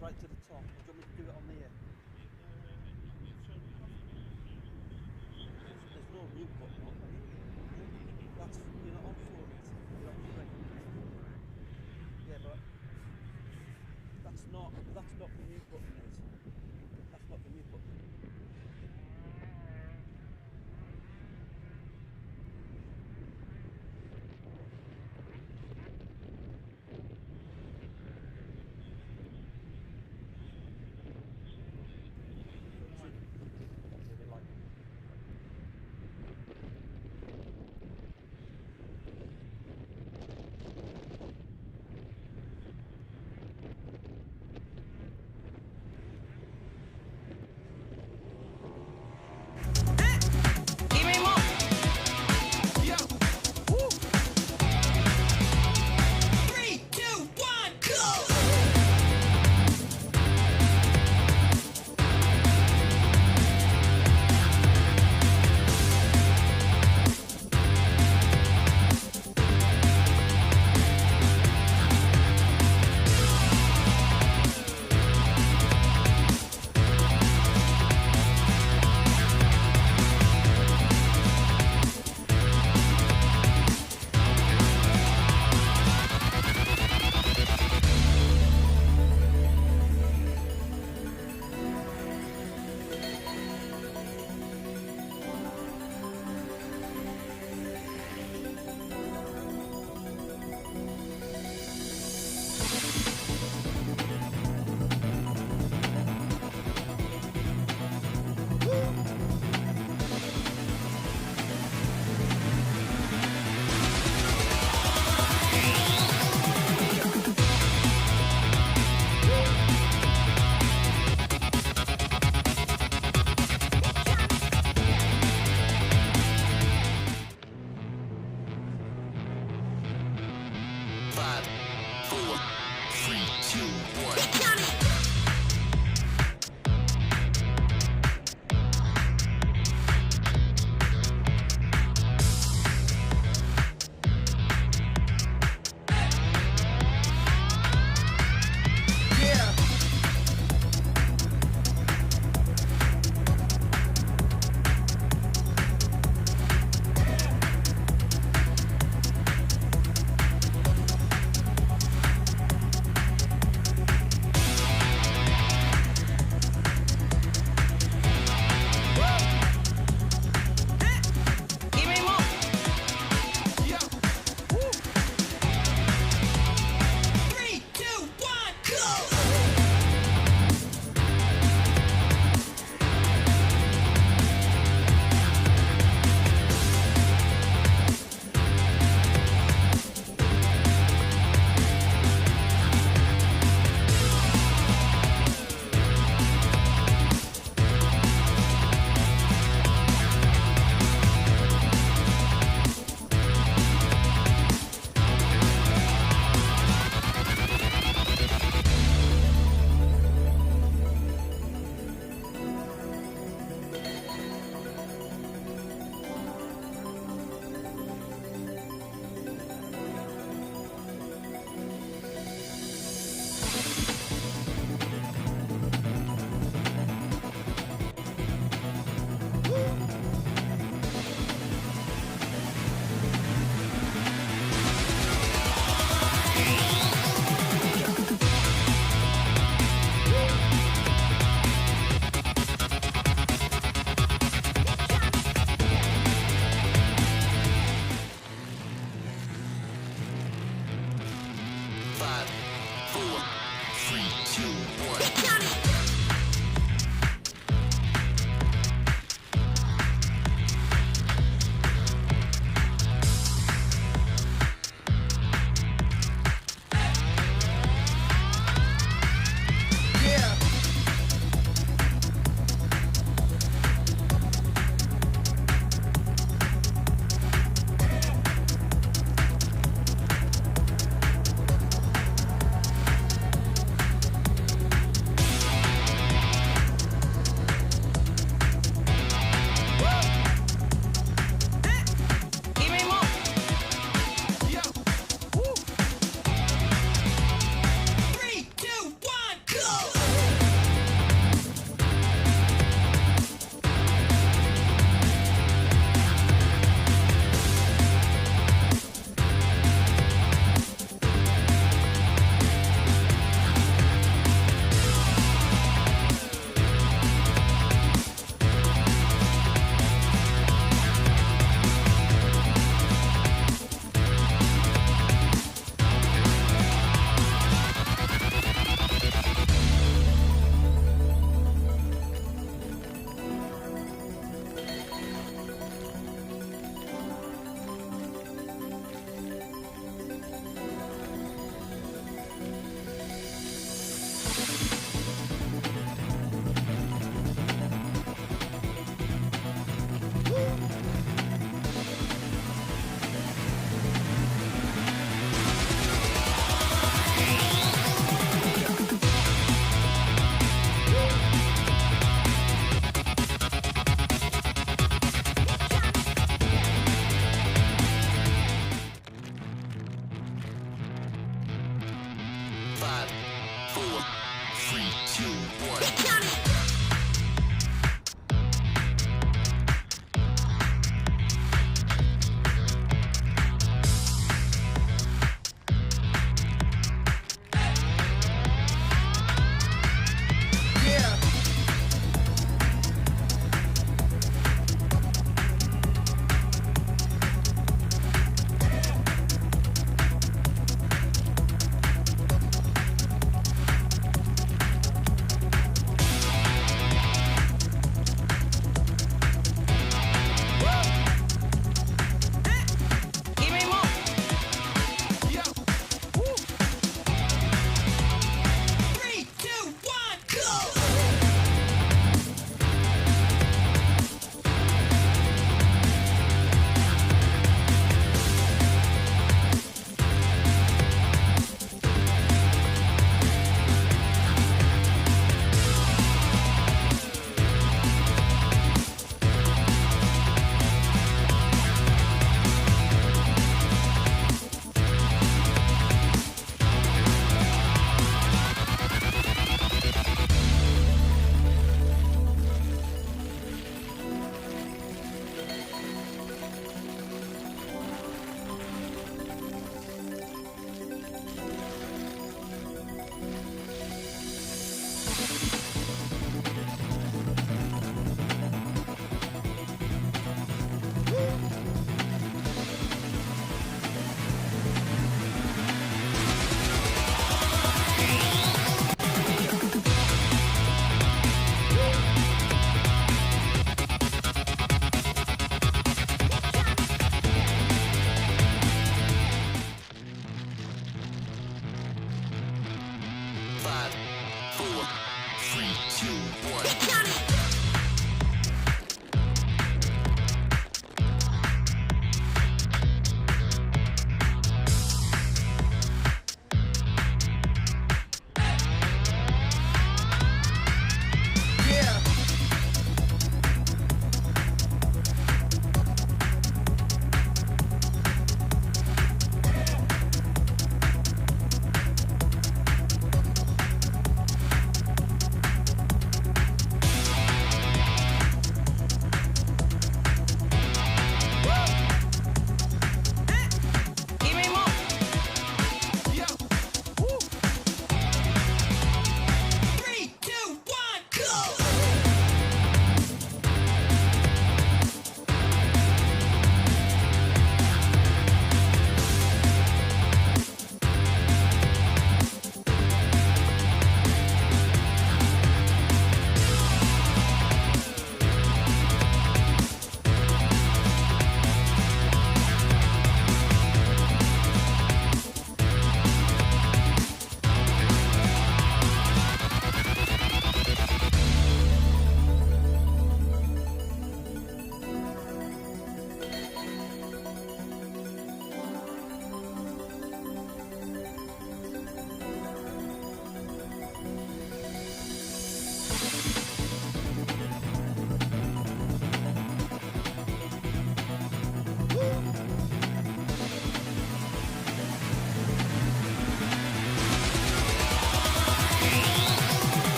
right to the top. Or do you want me to do it on there? There's no mute button on. That's, you're not on 4 meters, you're on 3. Yeah, but that's not the mute button, mate. That's not the mute button. Maybe like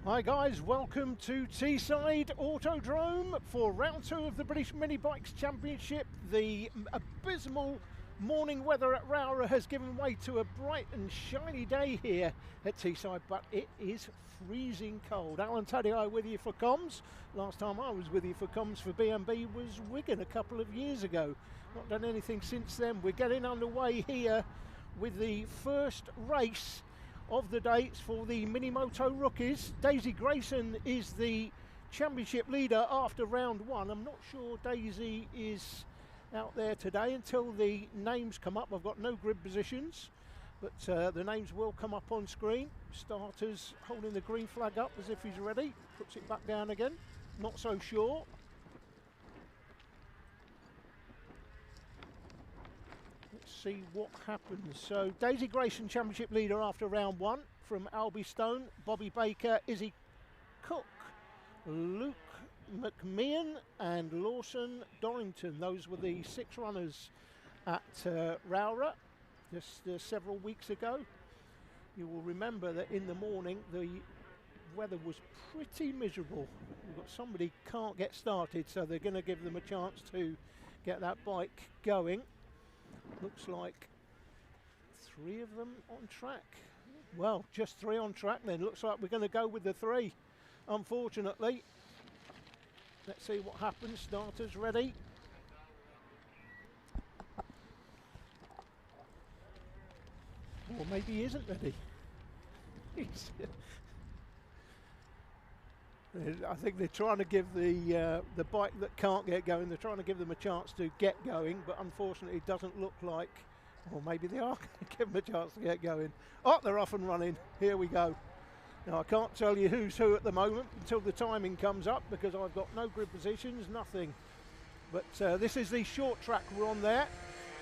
Hi guys, welcome to Teesside Autodrome for round 2 of the British Mini Bikes Championship. The abysmal morning weather at Rowrah has given way to a bright and shiny day here at Teesside, but it is freezing cold. Alan Taddei with you for comms. Last time I was with you for comms for BMB was Wigan a couple of years ago. Not done anything since then. We're getting underway here with the first race of the dates for the Mini Moto rookies. Daisy Grayson is the championship leader after round 1. I'm not sure Daisy is out there today until the names come up. I've got no grid positions, but the names will come up on screen. Starters holding the green flag up as if he's ready. Puts it back down again. Not so sure. See what happens. So Daisy Grayson championship leader after round 1 from Albie Stone, Bobby Baker, Izzy Cook, Luke McMeehan and Lawson Dorrington. Those were the 6 runners at Rowrah just several weeks ago. You will remember that in the morning the weather was pretty miserable. We've got somebody can't get started, so they're going to give them a chance to get that bike going. Looks like 3 of them on track. Well, just 3 on track then. Looks like we're going to go with the 3, unfortunately. Let's see what happens. Starters ready. Or maybe he isn't ready. I think they're trying to give the bike that can't get going, they're trying to give them a chance to get going, but unfortunately it doesn't look like, or maybe they are going to give them a chance to get going. Oh, they're off and running. Here we go. Now I can't tell you who's who at the moment until the timing comes up, because I've got no grid positions, nothing. But this is the short track we're on there.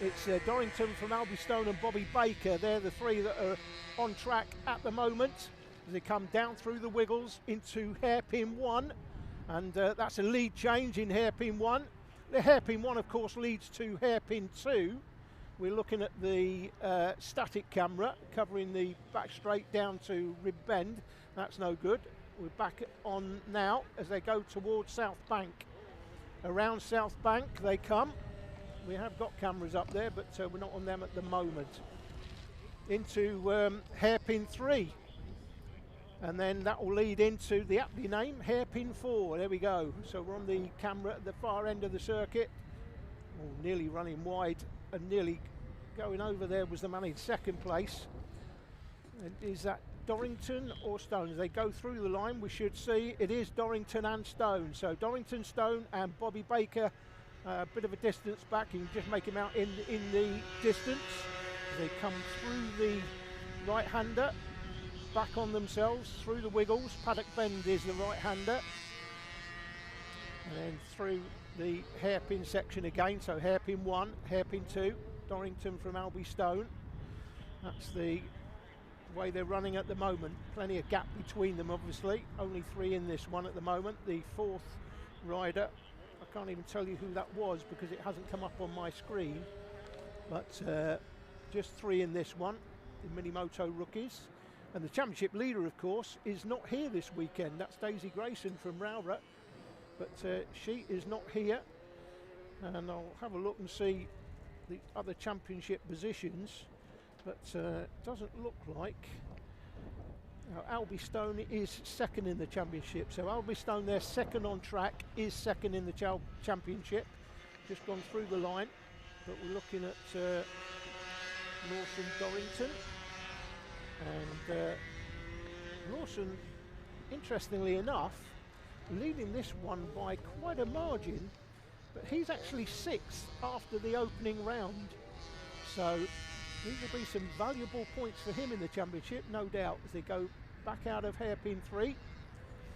It's Dorrington from Albystone and Bobby Baker. They're the three that are on track at the moment. As they come down through the wiggles into hairpin 1, and that's a lead change in hairpin 1. The hairpin 1 of course leads to hairpin 2. We're looking at the static camera covering the back straight down to rib bend. That's no good. We're back on now as they go towards South Bank. Around South Bank they come. We have got cameras up there, but we're not on them at the moment. Into hairpin 3. And then that will lead into the aptly named hairpin 4. There we go. So we're on the camera at the far end of the circuit. Oh, nearly running wide and nearly going over there was the man in second place. And is that Dorrington or Stone? As they go through the line, we should see it is Dorrington and Stone. So Dorrington, Stone and Bobby Baker, a bit of a distance back. You can just make him out in the distance. As they come through the right-hander. Back on themselves through the wiggles. Paddock Bend is the right-hander, and then through the hairpin section again. So hairpin 1, hairpin 2, Dorrington from Albystone. That's the way they're running at the moment. Plenty of gap between them, obviously. Only 3 in this one at the moment. The 4th rider, I can't even tell you who that was because it hasn't come up on my screen. But just 3 in this one, the Minimoto rookies. And the championship leader, of course, is not here this weekend. That's Daisy Grayson from Rowra, but she is not here. And I'll have a look and see the other championship positions, but it doesn't look like. Albystone is second in the championship. So Albystone, their second on track, is second in the championship. Just gone through the line, but we're looking at Lawson Dorrington. And Lawson, interestingly enough, leading this one by quite a margin, but he's actually 6th after the opening round. So these will be some valuable points for him in the championship, no doubt, as they go back out of hairpin 3,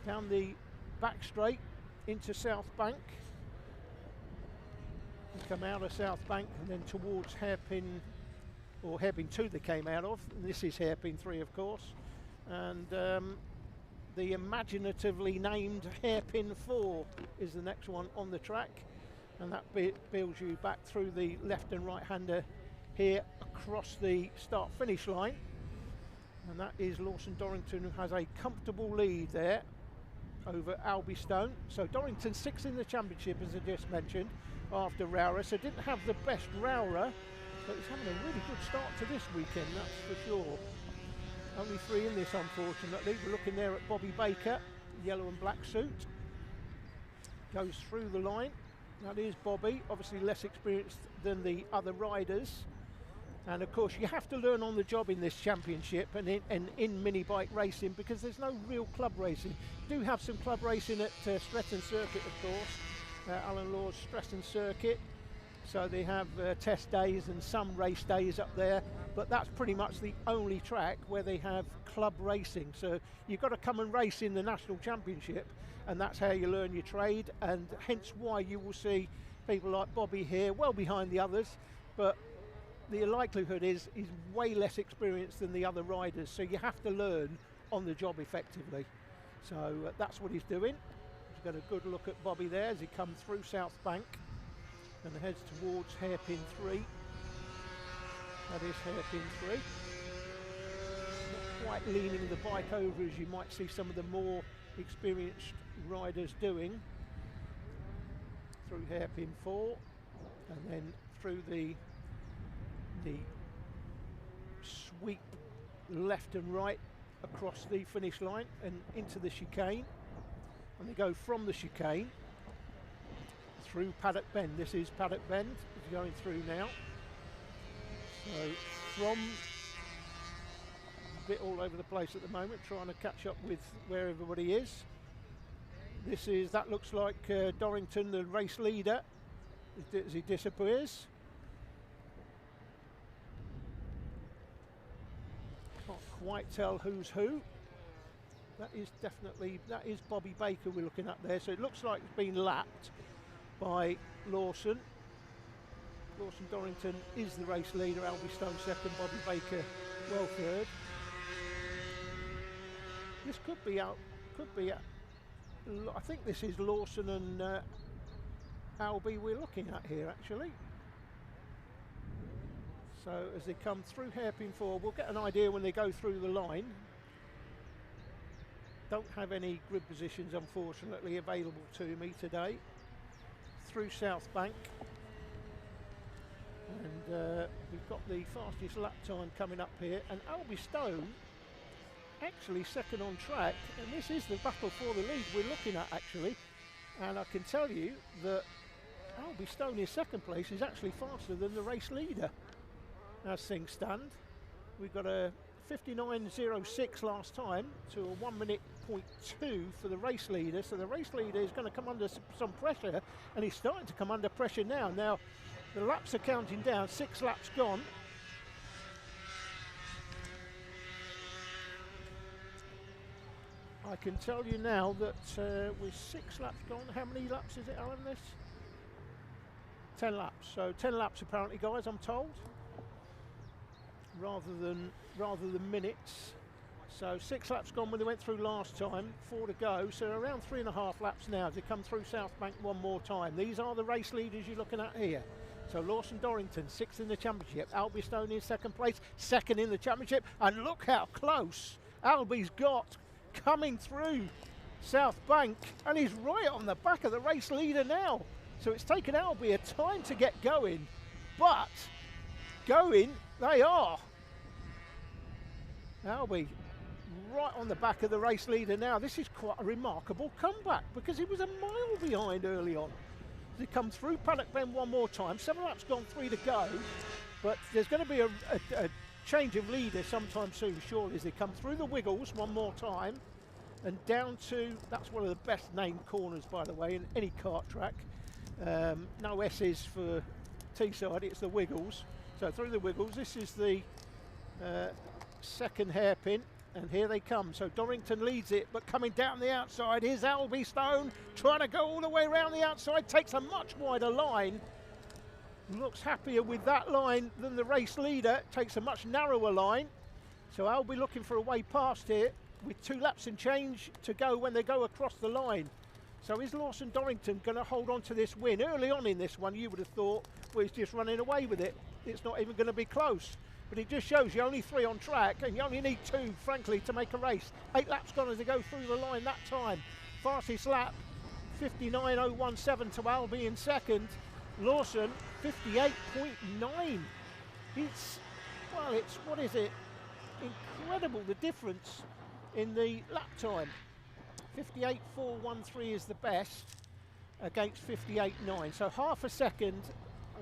down the back straight into South Bank. Come out of South Bank and then towards hairpin, or hairpin 2 they came out of. This is hairpin 3, of course, and the imaginatively named hairpin 4 is the next one on the track, and that builds you back through the left and right hander here across the start finish line, and that is Lawson Dorrington, who has a comfortable lead there over Albystone. So Dorrington 6th in the championship, as I just mentioned, after Rowra, so didn't have the best Rowra, but he's having a really good start to this weekend, that's for sure. Only 3 in this, unfortunately. We're looking there at Bobby Baker, yellow and black suit. Goes through the line. That is Bobby, obviously less experienced than the other riders. And of course, you have to learn on the job in this championship and in mini bike racing, because there's no real club racing. Do have some club racing at Stretton Circuit, of course, Alan Law's Stretton Circuit. So they have test days and some race days up there, but that's pretty much the only track where they have club racing. So you've got to come and race in the national championship, and that's how you learn your trade, and hence why you will see people like Bobby here well behind the others, but the likelihood is he's way less experienced than the other riders, so you have to learn on the job effectively. So that's what he's doing. He's got a good look at Bobby there as he comes through South Bank and heads towards hairpin 3. That is hairpin 3. Not quite leaning the bike over as you might see some of the more experienced riders doing. Through hairpin 4 and then through the sweep left and right across the finish line and into the chicane, and they go from the chicane through Paddock Bend. This is Paddock Bend, it's going through now. So from a bit all over the place at the moment, trying to catch up with where everybody is. That looks like Dorrington, the race leader, as he disappears. Can't quite tell who's who. That is Bobby Baker we're looking at there. So it looks like it's been lapped by Lawson. Lawson Dorrington is the race leader, Albie Stone second, Bobby Baker well third. This could be out, I think this is Lawson and Albie we're looking at here actually. So as they come through hairpin 4, we'll get an idea when they go through the line. Don't have any grid positions unfortunately available to me today. Through South Bank. And we've got the fastest lap time coming up here, and Albie Stone actually second on track, and this is the battle for the lead we're looking at actually, and I can tell you that Albie Stone in second place is actually faster than the race leader as things stand. We've got a 59.06 last time to a 1 minute 0.2 for the race leader, so the race leader is going to come under some pressure, and he's starting to come under pressure now. Now the laps are counting down, 6 laps gone. I can tell you now that with 6 laps gone, how many laps is it, Alan, this? 10 laps, so 10 laps apparently, guys, I'm told, rather than minutes. So 6 laps gone when they went through last time, 4 to go, so around 3.5 laps now as they come through South Bank one more time. These are the race leaders you're looking at here. So Lawson Dorrington, 6th in the championship, Albie Stone in second place, 2nd in the championship, and look how close Albie's got coming through South Bank, and he's right on the back of the race leader now. So it's taken Albie a time to get going, but going they are. Albie right on the back of the race leader now. This is quite a remarkable comeback because he was a mile behind early on. They come through Paddock Bend one more time, 7 laps gone, 3 to go, but there's going to be a change of leader sometime soon, surely, as they come through the Wiggles one more time and down to, that's one of the best named corners, by the way, in any kart track. No S's for Teesside, it's the Wiggles. So through the Wiggles, this is the second hairpin, and here they come. So Dorrington leads it, but coming down the outside, here's Albie Stone trying to go all the way around the outside, takes a much wider line. Looks happier with that line than the race leader, takes a much narrower line. So Albie looking for a way past here with 2 laps and change to go when they go across the line. So is Lawson Dorrington going to hold on to this win? Early on in this one, you would have thought, well, he's just running away with it. It's not even going to be close. But it just shows you only 3 on track, and you only need 2, frankly, to make a race. 8 laps gone as they go through the line that time. Fastest lap, 59.017 to Albie in second. Lawson, 58.9. It's, well, it's, what is it? Incredible, the difference in the lap time. 58.413 is the best against 58.9. So half a second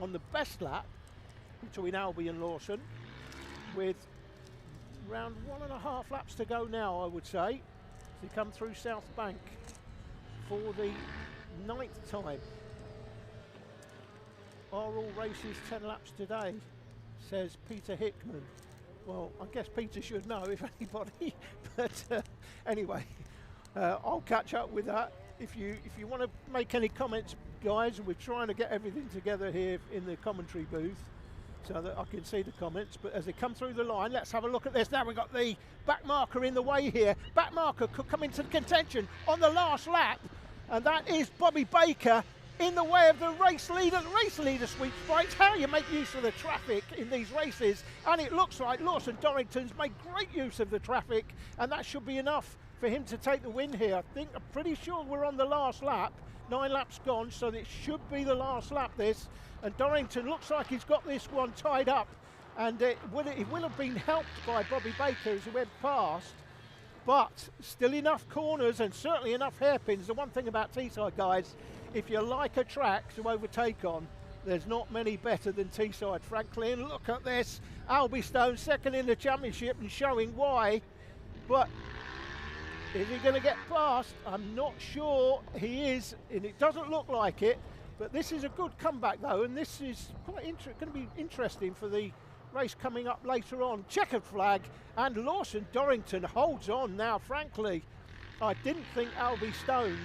on the best lap between Albie and Lawson, with around 1.5 laps to go now, I would say, to come through South Bank for the 9th time. Are all races 10 laps today, says Peter Hickman. Well, I guess Peter should know, if anybody, but anyway, I'll catch up with that. If you want to make any comments, guys, we're trying to get everything together here in the commentary booth so that I can see the comments. But as they come through the line, let's have a look at this. Now we've got the back marker in the way here. Back marker could come into contention on the last lap, and that is Bobby Baker in the way of the race leader. The race leader sweeps bikes, how you make use of the traffic in these races, and it looks like Lawson Dorrington's made great use of the traffic, and that should be enough for him to take the win here. I'm pretty sure we're on the last lap. 9 laps gone, so it should be the last lap this, and Dorrington looks like he's got this one tied up, and it will have been helped by Bobby Baker as he went past, but still enough corners and certainly enough hairpins. The one thing about Teesside, guys, if you like a track to overtake on, There's not many better than Teesside, frankly. And look at this, Albystone second in the championship and showing why. But is he going to get past? I'm not sure he is, and it doesn't look like it. But this is a good comeback though, and this is quite going to be interesting for the race coming up later on. Checkered flag, and Lawson Dorrington holds on now, frankly. I didn't think Albystone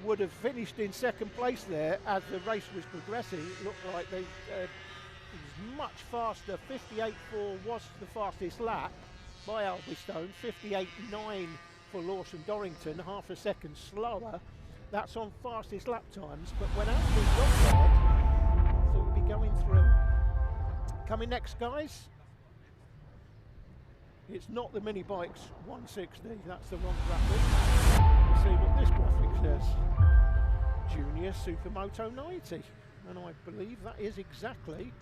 would have finished in second place there as the race was progressing. It looked like it was much faster. 58.4 was the fastest lap by Albystone, 58.9 for Lawson Dorrington, half a second slower. That's on fastest lap times, but when Albie got there, I thought we'd be going through. Coming next, guys, it's not the Minibikes 160, that's the wrong graphic. Let's see what this graphic says. Junior Supermoto 90, and I believe that is exactly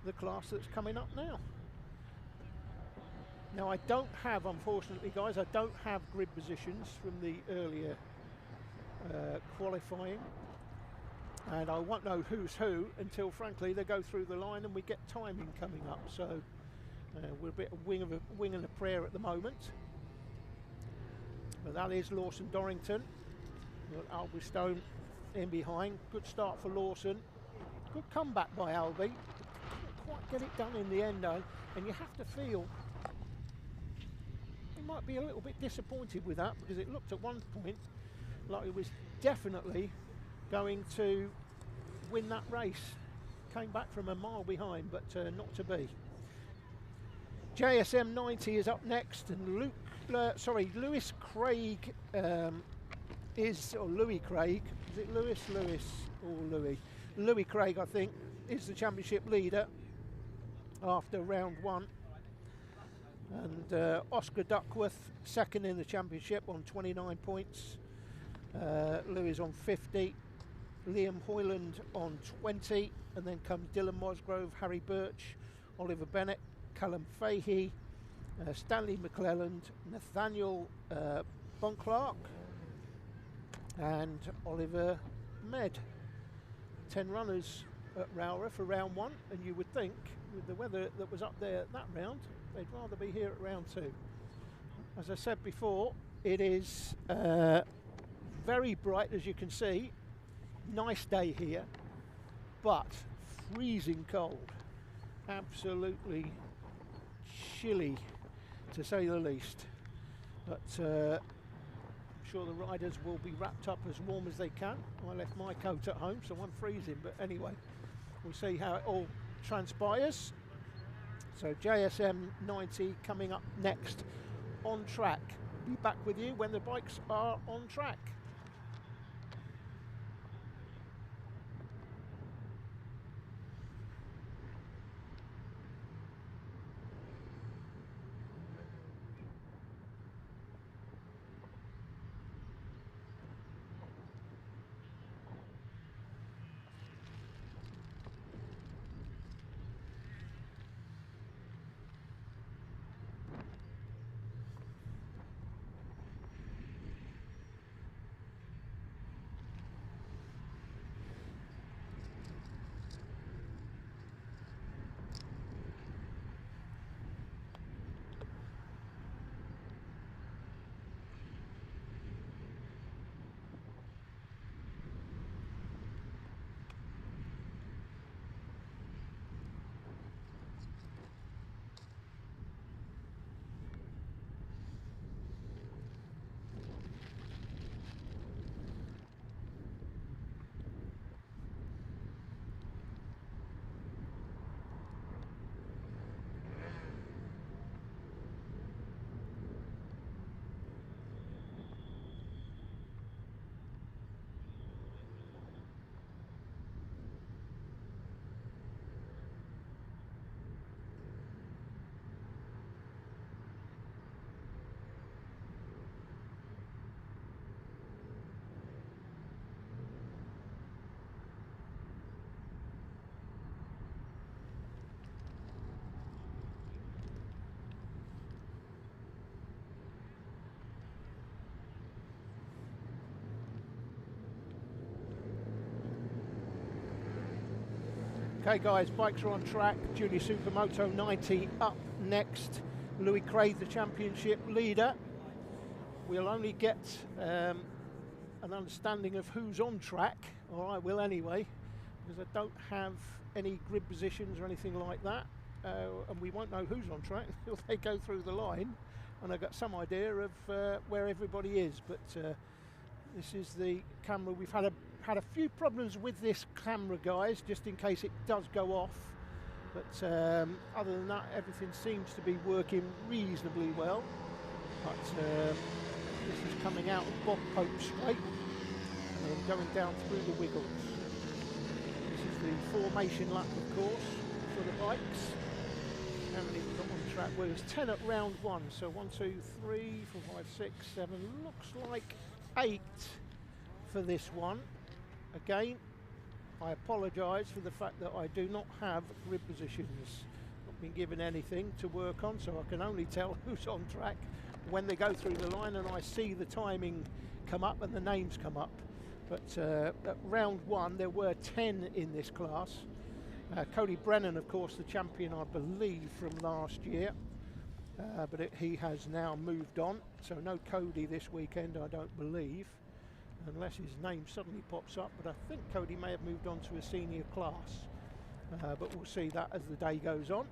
the class that's coming up now. Now I don't have, unfortunately guys, I don't have grid positions from the earlier qualifying, and I won't know who's who until frankly they go through the line and we get timing coming up. So we're a bit of wing and a prayer at the moment. But that is Lawson Dorrington. Albystone in behind. Good start for Lawson. Good comeback by Albie. Couldn't quite get it done in the end though, and you have to feel he might be a little bit disappointed with that, because it looked at one point like he was definitely going to win that race. Came back from a mile behind, but not to be. JSM 90 is up next, and Lewis Craig Louis Craig, is it Lewis or Louis? Louis Craig, I think, is the championship leader after round one. And Oscar Duckworth second in the championship on 29 points. Lewis on 50, Liam Hoyland on 20, and then comes Dylan Mosgrove, Harry Birch, Oliver Bennett, Callum Fahey, Stanley McClelland, Nathaniel Bonclark, and Oliver Med. 10 runners at Rowra for round one, and you would think with the weather that was up there at that round, they'd rather be here at round two. As I said before, it is very bright, as you can see. Nice day here, but freezing cold. Absolutely chilly, to say the least. But I'm sure the riders will be wrapped up as warm as they can. I left my coat at home, so I'm freezing. But anyway, we'll see how it all transpires. So JSM 90 coming up next on track. Be back with you when the bikes are on track. Okay guys, bikes are on track. Junior Supermoto 90 up next. Louis Craig, the championship leader. We'll only get an understanding of who's on track, or I will anyway, because I don't have any grid positions or anything like that. And we won't know who's on track until they go through the line. And I've got some idea of where everybody is, but this is the camera. We've had a few problems with this camera, guys, just in case it does go off. But other than that, everything seems to be working reasonably well. But this is coming out of Bob Pope Straight and then going down through the Wiggles. This is the formation lap, of course, for the bikes. How many we've got on track? Well, it's 10 at round 1, so 1, 2, 3, 4, 5, 6, 7, looks like 8 for this one. Again, I apologise for the fact that I do not have grid positions. Not been given anything to work on, so I can only tell who's on track when they go through the line, and I see the timing come up and the names come up. But at round 1 there were 10 in this class. Cody Brennan, of course, the champion, I believe, from last year, but he has now moved on, so no Cody this weekend, I don't believe, unless his name suddenly pops up. But I think Cody may have moved on to a senior class, but we'll see that as the day goes on.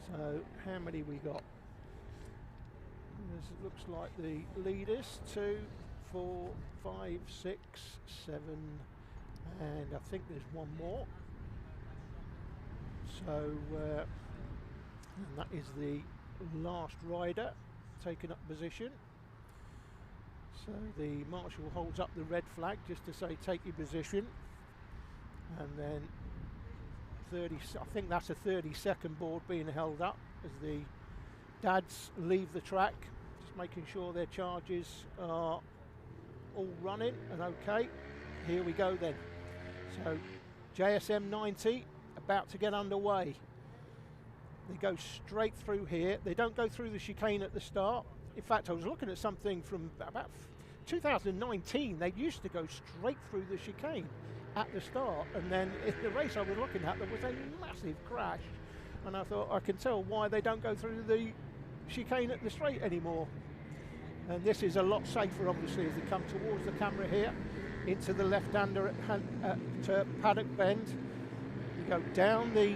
So how many we got? This looks like the leaders: 2, 4, 5, 6, 7, and I think there's one more. So and that is the last rider taking up position. So the marshal holds up the red flag just to say take your position, and then 30, I think that's a 30-second board being held up as the dads leave the track, just making sure their charges are all running and okay. Here we go then. So JSM 90 about to get underway. They go straight through here. They don't go through the chicane at the start. In fact, I was looking at something from about 2019. They used to go straight through the chicane at the start, and then in the race I was looking at, there was a massive crash, and I thought I can tell why they don't go through the chicane at the straight anymore. And this is a lot safer, obviously, as they come towards the camera here into the left-hander at Paddock Bend. You go down the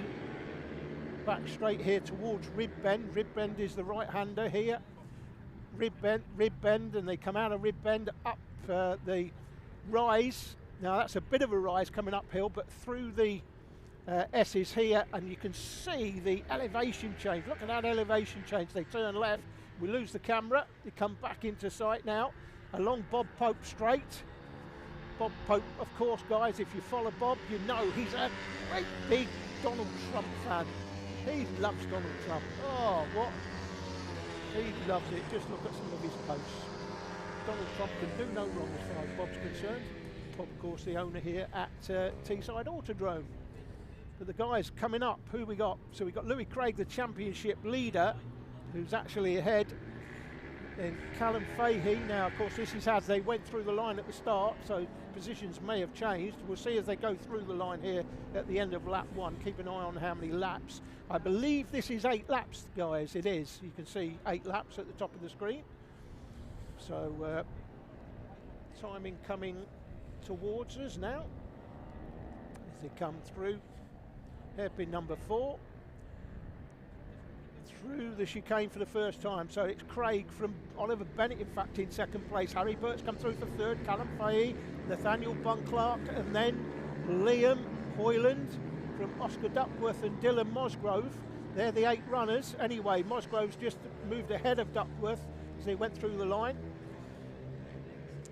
back straight here towards Rib Bend. Rib Bend is the right-hander here. Rib Bend, and they come out of Rib Bend up the rise. Now that's a bit of a rise coming uphill, but through the S's here, and you can see the elevation change. Look at that elevation change. They turn left, we lose the camera, they come back into sight now along Bob Pope Straight. Bob Pope, of course, guys, if you follow Bob, you know he's a great big Donald Trump fan. He loves Donald Trump. Oh, what? He loves it. Just look at some of his posts. Donald Trump can do no wrong as far as Bob's concerned. Bob, of course, the owner here at Teesside Autodrome. But the guys coming up, who we got? So we got Louis Craig, the championship leader, who's actually ahead. And Callum Fahey. Now, of course, this is as they went through the line at the start, so positions may have changed. We'll see as they go through the line here at the end of lap 1. Keep an eye on how many laps. I believe this is 8 laps, guys. It is. You can see 8 laps at the top of the screen. So timing coming towards us now as they come through. Hairpin number 4 through the chicane for the first time. So it's Craig from Oliver Bennett, in fact, in second place. Harry Burt's come through for third. Callum Fahey, Nathaniel Bunclark, and then Liam Hoyland from Oscar Duckworth and Dylan Mosgrove. They're the 8 runners. Anyway, Mosgrove's just moved ahead of Duckworth as they went through the line.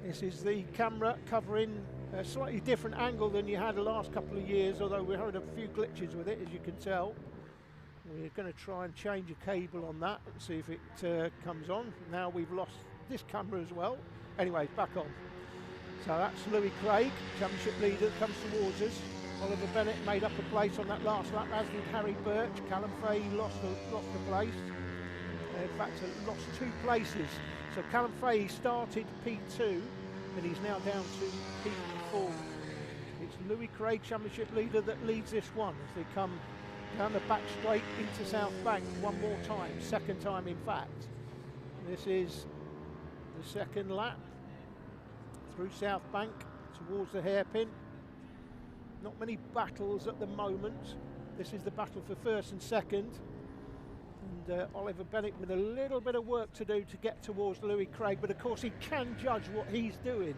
This is the camera covering a slightly different angle than you had the last couple of years, although we had a few glitches with it, as you can tell. We're going to try and change a cable on that and see if it comes on. Now we've lost this camera as well. Anyway, back on. So that's Louis Craig, championship leader, comes towards us. Oliver Bennett made up a place on that last lap, as did Harry Birch. Callum Fahey lost a place. In fact, lost 2 places. So Callum Fahey started P2, and he's now down to P4. It's Louis Craig Championship leader that leads this one as they come down the back straight into South Bank one more time, second time in fact. This is the second lap through South Bank towards the hairpin. Not many battles at the moment. This is the battle for first and second. And Oliver Bennett with a little bit of work to do to get towards Louis Craig, but of course he can judge what he's doing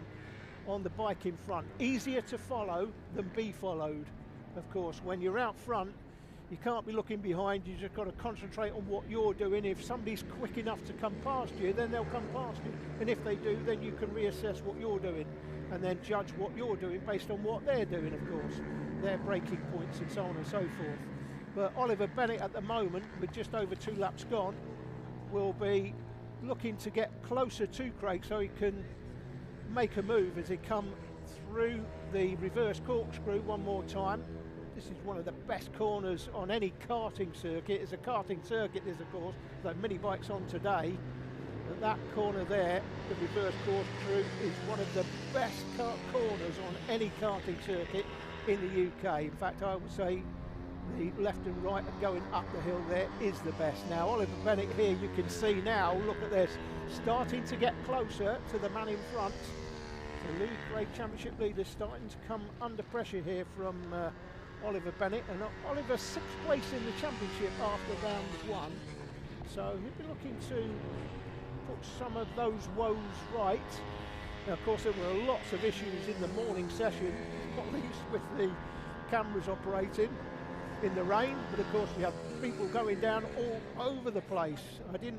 on the bike in front. Easier to follow than be followed. Of course, when you're out front, you can't be looking behind, you just got to concentrate on what you're doing. If somebody's quick enough to come past you, then they'll come past you. And if they do, then you can reassess what you're doing and then judge what you're doing based on what they're doing, of course. Their braking points and so on and so forth. But Oliver Bennett at the moment, with just over 2 laps gone, will be looking to get closer to Craig so he can make a move as he come through the reverse corkscrew one more time. This is one of the best corners on any karting circuit. It's a karting circuit, this of course, though mini bikes on today. But that corner there, the reverse corkscrew, is one of the best corners on any karting circuit in the UK. In fact, I would say the left and right and going up the hill there is the best. Now Oliver Bennett here, you can see now, look at this, starting to get closer to the man in front. The Louis Craig Championship leader starting to come under pressure here from Oliver Bennett, and Oliver 6th place in the championship after round 1, so he'll be looking to put some of those woes right. Now of course there were lots of issues in the morning session, not least with the cameras operating in the rain, but of course we had people going down all over the place.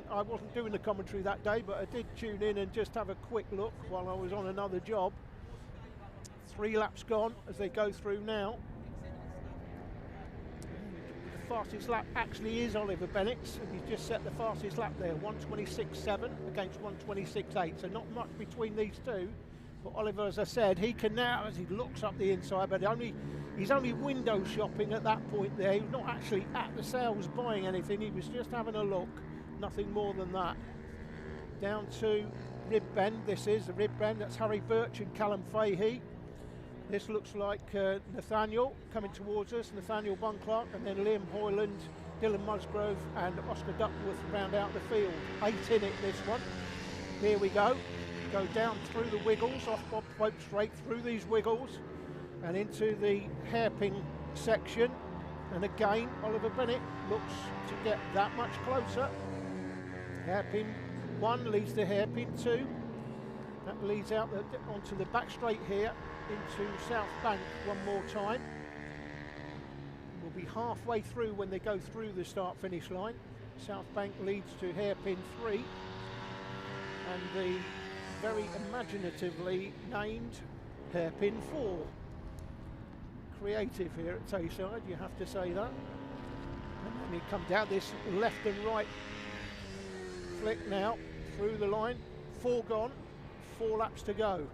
I wasn't doing the commentary that day, but I did tune in and just have a quick look while I was on another job. 3 laps gone as they go through now. The fastest lap actually is Oliver Bennett's, and he's just set the fastest lap there, 1:26.7 against 1:26.8, so not much between these two. But Oliver, as I said, he can now, as he looks up the inside, but he's only window shopping at that point there. He's not actually at the sales buying anything, he was just having a look, nothing more than that. Down to Rib Bend, this is the Rib Bend, that's Harry Birch and Callum Fahey. This looks like Nathaniel coming towards us, Nathaniel Bunclark, and then Liam Hoyland, Dylan Musgrove and Oscar Duckworth round out the field. 8 in it, this one. Here we go. Go down through the wiggles, off Bob Pope straight through these wiggles and into the hairpin section. And again, Oliver Bennett looks to get that much closer. Hairpin 1 leads to hairpin 2. That leads out onto the back straight here into South Bank one more time. We'll be halfway through when they go through the start-finish line. South Bank leads to hairpin 3, and the very imaginatively named hairpin 4. Creative here at Teesside, you have to say that. And then you come down this left and right flick now through the line. 4 gone, 4 laps to go.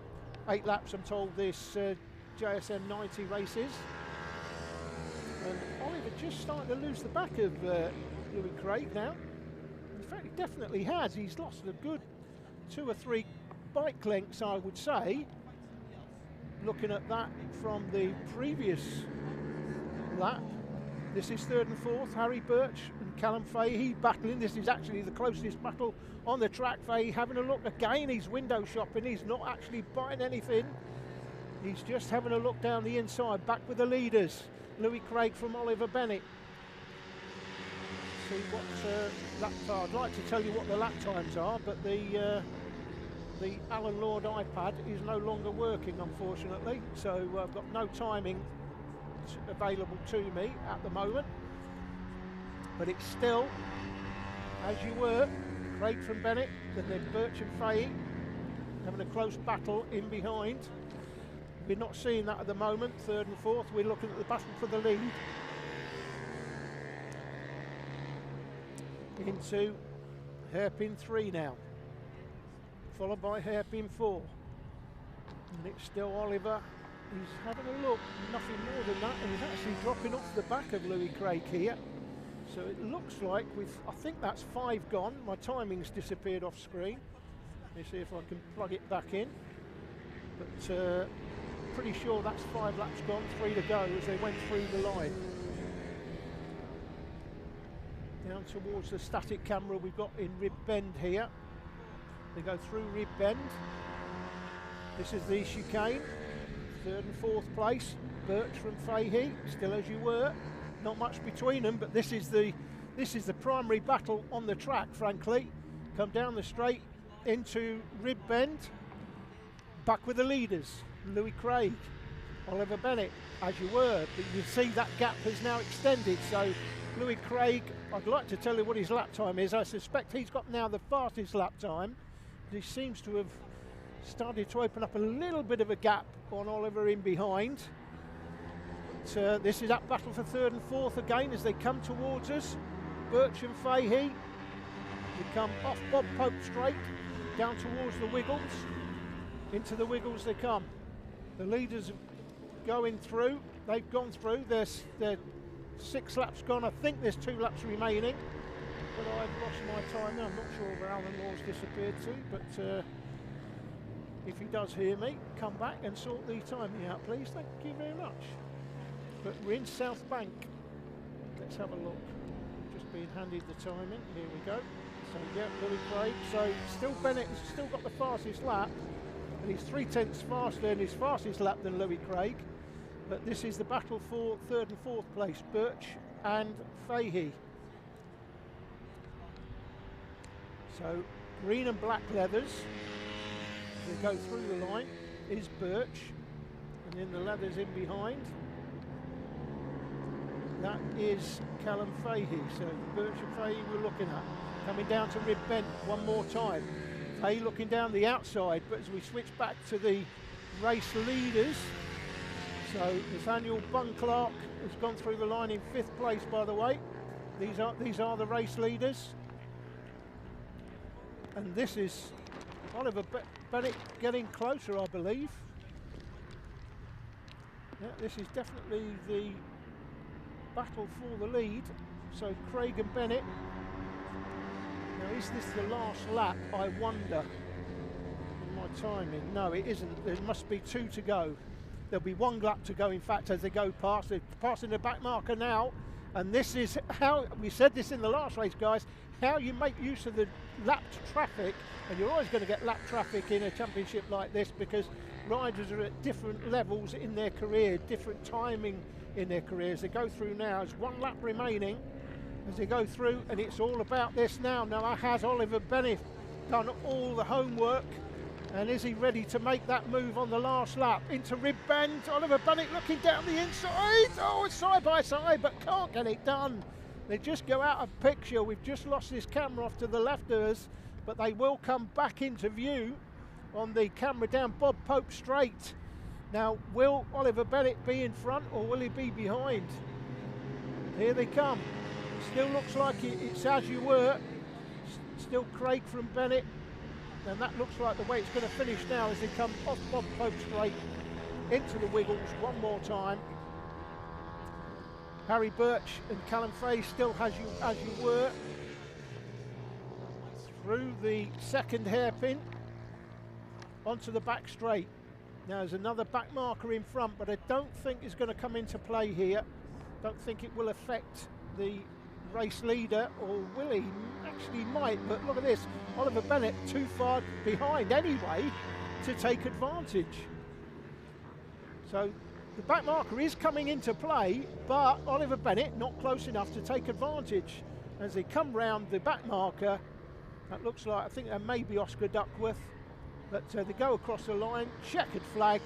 8 laps, I'm told, this JSM 90 races. And Oliver just starting to lose the back of Louis Craig now. In fact, he definitely has. He's lost a good 2 or 3 bike lengths, I would say. Looking at that from the previous lap. This is 3rd and 4th, Harry Birch and Callum Fahey battling. This is actually the closest battle on the track. Fahey having a look again, he's window shopping, he's not actually buying anything. He's just having a look down the inside, back with the leaders. Louis Craig from Oliver Bennett. See what lap time. I'd like to tell you what the lap times are, but the Alan Lord iPad is no longer working, unfortunately, so I've got no timing available to me at the moment, but it's still, as you were, Craig from Bennett, then Birch and Fahey having a close battle in behind. We're not seeing that at the moment. 3rd and 4th, we're looking at the battle for the lead. Into hairpin 3 now, followed by hairpin 4, and it's still Oliver. He's having a look, nothing more than that, and he's actually dropping off the back of Louis Craig here. So it looks like I think that's 5 gone. My timing's disappeared off screen. Let me see if I can plug it back in. But pretty sure that's 5 laps gone, 3 to go as they went through the line. Down towards the static camera we've got in Rib Bend here. They go through Rib Bend. This is the chicane, 3rd and 4th place. Birch from Fahey, still as you were. Not much between them, but this is the primary battle on the track, frankly. Come down the straight into Rib Bend. Back with the leaders, Louis Craig, Oliver Bennett, as you were. But you see that gap has now extended, so Louis Craig, I'd like to tell you what his lap time is. I suspect he's got now the fastest lap time. He seems to have started to open up a little bit of a gap on Oliver in behind. But, this is that battle for 3rd and 4th again as they come towards us. Birch and Fahey, they come off Bob Pope straight, down towards the Wiggles. Into the Wiggles they come. The leaders going through, they've gone through, they're 6 laps gone. I think there's 2 laps remaining, but I've lost my time now. I'm not sure where Alan Law's disappeared to, but if he does hear me, come back and sort the timing out, please. Thank you very much. But we're in South Bank. Let's have a look. Just being handed the timing. Here we go. So yeah, Louis Craig. So still Bennett has still got the fastest lap, and he's 3/10 faster in his fastest lap than Louis Craig. But this is the battle for 3rd and 4th place, Birch and Fahey. So green and black leathers, they go through the line, is Birch, and then the leathers in behind. That is Callum Fahey. So Birch and Fahey we're looking at. Coming down to Rib Bend one more time. Fahey looking down the outside, but as we switch back to the race leaders, so Nathaniel Bunclark has gone through the line in 5th place, by the way. These are the race leaders. And this is Oliver Bennett getting closer, I believe. Yeah, this is definitely the battle for the lead. So Craig and Bennett. Now, is this the last lap? I wonder. My timing. No, it isn't. There must be 2 to go. There'll be 1 lap to go, in fact, as they go past. They're passing the back marker now. And this is how, we said this in the last race, guys, how you make use of the lapped traffic. And you're always going to get lap traffic in a championship like this because riders are at different levels in their career, different timing in their careers. They go through now. There's 1 lap remaining as they go through, and it's all about this now. Now, has Oliver Bennett done all the homework? And is he ready to make that move on the last lap? Into Rib Bend, Oliver Bennett looking down the inside. Oh, it's side by side, but can't get it done. They just go out of picture. We've just lost this camera off to the left of us, but they will come back into view on the camera down Bob Pope straight. Now, will Oliver Bennett be in front or will he be behind? Here they come. Still looks like it's as you were. Still Craig from Bennett. And that looks like the way it's going to finish now as they come off Bob Pope straight into the Wiggles one more time. Harry Birch and Callum Fahey still as you were. Through the 2nd hairpin onto the back straight. Now there's another back marker in front, but I don't think it's going to come into play here. Don't think it will affect the race leader, or will he? Actually might, but look at this. Oliver Bennett too far behind anyway to take advantage. So the back marker is coming into play, but Oliver Bennett not close enough to take advantage. As they come round the back marker, that looks like, I think that may be Oscar Duckworth, but they go across the line, checkered flag,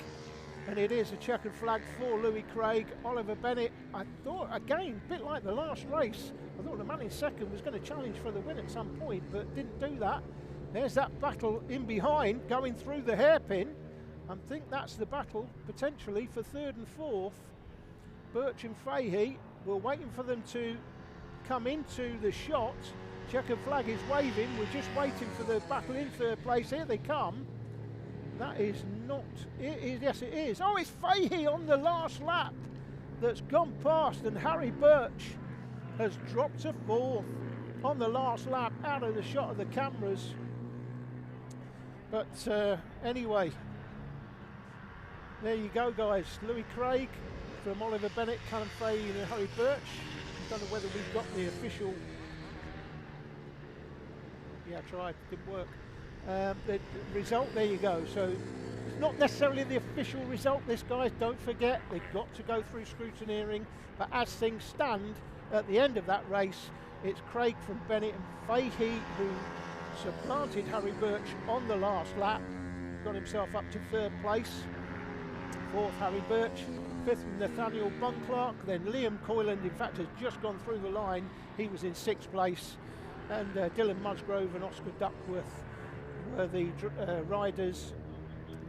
and it is a checkered flag for Louis Craig. Oliver Bennett, I thought, again, a bit like the last race, I thought the man in 2nd was going to challenge for the win at some point, but didn't do that. There's that battle in behind, going through the hairpin. I think that's the battle, potentially, for 3rd and 4th. Birch and Fahey, we're waiting for them to come into the shot. Checkered flag is waving, we're just waiting for the battle in 3rd place. Here they come. That is not, it is, yes it is. Oh, it's Fahey on the last lap that's gone past, and Harry Birch has dropped to 4th on the last lap, out of the shot of the cameras. But anyway, There you go, guys. Louis Craig from Oliver Bennett, Callum Fahey and Harry Birch. I don't know whether we've got the official... Yeah, I tried, didn't work. The result, there you go. So it's not necessarily the official result, this, guys. Don't forget, they've got to go through scrutineering. But as things stand, at the end of that race, it's Craig from Bennett and Fahey who supplanted Harry Birch on the last lap. Got himself up to 3rd place. 4th, Harry Birch. 5th, Nathaniel Bunclark. Then Liam Coyland, in fact, has just gone through the line. He was in 6th place. And Dylan Musgrove and Oscar Duckworth were the riders.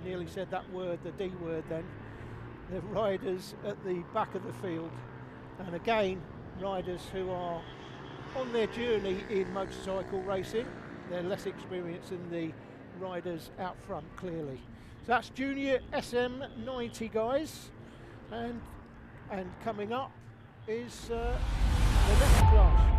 Nearly said that word, the D word then. The riders at the back of the field. And again, riders who are on their journey in motorcycle racing. They're less experienced than the riders out front, clearly. So that's Junior SM90, guys. And coming up is the next class.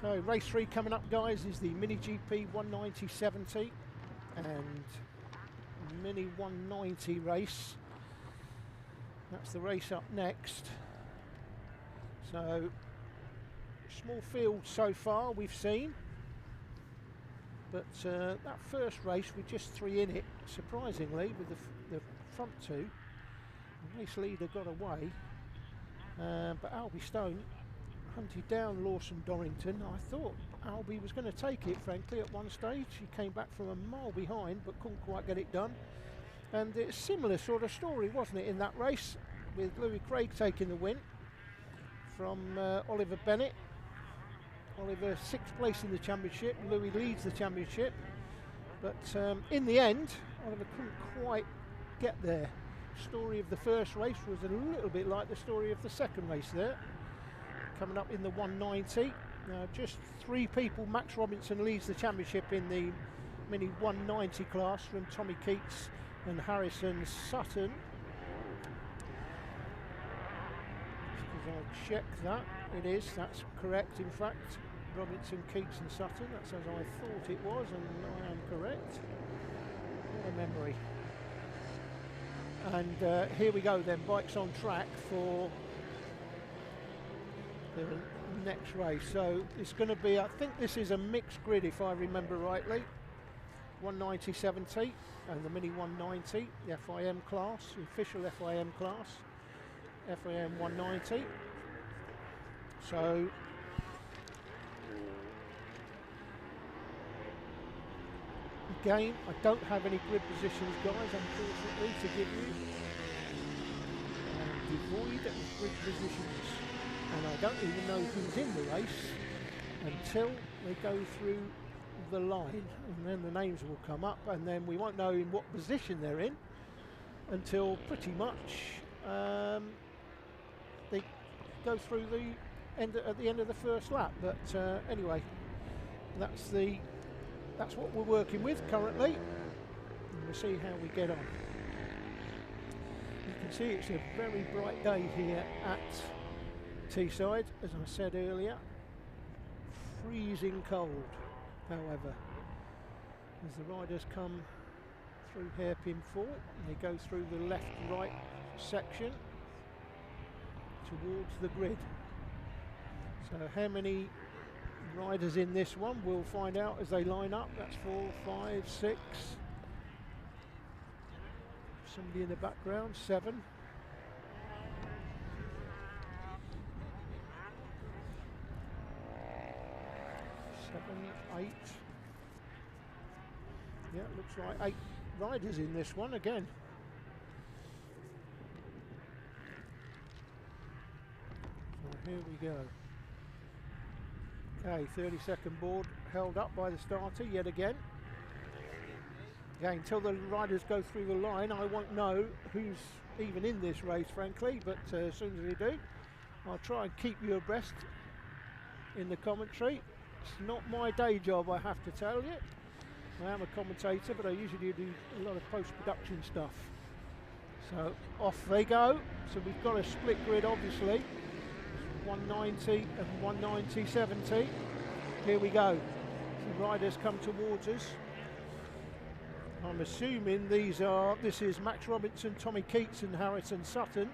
So race 3 coming up, guys, is the Mini GP 190/70 and Mini 190 race. That's the race up next. So small field so far we've seen, but that first race with just 3 in it, surprisingly, with the front 2. The race leader got away, but Albie Stone hunted down Lawson Dorrington. I thought Albie was going to take it, frankly, at one stage. He came back from a mile behind, but couldn't quite get it done. And it's a similar sort of story, wasn't it, in that race, with Louis Craig taking the win from Oliver Bennett. Oliver 6th place in the championship. Louis leads the championship. But in the end, Oliver couldn't quite get there. Story of the first race was a little bit like the story of the second race there. Coming up in the 190. Just 3 people. Max Robinson leads the championship in the Mini 190 class from Tommy Keats and Harrison Sutton. I'll check that. It is, that's correct, in fact. Robinson, Keats and Sutton. That's as I thought it was, and I am correct. What a memory. And here we go then, bikes on track for the next race. So it's going to be, I think this is a mixed grid if I remember rightly. 190/70 and the Mini 190, the FIM class, the official FIM class, FIM 190. So again, I don't have any grid positions, guys, unfortunately, to give you. Devoid of grid positions. And I don't even know who's in the race until they go through the line, and then the names will come up, and then we won't know in what position they're in until pretty much they go through the end at the end of the first lap. But anyway, that's what we're working with currently, and we'll see how we get on. You can see it's a very bright day here at Teesside, as I said earlier. Freezing cold, however, as the riders come through hairpin 4, and they go through the left-right section towards the grid. So how many riders in this one, we'll find out as they line up. That's 4, 5, 6. Somebody in the background, 7. 8. Yeah, looks like 8 riders in this one again. So here we go. Okay, 30-second board held up by the starter yet again. Again, until the riders go through the line, I won't know who's even in this race, frankly, but as soon as we do, I'll try and keep you abreast in the commentary. It's not my day job, I have to tell you. I am a commentator, but I usually do a lot of post-production stuff. So off they go. So we've got a split grid, obviously. 190 and 190/70. Here we go. The riders come towards us. I'm assuming this is Max Robinson, Tommy Keats and Harrison Sutton.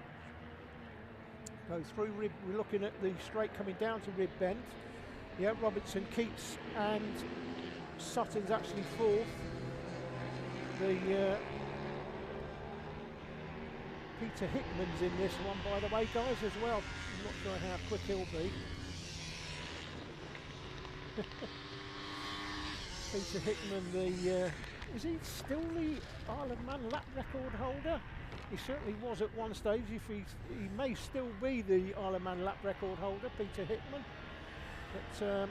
Go through Rib, we're looking at the straight coming down to Rib Bend. Yeah, Robinson, Keats and Sutton's actually fourth. The Peter Hickman's in this one, by the way, guys, as well. I'm not sure how quick he'll be. Peter Hickman, is he still the Isle of Man lap record holder? He certainly was at one stage. If he may still be the Isle of Man lap record holder, Peter Hickman. But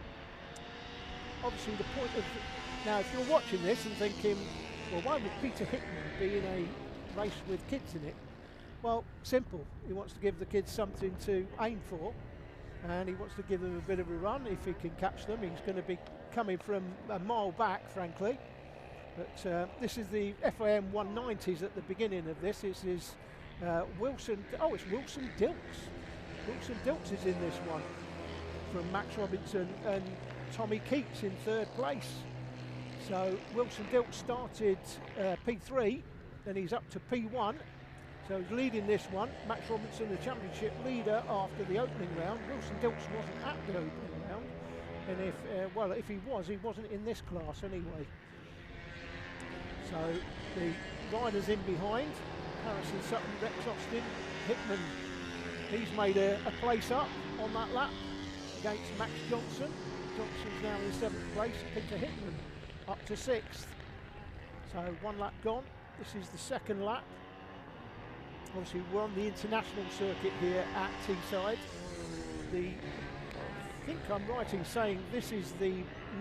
obviously the point of... Now, if you're watching this and thinking, well, why would Peter Hickman be in a race with kids in it? Well, simple. He wants to give the kids something to aim for, and he wants to give them a bit of a run. If he can catch them, he's going to be coming from a mile back, frankly. But this is the FIM 190s at the beginning of this. This is Wilson. Oh, it's Wilson Dilks. Wilson Dilks is in this one from Max Robinson and Tommy Keats in third place. So Wilson Dilks started P3, then he's up to P1. So he's leading this one. Max Robinson, the championship leader after the opening round. Wilson Dilks wasn't at the opening round, and if he was, he wasn't in this class anyway. So the riders in behind, Harrison Sutton, Rex Austin, Hickman, he's made a place up on that lap against Max Johnson. Johnson's now in 7th place, Peter Hickman up to 6th. So one lap gone, this is the second lap. Obviously we're on the international circuit here at Teesside. I think I'm right in saying this is the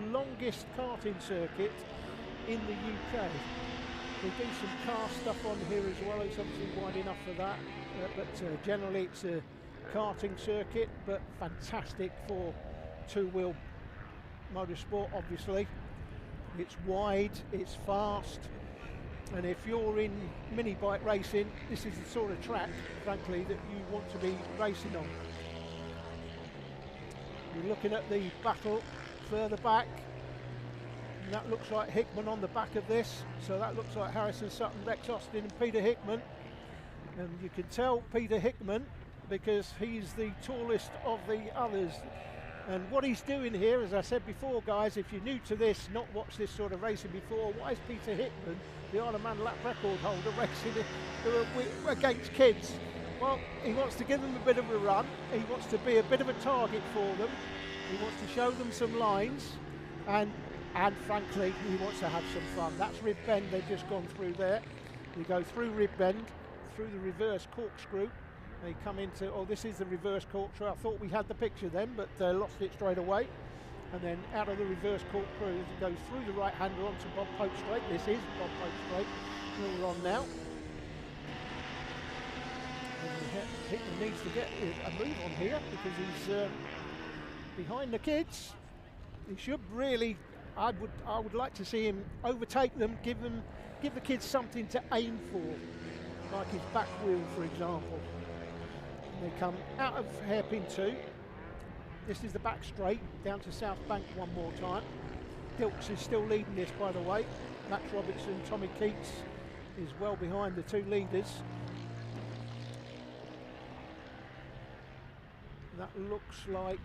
longest karting circuit in the UK. We do some car stuff on here as well. It's obviously wide enough for that, but generally it's a karting circuit, but fantastic for two-wheel motorsport. Obviously it's wide, it's fast, and if you're in mini bike racing, this is the sort of track, frankly, that you want to be racing on. You're looking at the battle further back. And that looks like Hickman on the back of this, so that looks like Harrison Sutton, Rex Austin and Peter Hickman. And you can tell Peter Hickman because he's the tallest of the others. And what he's doing here, as I said before, guys, if you're new to this, not watched this sort of racing before, why is Peter Hickman, the Isle of Man lap record holder, racing against kids? Well, he wants to give them a bit of a run, he wants to be a bit of a target for them, he wants to show them some lines, and frankly, he wants to have some fun. That's Rib Bend, they've just gone through there. We go through Rib Bend, through the reverse corkscrew. They come into, oh, this is the reverse corkscrew. I thought we had the picture then, but lost it straight away. And then out of the reverse corkscrew, it goes through the right-hander onto Bob Pope Straight. This is Bob Pope Straight. We're on now. Hickman needs to get a move on here because he's behind the kids. He should really... I would like to see him overtake them, give the kids something to aim for, like his back wheel, for example. And they come out of hairpin 2. This is the back straight down to South Bank one more time. Dilks is still leading this, by the way. Max Robinson, Tommy Keats is well behind the two leaders. That looks like,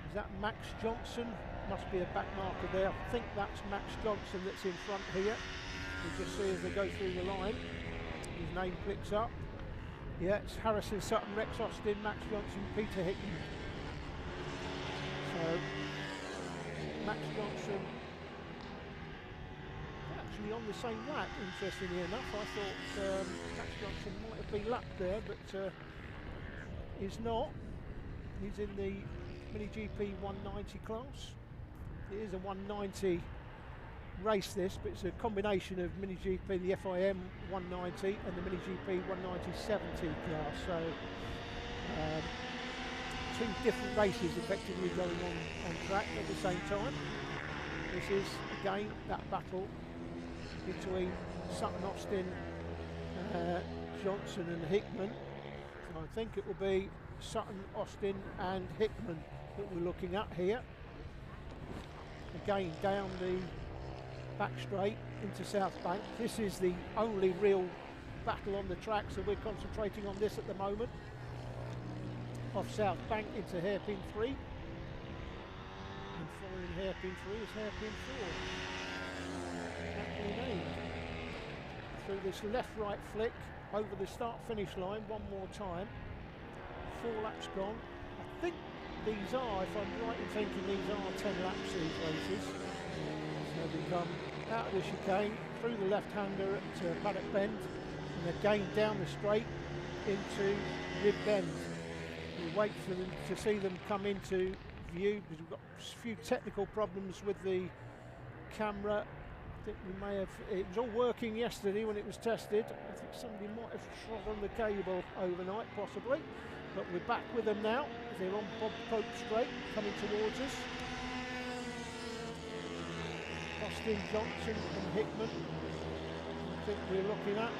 is that Max Johnson? Must be a back marker there. I think that's Max Johnson that's in front here. You just see as they go through the line, his name clicks up. Yeah, it's Harrison Sutton, Rex Austin, Max Johnson, Peter Hickman. So, Max Johnson actually on the same lap, interestingly enough. I thought Max Johnson might have been lapped there, but he's not. He's in the Mini GP 190 class. It is a 190 race this, but it's a combination of Mini GP, the FIM 190 and the Mini GP 190/70 class. So two different races effectively going on track at the same time. This is again that battle between Sutton, Austin, Johnson and Hickman. So I think it will be Sutton, Austin and Hickman that we're looking at here. Again down the back straight into South Bank. This is the only real battle on the track, so we're concentrating on this at the moment. Off South Bank into hairpin 3. And following hairpin 3 is hairpin 4. Aptly named. Through this left-right flick over the start-finish line one more time. 4 laps gone. I think these are, if I'm right in thinking, these are 10 laps these races. So we come out of the chicane, through the left-hander at Paddock Bend, and again down the straight into Rib Bend. We wait for them to see them come into view because we've got a few technical problems with the camera. I think we may have, it was all working yesterday when it was tested. I think somebody might have trod on the cable overnight possibly, but we're back with them now. They're on Bob Pope Straight coming towards us. Austin, Johnson and Hickman. I think we're looking at.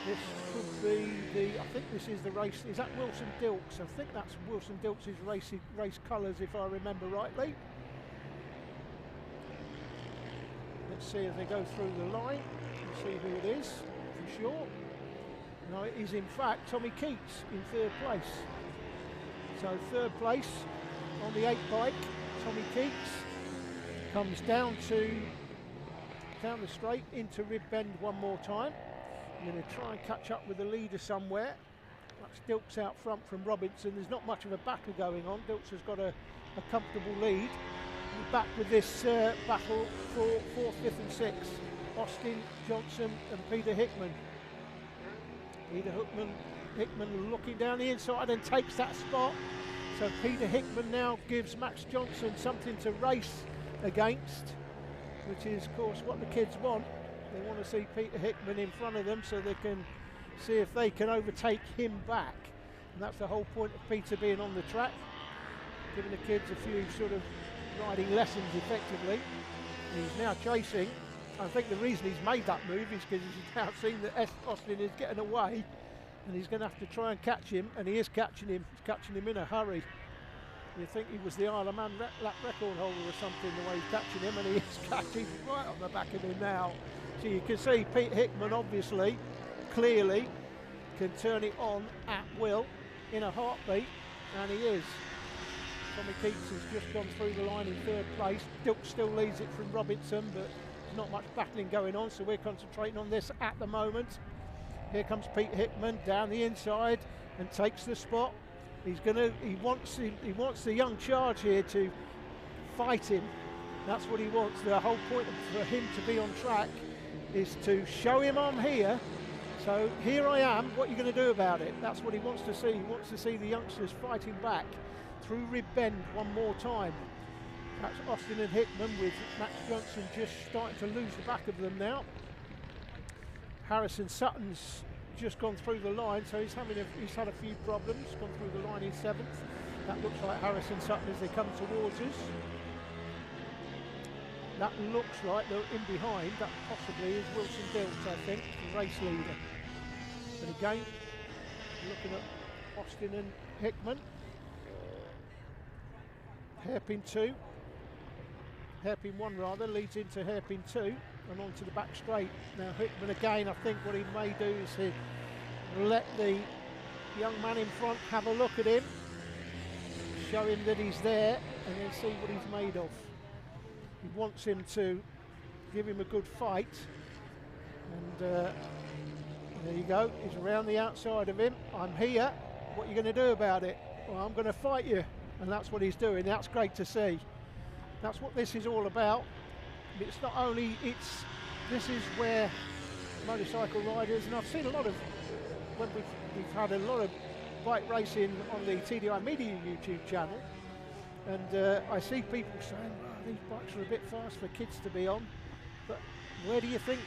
This could be the, I think this is the race, is that Wilson Dilks? I think that's Wilson Dilks' race colours if I remember rightly. Let's see if they go through the line and see who it is for sure. No, it is in fact Tommy Keats in 3rd place. So 3rd place on the 8 bike, Tommy Keats comes down the straight into Rib Bend one more time. I'm going to try and catch up with the leader somewhere. That's Dilks out front from Robinson. There's not much of a battle going on. Dilks has got a comfortable lead. We're back with this battle for 4th, 5th and 6th. Austin, Johnson and Peter Hickman. Peter Hickman looking down the inside and takes that spot. So Peter Hickman now gives Max Johnson something to race against, which is of course what the kids want. They want to see Peter Hickman in front of them so they can see if they can overtake him back. And that's the whole point of Peter being on the track, giving the kids a few sort of riding lessons effectively. And he's now chasing. I think the reason he's made that move is because he's now seen that Austin is getting away and he's going to have to try and catch him, and he is catching him. He's catching him in a hurry. You think he was the Isle of Man lap record holder or something, the way he's catching him, and he is catching right on the back of him now. So you can see Pete Hickman obviously, clearly, can turn it on at will in a heartbeat, and he is. Tommy Keats has just gone through the line in 3rd place. Dilks still leads it from Robinson, but there's not much battling going on, so we're concentrating on this at the moment. Here comes Pete Hickman down the inside and takes the spot. He wants the young charge here to fight him. That's what he wants. The whole point for him to be on track is to show him I'm here. So here I am, what are you going to do about it? That's what he wants to see. He wants to see the youngsters fighting back through Rib Bend one more time. That's Austin and Hickman with Max Johnson just starting to lose the back of them now. Harrison Sutton's just gone through the line, so he's had a few problems, gone through the line in 7th. That looks like Harrison Sutton as they come towards us. That looks like they're in behind. That possibly is Wilson Dilks, I think, the race leader. And again, looking at Austin and Hickman. Hairpin 2. Hairpin 1 rather, leads into hairpin 2 and onto the back straight. Now Hickman again, I think what he may do is he let the young man in front have a look at him, show him that he's there, and then see what he's made of. He wants him to give him a good fight, and there you go, he's around the outside of him. I'm here, what are you going to do about it? Well, I'm going to fight you, and that's what he's doing. That's great to see. That's what this is all about. It's not only, this is where motorcycle riders, and I've seen a lot of, when we've had a lot of bike racing on the TDI Media YouTube channel, and I see people saying, oh, these bikes are a bit fast for kids to be on, but where do you think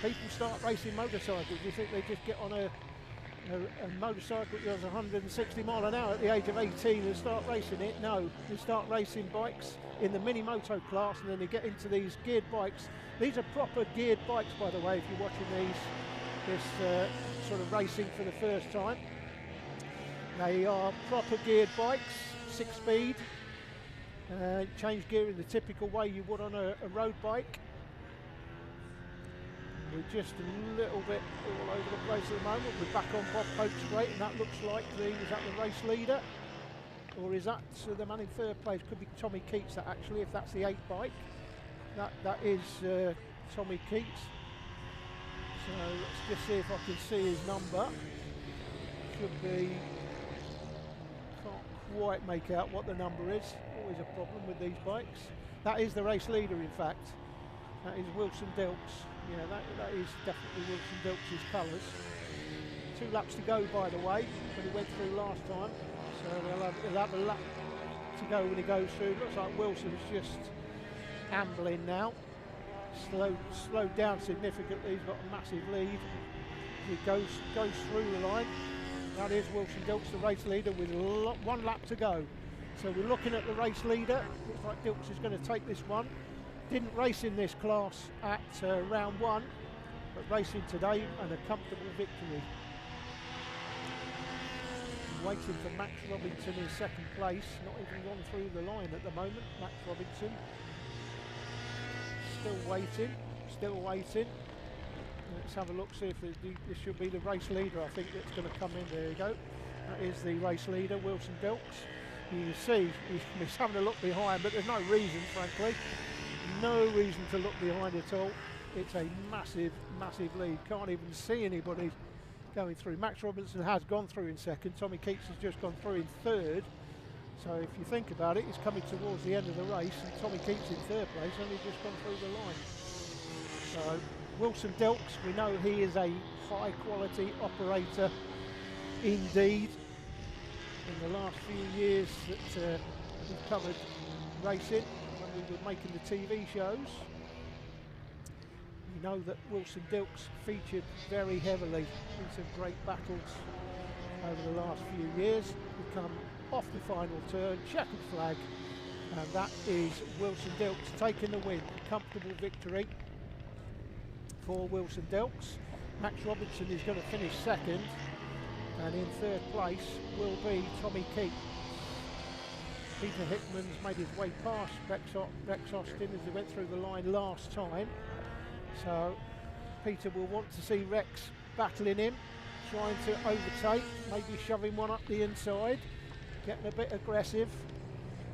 people start racing motorcycles? Do you think they just get on a a motorcycle that does 160 mile an hour at the age of 18 and start racing it. No, they start racing bikes in the mini moto class, and then they get into these geared bikes. These are proper geared bikes, by the way, if you're watching this sort of racing for the first time. They are proper geared bikes, 6-speed, change gear in the typical way you would on a road bike. We're just a little bit all over the place at the moment. We're back on Bob Pope's straight, and that looks like is that the race leader? Or is that the man in third place? Could be Tommy Keats, that actually, if that's the 8 bike. That is Tommy Keats. So let's just see if I can see his number. Should be, can't quite make out what the number is. Always a problem with these bikes. That is the race leader, in fact. That is Wilson Dilks. Yeah, that is definitely Wilson Dilks' colours. 2 laps to go, by the way, but he went through last time. So he'll have a lap to go when he goes through. Looks like Wilson's just ambling now. Slowed down significantly. He's got a massive lead. He goes through the line. That is Wilson Dilks, the race leader, with 1 lap to go. So we're looking at the race leader. Looks like Dilks is going to take this one. Didn't race in this class at round 1, but racing today and a comfortable victory. Waiting for Max Robinson in second place. Not even gone through the line at the moment, Max Robinson. Still waiting. Let's have a look, see if this should be the race leader. I think that's going to come in. There you go. That is the race leader, Wilson Dilks. You can see he's having a look behind, but there's no reason, frankly. No reason to look behind at all. It's a massive, massive lead. Can't even see anybody going through. Max Robinson has gone through in second. Tommy Keats has just gone through in third. So if you think about it, he's coming towards the end of the race, and Tommy Keats in third place, only just gone through the line. So Wilson Dilks, we know he is a high quality operator indeed. In the last few years that we've covered racing, when we were making the TV shows, you know that Wilson Dilks featured very heavily in some great battles over the last few years. We come off the final turn, checkered flag, and that is Wilson Dilks taking the win. Comfortable victory for Wilson Dilks. Max Robinson is going to finish second, and in third place will be Tommy Keats. Peter Hickman's made his way past Rex Austin as he went through the line last time. So Peter will want to see Rex battling him, trying to overtake, maybe shoving one up the inside, getting a bit aggressive.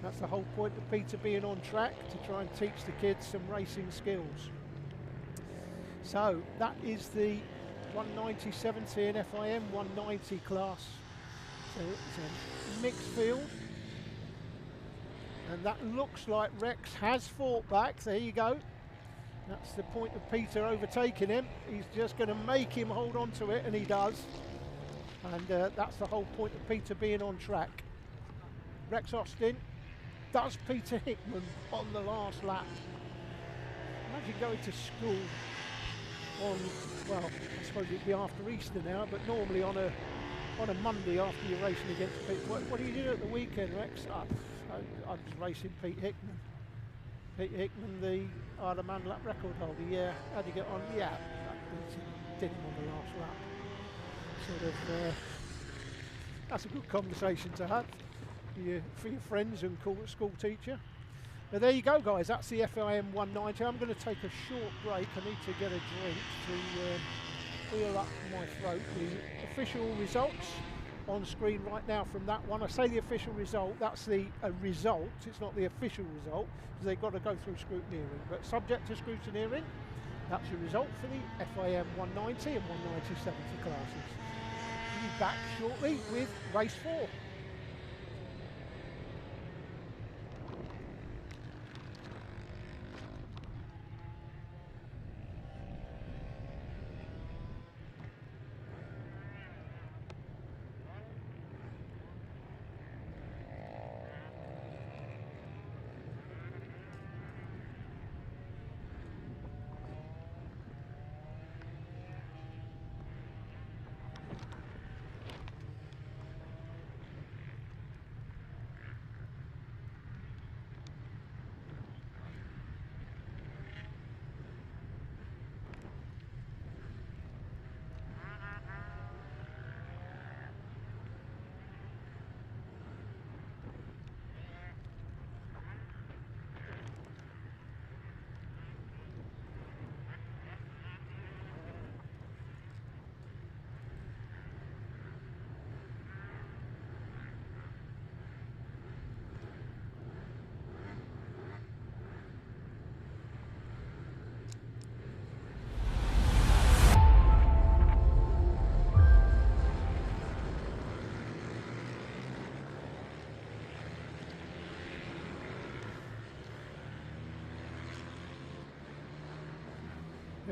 That's the whole point of Peter being on track, to try and teach the kids some racing skills. So that is the 190/17 FIM 190 class. So it's a mixed field. And that looks like Rex has fought back. There you go. That's the point of Peter overtaking him. He's just going to make him hold on to it, and he does. And that's the whole point of Peter being on track. Rex Austin does Peter Hickman on the last lap. Imagine going to school on, well, I suppose it'd be after Easter now, but normally on a Monday after you're racing against Pete. What do you do at the weekend, Rex? I was racing Pete Hickman. Pete Hickman, the Ironman lap record holder. Yeah, how'd you get on? Yeah, did him on the last lap. Sort of, that's a good conversation to have for your friends and school teacher. But there you go, guys. That's the FIM 190. I'm going to take a short break. I need to get a drink to feel up my throat. The official results on screen right now from that one. I say the official result, that's the result, it's not the official result, because they've got to go through scrutineering. But subject to scrutineering, that's your result for the FIM 190 and 190/70 classes. We'll be back shortly with race 4.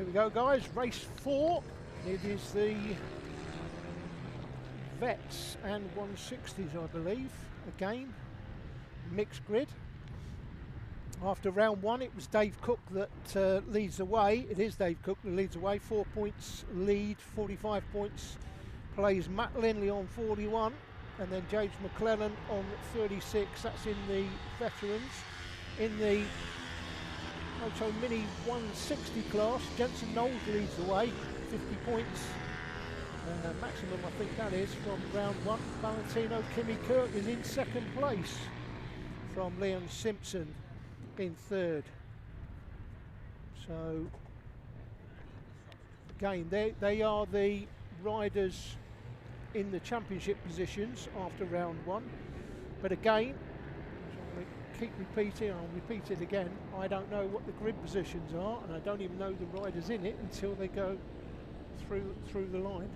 we go, guys. Race 4. It is the Vets and 160s, I believe. Again, mixed grid. After round 1, it was Dave Cook that leads the way. It is Dave Cook that leads the way. 4 points lead, 45 points plays Matt Lindley on 41, and then James McClellan on 36. That's in the veterans. In the Moto Mini 160 class, Jensen Knowles leads the way, 50 points. Maximum, I think that is, from round 1. Valentino Kimmy Kirk is in 2nd place from Leon Simpson in 3rd. So, again, they are the riders in the championship positions after round 1. But again, keep repeating, I'll repeat it again, I don't know what the grid positions are, and I don't even know the riders in it until they go through the line.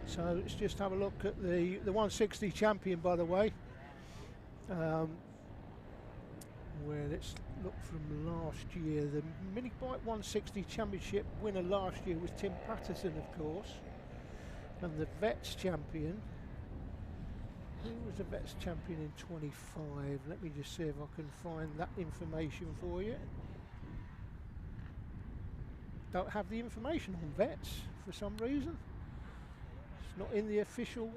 So let's just have a look at the 160 champion, by the way. Where let's look from last year. The Minibike 160 championship winner last year was Tim Patterson, of course, and the Vets champion. Who was the Vets champion in 25? Let me just see if I can find that information for you. Don't have the information on Vets for some reason. It's not in the official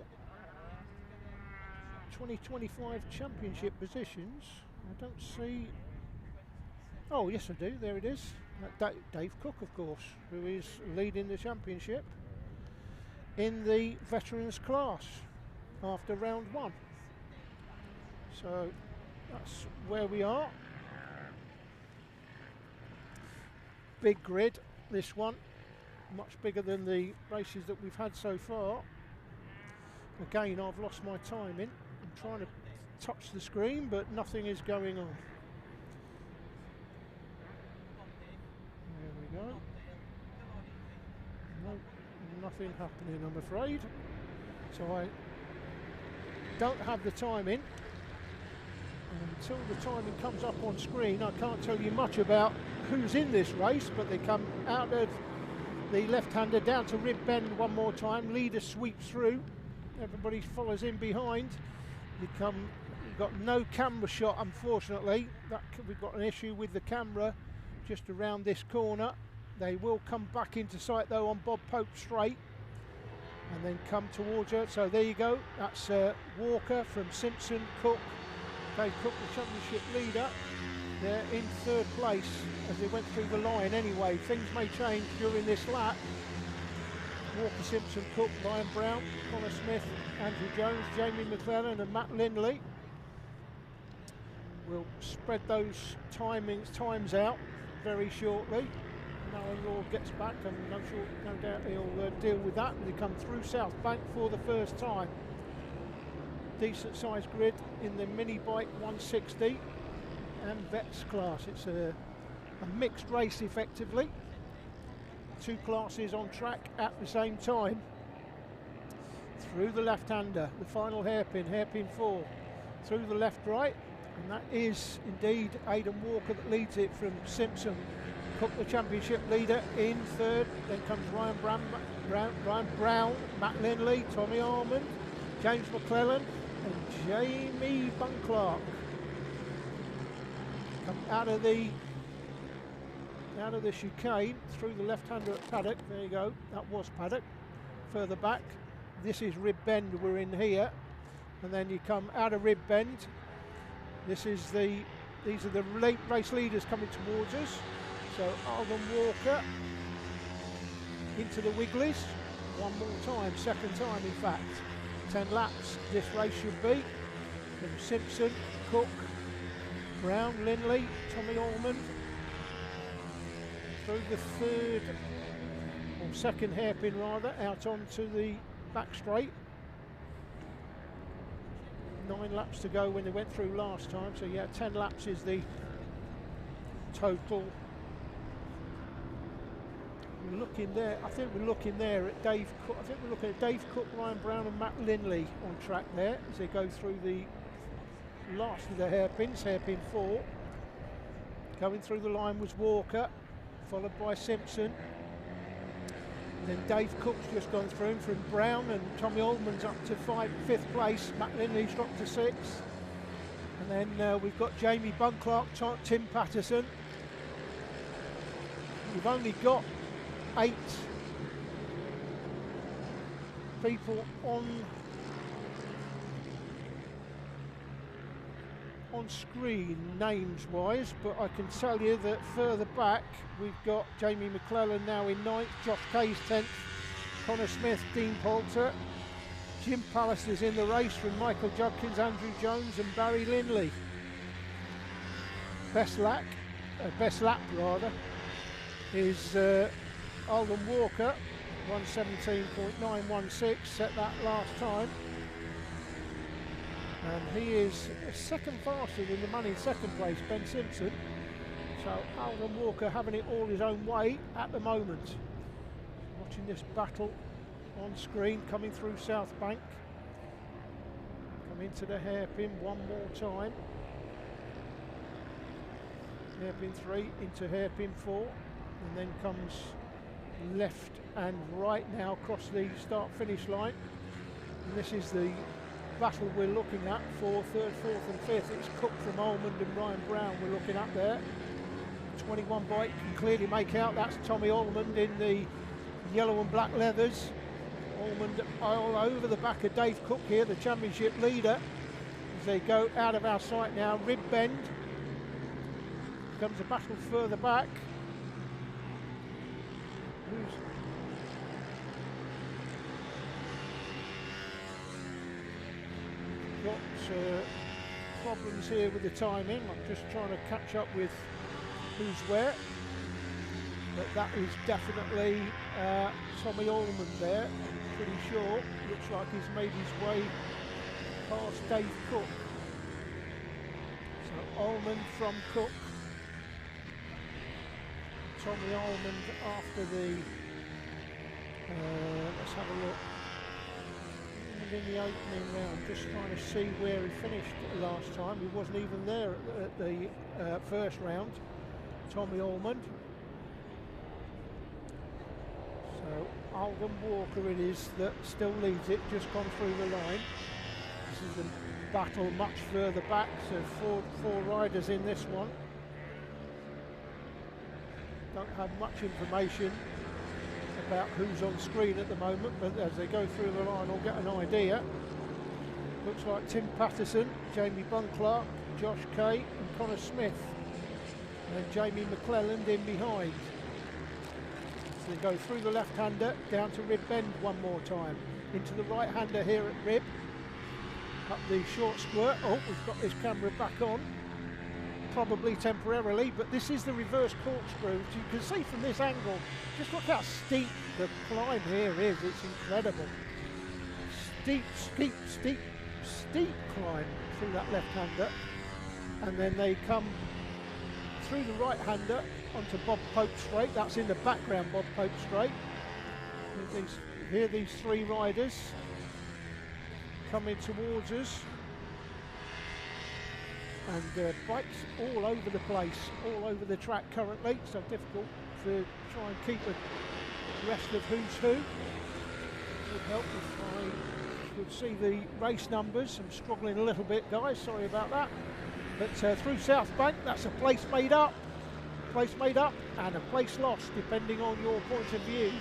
2025 championship positions. I don't see. Oh, yes, I do. There it is. Dave Cook, of course, who is leading the championship in the veterans class after round 1. So that's where we are. Big grid, this one, much bigger than the races that we've had so far. Again, I've lost my timing. I'm trying to touch the screen, but nothing is going on. There we go. No, nothing happening, I'm afraid. So I don't have the timing. And until the timing comes up on screen, I can't tell you much about who's in this race, but they come out of the left-hander down to Rib Bend one more time. Leader sweeps through. Everybody follows in behind. We've got no camera shot, unfortunately. We've got an issue with the camera just around this corner. They will come back into sight though on Bob Pope Straight and then come towards her. So there you go. That's Walker from Simpson, Cook. Dave Cook, the championship leader. They're in 3rd place as they went through the line anyway. Things may change during this lap. Walker, Simpson, Cook, Ryan Brown, Connor Smith, Andrew Jones, Jamie McClellan and Matt Lindley. We'll spread those times out very shortly. Now Lord gets back, and no doubt he'll deal with that when they come through South Bank for the first time. Decent sized grid in the Minibike 160 and Vets class. It's a mixed race effectively. 2 classes on track at the same time. Through the left-hander, the final hairpin, hairpin 4. Through the left-right, and that is indeed Aidan Walker that leads it from Simpson. Cook, the championship leader, in 3rd. Then comes Ryan Brown, Matt Lindley, Tommy Armand, James McClellan and Jamie Bunclark. Come out of the chicane through the left-hander at Paddock. There you go, that was Paddock. Further back, this is Rib Bend, we're in here, and then you come out of Rib Bend. These are the race leaders coming towards us. So Alden Walker into the Wigglies one more time, 2nd time in fact. 10 laps this race should be. From Simpson, Cook, Brown, Lindley, Tommy Ormond. Through the 3rd, or 2nd hairpin rather, out onto the back straight. 9 laps to go when they went through last time, so yeah, 10 laps is the total. We're looking there, I think we're looking there at Dave Cook. I think we're looking at Dave Cook, Ryan Brown and Matt Lindley on track there as they go through the last of the hairpins, hairpin 4. Going through the line was Walker. followed by Simpson. And then Dave Cook's just gone through from Brown, and Tommy Allman's up to 5th place. Matt Lindley's dropped to 6th. And then we've got Jamie Bunclark, Tim Patterson. We've only got 8 people on screen names wise, but I can tell you that further back we've got Jamie McClellan now in 9th, Josh Kay's 10th, Connor Smith, Dean Poulter, Jim Pallister's in the race from Michael Judkins, Andrew Jones and Barry Lindley. Best lap is Alden Walker, 1:17.916, set that last time. And he is second faster than the man in second place, Ben Simpson. So Alden Walker having it all his own way at the moment. Watching this battle on screen coming through South Bank. Come into the hairpin one more time. Hairpin 3 into hairpin 4. And then comes left and right now across the start-finish line. And this is the battle we're looking at for 3rd, 4th and 5th. It's Cook from Almond and Ryan Brown we're looking at there. 21 bike can clearly make out that's Tommy Almond in the yellow and black leathers. Almond all over the back of Dave Cook here, the championship leader. As they go out of our sight now, Rib Bend. Comes a battle further back. Got problems here with the timing. I'm just trying to catch up with who's where, but that is definitely Tommy Allman there, I'm pretty sure. Looks like he's made his way past Dave Cook. So Allman from Cook, Tommy Allman after the let's have a look. In the opening round, just trying to see where he finished last time. He wasn't even there at the first round. Tommy Allman. So Alden Walker it is that still leads it, just gone through the line. This is a battle much further back, so four riders in this one. Don't have much information about who's on screen at the moment, but as they go through the line, I'll get an idea. Looks like Tim Patterson, Jamie Bunclark, Josh Kay and Connor Smith, and then Jamie McClelland in behind. So they go through the left-hander, down to Rib Bend one more time, into the right-hander here at Rib, up the short squirt. Oh, we've got this camera back on, probably temporarily, but this is the reverse corkscrew. You can see from this angle, just look how steep the climb here is. It's incredible. Steep climb through that left-hander, and then they come through the right-hander onto Bob Pope Straight. That's in the background, Bob Pope Straight. Here these 3 riders coming towards us, and bikes all over the place, all over the track currently, so difficult to try and keep the rest of who's who. It would help if I could see the race numbers. I'm struggling a little bit, guys, sorry about that. But through South Bank, that's a place made up, and a place lost, depending on your point of view.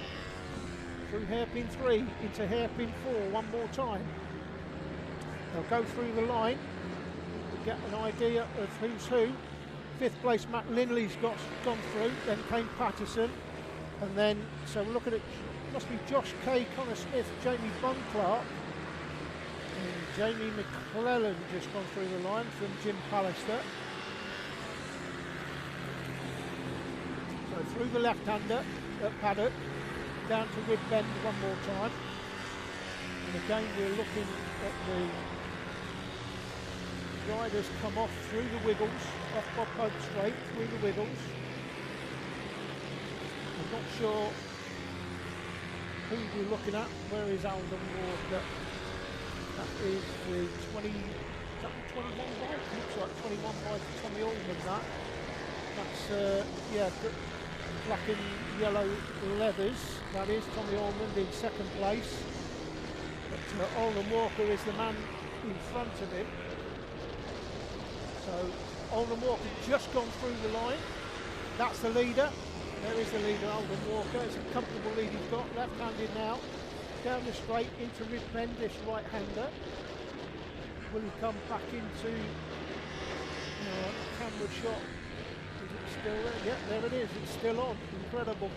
Through hairpin 3 into hairpin 4 one more time. They'll go through the line, get an idea of who's who. 5th place Matt Lindley's gone through, then came Patterson, and then, so we're looking at, must be Josh Kay, Connor Smith, Jamie Bunclark, and Jamie McClellan just gone through the line from Jim Pallister. So through the left-hander at paddock, down to Rib Bend one more time, and again we're looking at the riders come off through the wiggles, off Bob Pope Straight, through the wiggles. I'm not sure who we're looking at. Where is Alden Walker? That is the 21 bike. Looks like 21 bike for Tommy Allman. That's yeah, black and yellow leathers. That is Tommy Almond in second place. But Alden Walker is the man in front of him. So Alden Walker just gone through the line. That's the leader. There is the leader, Alden Walker. It's a comfortable lead he's got. Left-handed now. Down the straight into rib bend, this right-hander. Will he come back into camera shot? Is it still there? Yeah, there it is. It's still on. Incredible.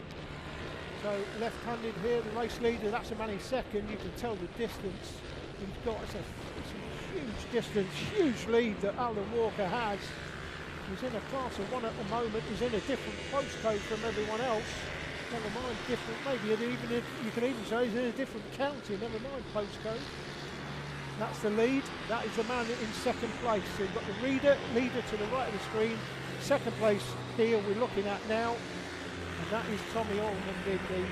So left-handed here, the race leader. That's a man in second. You can tell the distance he's got. It's a huge distance, huge lead that Alden Walker has. He's in a class of 1 at the moment. He's in a different postcode from everyone else. Never mind different, maybe even you can even say he's in a different county, never mind postcode. That's the lead. That is the man in second place. So you've got the leader to the right of the screen. Second place here we're looking at now. And that is Tommy Almond in the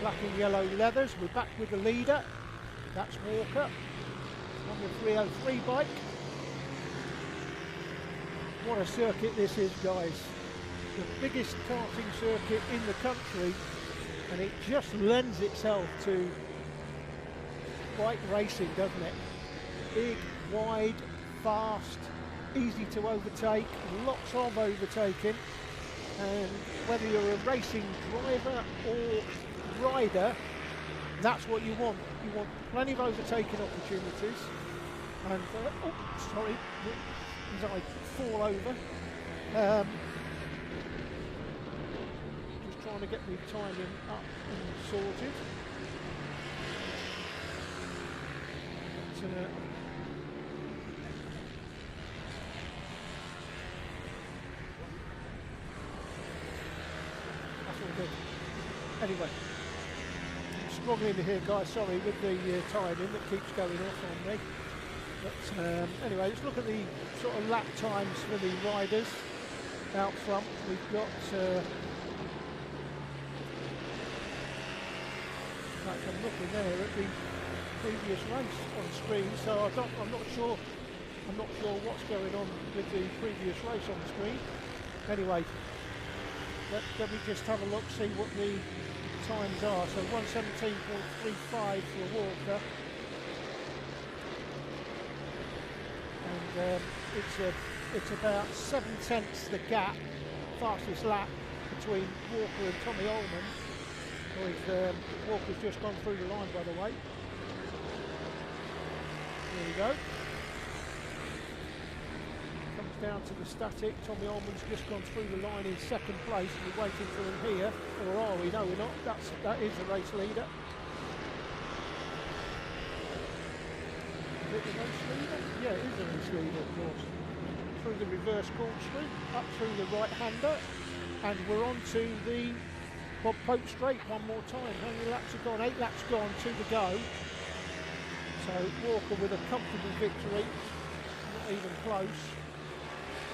black and yellow leathers. We're back with the leader. That's Walker. On the 303 bike. What a circuit this is, guys. The biggest karting circuit in the country, and it just lends itself to bike racing, doesn't it? Big, wide, fast, easy to overtake, lots of overtaking, and whether you're a racing driver or rider, that's what you want. You want plenty of overtaking opportunities, and oh, sorry, as I fall over. Just trying to get the timing up and sorted. But, that's all good. Anyway, struggling here, guys. Sorry with the timing that keeps going off on me. But anyway, let's look at the sort of lap times for the riders out front. We've got I'm looking there at the previous race on screen, so I'm not sure what's going on with the previous race on the screen. Anyway, let me just have a look, see what the times are. So 1:17.35 for Walker. And it's about 7/10 the gap, fastest lap between Walker and Tommy Almond. Walker's just gone through the line, by the way. There we go. Comes down to the static. Tommy Almond's just gone through the line in second place. We're waiting for him here, or are we? No, we're not. That is the race leader. Is it the race leader? Yeah, it is the race leader, of course. Through the reverse corkscrew, up through the right-hander, and we're on to the Bob Pope straight one more time. How many laps have gone? 8 laps gone, 2 to go. So Walker with a comfortable victory, not even close.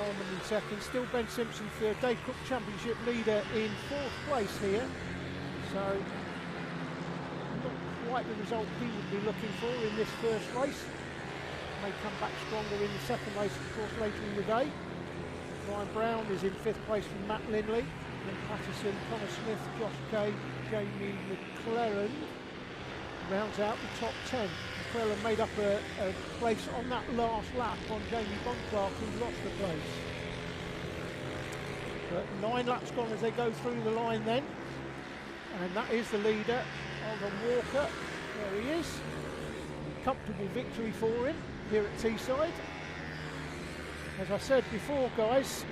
Almond in second, still Ben Simpson third. Dave Cook Championship leader in 4th place here. So not quite the result he would be looking for in this first race. May come back stronger in the second race, of course, later in the day. Ryan Brown is in 5th place from Matt Lindley. Then Patterson, Connor Smith, Josh Kay, Jamie McLaren rounds out the top 10. McLaren made up a place on that last lap on Jamie Bonclark, who lost the place. But 9 laps gone as they go through the line then. And that is the leader, Alden Walker. There he is. Comfortable victory for him here at Teesside. As I said before, guys,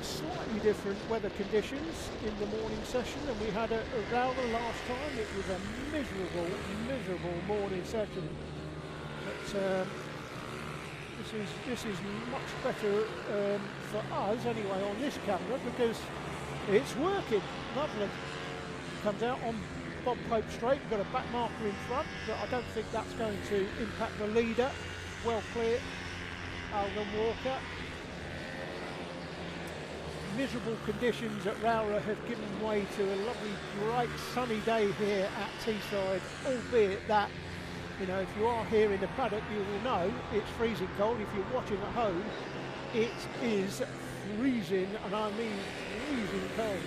slightly different weather conditions in the morning session than we had at Ohvale last time. It was a miserable morning session. But this is much better for us anyway on this camera, because it's working. Lovely. Comes out on Bob Pope straight. We've got a back marker in front, but I don't think that's going to impact the leader. Well clear, Alden Walker. Miserable conditions at Rowrah have given way to a lovely, bright, sunny day here at Teesside, albeit that, you know, if you are here in the paddock, you will know it's freezing cold. If you're watching at home, it is freezing, and I mean freezing cold.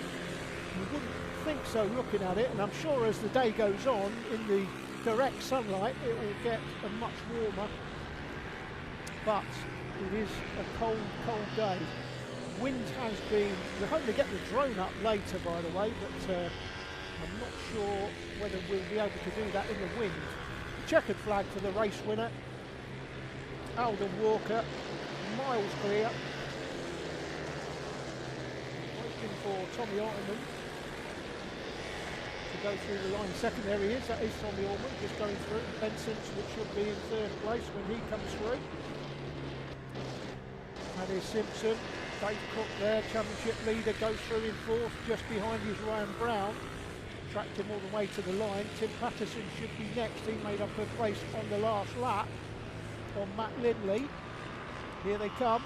You wouldn't think so looking at it, and I'm sure as the day goes on, in the direct sunlight, it will get much warmer. But it is a cold, cold day. Wind has been, we're hoping to get the drone up later, by the way, but I'm not sure whether we'll be able to do that in the wind. Checkered flag for the race winner, Alden Walker, miles clear. Waiting for Tommy Ottoman to go through the line second. There he is, that is Tommy Ottoman just going through. Benson, which should be in third place when he comes through. And is Simpson, Dave Cook there, championship leader, goes through in fourth, just behind is Ryan Brown. Tracked him all the way to the line. Tim Patterson should be next. He made up a place on the last lap on Matt Lindley. Here they come.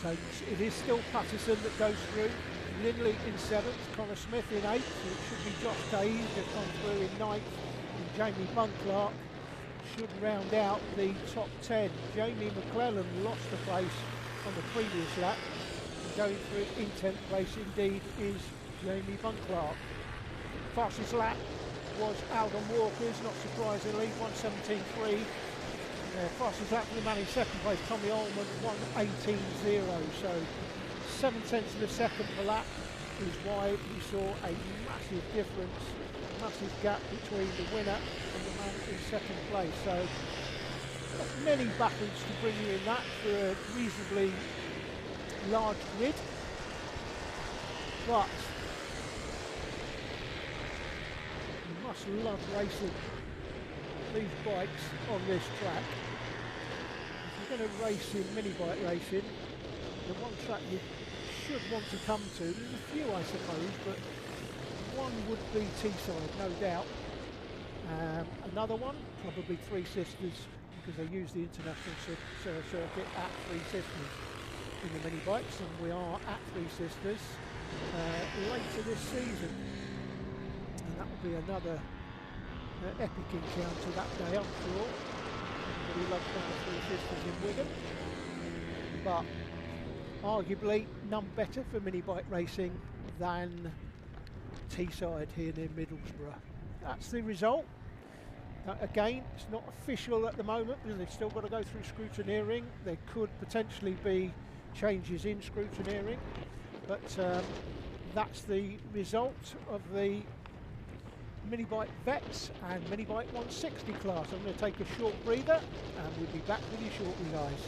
So it is still Patterson that goes through. Lindley in seventh, Connor Smith in eighth. So it should be Josh Day that's gone through in ninth. And Jamie Bunclark should round out the top 10. Jamie McClellan lost the place on the previous lap. And going through in 10th place indeed is Jamie Bunclark. Fastest lap was Alden Walker's, not surprisingly, 1:17.3. Fastest lap for the man in second place, Tommy Allman, 1:18.0. So 7/10 of a second per lap is why we saw a massive difference, massive gap between the winner and the man in second place. So not many battles to bring you in that for a reasonably large grid, but you must love racing these bikes on this track. If you're going to race in mini bike racing, the one track you should want to come to, there's a few I suppose, but one would be Teesside, no doubt. Another one, probably Three Sisters, because they use the International Circuit at Three Sisters in the mini bikes, and we are at Three Sisters later this season, and that will be another epic encounter that day, I'm sure. Everybody loves going to Three Sisters in Wigan, but arguably none better for mini bike racing than Teesside here near Middlesbrough. That's the result. Again, it's not official at the moment because they've still got to go through scrutineering. There could potentially be changes in scrutineering, but that's the result of the Minibike Vets and Minibike 160 class. I'm going to take a short breather and we'll be back with you shortly, guys.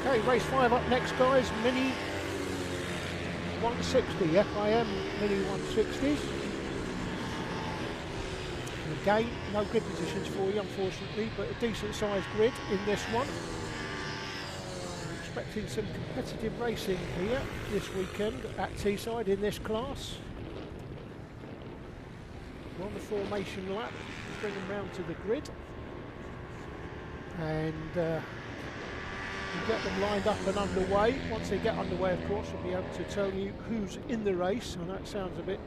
Okay, race 5 up next, guys. Mini 160, FIM Mini 160s. Again, no grid positions for you, unfortunately, but a decent sized grid in this one. I'm expecting some competitive racing here this weekend at Teesside in this class. We're on the formation lap, bring them round to the grid, and we'll get them lined up and underway. Once they get underway, of course, we'll be able to tell you who's in the race. I know it sounds a bit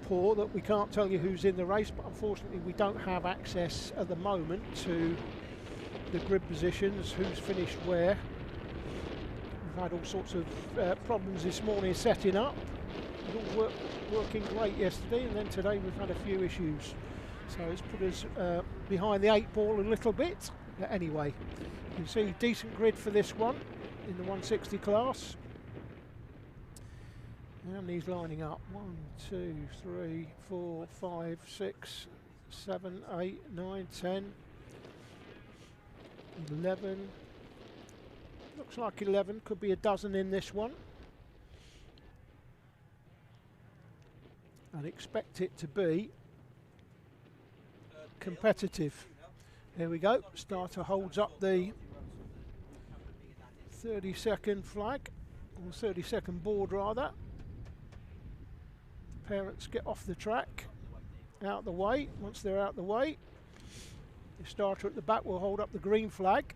poor that we can't tell you who's in the race, but unfortunately we don't have access at the moment to the grid positions, who's finished where. We've had all sorts of problems this morning setting up. was all working great yesterday, and then today we've had a few issues. So it's put us behind the 8 ball a little bit. But anyway, you can see decent grid for this one in the 160 class. And he's lining up 1, 2, 3, 4, 5, 6, 7, 8, 9, 10, 11. Looks like 11, could be a dozen in this one. I'd expect it to be competitive. Here we go, starter holds up the 30-second flag, or 30-second board rather. Parents get off the track, out the way. Once they're out the way, the starter at the back will hold up the green flag.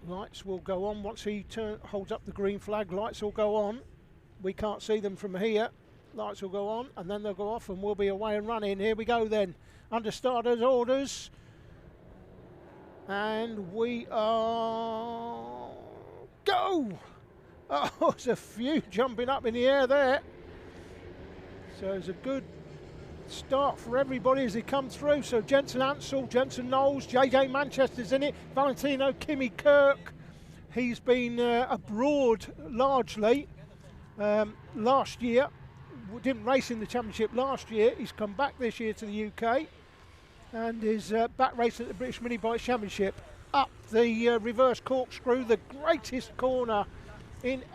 Lights will go on once he holds up the green flag. Lights will go on. We can't see them from here. Lights will go on and then they'll go off and we'll be away and running. Here we go then, under starter's orders. And we are go! Oh, there's a few jumping up in the air there. So it's a good start for everybody as they come through. So Jensen Ansell, Jensen Knowles, JJ Manchester's in it, Valentino Kimi Kirk. He's been abroad largely last year. Didn't race in the championship last year. He's come back this year to the UK and is back racing at the British Minibike Championship. Up the reverse corkscrew, the greatest corner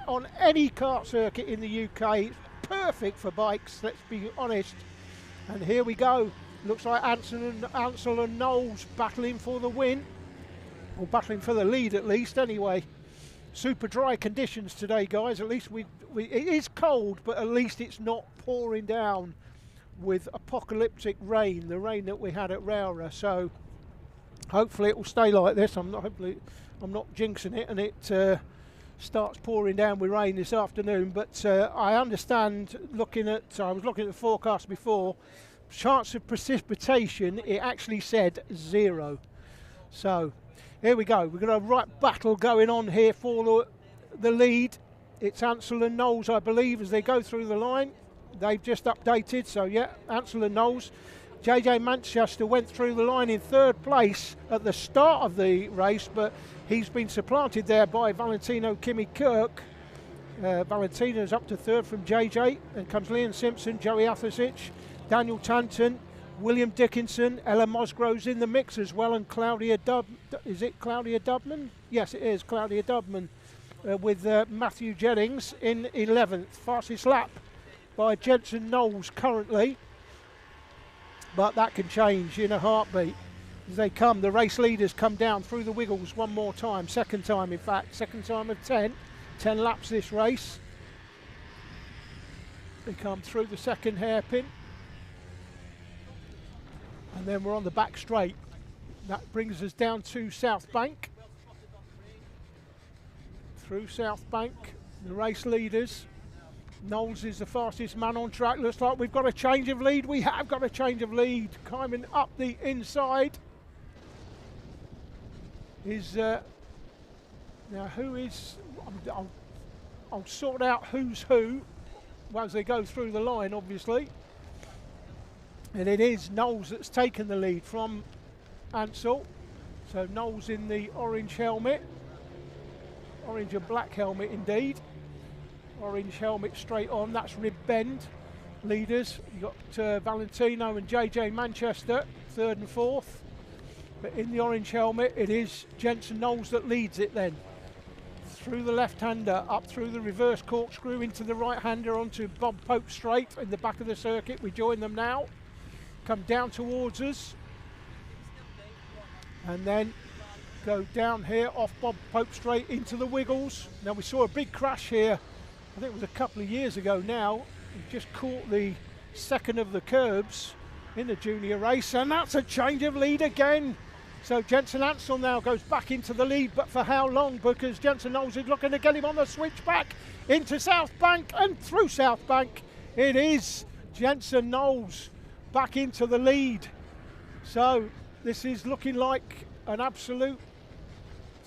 on any kart circuit in the UK. It's perfect for bikes, let's be honest. And here we go. Looks like Ansell and Knowles battling for the win, or battling for the lead at least. Anyway, super dry conditions today, guys. At least it is cold, but at least it's not pouring down with apocalyptic rain, the rain that we had at Roura. So hopefully it will stay like this. I'm not jinxing it, and it starts pouring down with rain this afternoon. But I understand, I was looking at the forecast before, chance of precipitation, it actually said 0. So here we go. We've got a right battle going on here for the lead. It's Ansell and Knowles, I believe, as they go through the line. They've just updated, so yeah, Ansell and Knowles. JJ Manchester went through the line in 3rd place at the start of the race, but he's been supplanted there by Valentino Kimi Kirk. Valentino's up to 3rd from JJ, and comes Liam Simpson, Joey Athasic, Daniel Tanton, William Dickinson, Ella Mosgrove's in the mix as well, and Claudia is it Claudia Dubman? Yes, it is Claudia Dubman, with Matthew Jennings in 11th. Fastest lap by Jensen Knowles currently, but that can change in a heartbeat. As they come, the race leaders come down through the wiggles one more time, second time in fact, second time of 10 laps this race. They come through the second hairpin, and then we're on the back straight. That brings us down to South Bank. Through South Bank, the race leaders. Knowles is the fastest man on track. Looks like we've got a change of lead. We have got a change of lead. Climbing up the inside is now who is? I'll sort out who's who as they go through the line, obviously. And it is Knowles that's taken the lead from Ansell. So Knowles in the orange helmet, orange and black helmet indeed. Orange helmet straight on, that's rib bend. Leaders, you've got Valentino and JJ Manchester, 3rd and 4th. But in the orange helmet, it is Jensen Knowles that leads it then. Through the left-hander, up through the reverse corkscrew, into the right-hander, onto Bob Pope straight in the back of the circuit. We join them now. Come down towards us. And then go down here off Bob Pope straight into the wiggles. Now we saw a big crash here, I think it was a couple of years ago now. He just caught the second of the curbs in the junior race, and that's a change of lead again. So Jensen Ansell now goes back into the lead, but for how long? Because Jensen Knowles is looking to get him on the switchback into South Bank, and through South Bank it is Jensen Knowles back into the lead. So this is looking like an absolute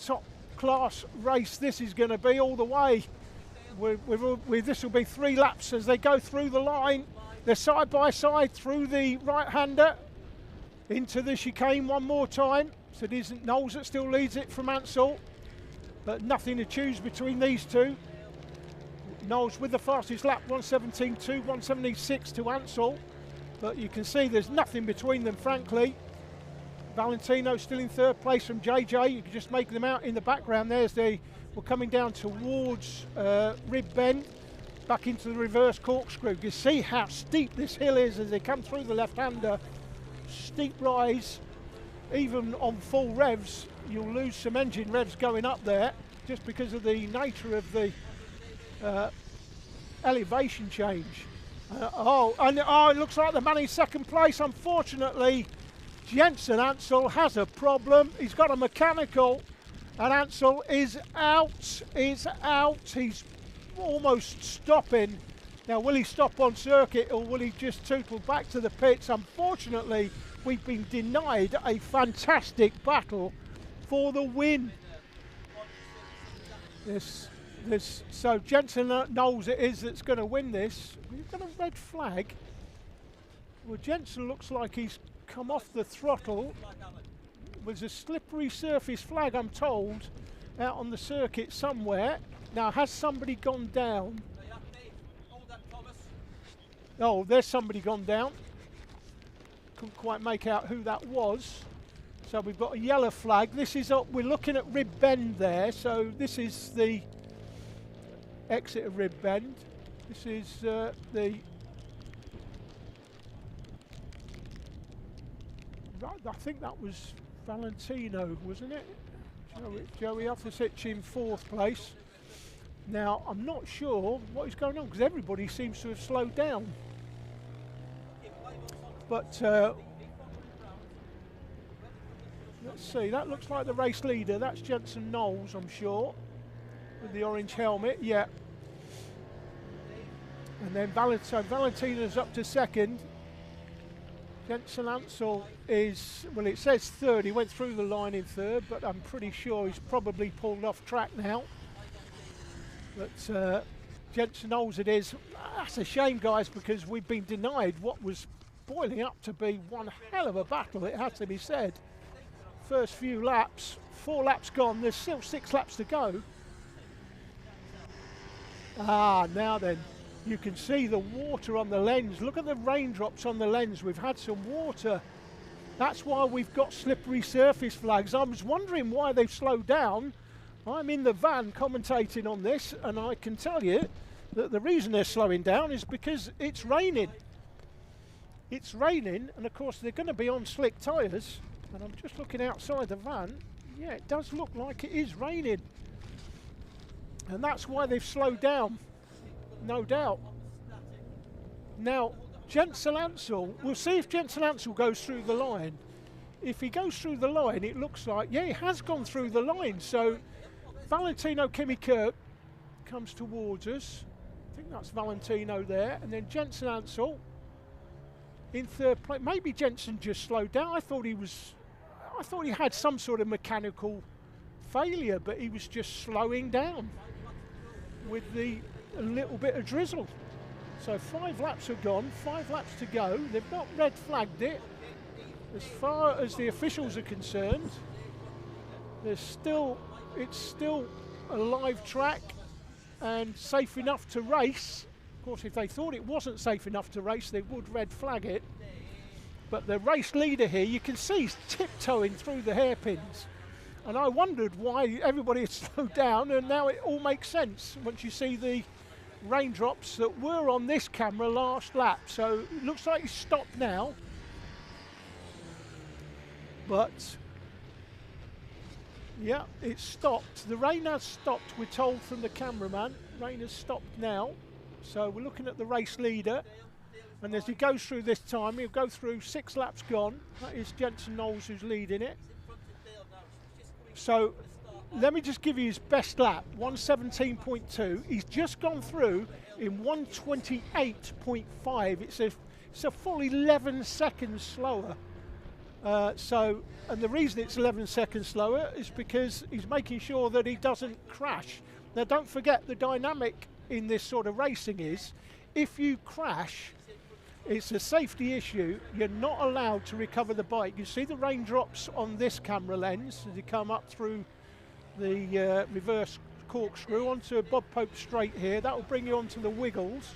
top class race. This is going to be all the way. This will be 3 laps as they go through the line. They're side by side through the right-hander into the chicane one more time. So it isn't Knowles that still leads it from Ansell, but nothing to choose between these two. Knowles with the fastest lap, 1:17.2, 1:76 to Ansell, but you can see there's nothing between them, frankly. Valentino still in 3rd place from JJ. You can just make them out in the background. We're coming down towards Rib Bend, back into the reverse corkscrew. You can see how steep this hill is as they come through the left-hander. Steep rise. Even on full revs, you'll lose some engine revs going up there just because of the nature of the elevation change. It looks like the man in 2nd place. Unfortunately, Jensen Ansell has a problem. He's got a mechanical, and Ansell is out. He's almost stopping. Now, will he stop on circuit or will he just tootle back to the pits? Unfortunately, we've been denied a fantastic battle for the win. So Jensen knows it is that's going to win this. We've got a red flag. Well, Jensen looks like he's come off the throttle. There's a slippery surface flag, I'm told, out on the circuit somewhere. Now, has somebody gone down? Oh, there's somebody gone down. Couldn't quite make out who that was. So we've got a yellow flag. This is up. We're looking at Rib Bend there. So this is the exit of Rib Bend. This is the. Right, I think that was Valentino, wasn't it? Joey Officich in 4th place. Now, I'm not sure what is going on because everybody seems to have slowed down. But let's see, that looks like the race leader. That's Jensen Knowles, I'm sure, with the orange helmet, yeah. And then Valentino's up to 2nd. Jensen Ansell is, well, it says 3rd. He went through the line in 3rd, but I'm pretty sure he's probably pulled off track now. But Jensen Knowles it is. That's a shame, guys, because we've been denied what was boiling up to be one hell of a battle, it has to be said. First few laps, 4 laps gone, there's still 6 laps to go. Now then, you can see the water on the lens. Look at the raindrops on the lens. We've had some water. That's why we've got slippery surface flags. I was wondering why they've slowed down. I'm in the van commentating on this, and I can tell you that the reason they're slowing down is because it's raining. It's raining, and of course they're going to be on slick tyres. And I'm just looking outside the van. Yeah, it does look like it is raining. And that's why they've slowed down. No doubt. Now, Jensen Ansell, we'll see if Jensen Ansell goes through the line. If he goes through the line, it looks like, yeah, he has gone through the line. So, Valentino Kirk comes towards us. I think that's Valentino there. And then Jensen Ansell in 3rd place. Maybe Jensen just slowed down. I thought he had some sort of mechanical failure, but he was just slowing down with a little bit of drizzle. So 5 laps have gone, 5 laps to go. They've not red flagged it. As far as the officials are concerned, it's still a live track and safe enough to race. Of course, if they thought it wasn't safe enough to race, they would red flag it. But the race leader here, you can see he's tiptoeing through the hairpins. And I wondered why everybody had slowed down, and now it all makes sense once you see the raindrops that were on this camera last lap. So it looks like he's stopped now. But yeah, it's stopped. The rain has stopped, we're told from the cameraman. Rain has stopped now. So we're looking at the race leader. And as he goes through this time, he'll go through 6 laps gone. That is Jensen Knowles who's leading it. So let me just give you his best lap, 1:17.2. He's just gone through in 1:28.5. It's a full 11 seconds slower. And the reason it's 11 seconds slower is because he's making sure that he doesn't crash. Now, don't forget the dynamic in this sort of racing is, if you crash, it's a safety issue. You're not allowed to recover the bike. You see the raindrops on this camera lens as you come up through the reverse corkscrew onto Bob Pope Straight here. That will bring you onto the Wiggles.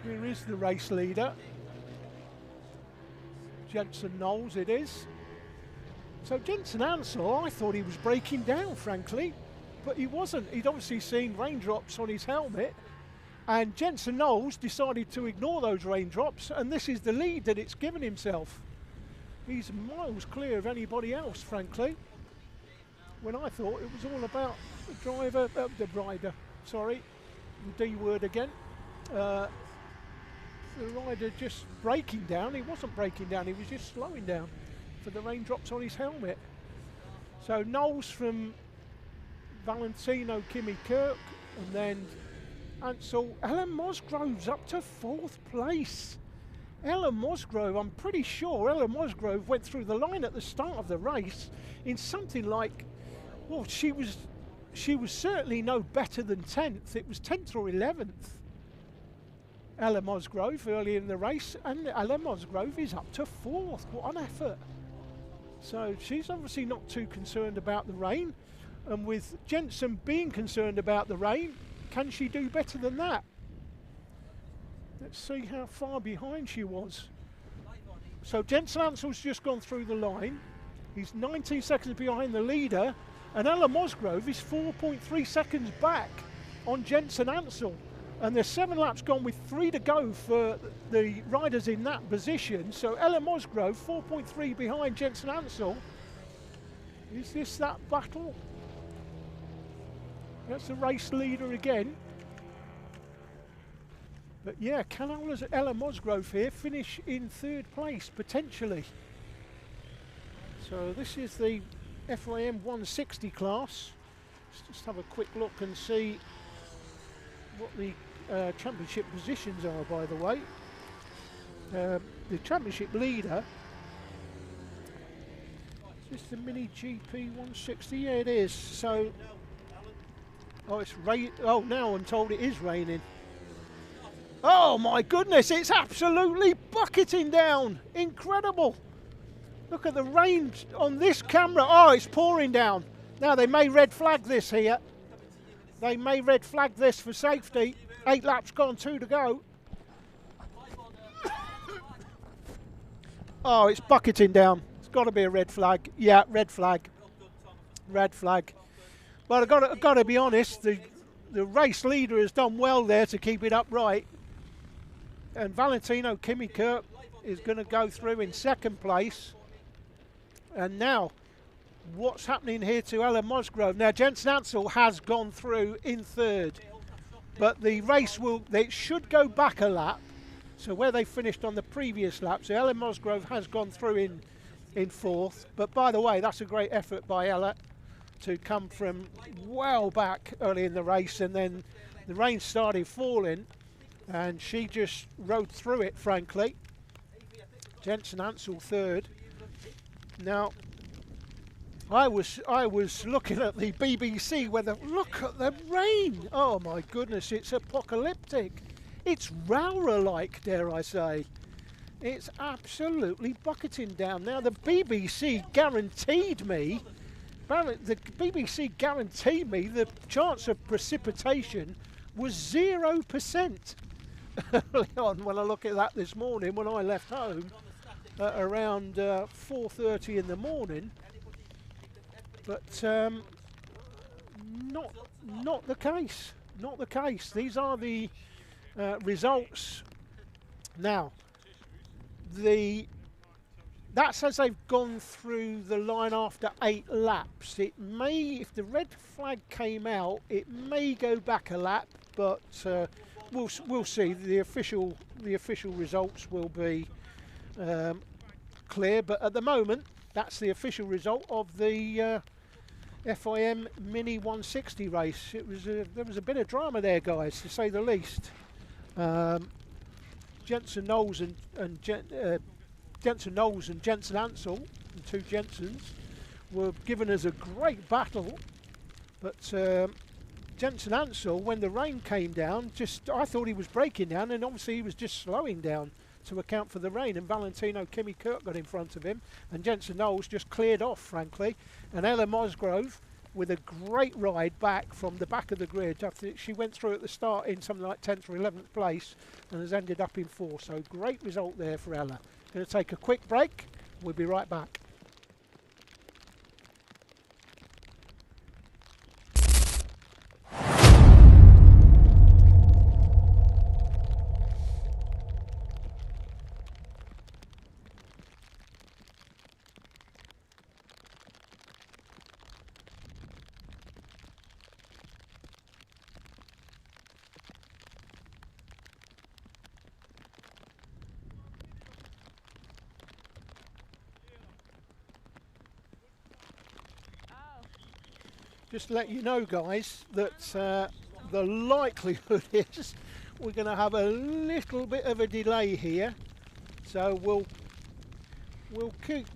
Here is the race leader. Jensen Knowles it is. So Jensen Ansell, I thought he was breaking down, frankly, but he wasn't. He'd obviously seen raindrops on his helmet, and Jensen Knowles decided to ignore those raindrops, and this is the lead that it's given himself. He's miles clear of anybody else, frankly, when I thought it was all about the driver, the rider, sorry, the D word again. The rider just breaking down. He wasn't breaking down, he was just slowing down for the raindrops on his helmet. So Knowles from Valentino Kimi Kirk, and then Ansell. Ellen Mosgrove's up to 4th place. Ellen Mosgrove, I'm pretty sure Ellen Mosgrove went through the line at the start of the race in something like, well, she was certainly no better than 10th. It was 10th or 11th. Ellen Mosgrove early in the race, and Ellen Mosgrove is up to 4th. What an effort. So she's obviously not too concerned about the rain, and with Jensen being concerned about the rain, can she do better than that? Let's see how far behind she was. So Jensen Ansell's just gone through the line. He's 19 seconds behind the leader, and Ellen Mosgrove is 4.3 seconds back on Jensen Ansell. And there's 7 laps gone with 3 to go for the riders in that position. So Ellen Mosgrove 4.3 behind Jensen Ansell. Is this that battle? That's the race leader again. But yeah, can Ellen Mosgrove here finish in 3rd place potentially? So this is the FIM 160 class. Let's just have a quick look and see what the championship positions are, by the way. The championship leader, is this the Mini GP 160? Yeah, it is. So, oh, it's rain. Oh, now I'm told it is raining. Oh my goodness, it's absolutely bucketing down. Incredible. Look at the rain on this camera. Oh, it's pouring down. Now they may red flag this here. They may red flag this for safety. 8 laps gone, 2 to go. Oh, it's bucketing down. It's got to be a red flag. Yeah, red flag. Red flag. But I've got to be honest, the race leader has done well there to keep it upright. And Valentino Kimi Kirk is going to go through in 2nd place. And now, what's happening here to Ellen Mosgrove? Now, Jensen Ansell has gone through in 3rd. But the race it should go back a lap. So where they finished on the previous lap. So Ellen Mosgrove has gone through in 4th. But by the way, that's a great effort by Ella to come from well back early in the race. And then the rain started falling. And she just rode through it, frankly. Jensen Ansell 3rd. Now, I was looking at the BBC weather. Look at the rain. Oh my goodness, it's apocalyptic. It's Rowra-like, dare I say. It's absolutely bucketing down. Now the BBC guaranteed me, the chance of precipitation was 0% early on when I look at that this morning when I left home at around 4:30 in the morning. But not the case. Not the case. These are the results. Now, that's as they've gone through the line after 8 laps. It may, if the red flag came out, it may go back a lap, but we'll see. The official results will be clear. But at the moment, that's the official result of the FIM Mini 160 race. There was a bit of drama there, guys, to say the least. Jensen Knowles and Jensen Ansell, the 2 Jensens, were giving us a great battle But Jensen Ansell, when the rain came down, I thought he was breaking down, and obviously he was just slowing down to account for the rain, and Valentino Kimmy Kirk got in front of him, and Jensen Knowles just cleared off, frankly. And Ella Mosgrove, with a great ride back from the back of the grid. I think she went through at the start in something like 10th or 11th place and has ended up in 4th. So great result there for Ella. Going to take a quick break. We'll be right back. Just to let you know, guys, that the likelihood is we're going to have a little bit of a delay here, so we'll keep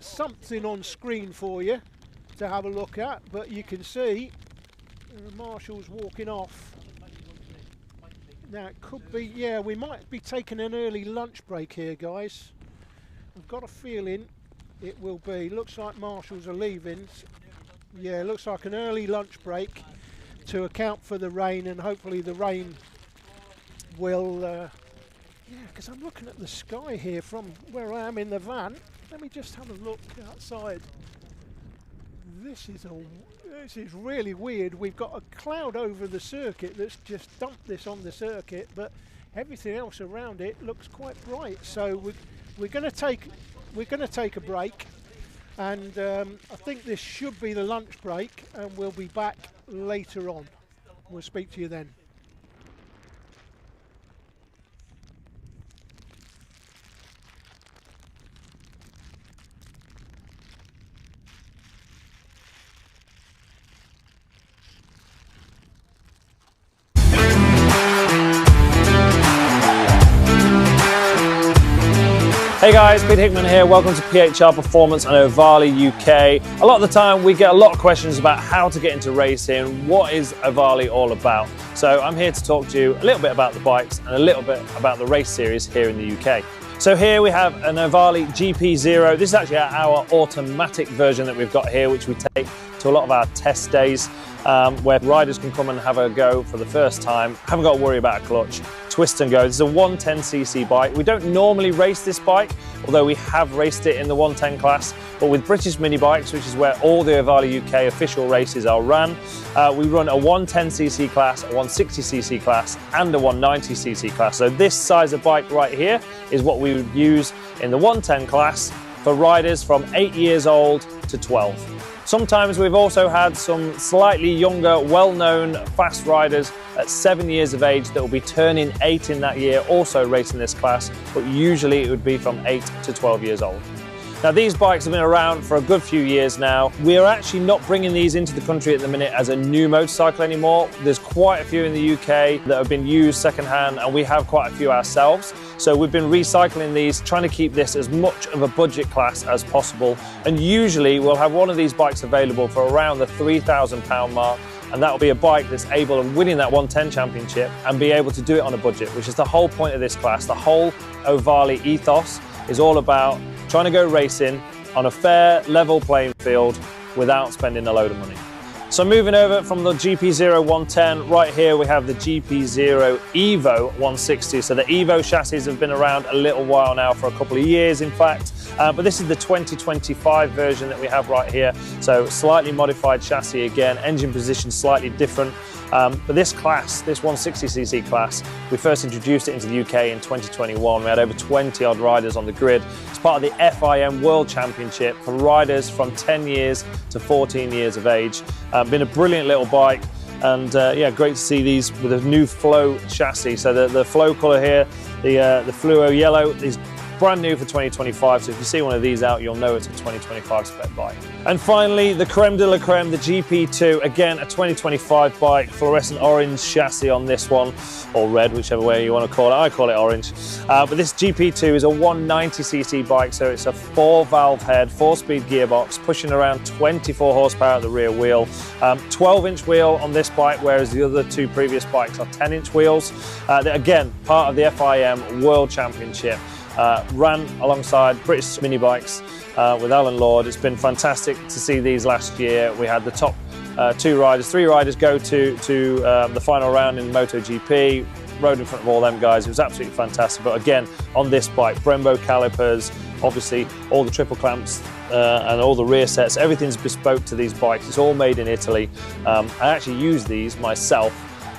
something on screen for you to have a look at. But you can see the marshal's walking off. Now it could be, yeah, we might be taking an early lunch break here, guys. I've got a feeling it will be. Looks like marshals are leaving. Yeah, looks like an early lunch break to account for the rain, and hopefully the rain will, yeah, because I'm looking at the sky here from where I am in the van. Let me just have a look outside. This is really weird. We've got a cloud over the circuit that's just dumped this on the circuit, but everything else around it looks quite bright. So we're going to take a break. And I think this should be the lunch break, and we'll be back later on. We'll speak to you then. Hey guys, Pete Hickman here. Welcome to PHR Performance on Ohvale UK. A lot of the time we get a lot of questions about how to get into racing, what is Ohvale all about. So I'm here to talk to you a little bit about the bikes and a little bit about the race series here in the UK. So here we have an Ohvale GP0. This is actually our automatic version that we've got here, which we take to a lot of our test days, where riders can come and have a go for the first time, haven't got to worry about a clutch, twist and go. This is a 110cc bike. We don't normally race this bike, although we have raced it in the 110 class, but with British Minibikes, which is where all the Ohvale UK official races are run, we run a 110cc class, a 160cc class, and a 190cc class. So this size of bike right here is what we would use in the 110 class for riders from 8 years old to 12. Sometimes we've also had some slightly younger, well-known fast riders at 7 years of age that will be turning 8 in that year, also racing this class, but usually it would be from 8 to 12 years old. Now these bikes have been around for a good few years now. We are actually not bringing these into the country at the minute as a new motorcycle anymore. There's quite a few in the UK that have been used secondhand, and we have quite a few ourselves. So we've been recycling these, trying to keep this as much of a budget class as possible. And usually we'll have one of these bikes available for around the £3,000 mark. And that will be a bike that's able of winning that 110 championship and be able to do it on a budget, which is the whole point of this class. The whole Ohvale ethos is all about trying to go racing on a fair, level playing field without spending a load of money. So moving over from the GP0 110, right here we have the GP0 Evo 160. So the Evo chassis have been around a little while now, for a couple of years in fact, but this is the 2025 version that we have right here. So slightly modified chassis again, engine position slightly different. But this class, this 160cc class, we first introduced it into the UK in 2021. We had over 20 odd riders on the grid. It's part of the FIM World Championship for riders from 10 years to 14 years of age. Been a brilliant little bike, and yeah, great to see these with a new Flow chassis. So the Flow colour here, the fluo yellow, is brand new for 2025. So if you see one of these out, you'll know it's a 2025 spec bike. And finally, the creme de la creme, the GP2. Again, a 2025 bike, fluorescent orange chassis on this one, or red, whichever way you want to call it. I call it orange. But this GP2 is a 190cc bike, so it's a 4-valve head, 4-speed gearbox, pushing around 24 horsepower at the rear wheel. 12-inch wheel on this bike, whereas the other two previous bikes are 10-inch wheels. Again, part of the FIM World Championship. Ran alongside British Mini Bikes with Alan Lord. It's been fantastic to see these last year. We had the top three riders go to the final round in MotoGP. Rode in front of all them guys. It was absolutely fantastic. But again, on this bike, Brembo calipers, obviously all the triple clamps and all the rear sets, everything's bespoke to these bikes. It's all made in Italy. I actually use these myself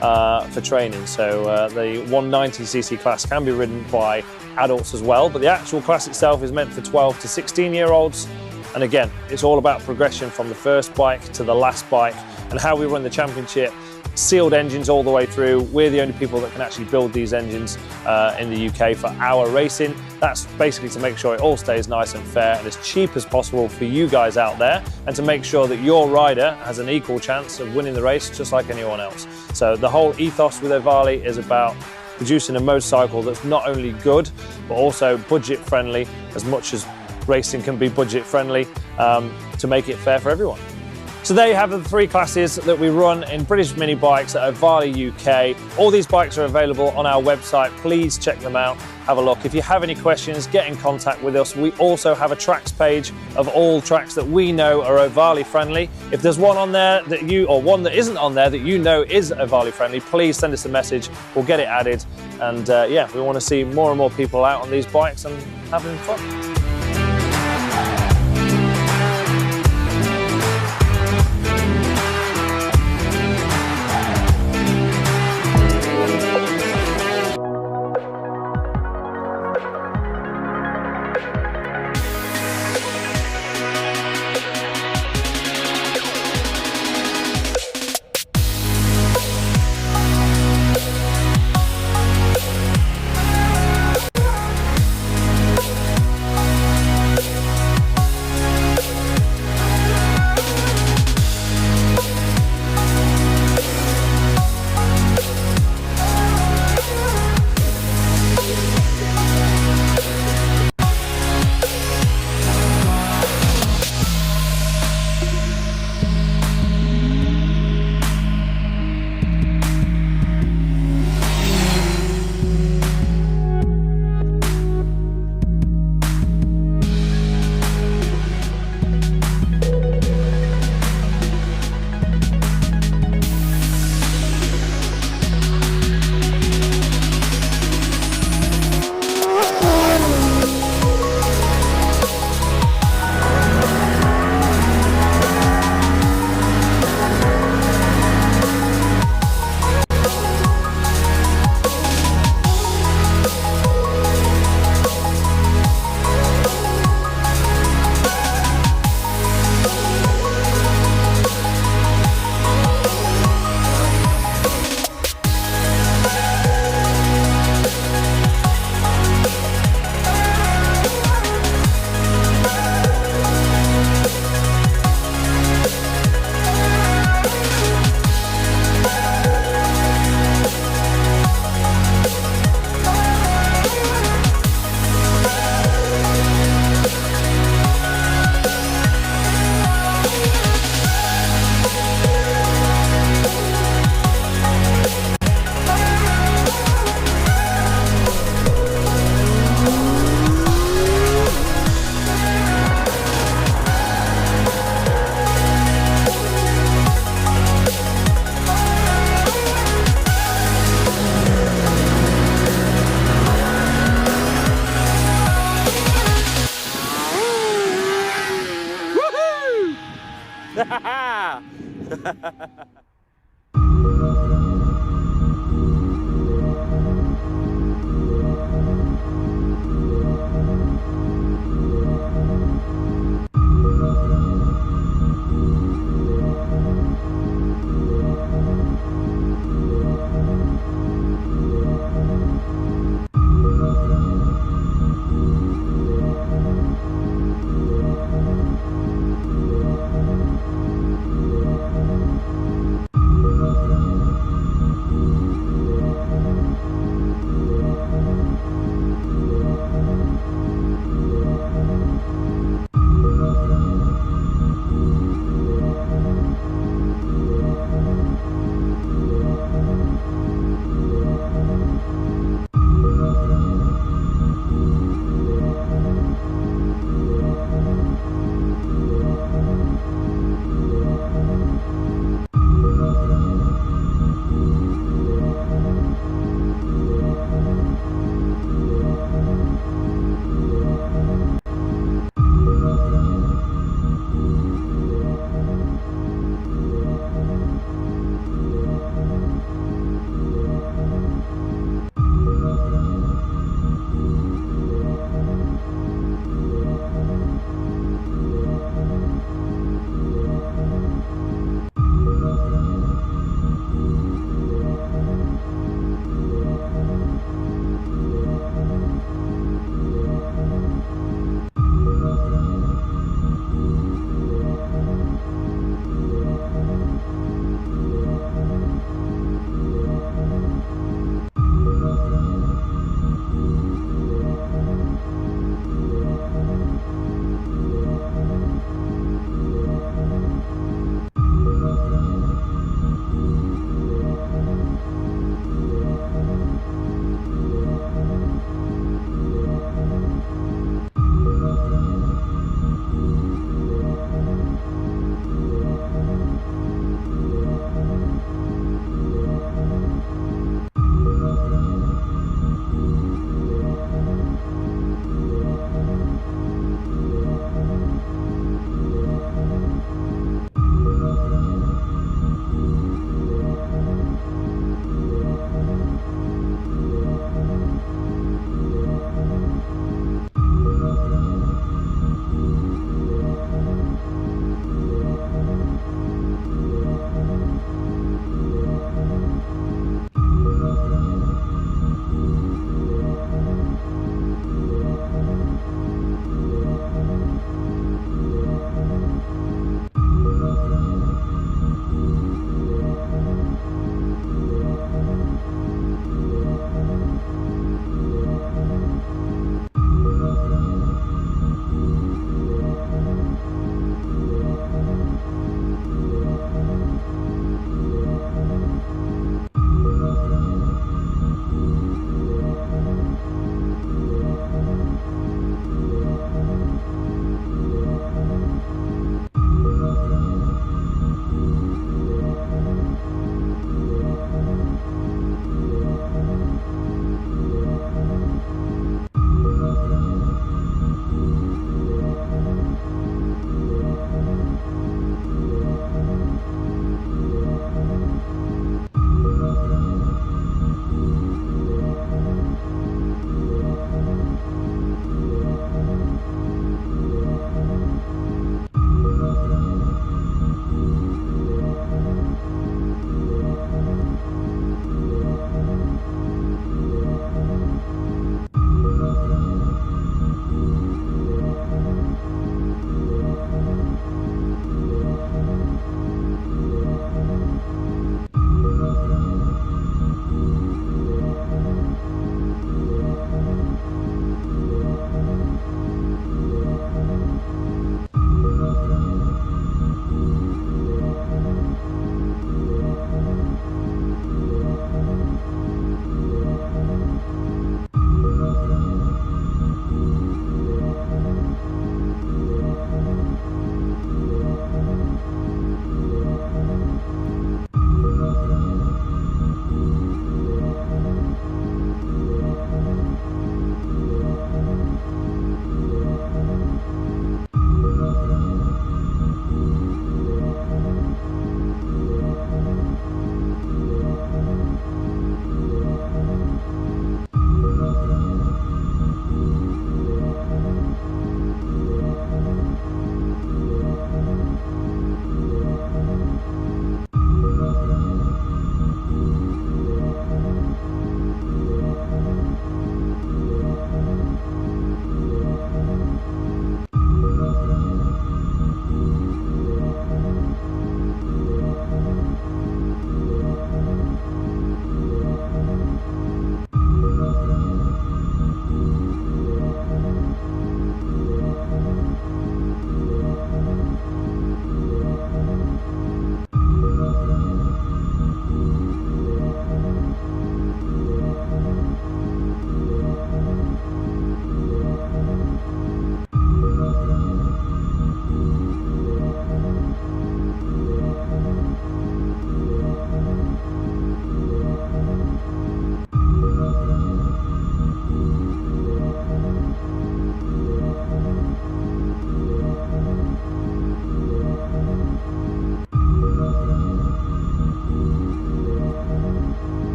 for training. So the 190cc class can be ridden by adults as well, but the actual class itself is meant for 12 to 16-year-olds. And again, it's all about progression from the first bike to the last bike and how we run the championship. Sealed engines all the way through. We're the only people that can actually build these engines in the UK for our racing. That's basically to make sure it all stays nice and fair and as cheap as possible for you guys out there, and to make sure that your rider has an equal chance of winning the race just like anyone else. So the whole ethos with Ohvale is about producing a motorcycle that's not only good but also budget friendly, as much as racing can be budget friendly, to make it fair for everyone. So there you have the 3 classes that we run in British Mini Bikes at Ohvale UK. All these bikes are available on our website. Please check them out, have a look. If you have any questions, get in contact with us. We also have a tracks page of all tracks that we know are Ohvale friendly. If there's one on there that one that isn't on there that you know is Ohvale friendly, please send us a message. We'll get it added. And yeah, we want to see more and more people out on these bikes and having fun.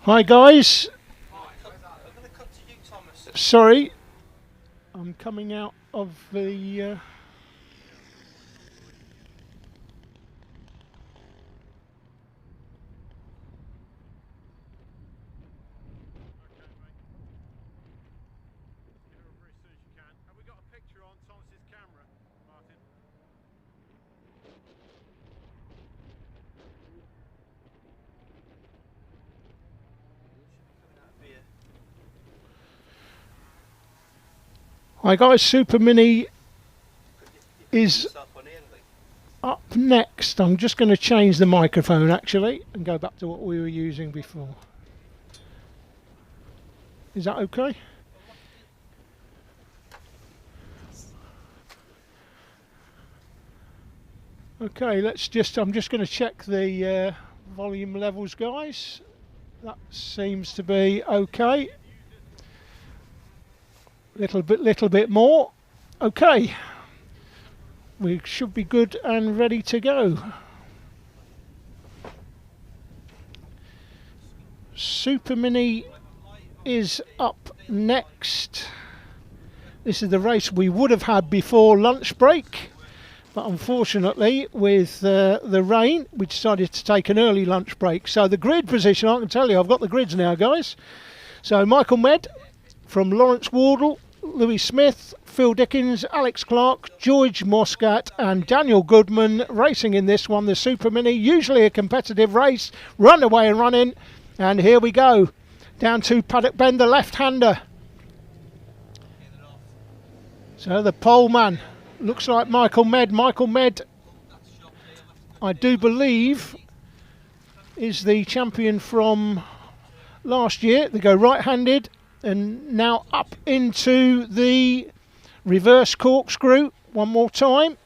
Hi guys. I'm going to cut to you, Thomas. Sorry, I'm coming out of the. Hi guys, Super Mini is up next. I'm just going to change the microphone actually and go back to what we were using before. Is that okay? Okay, I'm just going to check the volume levels, guys. That seems to be okay. Little bit more. Okay, we should be good and ready to go. Super Mini is up next. This is the race we would have had before lunch break, but unfortunately with the rain we decided to take an early lunch break. So the grid position, I can tell you, I've got the grids now, guys. So Michael Med from Lawrence Wardle, Louis Smith, Phil Dickens, Alex Clark, George Moscat and Daniel Goodman racing in this one, the Super Mini. Usually a competitive race, run away and run in, and here we go. Down to Paddock Bend, the left-hander. So the pole man looks like Michael Med. Michael Med, I do believe, is the champion from last year. They go right-handed and now up into the reverse corkscrew one more time.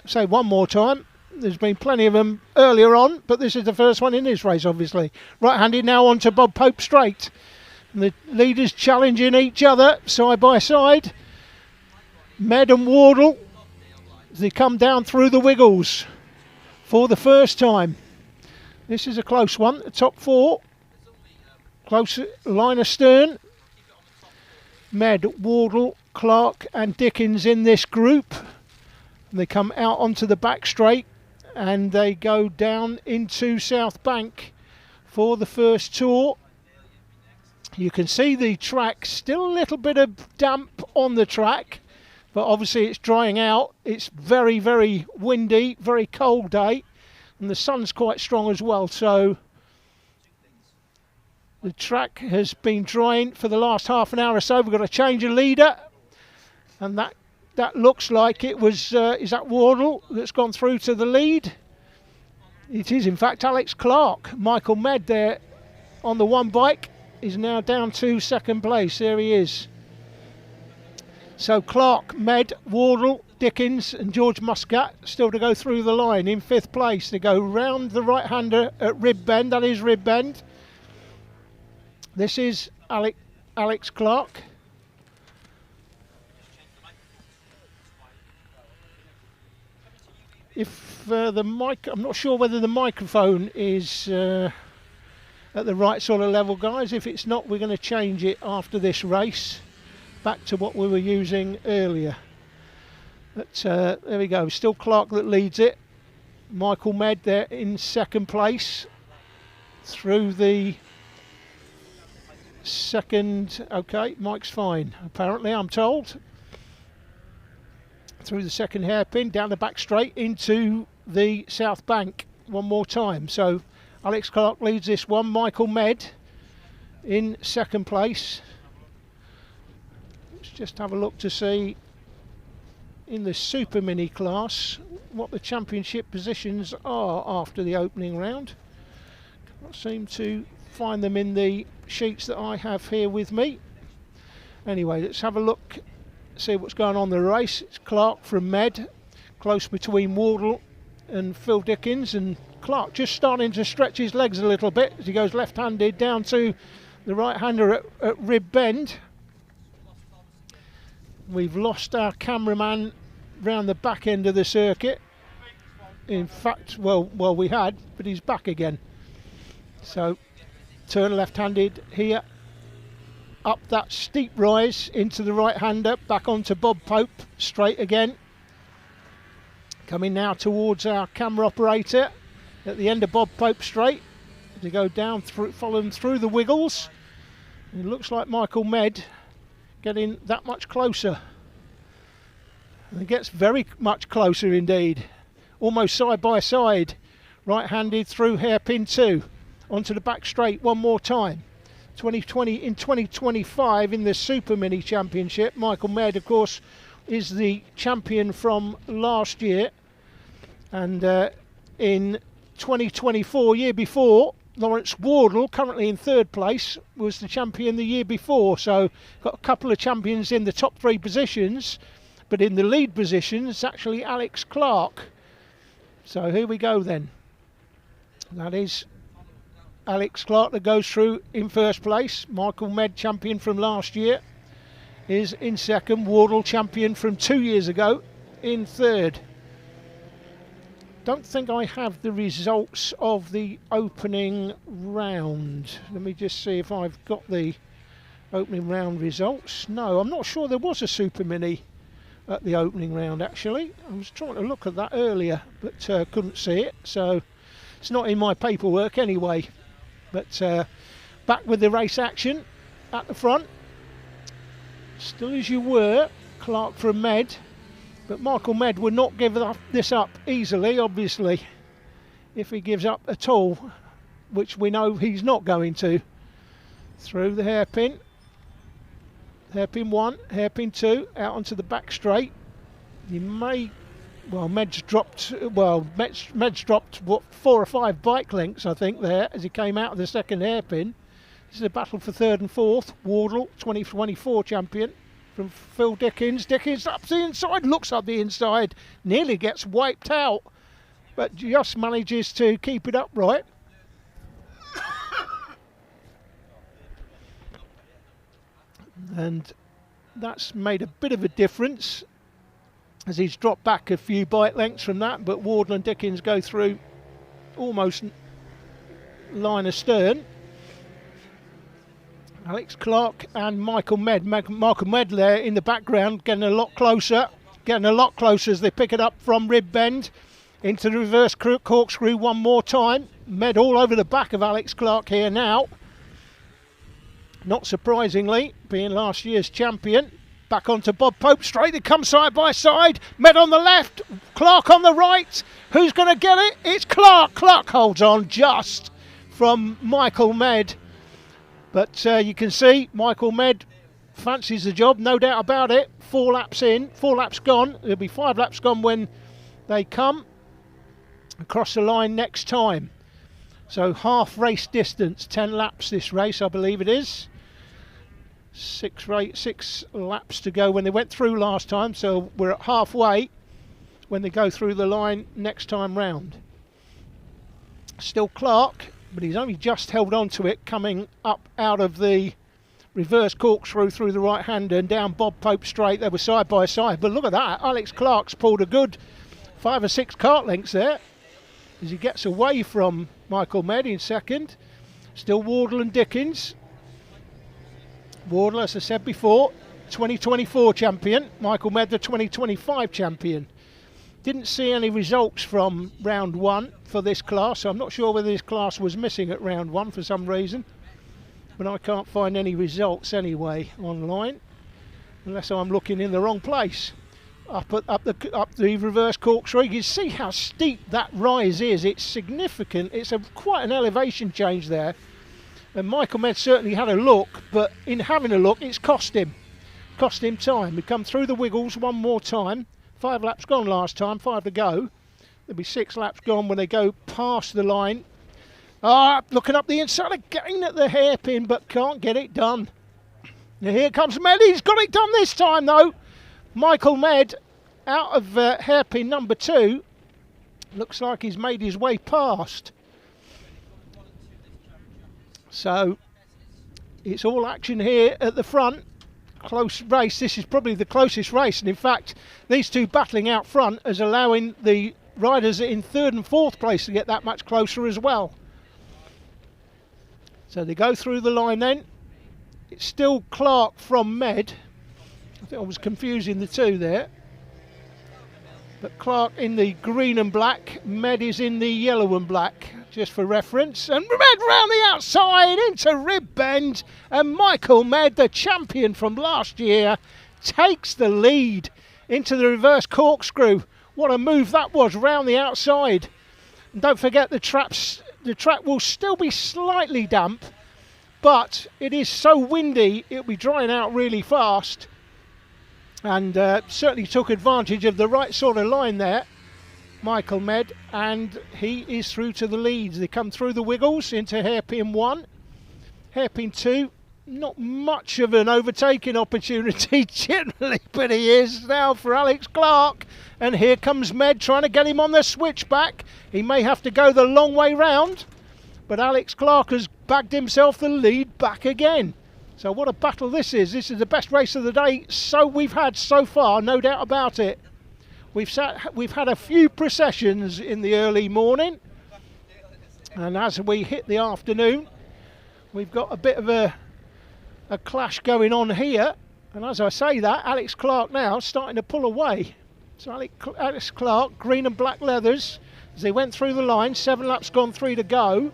Say one more time. There's been plenty of them earlier on, but this is the first one in this race, obviously. Right-handed now onto Bob Pope straight. And the leaders challenging each other side by side. Med and Wardle, as they come down through the wiggles for the first time. This is a close one, the top four. Close line astern. Med, Wardle, Clark and Dickens in this group. And they come out onto the back straight and they go down into South Bank for the first tour. You can see the track, still a little bit of damp on the track, but obviously it's drying out. It's very, very windy, very cold day, and the sun's quite strong as well, so the track has been drying for the last half an hour or so. We've got to change a leader, and that looks like it was, is that Wardle that's gone through to the lead? It is in fact Alex Clark. Michael Med there on the one bike is now down to second place. There he is. So Clark, Med, Wardle, Dickens and George Muscat still to go through the line in fifth place. They go round the right-hander at Rib Bend, that is Rib Bend. This is Alex Clark. If the mic, I'm not sure whether the microphone is at the right sort of level, guys. If it's not, we're going to change it after this race back to what we were using earlier. But there we go, still Clark that leads it. Michael Med there in second place through the second, okay, Mike's fine apparently, I'm told. Through the second hairpin, down the back straight into the South Bank one more time. So Alex Clark leads this one, Michael Med in second place. Let's just have a look to see in the Super Mini class what the championship positions are after the opening round. Can't seem to find them in the sheets that I have here with me. Anyway, let's have a look, see what's going on in the race. It's Clark from Med, close between Wardle and Phil Dickens, and Clark just starting to stretch his legs a little bit as he goes left-handed down to the right-hander at Rib Bend. We've lost our cameraman round the back end of the circuit. In fact, well we had, but he's back again. So turn left-handed here, up that steep rise into the right-hander, back onto Bob Pope, straight again. Coming now towards our camera operator at the end of Bob Pope straight. To go down through, following through the wiggles. It looks like Michael Med getting that much closer. And it gets very much closer indeed. Almost side by side. Right-handed through hairpin 2. Onto the back straight one more time. In 2025 in the Super Mini Championship, Michael Med, of course, is the champion from last year. And in 2024, year before, Lawrence Wardle, currently in 3rd place, was the champion the year before. So got a couple of champions in the top 3 positions, but in the lead position it's actually Alex Clark. So here we go then. That is Alex Clark that goes through in 1st place. Michael Med, champion from last year, is in 2nd. Wardle, champion from 2 years ago, in 3rd. Don't think I have the results of the opening round. Let me just see if I've got the opening round results. No, I'm not sure there was a Super Mini at the opening round actually. I was trying to look at that earlier but couldn't see it, so it's not in my paperwork anyway. But back with the race action at the front. Still as you were, Clark from Med. But Michael Med would not give this up easily, obviously, if he gives up at all, which we know he's not going to. Through the hairpin. Hairpin 1, hairpin 2, out onto the back straight. You may, well, Med's dropped what, 4 or 5 bike lengths, I think, there as he came out of the 2nd hairpin. This is a battle for 3rd and 4th. Wardle, 2024 champion. From Phil Dickens. Dickens up the inside, looks up the inside, nearly gets wiped out, but just manages to keep it upright. And that's made a bit of a difference as he's dropped back a few bike lengths from that, but Wardle and Dickens go through almost line astern. Alex Clark and Michael Med. Michael Med there in the background, getting a lot closer as they pick it up from rib bend into the reverse corkscrew one more time. Med all over the back of Alex Clark here now. Not surprisingly, being last year's champion. Back onto Bob Pope straight. They come side by side. Med on the left, Clark on the right. Who's going to get it? It's Clark. Clark holds on just from Michael Med. But you can see Michael Med fancies the job, no doubt about it. 4 laps in, 4 laps gone. There'll be 5 laps gone when they come across the line next time. So half race distance, 10 laps this race, I believe it is. 6 laps to go when they went through last time, so we're at halfway when they go through the line next time round. Still Clark, but he's only just held on to it coming up out of the reverse corkscrew through the right hander and down Bob Pope straight. They were side by side, but look at that, Alex Clark's pulled a good 5 or 6 kart lengths there as he gets away from Michael Med in 2nd. Still Wardle and Dickens. Wardle, as I said before, 2024 champion. Michael Med, the 2025 champion. Didn't see any results from round 1 for this class, so I'm not sure whether this class was missing at round 1 for some reason. But I can't find any results anyway online, unless I'm looking in the wrong place. Up the reverse corkscrew, you can see how steep that rise is. It's significant. It's quite an elevation change there. And Michael Med certainly had a look, but in having a look, it's cost him time. We come through the wiggles one more time. 5 laps gone last time, 5 to go. There'll be 6 laps gone when they go past the line. Looking up the inside again at the hairpin, but can't get it done. Now here comes Med. He's got it done this time though. Michael Med out of hairpin number 2. Looks like he's made his way past. So it's all action here at the front. Close race. This is probably the closest race, and in fact these two battling out front is allowing the riders in 3rd and 4th place to get that much closer as well. So they go through the line then. It's still Clark from Med. I think I was confusing the two there. But Clark in the green and black, Med is in the yellow and black, just for reference. And Med round the outside into rib bend. And Michael Med, the champion from last year, takes the lead into the reverse corkscrew. What a move that was round the outside. And don't forget the track will still be slightly damp, but it is so windy it'll be drying out really fast. And certainly took advantage of the right sort of line there, Michael Med, and he is through to the leads. They come through the wiggles into hairpin 1, hairpin 2. Not much of an overtaking opportunity generally, but he is now for Alex Clark. And here comes Med trying to get him on the switchback. He may have to go the long way round, but Alex Clark has bagged himself the lead back again. So what a battle this is. This is the best race of the day we've had so far, no doubt about it. We've had a few processions in the early morning, and as we hit the afternoon, we've got a bit of a clash going on here. And as I say that, Alex Clark now starting to pull away. So Alex Clark, green and black leathers, as they went through the line, 7 laps gone, 3 to go.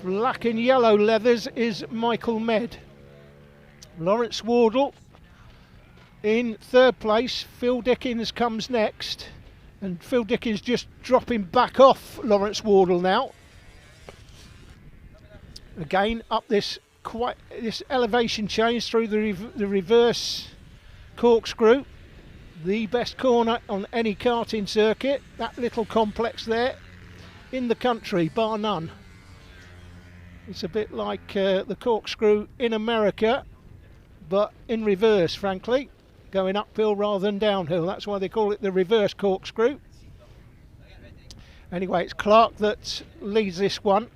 Black and yellow leathers is Michael Med. Lawrence Wardle in 3rd place. Phil Dickens comes next, and Phil Dickens just dropping back off Lawrence Wardle now. Again up this elevation change through the reverse corkscrew, the best corner on any karting circuit. That little complex there in the country, bar none. It's a bit like the corkscrew in America, but in reverse, frankly, going uphill rather than downhill. That's why they call it the reverse corkscrew. Anyway, it's Clark that leads this one.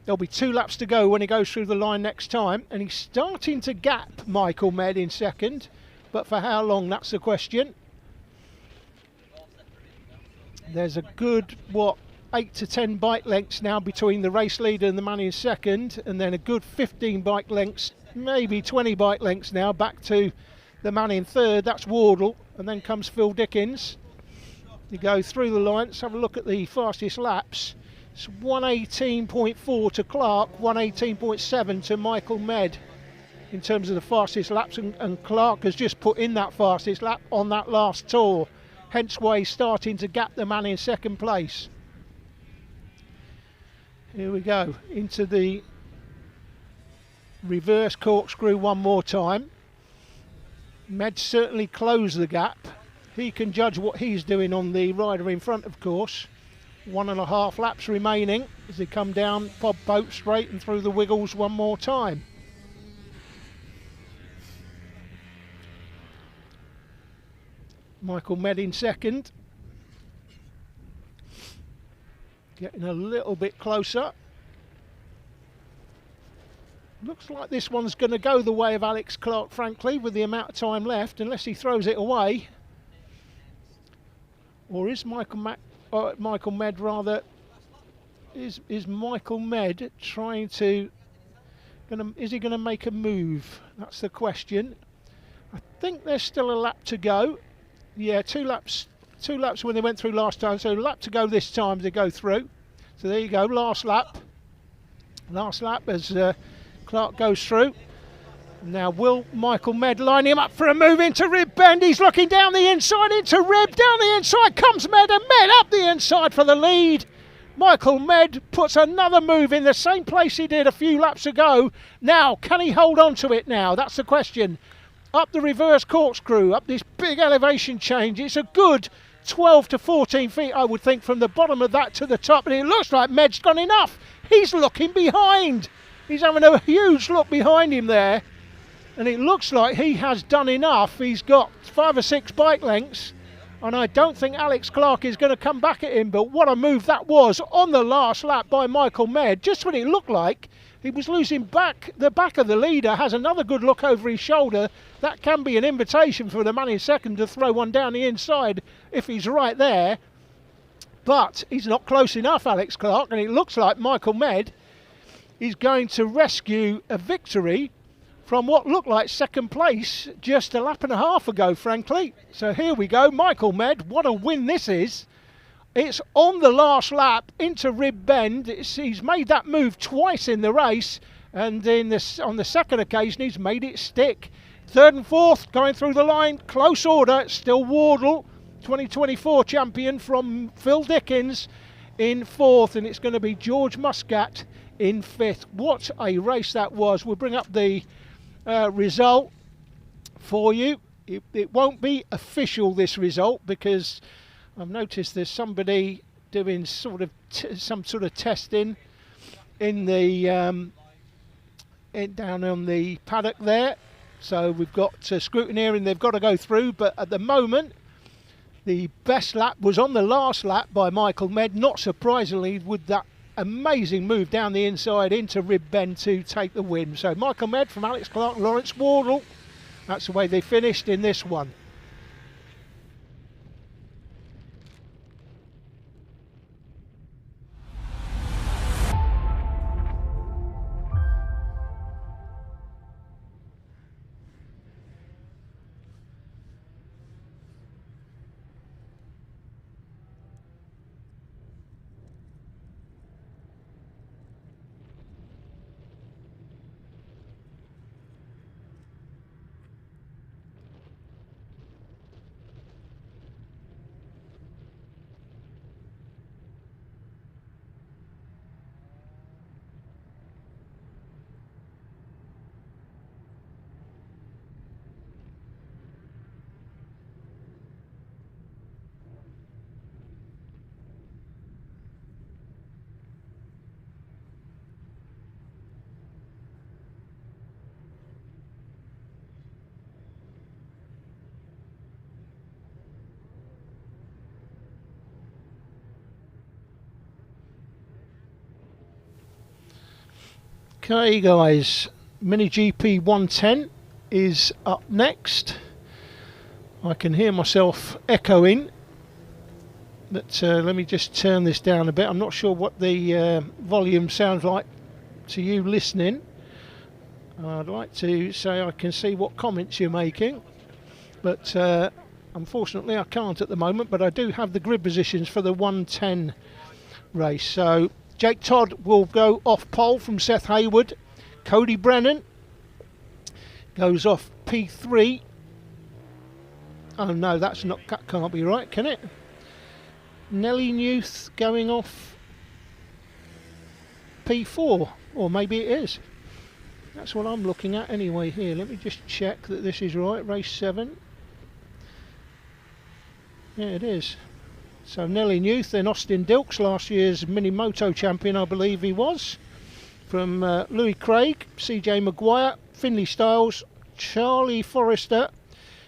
There'll be 2 laps to go when he goes through the line next time, and he's starting to gap Michael Med in 2nd, but for how long, that's the question. There's a good, 8 to 10 bike lengths now between the race leader and the man in 2nd, and then a good 15 bike lengths, maybe 20 bike lengths now back to the man in 3rd. That's Wardle, and then comes Phil Dickens. You go through the line. Let's have a look at the fastest laps. It's 118.4 to Clark, 118.7 to Michael Med in terms of the fastest laps, and Clark has just put in that fastest lap on that last tour, hence why he's starting to gap the man in 2nd place. Here we go into the reverse corkscrew one more time. Med certainly closed the gap. He can judge what he's doing on the rider in front, of course. 1.5 laps remaining as they come down Bob Boat straight and through the wiggles one more time. Michael Med in 2nd. Getting a little bit closer. Looks like this one's going to go the way of Alex Clark, frankly, with the amount of time left, unless he throws it away. Or is Michael Med rather? Is Michael Med trying to? Is he going to make a move? That's the question. I think there's still a lap to go. Yeah, 2 laps. 2 laps when they went through last time, so a lap to go this time to go through. So there you go, last lap. Last lap as Clark goes through. Now will Michael Med line him up for a move into rib bend? He's looking down the inside into rib. Down the inside comes Med, and Med up the inside for the lead. Michael Med puts another move in the same place he did a few laps ago. Now, can he hold on to it now? That's the question. Up the reverse corkscrew, up this big elevation change. It's a good 12 to 14 feet, I would think, from the bottom of that to the top. And it looks like Med's gone enough. He's looking behind. He's having a huge look behind him there. And it looks like he has done enough. He's got 5 or 6 bike lengths. And I don't think Alex Clark is going to come back at him. But what a move that was on the last lap by Michael Med. Just when it looked like he was losing back, the back of the leader has another good look over his shoulder. That can be an invitation for the man in second to throw one down the inside if he's right there. But he's not close enough, Alex Clark. And it looks like Michael Med is going to rescue a victory from what looked like second place just a lap and a half ago, frankly. So here we go, Michael Med, what a win this is. It's on the last lap into Rib Bend. He's made that move twice in the race, and on the second occasion he's made it stick. Third and fourth going through the line, close order, still Wardle, 2024 champion from Phil Dickens in fourth, and it's going to be George Muscat in fifth. What a race that was. We'll bring up the result for you. It won't be official, this result, because I've noticed there's somebody doing some sort of testing in the down on the paddock there. So we've got scrutineering they've got to go through, but at the moment the best lap was on the last lap by Michael Med, not surprisingly, with that amazing move down the inside into Rib Bend to take the win. So Michael Med from Alex Clark, Lawrence Wardle, that's the way they finished in this one. Okay guys, Mini GP 110 is up next. I can hear myself echoing, but let me just turn this down a bit. I'm not sure what the volume sounds like to you listening. I'd like to say I can see what comments you're making, but unfortunately I can't at the moment, but I do have the grid positions for the 110 race. So Jake Todd will go off pole from Seth Hayward. Cody Brennan goes off P3. Oh no, that can't be right, can it? Nelly Newth going off P4, or maybe it is. That's what I'm looking at anyway here. Let me just check that this is right. Race 7. Yeah, it is. So Nelly Newth, then Austin Dilks, last year's Mini Moto champion, I believe he was. From Louis Craig, CJ Maguire, Finley Stiles, Charlie Forrester,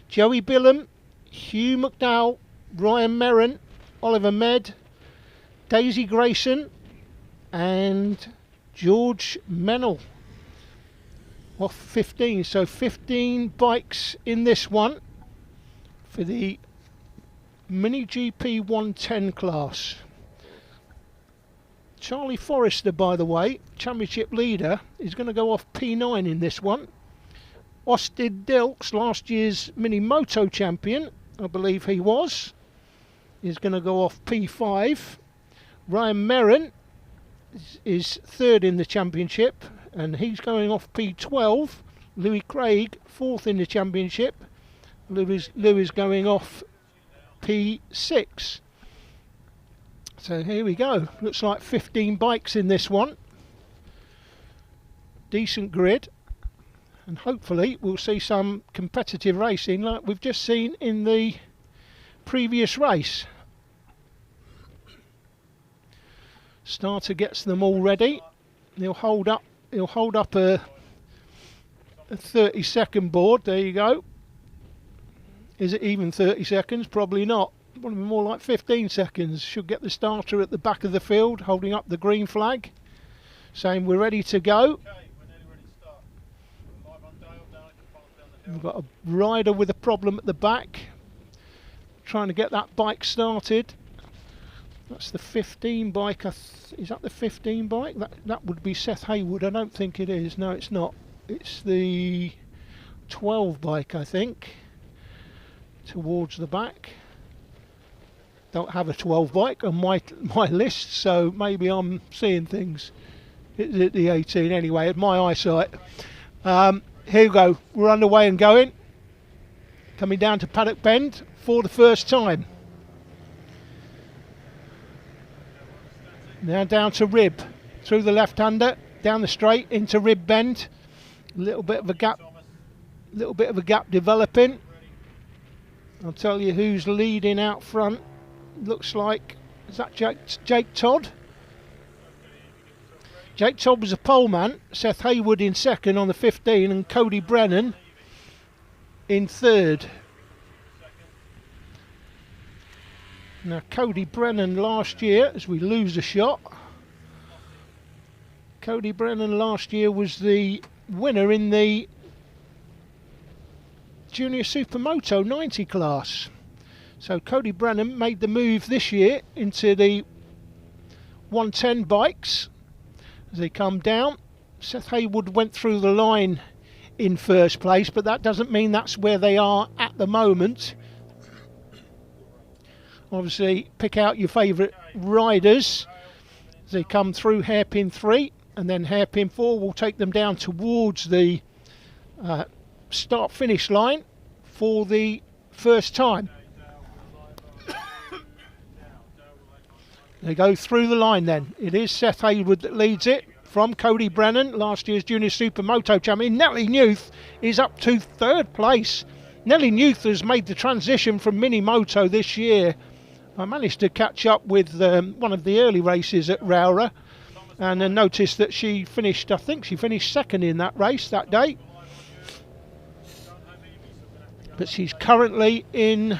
Joey Billam, Hugh McDowell, Ryan Merrin, Oliver Med, Daisy Grayson and George Mennell off 15. So 15 bikes in this one for the Mini GP 110 class. Charlie Forrester, by the way, championship leader, is going to go off P9 in this one. Austin Dilks, last year's Mini Moto champion, I believe he was, is going to go off P5. Ryan Merrin is third in the championship, and he's going off P12. Louis Craig, fourth in the championship. Louis going off P6. So here we go. Looks like 15 bikes in this one. Decent grid, and hopefully we'll see some competitive racing like we've just seen in the previous race. Starter gets them all ready. He'll hold up a 30-second board. There you go. Is it even 30 seconds? Probably not. Probably more like 15 seconds. Should get the starter at the back of the field, holding up the green flag, saying we're ready to go. Okay, we're nearly ready to start. We're live on Dale, down at the farm down the hill. We've got a rider with a problem at the back, trying to get that bike started. That's the 15 bike. Is that the 15 bike? That would be Seth Haywood. I don't think it is. No, it's not. It's the 12 bike, I think. Towards the back. Don't have a 12 bike on my list, so maybe I'm seeing things. It's at the 18 anyway, at my eyesight. Here we go. We're underway and going. Coming down to Paddock Bend for the first time. Now down to Rib, through the left-hander, down the straight into Rib Bend. A little bit of a gap developing. I'll tell you who's leading out front. Looks like, is that Jake Todd? Jake Todd was a pole man. Seth Haywood in second on the 15 and Cody Brennan in third. Now Cody Brennan last year, as we lose a shot, Cody Brennan last year was the winner in the Junior Supermoto 90 class. So Cody Brennan made the move this year into the 110 bikes as they come down. Seth Haywood went through the line in first place, but that doesn't mean that's where they are at the moment. Obviously, pick out your favourite riders as they come through hairpin 3, and then hairpin 4 will take them down towards the start-finish line for the first time. They go through the line then. It is Seth Haywood that leads it from Cody Brennan, last year's Junior Supermoto champion. Nelly Newth is up to third place. Nelly Newth has made the transition from Mini Moto this year. I managed to catch up with one of the early races at Rowra and then noticed that she finished, I think she finished second in that race that day. But she's currently in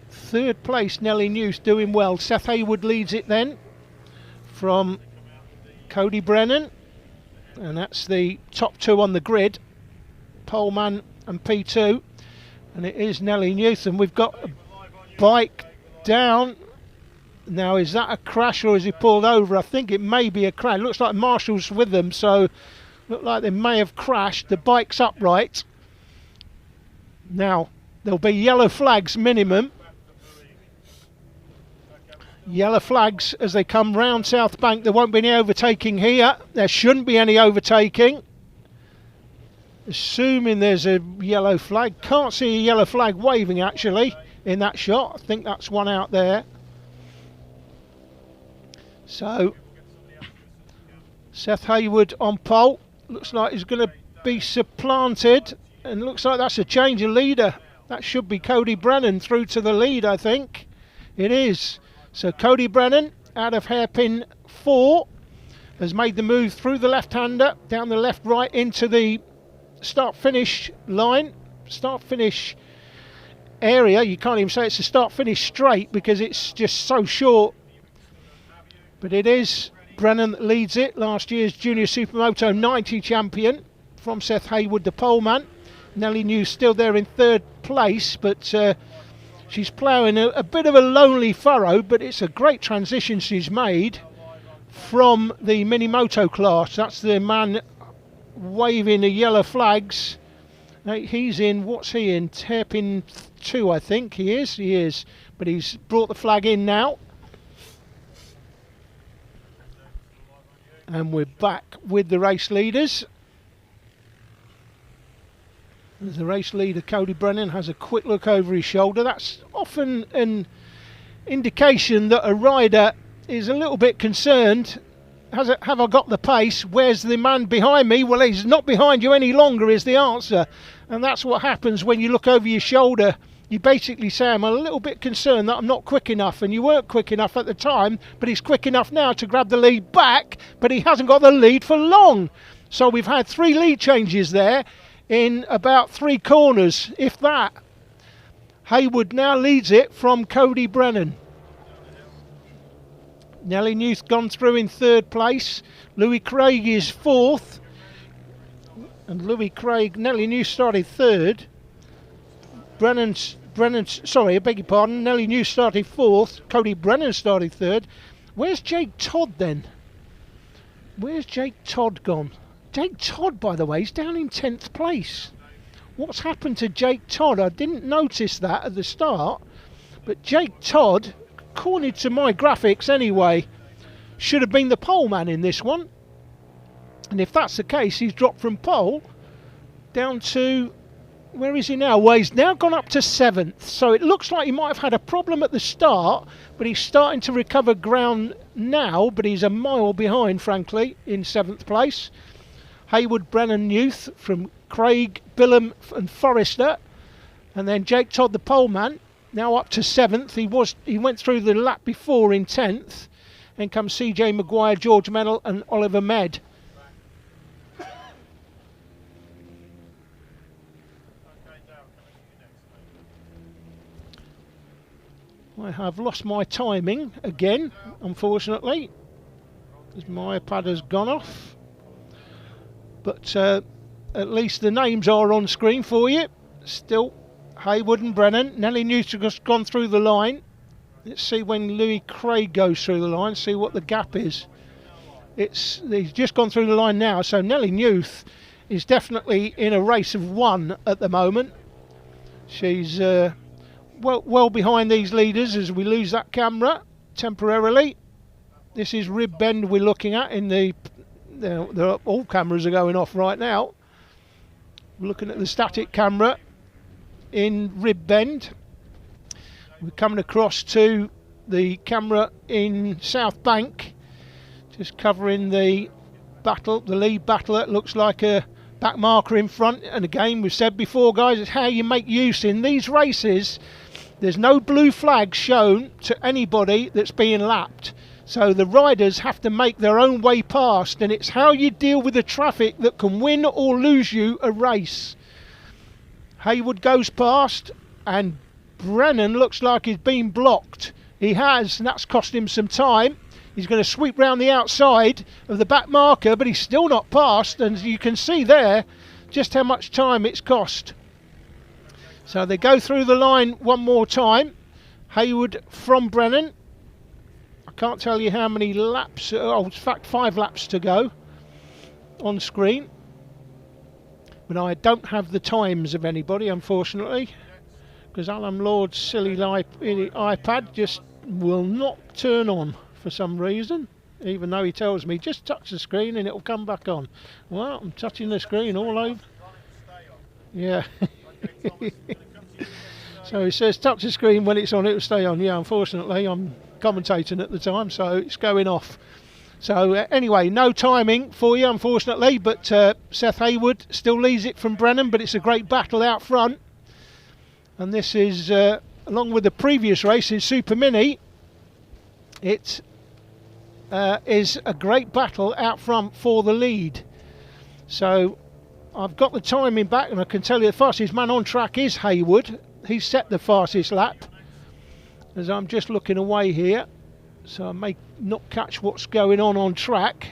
third place. Nelly Newth doing well. Seth Haywood leads it then from Cody Brennan, and that's the top two on the grid, Poleman and P2, and it is Nelly Newth, and we've got a bike down. Now, is that a crash or is he pulled over? I think it may be a crash. Looks like Marshall's with them, so look like they may have crashed. The bike's upright. Now, there'll be yellow flags minimum. Yellow flags as they come round South Bank. There won't be any overtaking here. There shouldn't be any overtaking. Assuming there's a yellow flag. Can't see a yellow flag waving actually in that shot. I think that's one out there. So Seth Haywood on pole. Looks like he's going to be supplanted, and looks like that's a change of leader. That should be Cody Brennan through to the lead, I think. It is. So Cody Brennan out of hairpin 4 has made the move through the left-hander, down the left-right into the start-finish line, start-finish area. You can't even say it's a start-finish straight because it's just so short. But it is Brennan that leads it, last year's Junior Supermoto 90 champion from Seth Haywood, the poleman. Nelly Newth still there in third place, but she's ploughing a bit of a lonely furrow, but it's a great transition she's made from the Mini Moto class. That's the man waving the yellow flags. He's in, what's he in? Hairpin 2, I think he is. But he's brought the flag in now. And we're back with the race leaders. As the race leader, Cody Brennan, has a quick look over his shoulder. That's often an indication that a rider is a little bit concerned. Have I got the pace? Where's the man behind me? Well, he's not behind you any longer is the answer. And that's what happens when you look over your shoulder. You basically say, I'm a little bit concerned that I'm not quick enough. And you weren't quick enough at the time, but he's quick enough now to grab the lead back. But he hasn't got the lead for long. So we've had 3 lead changes there in about 3 corners, if that. Haywood now leads it from Cody Brennan. Nelly Newth gone through in third place. Louis Craig is fourth. And Nelly Newth started third. Brennan, sorry, I beg your pardon, Nelly New started 4th, Cody Brennan started 3rd. Where's Jake Todd then? Where's Jake Todd gone? Jake Todd, by the way, is down in 10th place. What's happened to Jake Todd? I didn't notice that at the start, but Jake Todd, according to my graphics anyway, should have been the pole man in this one. And if that's the case, he's dropped from pole down to, where is he now? Well, he's now gone up to 7th. So it looks like he might have had a problem at the start, but he's starting to recover ground now, but he's a mile behind, frankly, in 7th place. Haywood, Brennan, Youth from Craig, Bilham and Forrester. And then Jake Todd, the pole man, now up to 7th. He went through the lap before in 10th. Then comes CJ Maguire, George Mennell and Oliver Med. I have lost my timing again, unfortunately, because my iPad has gone off. But at least the names are on screen for you. Still, Haywood and Brennan. Nelly Newton has gone through the line. Let's see when Louis Craig goes through the line, see what the gap is. He's just gone through the line now, so Nelly Newth is definitely in a race of 1 at the moment. She's well behind these leaders as we lose that camera temporarily. This is Rib Bend we're looking at in the... all cameras are going off right now. We're looking at the static camera in Rib Bend. We're coming across to the camera in South Bank, just covering the battle, the lead battle. It looks like a back marker in front. And again, we've said before, guys, it's how you make use in these races. There's no blue flag shown to anybody that's being lapped. So the riders have to make their own way past, and it's how you deal with the traffic that can win or lose you a race. Haywood goes past, and Brennan looks like he's been blocked. He has, and that's cost him some time. He's going to sweep round the outside of the back marker, but he's still not passed, and you can see there just how much time it's cost. So they go through the line one more time. Haywood from Brennan. I can't tell you how many laps, in fact 5 laps to go on screen. But I don't have the times of anybody, unfortunately, because Alan Lord's silly iPad just will not turn on for some reason, even though he tells me just touch the screen and it'll come back on. Well, I'm touching the screen all over. Yeah. So he says touch the screen when it's on, it'll stay on. Yeah, unfortunately I'm commentating at the time, so it's going off. So anyway, no timing for you, unfortunately, but Seth Haywood still leads it from Brennan, but it's a great battle out front. And this is, along with the previous race in Super Mini, it is a great battle out front for the lead. So I've got the timing back, and I can tell you the fastest man on track is Haywood. He's set the fastest lap, as I'm just looking away here, so I may not catch what's going on track.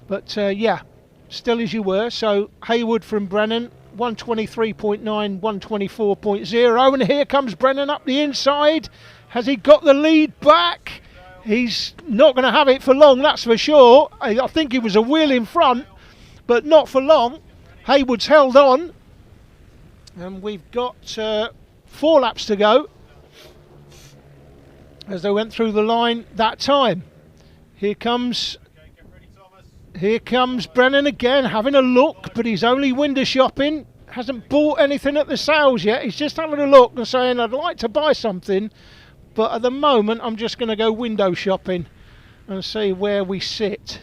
But yeah, still as you were. So Haywood from Brennan, 123.9, 124.0, and here comes Brennan up the inside. Has he got the lead back? He's not going to have it for long, that's for sure. I think he was a wheel in front, but not for long. Haywood's held on, and we've got 4 laps to go as they went through the line that time. Here comes Brennan again, having a look, but he's only window shopping. Hasn't bought anything at the sales yet. He's just having a look and saying, I'd like to buy something, but at the moment I'm just going to go window shopping and see where we sit.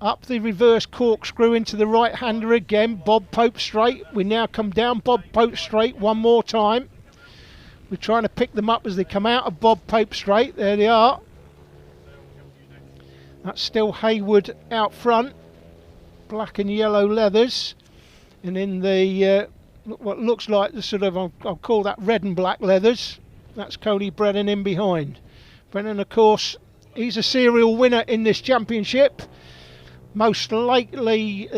Up the reverse corkscrew into the right hander again, Bob Pope straight. We now come down Bob Pope straight one more time. We're trying to pick them up as they come out of Bob Pope straight. There they are. That's still Haywood out front. Black and yellow leathers. And in the what looks like the sort of, I'll call that red and black leathers, that's Cody Brennan in behind. Brennan, of course, he's a serial winner in this championship. most lately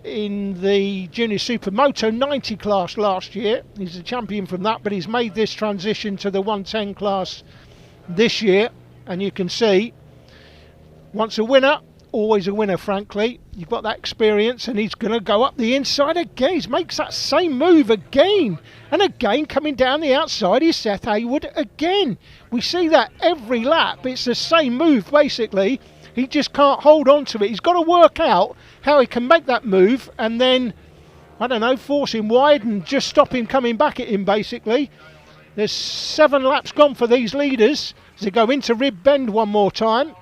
in the Junior Super Moto 90 class last year. He's a champion from that, but he's made this transition to the 110 class this year, and you can see, once a winner, always a winner, frankly. You've got that experience, and he's going to go up the inside again. He makes that same move again, and again coming down the outside is Seth Haywood again. We see that every lap. It's the same move, basically. He just can't hold on to it. He's got to work out how he can make that move and then, I don't know, force him wide and just stop him coming back at him, basically. There's 7 laps gone for these leaders as they go into Rib Bend one more time.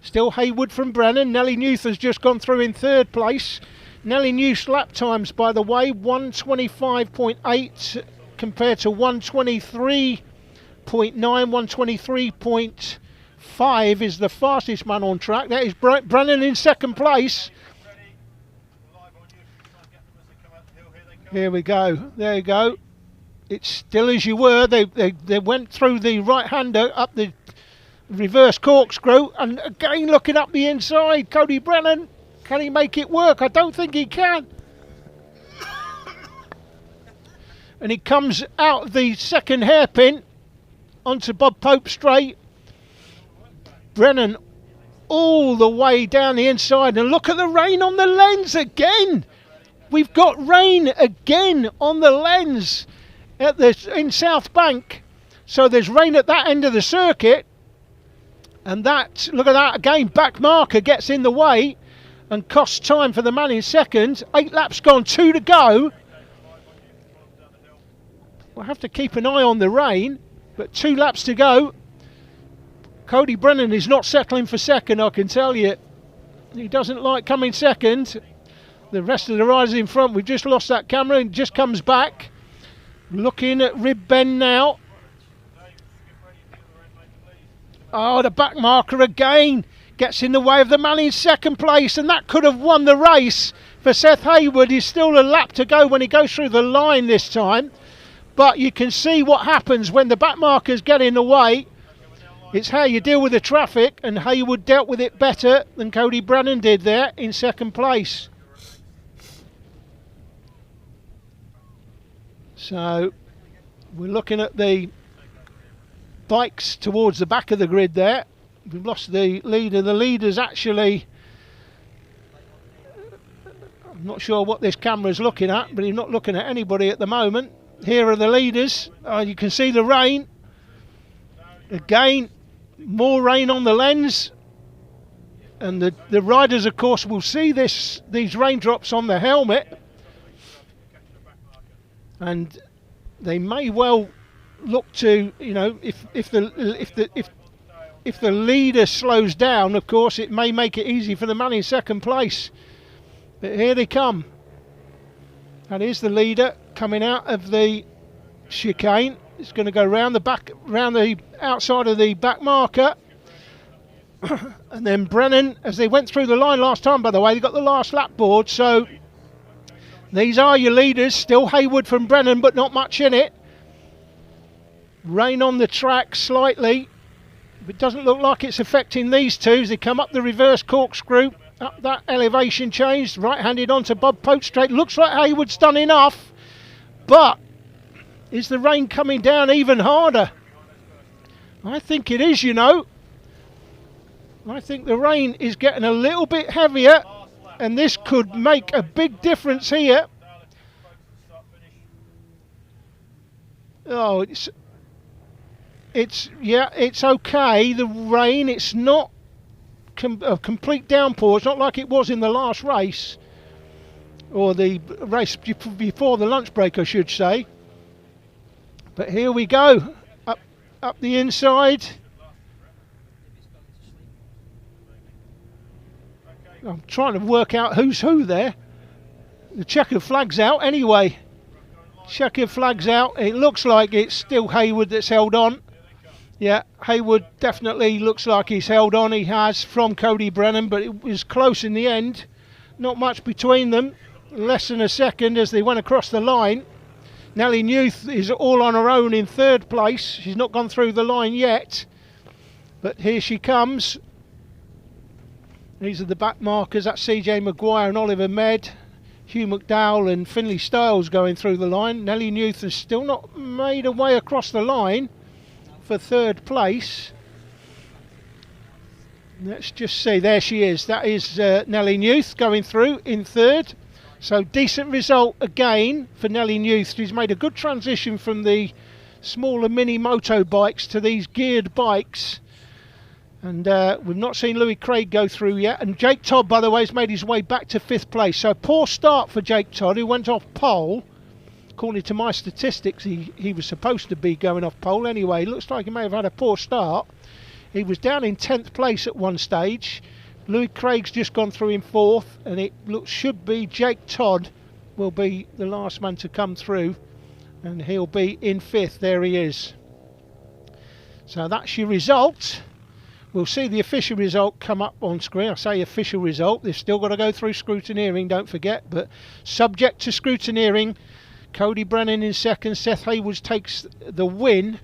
Still Haywood from Brennan. Nelly Newth has just gone through in 3rd place. Nelly Newth's lap times, by the way, 125.8 compared to 123.9, 123.5 is the fastest man on track. That is Brennan in 2nd place. Here we go. There you go. It's still as you were. They went through the right-hander up the reverse corkscrew, and again looking up the inside. Cody Brennan, can he make it work? I don't think he can. And he comes out the 2nd hairpin onto Bob Pope straight. Brennan all the way down the inside, and look at the rain on the lens again. We've got rain again on the lens at in South Bank. So there's rain at that end of the circuit. And that, look at that again, back marker gets in the way and costs time for the man in 2nd. 8 laps gone, 2 to go. We'll have to keep an eye on the rain, but 2 laps to go. Cody Brennan is not settling for 2nd, I can tell you. He doesn't like coming 2nd. The rest of the riders in front, we've just lost that camera and just comes back. Looking at Rib Bend now. Oh, the back marker again gets in the way of the man in 2nd place, and that could have won the race for Seth Haywood. He's still a lap to go when he goes through the line this time. But you can see what happens when the back markers get in the way. It's how you deal with the traffic, and Haywood dealt with it better than Cody Brennan did there in 2nd place. So we're looking at the bikes towards the back of the grid there. We've lost the leader. The leader's actually, I'm not sure what this camera's looking at, but he's not looking at anybody at the moment. Here are the leaders. You can see the rain. Again, more rain on the lens. And the riders, of course, will see these raindrops on the helmet. And they may well look to, you know, if the leader slows down, of course, it may make it easy for the man in 2nd place. But here they come. That is the leader coming out of the chicane. It's going to go round the back, round the outside of the back marker. And then Brennan, as they went through the line last time, by the way, they got the last lap board. So these are your leaders. Still Haywood from Brennan, but not much in it. Rain on the track slightly. It doesn't look like it's affecting these two as they come up the reverse corkscrew, up that elevation change, right-handed onto Bob Pope straight. Looks like Haywood's done enough, but is the rain coming down even harder? I think it is, you know. I think the rain is getting a little bit heavier, and this could make a big difference here. Oh, it's okay. The rain, it's not a complete downpour. It's not like it was in the last race, or the race before the lunch break, I should say. But here we go, up the inside. I'm trying to work out who's who there. The checkered flag's out anyway. Checkered flag's out. It looks like it's still Haywood that's held on. Yeah, Haywood definitely looks like he's held on. He has, from Cody Brennan, but it was close in the end. Not much between them. Less than a second as they went across the line. Nelly Newth is all on her own in 3rd place. She's not gone through the line yet. But here she comes. These are the back markers. That's CJ Maguire and Oliver Med. Hugh McDowell and Finlay Stiles going through the line. Nellie Newth has still not made her way across the line for third place. Let's just see, there she is. That is Nellie Newth going through in third. So decent result again for Nellie Newth. She's made a good transition from the smaller mini moto bikes to these geared bikes. And we've not seen Louis Craig go through yet. And Jake Todd, by the way, has made his way back to 5th place. So poor start for Jake Todd, who went off pole. According to my statistics, he was supposed to be going off pole anyway. Looks like he may have had a poor start. He was down in 10th place at one stage. Louis Craig's just gone through in 4th. And it should be Jake Todd will be the last man to come through. And he'll be in 5th. There he is. So that's your result. We'll see the official result come up on screen. I say official result. They've still got to go through scrutineering, don't forget. But subject to scrutineering, Cody Brennan in 2nd. Seth Haywards takes the win.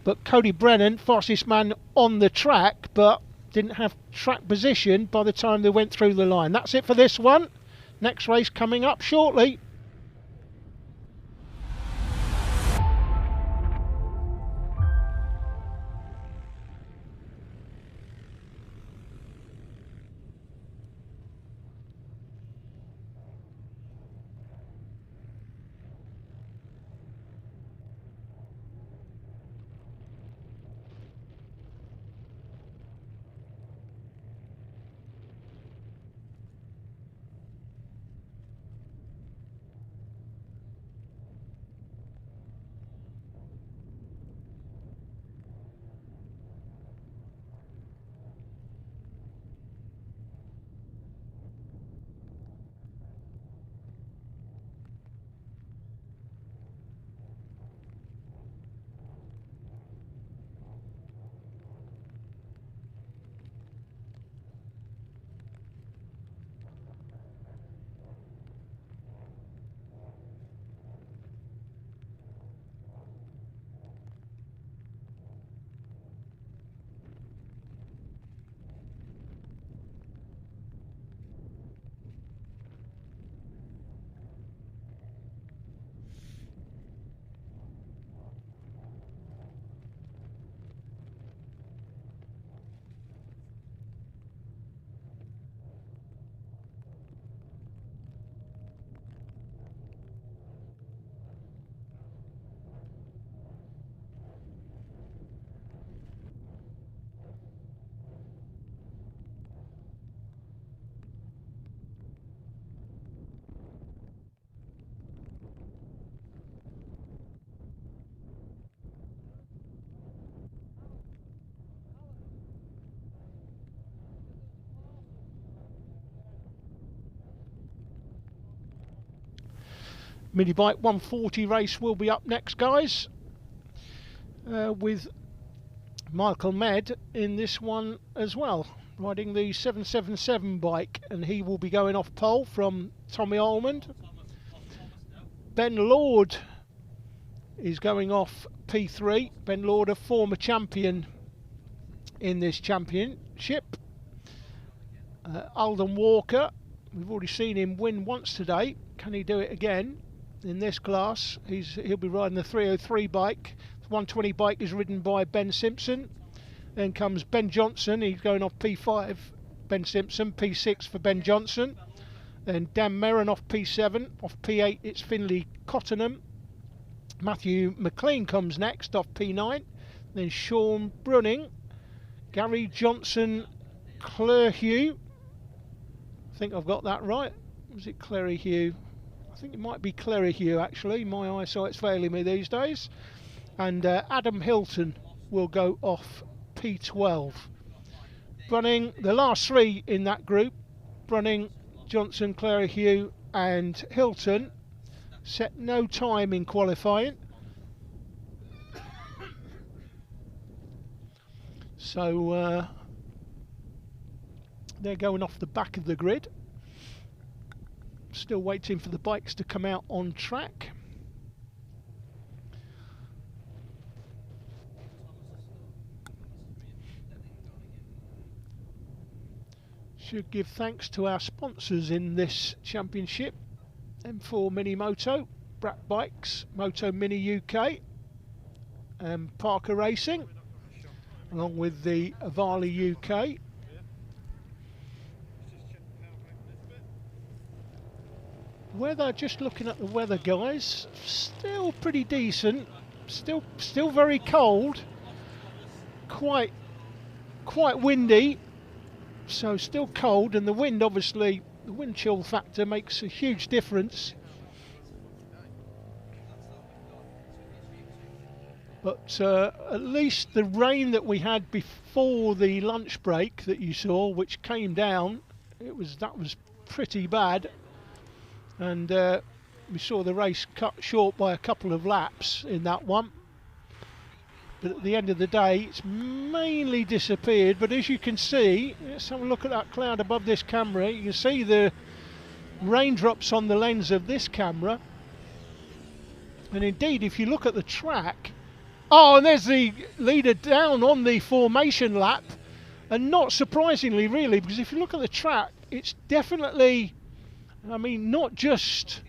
But Cody Brennan, fastest man on the track, but didn't have track position by the time they went through the line. That's it for this one. Next race coming up shortly. Minibike 140 race will be up next, guys, with Michael Med in this one as well, riding the 777 bike, and he will be going off pole from Tommy Almond. Ben Lord is going off P3. Ben Lord, a former champion in this championship. Alden Walker, we've already seen him win once today. Can he do it again in this class? He'll be riding the 303 bike. The 120 bike is ridden by Ben Simpson. Then comes Ben Johnson, he's going off P5. Ben Simpson, P6 for Ben Johnson. Then Dan Merrin off P7. Off P8 it's Finlay Cottenham. Matthew McLean comes next off P9. Then Sean Brunning. Gary Johnson Clerhugh. I think I've got that right. Was it Clerhugh? I think it might be Clerhugh actually. My eyesight's failing me these days. And Adam Hilton will go off P12. Brunning, the last three in that group, Brunning, Johnson, Clerhugh and Hilton, set no time in qualifying. So they're going off the back of the grid. Still waiting for the bikes to come out on track. should give thanks to our sponsors in this championship: M4 Mini Moto, Brat Bikes, Moto Mini UK, and Parker Racing, along with the Ohvale UK. Weather, just looking at the weather, guys, still pretty decent. Still very cold. Quite windy. So still cold, and the wind, obviously, the wind chill factor makes a huge difference. But at least the rain that we had before the lunch break that you saw, which came down, that was pretty bad. And we saw the race cut short by a couple of laps in that one. But at the end of the day, it's mainly disappeared. But as you can see, let's have a look at that cloud above this camera. You can see the raindrops on the lens of this camera. And indeed, if you look at the track, oh, and there's the leader down on the formation lap. And not surprisingly, really, because if you look at the track, it's definitely, I mean, not just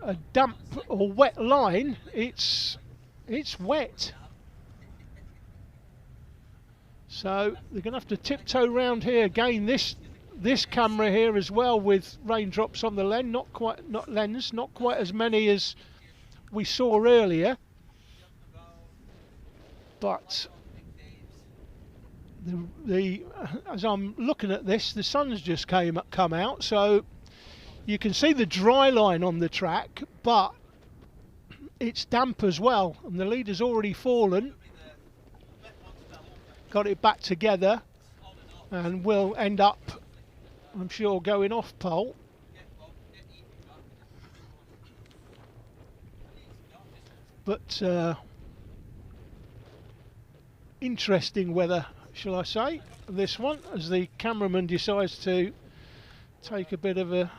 a damp or wet line, it's wet. So they're going to have to tiptoe around here again. This camera here as well, with raindrops on the lens, not quite as many as we saw earlier. But as I'm looking at this, the sun's just come out, so you can see the dry line on the track, but it's damp as well, and the leader's already fallen. Got it back together, and will end up, I'm sure, going off pole. But interesting weather, shall I say, this one, as the cameraman decides to take a bit of a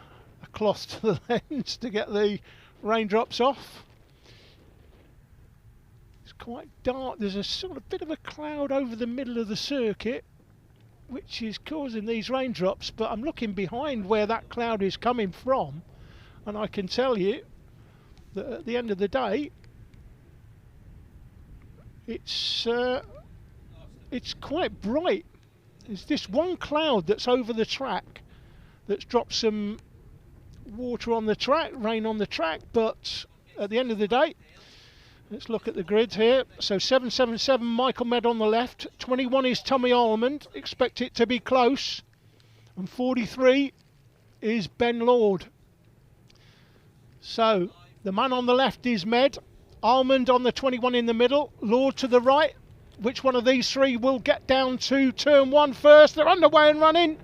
cloth to the lens to get the raindrops off. It's quite dark. There's a sort of bit of a cloud over the middle of the circuit, which is causing these raindrops, but I'm looking behind where that cloud is coming from, and I can tell you that at the end of the day, it's quite bright. There's this one cloud that's over the track that's dropped some water on the track, rain on the track, but at the end of the day, let's look at the grid here. So 777 Michael Med on the left, 21 is Tommy Almond, expect it to be close, and 43 is Ben Lord. So the man on the left is Med, Almond on the 21 in the middle, Lord to the right. Which one of these three will get down to turn one first? They're underway and running.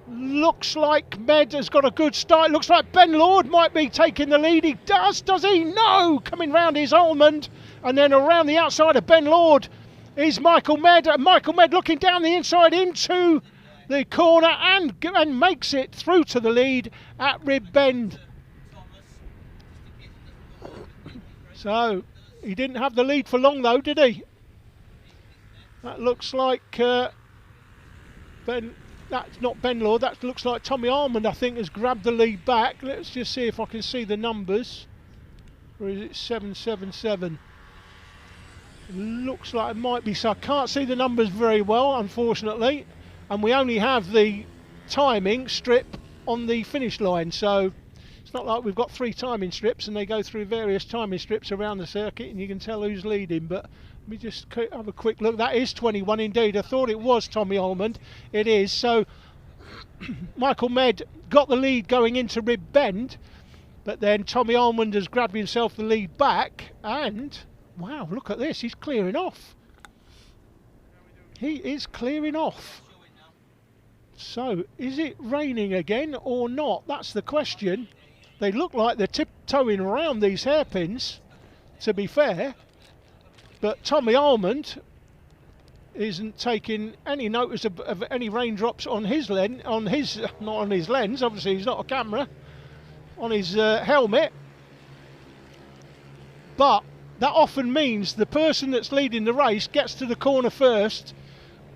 Looks like Med has got a good start. Looks like Ben Lord might be taking the lead. He does he? No! Coming round is Almond. And then around the outside of Ben Lord is Michael Med. Michael Med looking down the inside into the corner and makes it through to the lead at Rib Bend. So, he didn't have the lead for long though, did he? That looks like that's not Ben Lord, that looks like Tommy Almond, I think, has grabbed the lead back. Let's just see if I can see the numbers. Or is it 777? Looks like it might be, so I can't see the numbers very well, unfortunately. And we only have the timing strip on the finish line, so it's not like we've got 3 timing strips and they go through various timing strips around the circuit and you can tell who's leading. But let me just have a quick look. That is 21 indeed. I thought it was Tommy Almond. It is. So Michael Med got the lead going into Rib Bend, but then Tommy Almond has grabbed himself the lead back, and wow, look at this. He's clearing off. He is clearing off. So is it raining again or not? That's the question. They look like they're tiptoeing around these hairpins, to be fair. But Tommy Almond isn't taking any notice of any raindrops on his lens, not on his lens, obviously he's not a camera, on his helmet. But that often means the person that's leading the race gets to the corner first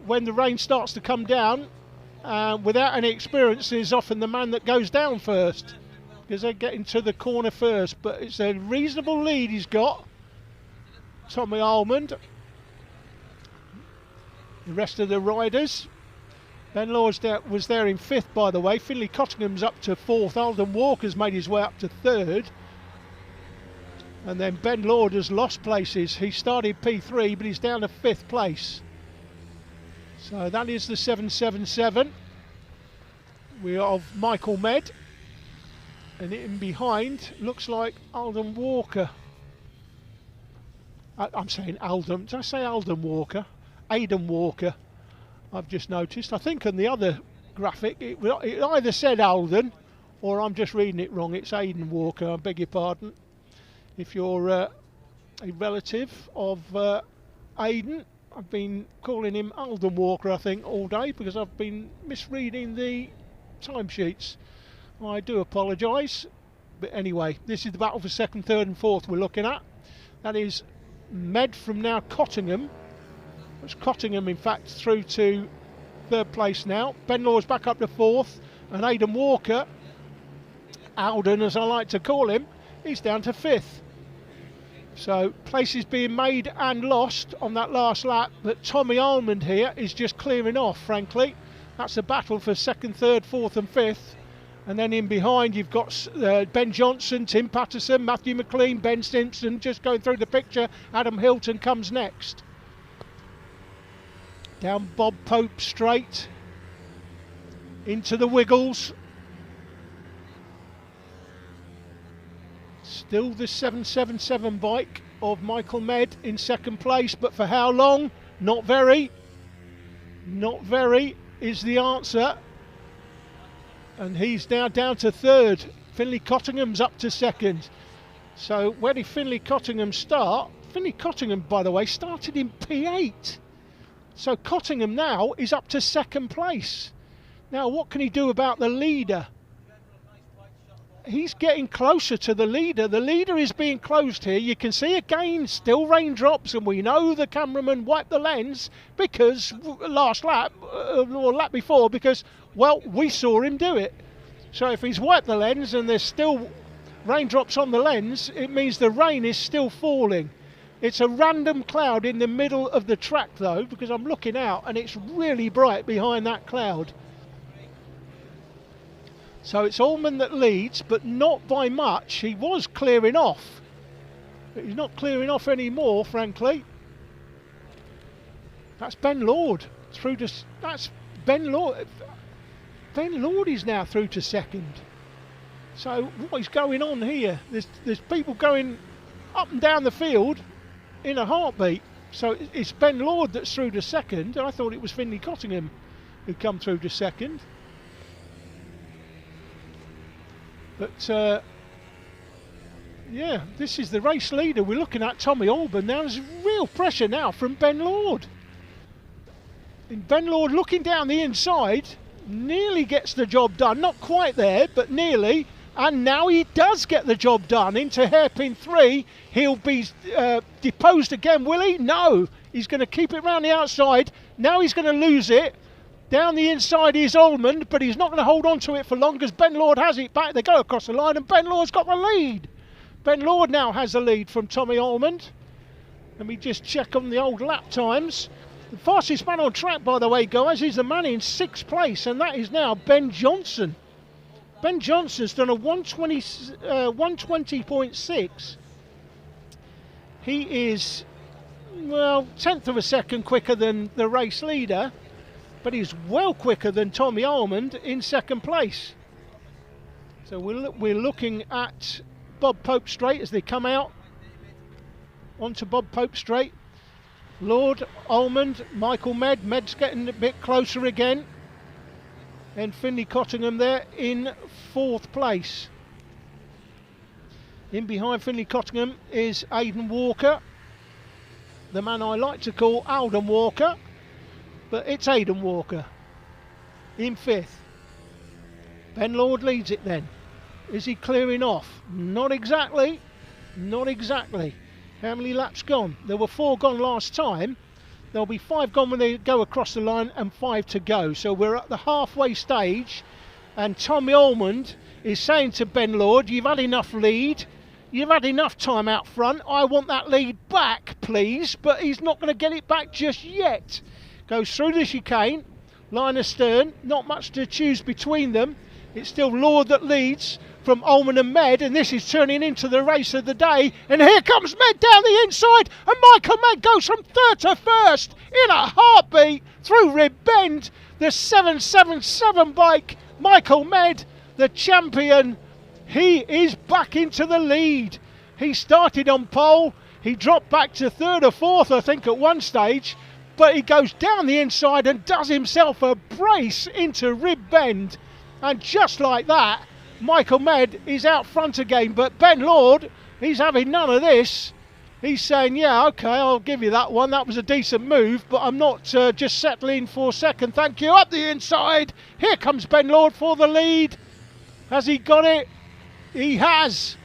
when the rain starts to come down, without any experience, is often the man that goes down first, because they get into the corner first. But it's a reasonable lead he's got, Tommy Almond. The rest of the riders, Ben Lord's was there in 5th, by the way. Finlay Cottingham's up to 4th. Alden Walker's made his way up to 3rd. And then Ben Lord has lost places. He started P3, but he's down to 5th place. So that is the 777. We are of Michael Med. And in behind, looks like Alden Walker. I'm saying Alden. Did I say Alden Walker? Aidan Walker, I've just noticed. I think on the other graphic it either said Alden or I'm just reading it wrong. It's Aidan Walker, I beg your pardon. If you're a relative of Aidan, I've been calling him Alden Walker, I think, all day because I've been misreading the timesheets. I do apologise. But anyway, this is the battle for 2nd, 3rd and 4th we're looking at. That is Med from now Cottingham. It's Cottingham, in fact, through to 3rd place now. Ben Law's back up to 4th, and Aidan Walker, Alden as I like to call him, he's down to 5th. So places being made and lost on that last lap, but Tommy Almond here is just clearing off, frankly. That's a battle for 2nd, 3rd, 4th and 5th. And then in behind you've got Ben Johnson, Tim Patterson, Matthew McLean, Ben Simpson just going through the picture. Adam Hilton comes next. Down Bob Pope straight into the Wiggles. Still the 777 bike of Michael Med in 2nd place, but for how long? Not very. Not very is the answer. And he's now down to 3rd. Finlay Cottingham's up to 2nd. So where did Finlay Cottingham start? Finlay Cottingham, by the way, started in P8. So Cottingham now is up to 2nd place. Now what can he do about the leader? He's getting closer to the leader. The leader is being closed here. You can see again, still raindrops, and we know the cameraman wiped the lens because last lap, or lap before, because, well, we saw him do it. So if he's wiped the lens and there's still raindrops on the lens, it means the rain is still falling. It's a random cloud in the middle of the track though, because I'm looking out and it's really bright behind that cloud. So it's Allman that leads, but not by much. He was clearing off, but he's not clearing off anymore, frankly. That's Ben Lord through to. That's Ben Lord. Ben Lord is now through to 2nd. So what is going on here? There's people going up and down the field in a heartbeat. So it's Ben Lord that's through to 2nd. I thought it was Finlay Cottingham who'd come through to 2nd. But yeah, this is the race leader. We're looking at Tommy Alban. Now there's real pressure now from Ben Lord. And Ben Lord looking down the inside, nearly gets the job done. Not quite there, but nearly. And now he does get the job done into hairpin 3. He'll be deposed again, will he? No, he's going to keep it round the outside. Now he's going to lose it. Down the inside is Almond, but he's not going to hold on to it for long because Ben Lord has it back. They go across the line and Ben Lord's got the lead. Ben Lord now has the lead from Tommy Almond. Let me just check on the old lap times. The fastest man on track, by the way, guys, is the man in 6th place, and that is now Ben Johnson. Ben Johnson's done a 120.6. He is, well, 10th of a second quicker than the race leader, but he's well quicker than Tommy Almond in 2nd place. So we're looking at Bob Pope Straight as they come out onto Bob Pope Straight. Lord, Almond, Michael Med. Med's getting a bit closer again. And Finlay Cottingham there in 4th place. In behind Finlay Cottingham is Aidan Walker, the man I like to call Alden Walker, but it's Aidan Walker in 5th. Ben Lord leads it then. Is he clearing off? Not exactly. Not exactly. How many laps gone? There were 4 gone last time. There'll be 5 gone when they go across the line and 5 to go. So we're at the halfway stage, and Tommy Almond is saying to Ben Lord, you've had enough lead, you've had enough time out front, I want that lead back please, but he's not going to get it back just yet. Goes through the chicane, line astern, not much to choose between them. It's still Lord that leads from Ullman and Med, and this is turning into the race of the day, and here comes Med down the inside, and Michael Med goes from third to first in a heartbeat through Rib Bend. The 777 bike, Michael Med, the champion, he is back into the lead. He started on pole, he dropped back to third or fourth I think at one stage, but he goes down the inside and does himself a brace into Rib Bend, and just like that Michael Med is out front again. But Ben Lord, he's having none of this. He's saying, yeah, okay, I'll give you that one. That was a decent move, but I'm not just settling for second. Thank you. Up the inside. Here comes Ben Lord for the lead. Has he got it? He has.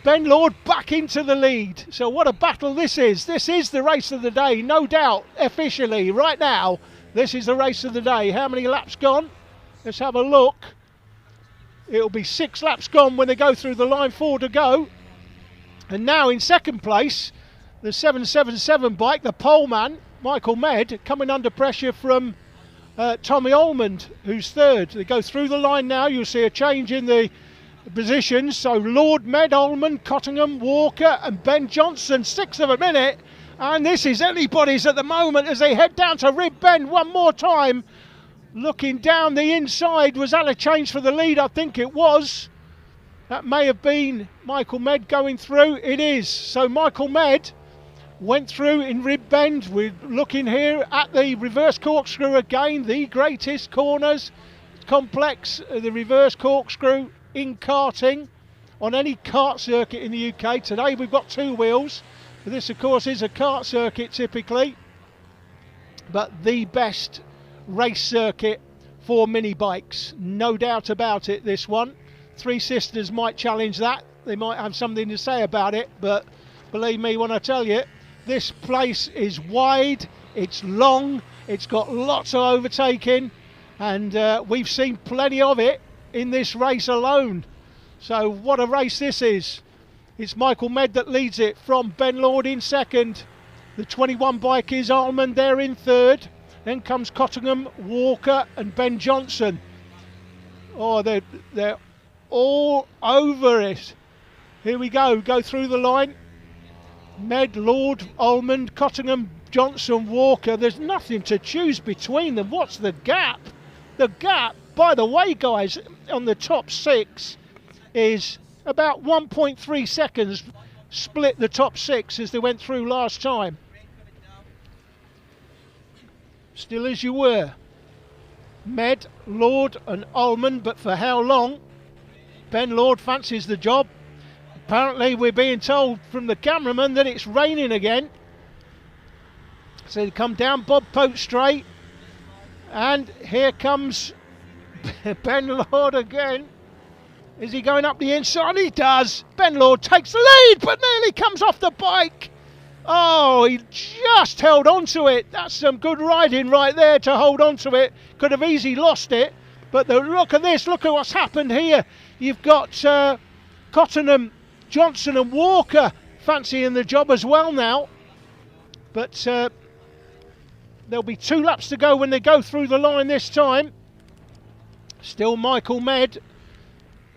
Ben Lord back into the lead. So what a battle this is. This is the race of the day, no doubt, officially. Right now, this is the race of the day. How many laps gone? Let's have a look. It'll be 6 laps gone when they go through the line, 4 to go. And now in second place, the 777 bike, the poleman, Michael Med, coming under pressure from Tommy Almond, who's third. They go through the line now. You'll see a change in the positions. So Lord, Med, Almond, Cottingham, Walker and Ben Johnson, 6 of a minute. And this is anybody's at the moment as they head down to Rib Bend one more time. Looking down the inside, was that a change for the lead? I think it was. That may have been Michael Med going through. It is. So Michael Med went through in Rib Bend. We're looking here at the reverse corkscrew again. The greatest corners complex, the reverse corkscrew in karting on any kart circuit in the UK. Today we've got 2 wheels. This of course is a kart circuit typically, but the best race circuit for mini bikes, no doubt about it. This one, Three Sisters might challenge that. They might have something to say about it, but believe me when I tell you, this place is wide, it's long, it's got lots of overtaking, and we've seen plenty of it in this race alone. So what a race this is. It's Michael Med that leads it from Ben Lord in second. The 21 bike is Almond there in third. Then comes Cottingham, Walker and Ben Johnson. Oh, they're all over it. Here we go through the line. Med, Lord, Almond, Cottingham, Johnson, Walker. There's nothing to choose between them. What's the gap? The gap, by the way, guys, on the top 6 is about 1.3 seconds split the top 6 as they went through last time. Still as you were. Med, Lord and Almond, but for how long? Ben Lord fancies the job. Apparently we're being told from the cameraman that it's raining again. So they come down Bob Pope straight, and here comes Ben Lord again. Is he going up the inside? He does. Ben Lord takes the lead, but nearly comes off the bike. Oh, he just held on to it. That's some good riding right there to hold on to it. Could have easily lost it. But look at this. Look at what's happened here. You've got Cottingham, Johnson and Walker fancying the job as well now. But there'll be 2 laps to go when they go through the line this time. Still Michael Med.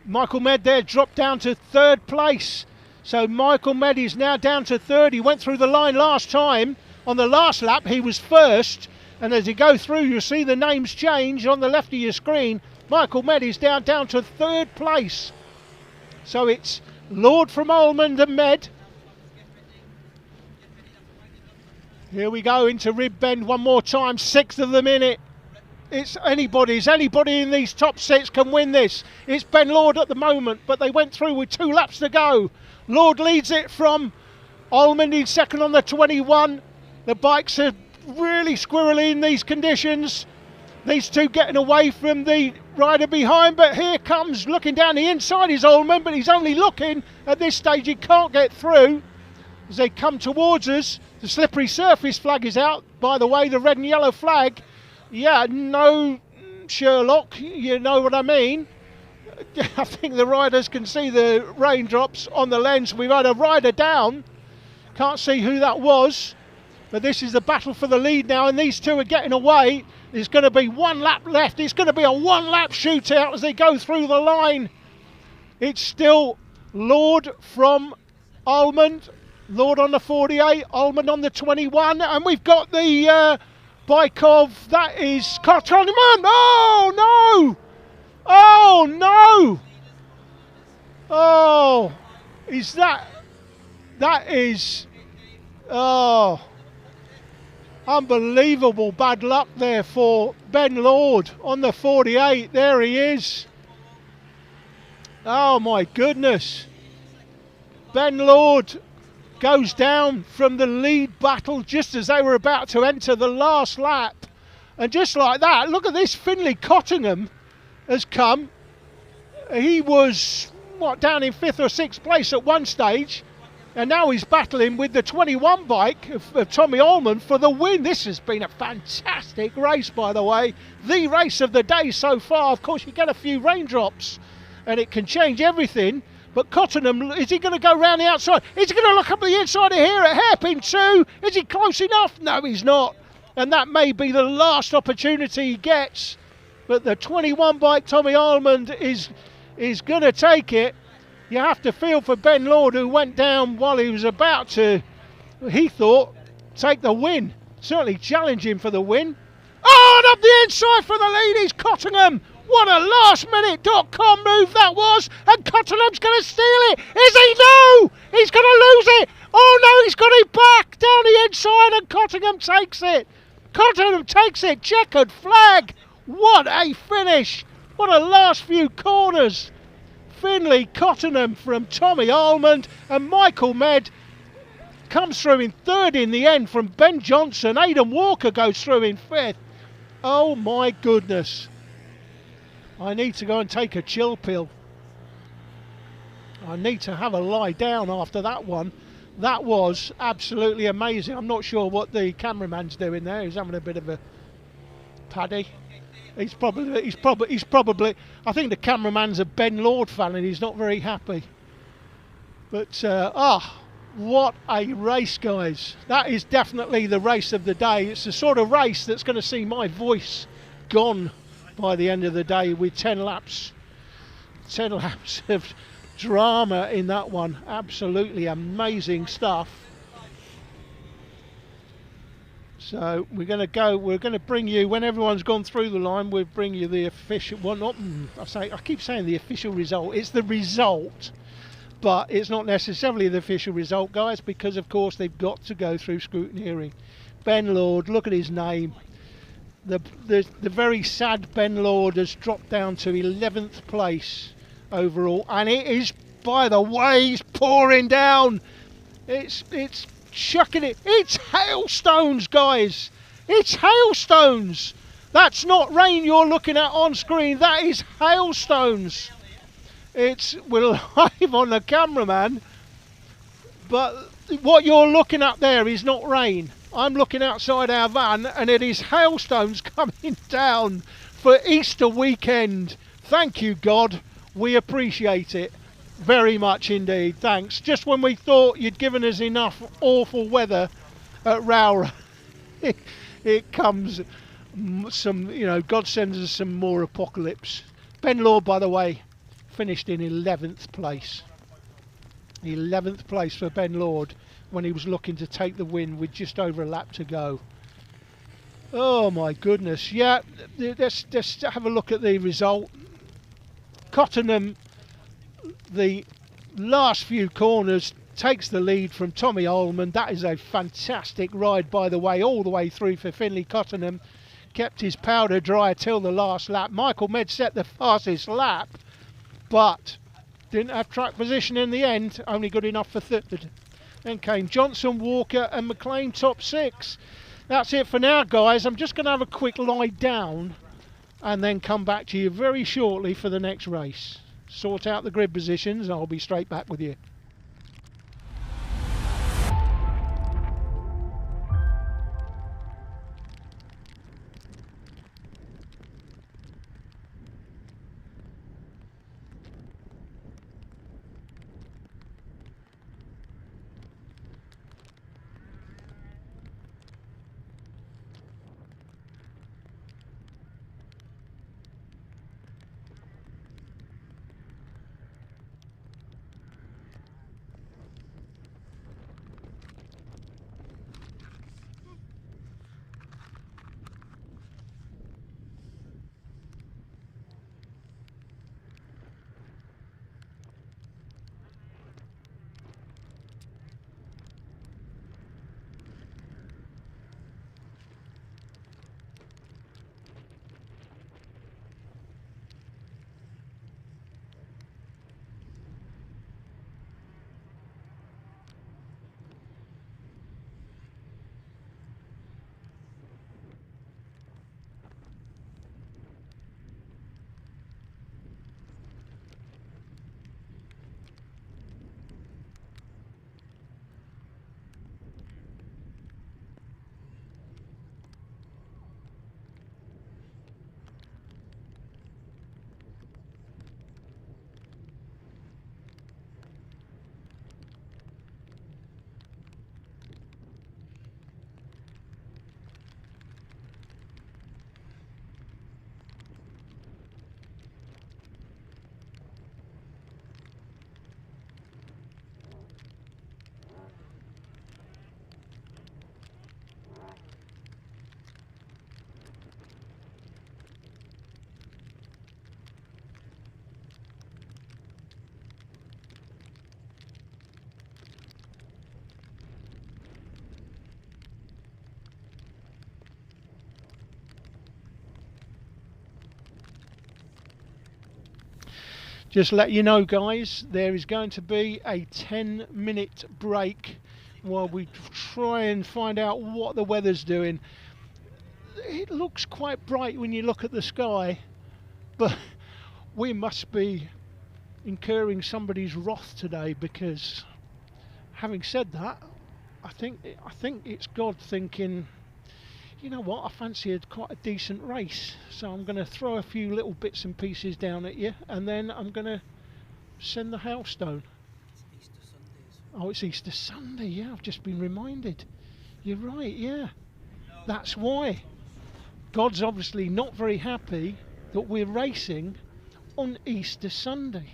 Michael Med there dropped down to 3rd place. So Michael Med is now down to 3rd. He went through the line last time. On the last lap he was 1st. And as you go through you'll see the names change on the left of your screen. Michael Med is down to 3rd place. So it's Lord from Almond and Med. Here we go into Rib Bend one more time. 6th of the minute. It's anybody's. Anybody in these top 6 can win this. It's Ben Lord at the moment, but they went through with 2 laps to go. Lord leads it from Almond in second on the 21. The bikes are really squirrely in these conditions. These 2 getting away from the rider behind, but here comes, looking down the inside is Almond, but he's only looking. At this stage he can't get through. As they come towards us, The slippery surface flag is out. By the way, the red and yellow flag. Yeah, no, Sherlock, you know what I mean. I think the riders can see the raindrops on the lens. We've had a rider down. Can't see who that was. But this is the battle for the lead now, and these two are getting away. There's going to be one lap left. It's going to be a one-lap shootout as they go through the line. It's still Lord from Almond. Lord on the 48, Almond on the 21, and we've got the bike of, that is Cotton. Oh no! Oh no! Oh, is that is, oh, unbelievable bad luck there for Ben Lord on the 48. There he is. Oh my goodness. Ben Lord goes down from the lead battle just as they were about to enter the last lap. And just like that, look at this, Finlay Cottingham has come. He was, what, down in 5th or 6th place at one stage. And now he's battling with the 21 bike of Tommy Allman for the win. This has been a fantastic race, by the way. The race of the day so far. Of course, you get a few raindrops and it can change everything. But Cottenham, is he going to go round the outside? Is he going to look up at the inside of here at hairpin 2? Is he close enough? No, he's not. And that may be the last opportunity he gets. But the 21 bike Tommy Almond is going to take it. You have to feel for Ben Lord, who went down while he was about to, he thought, take the win. Certainly challenging for the win. Oh, and up the inside for the lead is Cottingham. What a last-minute.com move that was. And Cottingham's going to steal it. Is he? No! He's going to lose it. Oh, no, he's got it back down the inside and Cottingham takes it. Cottingham takes it. Checkered flag. What a finish. What a last few corners. Finlay Cottingham from Tommy Almond, and Michael Med comes through in 3rd in the end from Ben Johnson. Aidan Walker goes through in 5th. Oh my goodness. I need to go and take a chill pill. I need to have a lie down after that one. That was absolutely amazing. I'm not sure what the cameraman's doing there. He's having a bit of a paddy. He's probably, I think the cameraman's a Ben Lord fan and he's not very happy. But, what a race, guys. That is definitely the race of the day. It's the sort of race that's going to see my voice gone by the end of the day with 10 laps. 10 laps of drama in that one. Absolutely amazing stuff. So we're going to bring you, when everyone's gone through the line, we'll bring you the official, well not, I keep saying the official result, it's the result, but it's not necessarily the official result, guys, because of course they've got to go through scrutineering. Ben Lord, look at his name. The very sad Ben Lord has dropped down to 11th place overall, and it is, by the way, it's pouring down. It's chucking it. It's hailstones, guys. It's hailstones. That's not rain you're looking at on screen. That is hailstones. We're live on the cameraman, but what you're looking at there is not rain. I'm looking outside our van and it is hailstones coming down for Easter weekend. Thank you, God. We appreciate it. Very much indeed, thanks. Just when we thought you'd given us enough awful weather at Rowra, it comes some, God sends us some more apocalypse. Ben Lord, by the way, finished in 11th place. 11th place for Ben Lord when he was looking to take the win with just over a lap to go. Oh my goodness. Yeah, let's have a look at the result. Cottenham, the last few corners, takes the lead from Tommy Allman. That is a fantastic ride, by the way, all the way through for Finlay Cottenham. Kept his powder dry till the last lap. Michael Med set the fastest lap, but didn't have track position in the end, only good enough for 3rd. Then came Johnson, Walker and McLean top 6. That's it for now, guys. I'm just going to have a quick lie down and then come back to you very shortly for the next race. Sort out the grid positions and I'll be straight back with you. Just let you know, guys, there is going to be a 10-minute break while we try and find out what the weather's doing. It looks quite bright when you look at the sky, but we must be incurring somebody's wrath today, because having said that, I think it's God thinking, you know what, I fancy quite a decent race, so I'm going to throw a few little bits and pieces down at you, and then I'm going to send the hailstone. It's Easter Sundays. Oh, it's Easter Sunday, yeah, I've just been reminded. You're right, yeah. That's why. God's obviously not very happy that we're racing on Easter Sunday.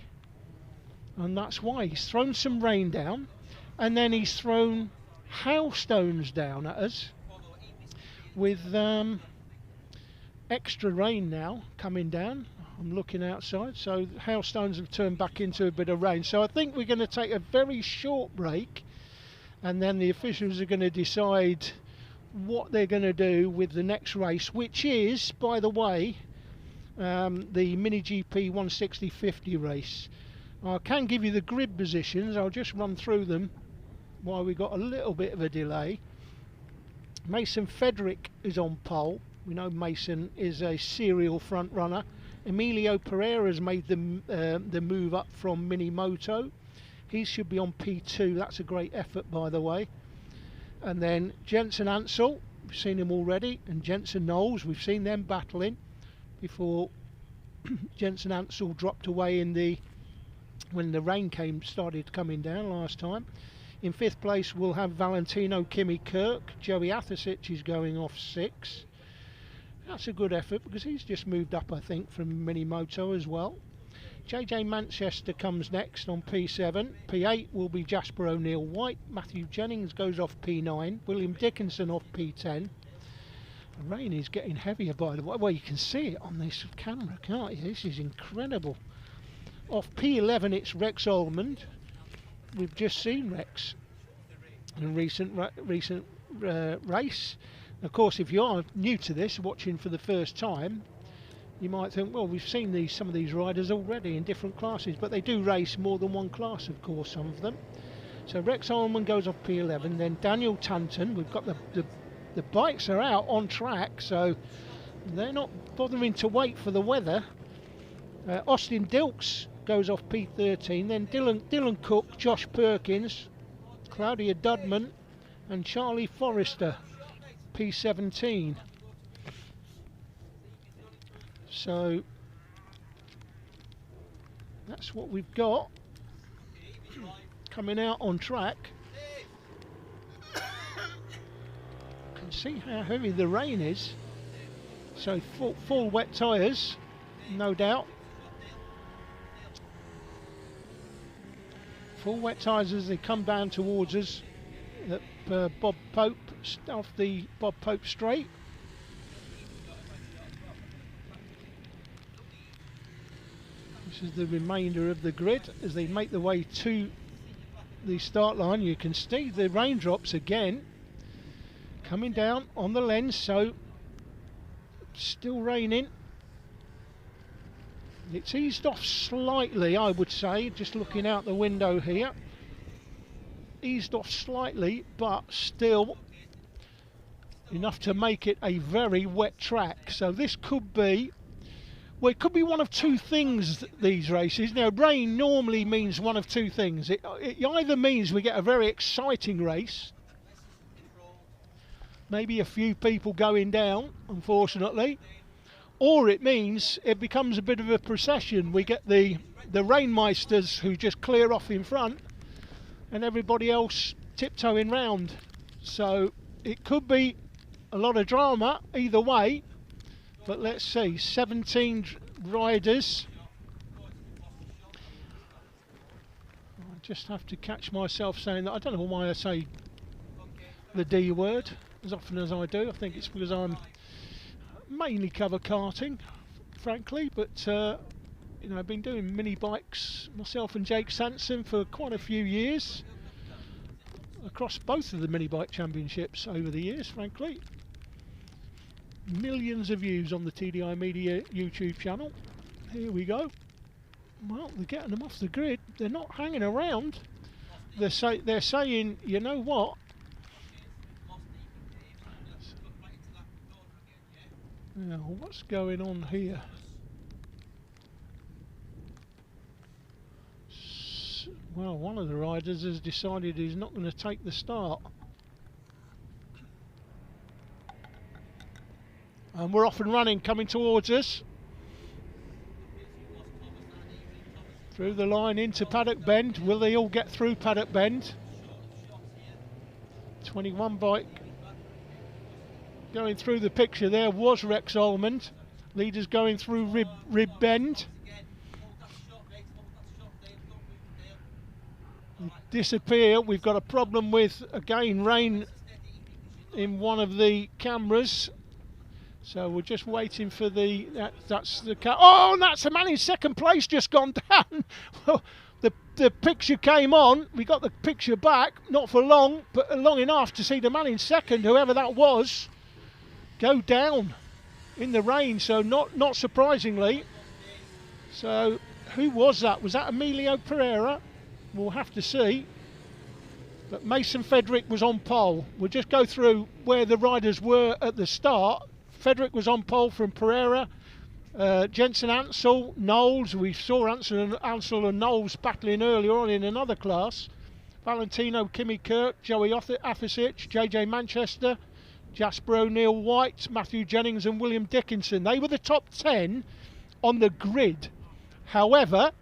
And that's why he's thrown some rain down, and then he's thrown hailstones down at us, with extra rain now coming down. I'm looking outside, so hailstones have turned back into a bit of rain. So I think we're going to take a very short break, and then the officials are going to decide what they're going to do with the next race, which is, by the way, the Mini GP 160/50 race. I can give you the grid positions. I'll just run through them while we got a little bit of a delay. Mason Frederick is on pole. We know Mason is a serial front runner. Emilio Pereira's made the move up from Mini Moto. He should be on P2. That's a great effort, by the way. And then Jensen Ansel, we've seen him already, and Jensen Knowles, we've seen them battling before Jensen Ansel dropped away when the rain started coming down last time. In 5th place we'll have Valentino Kimi Kirk. Joey Athasic is going off 6. That's a good effort, because he's just moved up, I think, from Mini Moto as well. JJ Manchester comes next on P7. P8 will be Jasper O'Neill White. Matthew Jennings goes off P9. William Dickinson off P10. The rain is getting heavier, by the way. Well, you can see it on this camera, can't you? This is incredible. Off P11 it's Rex Ormond. We've just seen Rex in a recent race. Of course, if you are new to this, watching for the first time, you might think, well, we've seen some of these riders already in different classes, but they do race more than one class, of course, some of them. So Rex Ormond goes off P11, then Daniel Tanton. We've got the bikes are out on track, so they're not bothering to wait for the weather. Austin Dilks goes off P13, then Dylan Cook, Josh Perkins, Claudia Dudman and Charlie Forrester, P17. So that's what we've got coming out on track. Can see how heavy the rain is, so full wet tyres, no doubt. Full wet tyres as they come down towards us at Bob Pope, off the Bob Pope straight. This is the remainder of the grid as they make their way to the start line. You can see the raindrops again coming down on the lens, so still raining. It's eased off slightly, I would say, just looking out the window here. Eased off slightly, but still enough to make it a very wet track. So this could be, well, it could be one of two things, these races. Now, rain normally means one of two things. It either means we get a very exciting race, maybe a few people going down, unfortunately, or it means it becomes a bit of a procession. We get the rainmeisters who just clear off in front and everybody else tiptoeing round. So it could be a lot of drama either way, but let's see. 17 riders. I just have to catch myself saying that. I don't know why I say the D word as often as I do. I think it's because I'm mainly cover karting, frankly, but you know, I've been doing mini bikes myself and Jake Sanson for quite a few years across both of the mini bike championships over the years, frankly. Millions of views on the TDI Media YouTube channel. Here we go. Well, they're getting them off the grid. They're not hanging around. They're saying, you know what? Now, what's going on here? Well, one of the riders has decided he's not going to take the start. And we're off and running, coming towards us. Through the line into Paddock Bend. Will they all get through Paddock Bend? 21 bike going through the picture there was Rex Almond. Leaders going through Rib Bend. Disappear. We've got a problem with, again, rain in one of the cameras. So we're just waiting for the, that's the car. Oh, and that's the man in second place just gone down. Well, the picture came on, we got the picture back, not for long, but long enough to see the man in second, whoever that was, go down in the rain. So not surprisingly. So who was that? Was that Emilio Pereira? We'll have to see. But Mason Fedrick was on pole. We'll just go through where the riders were at the start. Fedrick was on pole from Pereira, Jensen Ansel, Knowles. We saw Ansel and Knowles battling earlier on in another class. Valentino Kimi Kirk, Joey Athisic, JJ Manchester, Jasper O'Neill White, Matthew Jennings and William Dickinson. They were the top 10 on the grid. However,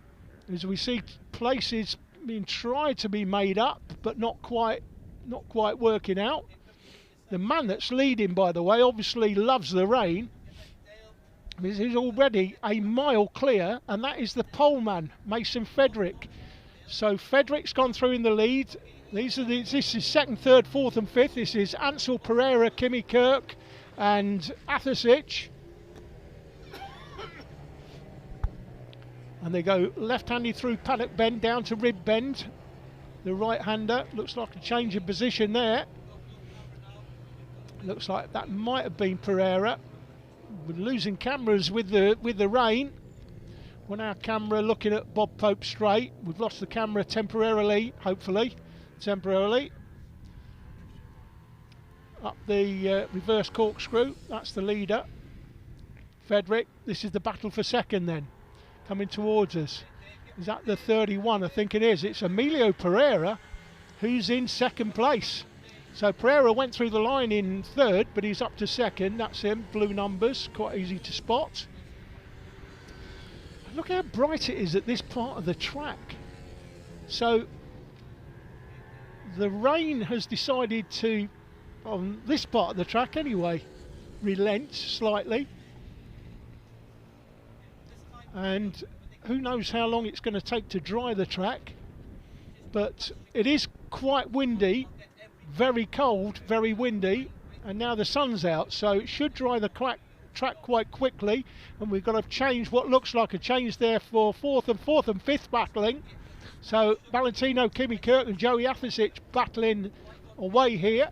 as we see places being tried to be made up, but not quite working out. The man that's leading, by the way, obviously loves the rain. This is already a mile clear, and that is the pole man, Mason Fedrick. So Fedrick's gone through in the lead. This is second, third, fourth and fifth. This is Ansel, Pereira, Kimi Kirk and Athisic. And they go left-handed through Paddock Bend down to Rib Bend. The right-hander, looks like a change of position there. Looks like that might have been Pereira. We're losing cameras with the rain. On our camera looking at Bob Pope straight. We've lost the camera temporarily, hopefully. Temporarily. Up the reverse corkscrew. That's the leader. Fedrick. This is the battle for second then. Coming towards us. Is that the 31? I think it is. It's Emilio Pereira who's in second place. So Pereira went through the line in third, but he's up to second. That's him, blue numbers, quite easy to spot. Look how bright it is at this part of the track. So the rain has decided to, on this part of the track anyway, relent slightly. And who knows how long it's going to take to dry the track. But it is quite windy. Very cold, very windy, and now the sun's out, so it should dry the track quite quickly. And we've got to change what looks like a change there for fourth and fifth battling. So Valentino, Kimi Kirk and Joey Athisic battling away here.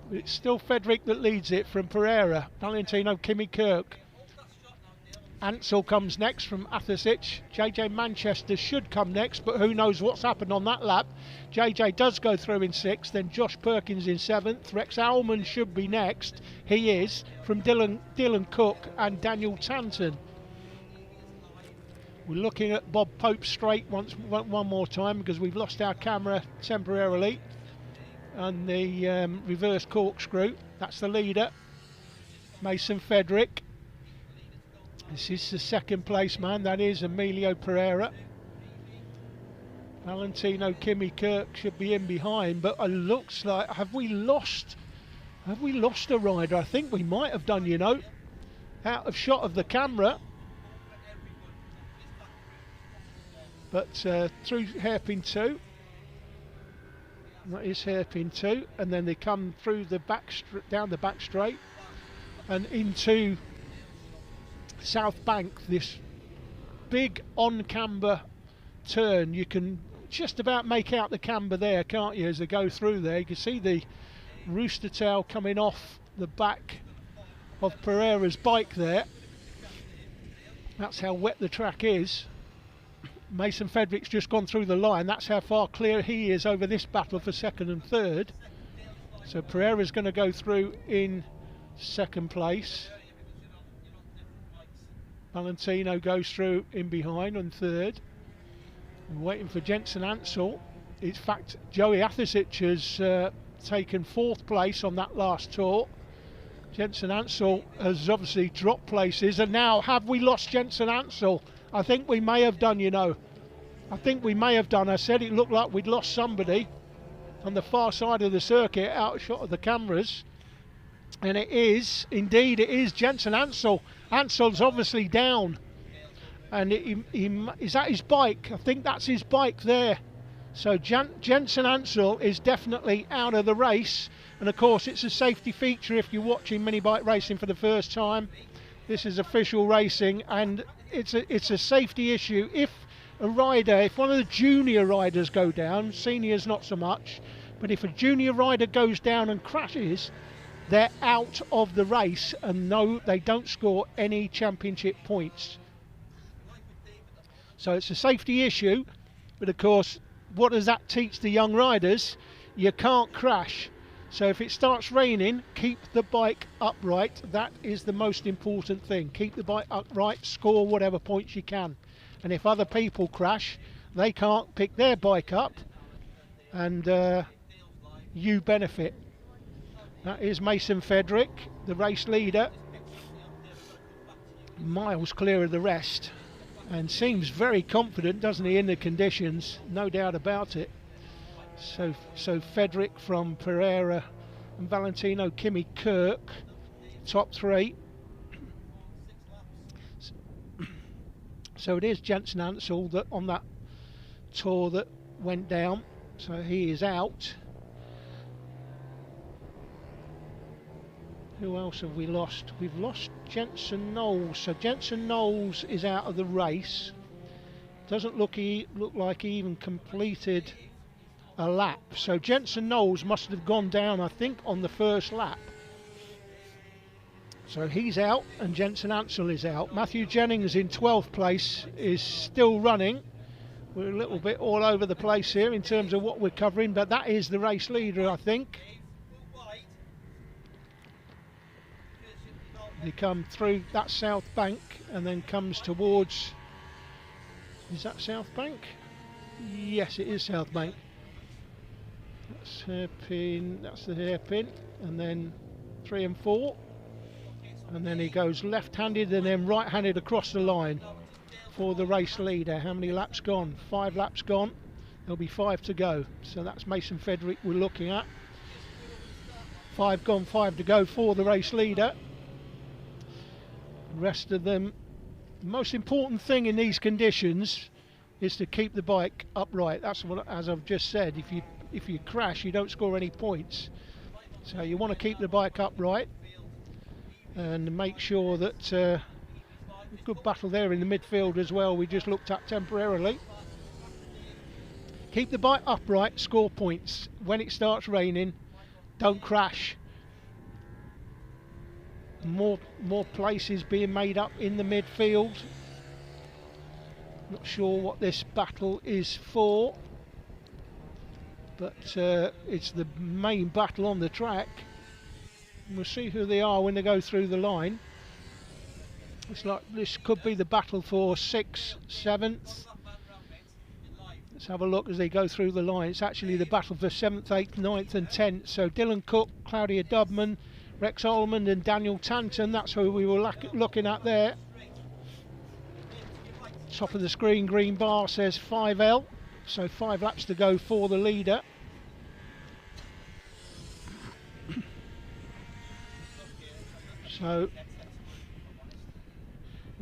But it's still Fedrick that leads it from Pereira. Valentino, Kimi Kirk. Ansel comes next from Athisic. JJ Manchester should come next, but who knows what's happened on that lap. JJ does go through in sixth, then Josh Perkins in seventh. Rex Almond should be next. He is, from Dylan Cook and Daniel Tanton. We're looking at Bob Pope straight one more time because we've lost our camera temporarily. And the reverse corkscrew. That's the leader, Mason Fedrick. This is the second place man, that is Emilio Pereira. Valentino Kimi Kirk should be in behind, but it looks like, have we lost a rider? I think we might have done, you know, out of shot of the camera. But through hairpin 2, that is hairpin 2, and then they come through the down the back straight and into South Bank, this big on camber turn. You can just about make out the camber there, can't you, as they go through there. You can see the rooster tail coming off the back of Pereira's bike there. That's how wet the track is. Mason Fedrick's just gone through the line. That's how far clear he is over this battle for second and third. So Pereira's going to go through in second place. Valentino goes through in behind on third. We're waiting for Jensen Ansel. In fact, Joey Athisic has taken fourth place on that last tour. Jensen Ansel has obviously dropped places, and now have we lost Jensen Ansel? I think we may have done, you know. I think we may have done. I said it looked like we'd lost somebody on the far side of the circuit, outshot of the cameras. And it is, indeed, it is Jensen Ansel. Ansel's obviously down. And he's at his bike. I think that's his bike there. So Jensen Ansel is definitely out of the race. And of course, it's a safety feature if you're watching mini bike racing for the first time. This is official racing, and it's a safety issue. If a rider, if one of the junior riders go down, seniors not so much, but if a junior rider goes down and crashes, they're out of the race, and no, they don't score any championship points. So it's a safety issue, but of course, what does that teach the young riders? You can't crash. So if it starts raining, keep the bike upright. That is the most important thing. Keep the bike upright, score whatever points you can. And if other people crash, they can't pick their bike up, and you benefit. That is Mason Fedrick, the race leader, miles clear of the rest, and seems very confident, doesn't he, in the conditions, no doubt about it. So Fedrick from Pereira and Valentino, Kimi Kirk, top three. So it is Jensen Ansel that on that tour that went down, so he is out. Who else have we lost? We've lost Jensen Knowles. So Jensen Knowles is out of the race. Doesn't look like he even completed a lap. So Jensen Knowles must have gone down, I think, on the first lap. So he's out, and Jensen Ansel is out. Matthew Jennings in 12th place is still running. We're a little bit all over the place here in terms of what we're covering, but that is the race leader, I think. He come through that South Bank and then comes towards, is that South Bank? Yes, it is South Bank. That's hairpin, that's the hairpin, and then 3 and 4, and then he goes left-handed and then right-handed across the line for the race leader. How many laps gone? 5 laps gone. There'll be 5 to go. So that's Mason Fedrick we're looking at. 5 gone, 5 to go for the race leader. The rest of them, the most important thing in these conditions is to keep the bike upright. That's what, as I've just said, if you crash, you don't score any points. So you want to keep the bike upright and make sure that a good battle there in the midfield as well, we just looked at temporarily. Keep the bike upright, score points. When it starts raining, don't crash. More places being made up in the midfield. Not sure what this battle is for, but it's the main battle on the track. We'll see who they are when they go through the line. It's like this could be the battle for 6th, 7th. Let's have a look as they go through the line. It's actually the battle for 7th, 8th, 9th and 10th. So Dylan Cook, Claudia Dubman, Rex Ullman and Daniel Tanton, that's who we were looking at there. Top of the screen, green bar says 5L, so 5 laps to go for the leader. So,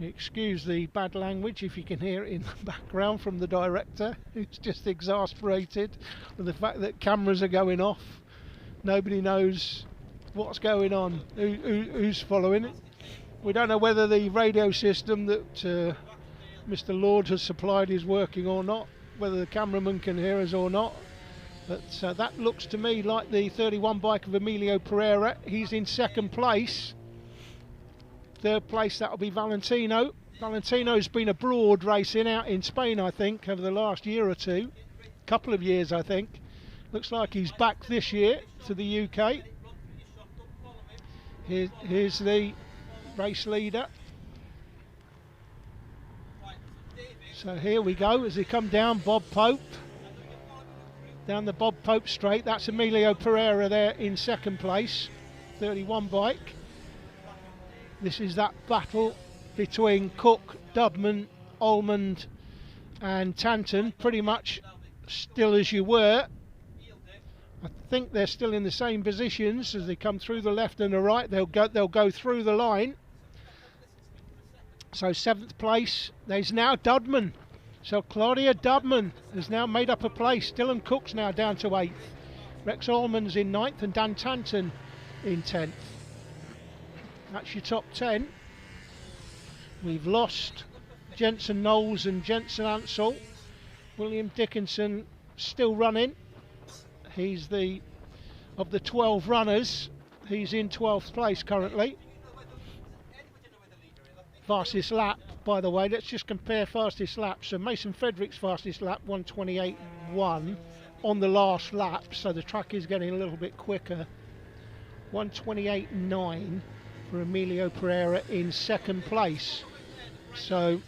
excuse the bad language if you can hear it in the background from the director, who's just exasperated with the fact that cameras are going off. Nobody knows what's going on, who's following it. We don't know whether the radio system that Mr. Lord has supplied is working or not, whether the cameraman can hear us or not, but that looks to me like the 31 bike of Emilio Pereira. He's in 2nd place. 3rd place, that'll be Valentino. Valentino's been abroad racing out in Spain, I think, over the last year or two. Couple of years, I think. Looks like he's back this year to the UK. Here's the race leader. So here we go as they come down Bob Pope. Down the Bob Pope straight. That's Emilio Pereira there in second place. 31 bike. This is that battle between Cook, Dudman, Almond and Tanton. Pretty much still as you were. I think they're still in the same positions as they come through the left and the right. They'll go through the line. So 7th place, there's now Dudman. So Claudia Dudman has now made up a place. Dylan Cook's now down to 8th. Rex Allman's in 9th and Dan Tanton in 10th. That's your top 10. We've lost Jensen Knowles and Jensen Ansell. William Dickinson still running. He's of the 12 runners, he's in 12th place currently. Fastest lap, by the way, let's just compare fastest lap. So Mason Frederick's fastest lap, 1:28.1 on the last lap, so the track is getting a little bit quicker. 1:28.9 for Emilio Pereira in second place. So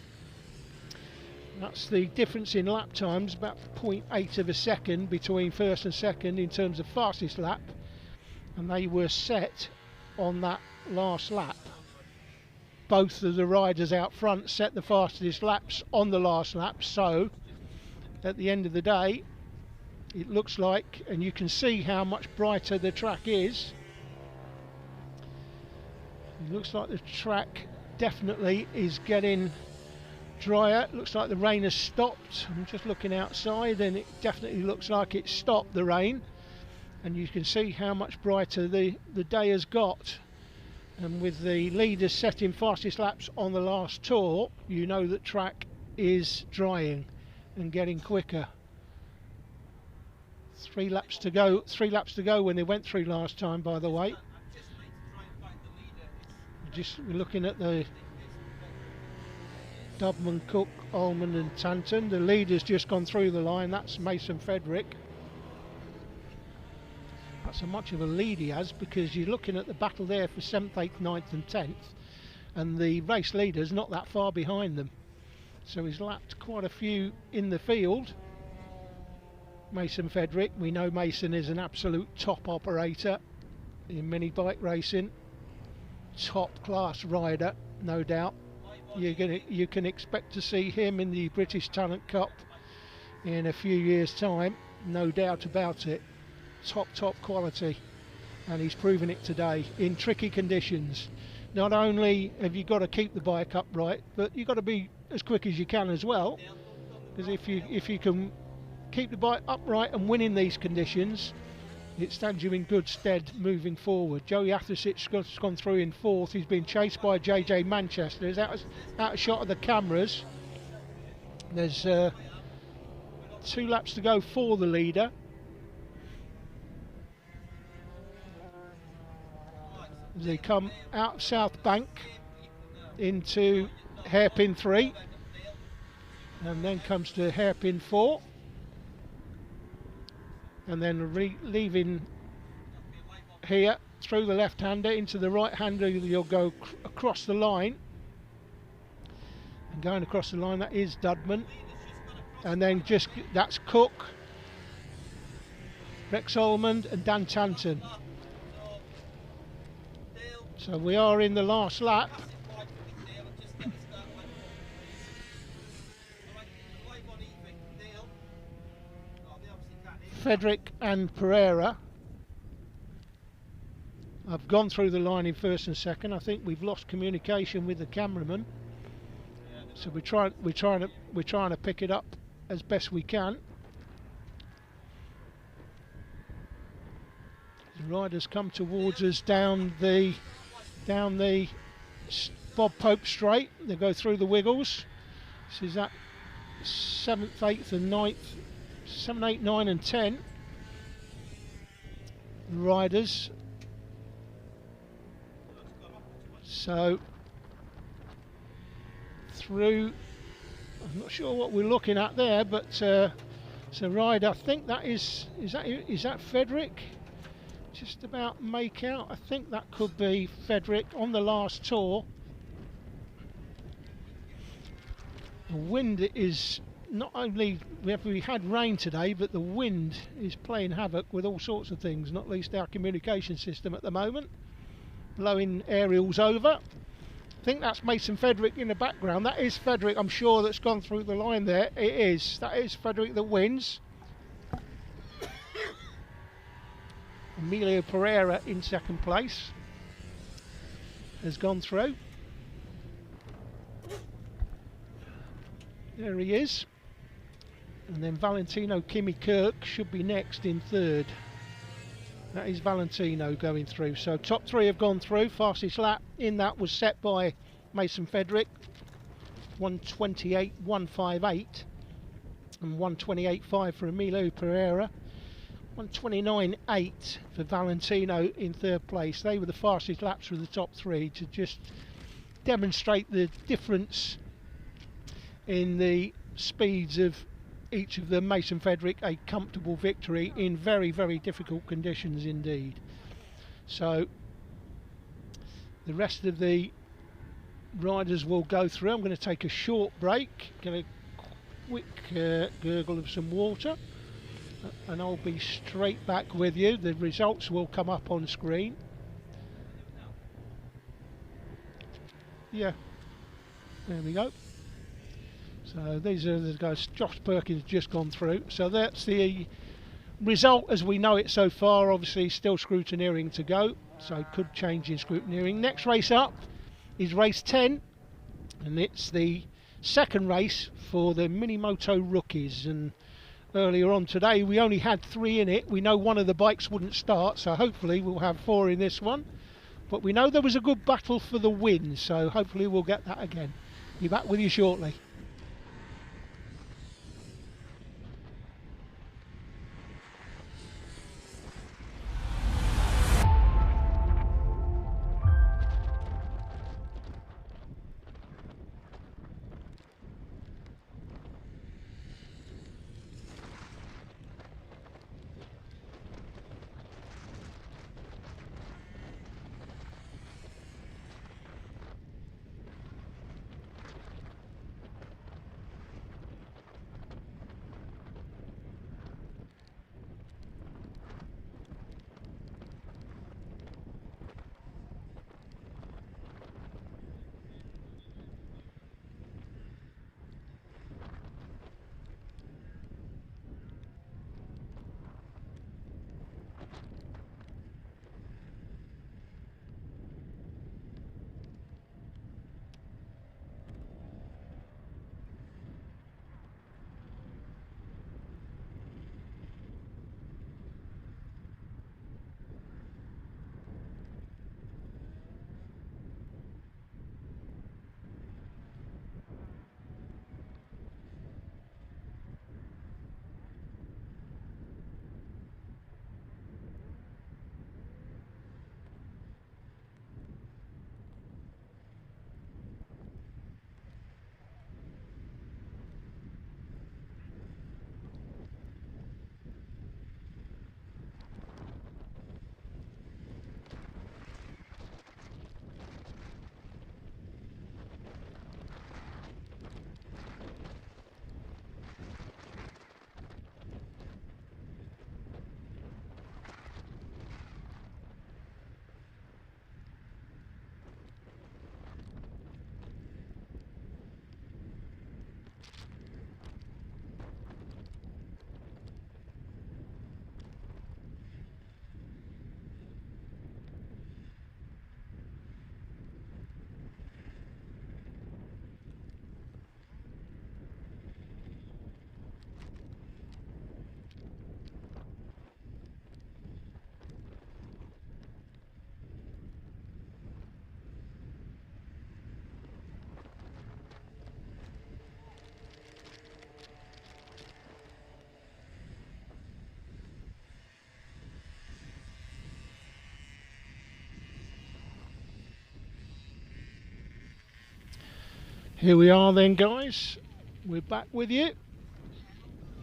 that's the difference in lap times, about 0.8 of a second between first and second in terms of fastest lap, and they were set on that last lap. Both of the riders out front set the fastest laps on the last lap, so at the end of the day it looks like, and you can see how much brighter the track is. It looks like the track definitely is getting drier. It looks like the rain has stopped. I'm just looking outside and it definitely looks like it stopped, the rain, and you can see how much brighter the day has got. And with the leaders setting fastest laps on the last tour, you know that track is drying and getting quicker. 3 laps to go. 3 laps to go when they went through last time, by the way. We're looking at the Dubman, Cook, Allman and Tanton. The leader's just gone through the line. That's Mason Frederick. That's how much of a lead he has, because you're looking at the battle there for 7th, 8th, 9th and 10th, and the race leader's not that far behind them. So he's lapped quite a few in the field. Mason Frederick, we know Mason is an absolute top operator in mini bike racing. Top class rider, no doubt. You can expect to see him in the British Talent Cup in a few years' time, no doubt about it. Top quality, and he's proven it today in tricky conditions. Not only have you got to keep the bike upright, but you've got to be as quick as you can as well, because if you can keep the bike upright and win in these conditions, it stands you in good stead moving forward. Joey Athasic's gone through in 4th. He's been chased by JJ Manchester. He's out of shot of the cameras. There's 2 laps to go for the leader. As they come out of South Bank into hairpin 3, and then comes to hairpin 4. And then leaving here through the left-hander into the right-hander, you'll go across the line. And going across the line, that is Dudman. And then that's Cook, Rex Almond and Dan Tanton. So we are in the last lap. Frederick and Pereira have gone through the line in 1st and 2nd. I think we've lost communication with the cameraman, so we're trying to pick it up as best we can. The riders come towards us down the Bob Pope straight. They go through the wiggles. This is that 7th, 8th and 9th. 7, 8, 9 and 10 riders. So through. I'm not sure what we're looking at there, but it's a ride. I think that is that Frederick? Just about make out. I think that could be Frederick on the last tour. The wind is not only we had rain today, but the wind is playing havoc with all sorts of things, not least our communication system at the moment, blowing aerials over. I think that's Mason Frederick in the background. That is Frederick, I'm sure, that's gone through the line there. It is. That is Frederick that wins. Emilio Pereira in second place has gone through. There he is. And then Valentino Kimi Kirk should be next in third. That is Valentino going through. So top three have gone through. Fastest lap in that was set by Mason Frederick, 1:28.158, and 1:28.5 for Emilio Pereira, 1:29.8 for Valentino in third place. They were the fastest laps for the top three, to just demonstrate the difference in the speeds of each of them. Mason Frederick, a comfortable victory in very, very difficult conditions indeed. So the rest of the riders will go through. I'm going to take a short break, get a quick gurgle of some water, and I'll be straight back with you. The results will come up on screen. Yeah, there we go. So these are the guys. Josh Perkins just gone through. So that's the result as we know it so far. Obviously still scrutineering to go, so could change in scrutineering. Next race up is race 10, and it's the second race for the Minimoto rookies. And earlier on today we only had 3 in it. We know one of the bikes wouldn't start, so hopefully we'll have 4 in this one. But we know there was a good battle for the win, so hopefully we'll get that again. Be back with you shortly. Here we are then, guys. We're back with you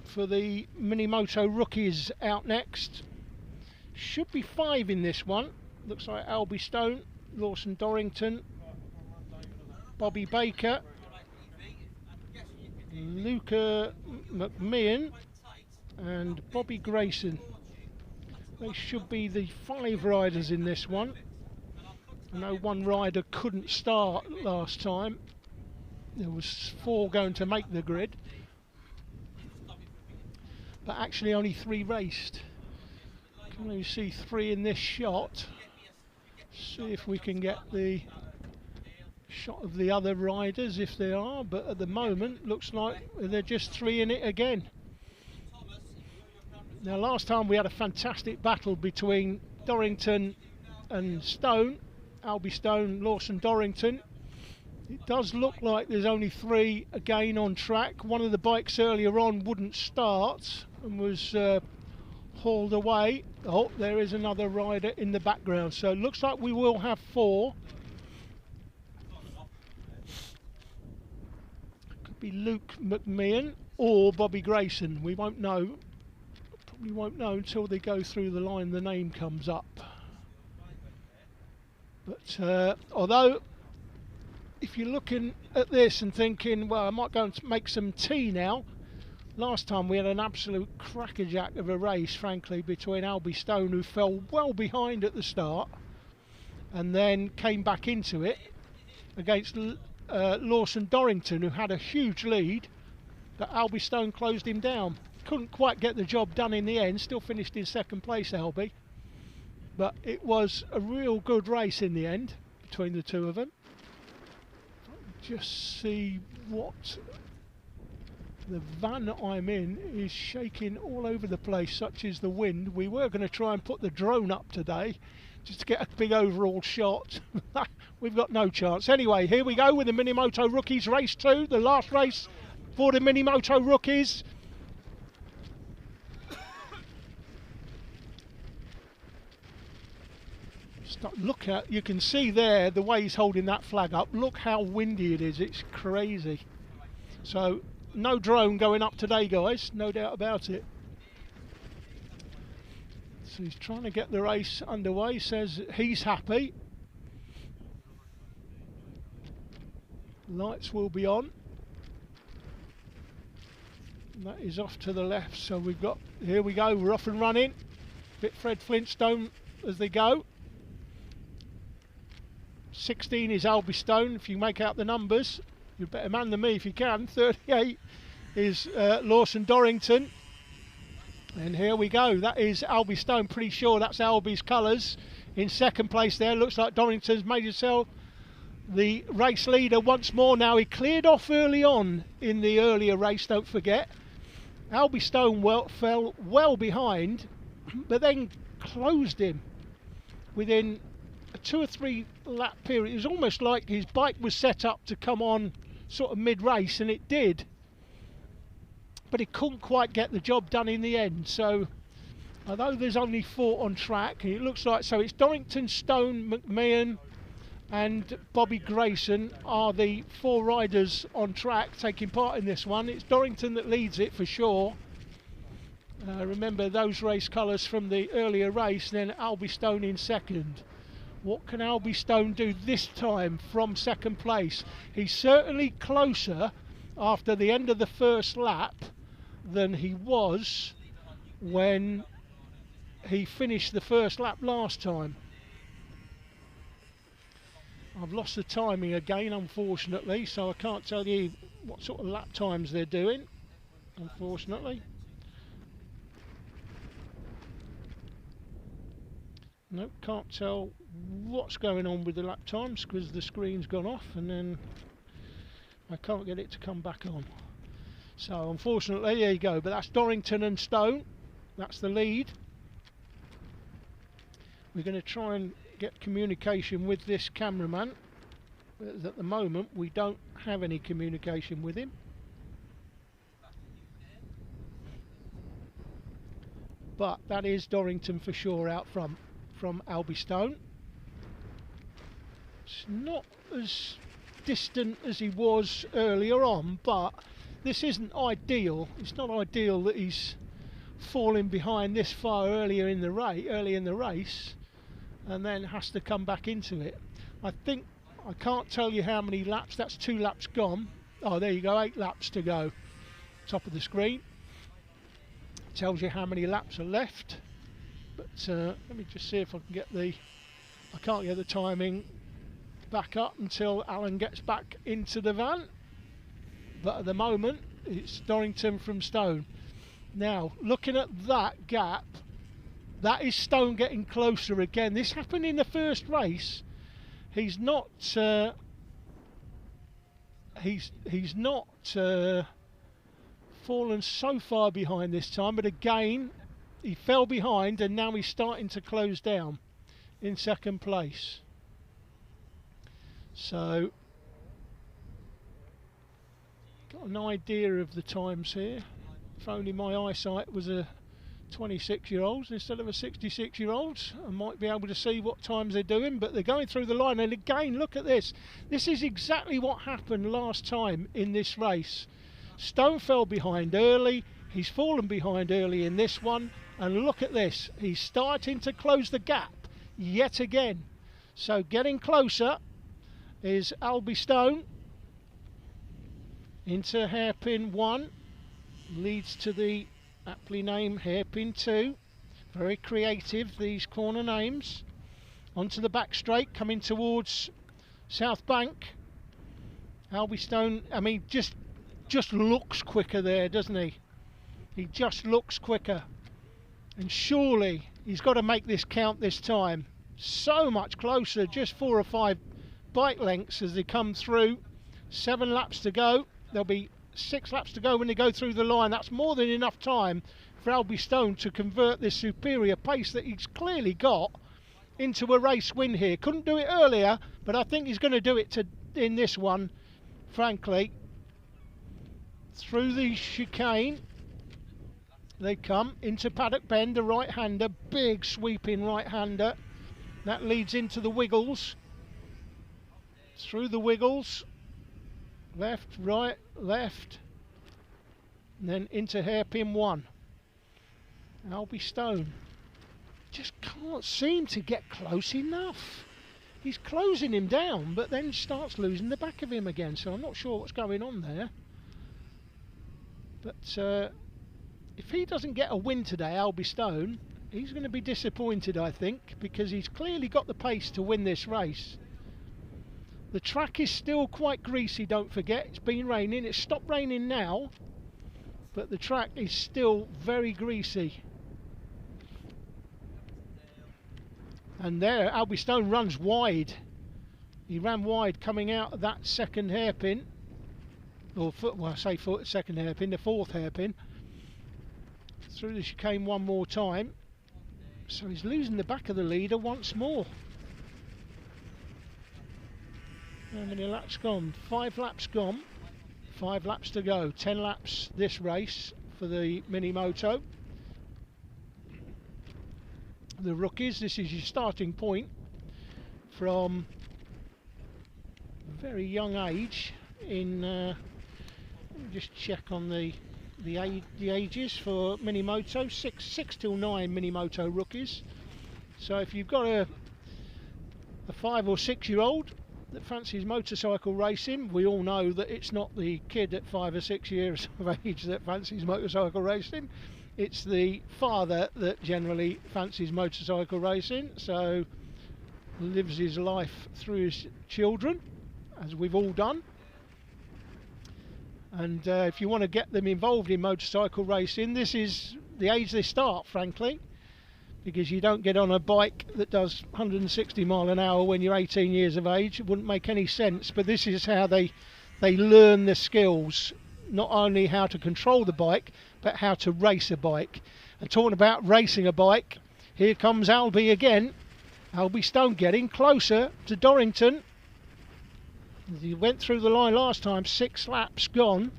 for the Mini Moto rookies out next. Should be 5 in this one. Looks like Albie Stone, Lawson Dorrington, Bobby Baker, Luca McMahon and Bobby Grayson. They should be the 5 riders in this one. I know one rider couldn't start last time. There was 4 going to make the grid, but actually only 3 raced. Can only see 3 in this shot. See if we can get the shot of the other riders if they are, but at the moment looks like they're just 3 in it again. Now last time we had a fantastic battle between Dorrington and Stone, Albie Stone, Lawson Dorrington. It does look like there's only 3 again on track. One of the bikes earlier on wouldn't start and was hauled away. Oh, there is another rider in the background. So it looks like we will have 4. Could be Luke McMahon or Bobby Grayson. We won't know. Probably won't know until they go through the line the name comes up. But although if you're looking at this and thinking, well, I might go and make some tea now. Last time we had an absolute crackerjack of a race, frankly, between Albie Stone, who fell well behind at the start and then came back into it, against Lawson Dorrington, who had a huge lead, but Albie Stone closed him down. Couldn't quite get the job done in the end, still finished in 2nd place, Albie. But it was a real good race in the end between the 2 of them. Just see what the van that I'm in is shaking all over the place, such is the wind. We were going to try and put the drone up today just to get a big overall shot. We've got no chance. Anyway, here we go with the Minimoto Rookies Race 2, the last race for the Minimoto Rookies. Look at, you can see there the way he's holding that flag up. Look how windy it is, it's crazy. So no drone going up today, guys, no doubt about it. So he's trying to get the race underway, says he's happy. Lights will be on. And that is off to the left, so we've got, here we go, we're off and running. Bit Fred Flintstone as they go. 16 is Albie Stone, if you make out the numbers. You're a better man than me if you can. 38 is Lawson Dorrington. And here we go, that is Albie Stone, pretty sure that's Albie's colours. In 2nd place there, looks like Dorrington's made himself the race leader once more now. He cleared off early on in the earlier race, don't forget. Albie Stone fell well behind, but then closed him within a 2 or 3 lap period. It was almost like his bike was set up to come on sort of mid-race, and it did, but he couldn't quite get the job done in the end. So although there's only 4 on track, it looks like, so it's Dorrington, Stone, McMahon and Bobby Grayson are the 4 riders on track taking part in this one. It's Dorrington that leads it for sure. Remember those race colours from the earlier race. Then Albie Stone in 2nd. What can Albie Stone do this time from 2nd place? He's certainly closer after the end of the 1st lap than he was when he finished the 1st lap last time. I've lost the timing again, unfortunately, so I can't tell you what sort of lap times they're doing, unfortunately. Nope, can't tell what's going on with the lap times because the screen's gone off and then I can't get it to come back on. So unfortunately, there you go, but that's Dorrington and Stone, that's the lead. We're going to try and get communication with this cameraman, but at the moment we don't have any communication with him. But that is Dorrington for sure out front from Albie Stone. It's not as distant as he was earlier on, but this isn't ideal. It's not ideal that he's falling behind this far early in the race, and then has to come back into it. I think, I can't tell you how many laps. That's 2 laps gone. Oh, there you go, 8 laps to go. Top of the screen tells you how many laps are left. But let me just see if I can get I can't get the timing back up until Alan gets back into the van. But at the moment, it's Dorrington from Stone. Now, looking at that gap, that is Stone getting closer again. This happened in the first race. He's not fallen so far behind this time, but again he fell behind, and now he's starting to close down in second place. So got an idea of the times here. If only my eyesight was a 26-year-olds instead of a 66-year-olds, I might be able to see what times they're doing, but they're going through the line. And again, look at this. This is exactly what happened last time in this race. Stone fell behind early, he's fallen behind early in this one, and look at this, he's starting to close the gap yet again. So getting closer is Albie Stone into hairpin 1, leads to the aptly named hairpin 2. Very creative, these corner names. Onto the back straight, coming towards South Bank. Albie Stone, I mean, just looks quicker there, doesn't he? He just looks quicker. And surely he's got to make this count this time. So much closer, just 4 or 5 bike lengths as they come through. 7 laps to go. There'll be 6 laps to go when they go through the line. That's more than enough time for Albie Stone to convert this superior pace that he's clearly got into a race win here. Couldn't do it earlier, but I think he's going to do it in this one, frankly. Through the chicane they come into Paddock Bend, the right-hander, big sweeping right-hander. That leads into the Wiggles. Through the Wiggles, left, right, left, and then into hairpin 1. Albie Stone just can't seem to get close enough. He's closing him down, but then starts losing the back of him again, so I'm not sure what's going on there. But if he doesn't get a win today, Albie Stone, he's going to be disappointed, I think, because he's clearly got the pace to win this race. The track is still quite greasy, don't forget. It's been raining. It's stopped raining now, but the track is still very greasy. And there, Albie Stone runs wide. He ran wide coming out of that second hairpin. Or well, I say second hairpin, the 4th hairpin. Through the chicane one more time. So he's losing the back of the leader once more. How many laps gone? 5 laps gone. 5 laps to go. 10 laps this race for the Mini Moto. The rookies, this is your starting point from a very young age in let me just check on the ages for Mini Moto. 6 till 9 Mini Moto rookies. So if you've got a 5 or 6 year old that fancies motorcycle racing, we all know that it's not the kid at 5 or 6 years of age that fancies motorcycle racing. It's the father that generally fancies motorcycle racing, so lives his life through his children, as we've all done. And if you want to get them involved in motorcycle racing, this is the age they start, frankly, because you don't get on a bike that does 160 mile an hour when you're 18 years of age. It wouldn't make any sense, but this is how they learn the skills, not only how to control the bike, but how to race a bike. And talking about racing a bike, here comes Albie again. Albie Stone getting closer to Dorrington. He went through the line last time, 6 laps gone.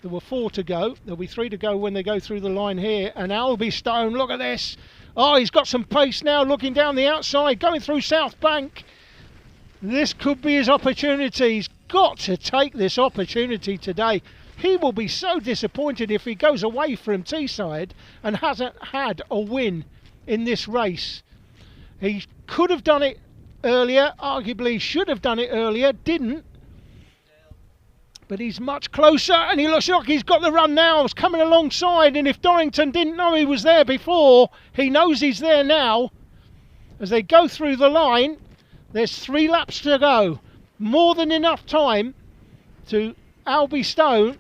There were 4 to go. There'll be 3 to go when they go through the line here. And Albie Stone, look at this. Oh, he's got some pace now, looking down the outside, going through South Bank. This could be his opportunity. He's got to take this opportunity today. He will be so disappointed if he goes away from Teesside and hasn't had a win in this race. He could have done it earlier, arguably should have done it earlier, didn't. But he's much closer, and he looks like he's got the run now. He's coming alongside, and if Dorrington didn't know he was there before, he knows he's there now. As they go through the line, there's 3 laps to go. More than enough time to Albie Stone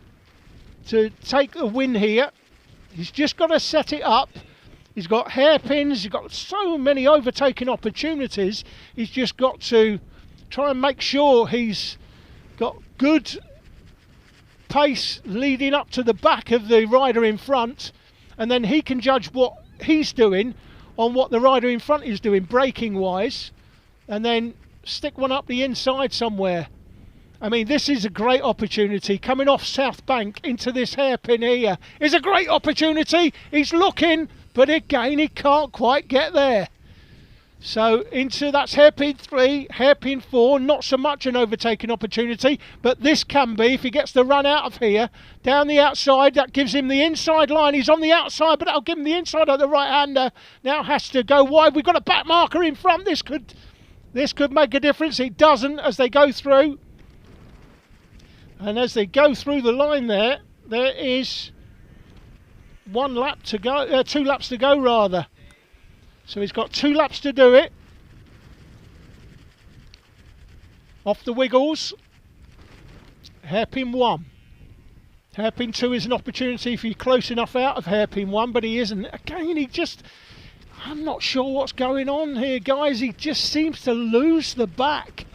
to take the win here. He's just got to set it up. He's got hairpins, he's got so many overtaking opportunities. He's just got to try and make sure he's got good pace leading up to the back of the rider in front, and then he can judge what he's doing on what the rider in front is doing braking wise, and then stick one up the inside somewhere. I mean, this is a great opportunity. Coming off South Bank into this hairpin here is a great opportunity. He's looking, but again he can't quite get there. So into that's hairpin 3, hairpin 4, not so much an overtaking opportunity, but this can be if he gets the run out of here. Down the outside, that gives him the inside line. He's on the outside, but that'll give him the inside of the right-hander. Now has to go wide. We've got a back marker in front. This could make a difference. It doesn't as they go through. And as they go through the line there is 1 lap to go, 2 laps to go rather. So he's got 2 laps to do it. Off the wiggles. Hairpin 1. Hairpin 2 is an opportunity if you're close enough out of hairpin 1, but he isn't. Again, I'm not sure what's going on here, guys. He just seems to lose the back.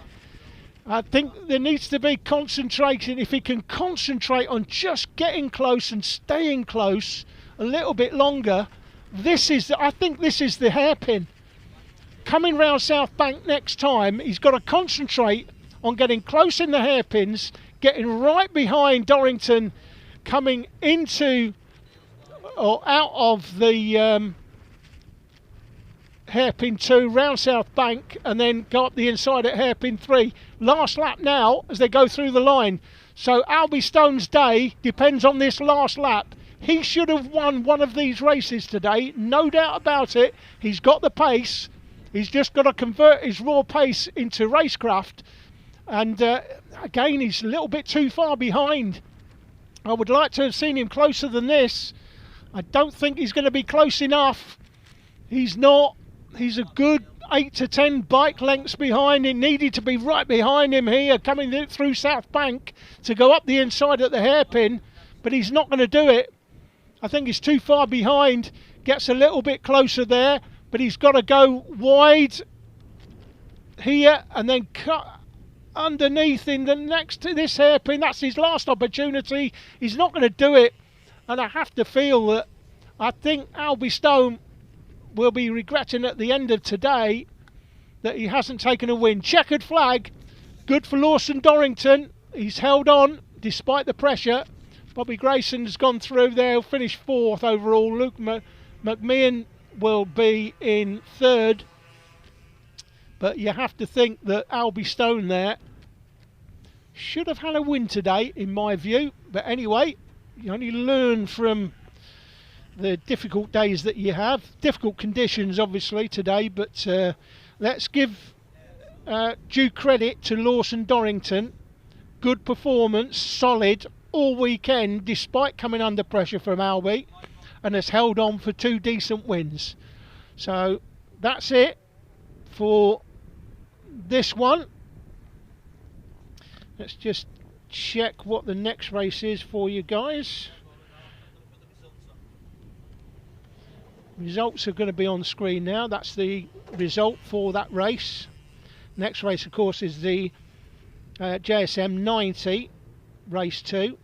I think there needs to be concentration. If he can concentrate on just getting close and staying close a little bit longer, I think this is the hairpin. Coming round South Bank next time, he's got to concentrate on getting close in the hairpins, getting right behind Dorrington, coming into or out of the hairpin 2 round South Bank, and then go up the inside at hairpin 3. Last lap now as they go through the line. So Albie Stone's day depends on this last lap. He should have won one of these races today, no doubt about it. He's got the pace. He's just got to convert his raw pace into racecraft. And again, he's a little bit too far behind. I would like to have seen him closer than this. I don't think he's going to be close enough. He's not. He's a good 8 to 10 bike lengths behind. It needed to be right behind him here, coming through South Bank to go up the inside at the hairpin. But he's not going to do it. I think he's too far behind, gets a little bit closer there, but he's got to go wide here and then cut underneath in the next to this hairpin. That's his last opportunity. He's not going to do it, and I have to feel that I think Albie Stone will be regretting at the end of today that he hasn't taken a win. Checkered flag, good for Lawson Dorrington. He's held on despite the pressure. Bobby Grayson's gone through there. He'll finish 4th overall. Luke McMahon will be in 3rd. But you have to think that Albie Stone there should have had a win today, in my view. But anyway, you only learn from the difficult days that you have. Difficult conditions, obviously, today. But let's give due credit to Lawson Dorrington. Good performance, solid all weekend despite coming under pressure from Albie, and has held on for 2 decent wins. So that's it for this one. Let's just check what the next race is for you guys. Results are going to be on screen now. That's the result for that race. Next race, of course, is the JSM 90 race 2.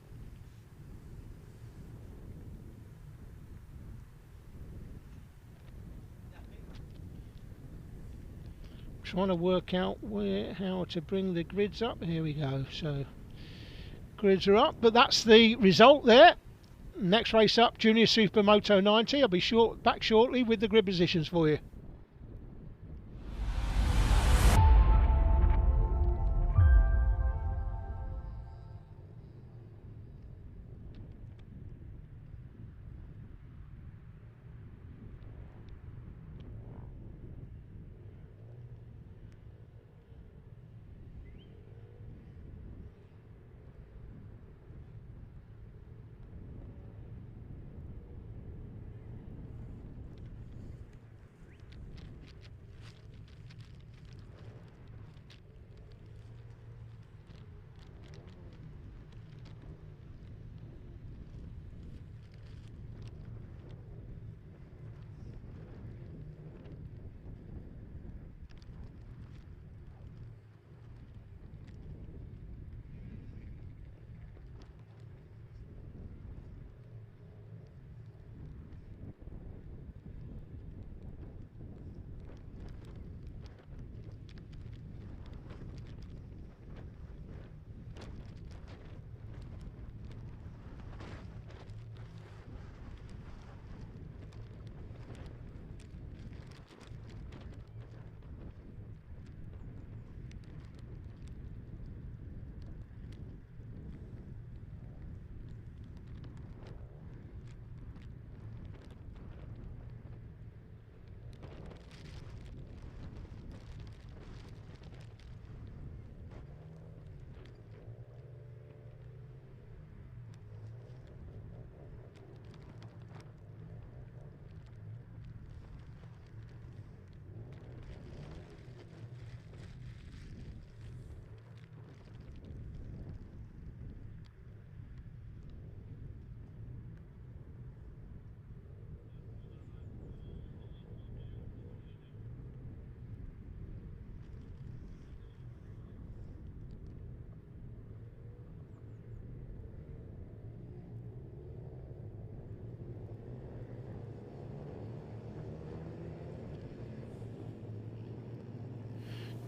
Trying to work out how to bring the grids up. Here we go. So grids are up, but that's the result there. Next race up, Junior Super Moto 90. I'll be back shortly with the grid positions for you.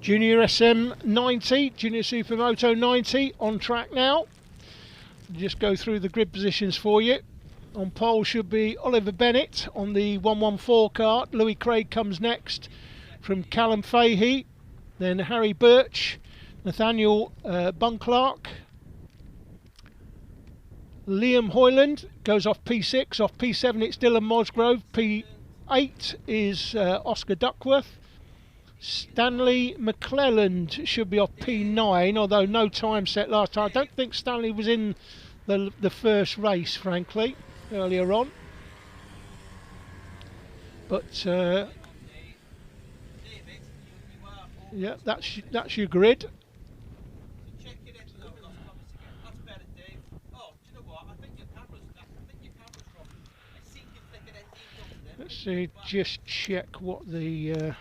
Junior SM90, Junior Supermoto 90 on track now. Just go through the grid positions for you. On pole should be Oliver Bennett on the 114 kart. Louis Craig comes next from Callum Fahey. Then Harry Birch, Nathaniel Bunclark. Liam Hoyland goes off P6. Off P7 it's Dylan Mosgrove. P8 is Oscar Duckworth. Stanley McClelland should be off P9, although no time set last time. I don't think Stanley was in the first race, frankly, earlier on. But yeah, that's your grid. Let's see, just check what the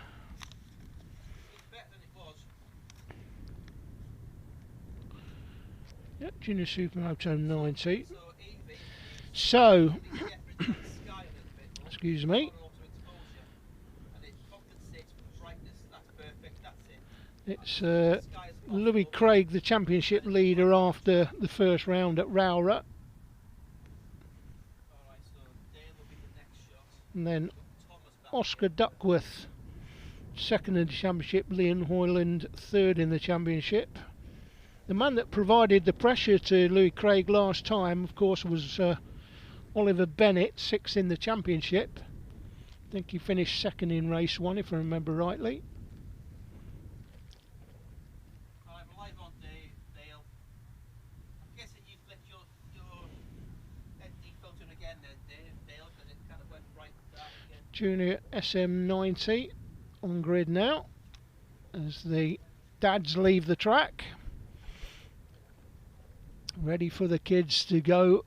yeah, Junior Supermoto 90. So, excuse me. It's Louis Craig, the championship leader after the first round at Rowrah. And then Oscar Duckworth, second in the championship. Liam Hoyland, third in the championship. The man that provided the pressure to Louis Craig last time, of course, was Oliver Bennett, sixth in the championship. I think he finished second in race one, if I remember rightly. I'm live on Dale. I'm guessing you flicked your SD filter again then, Dale, because it kind of went right back again. Junior SM90 on grid now, as the dads leave the track. Ready for the kids to go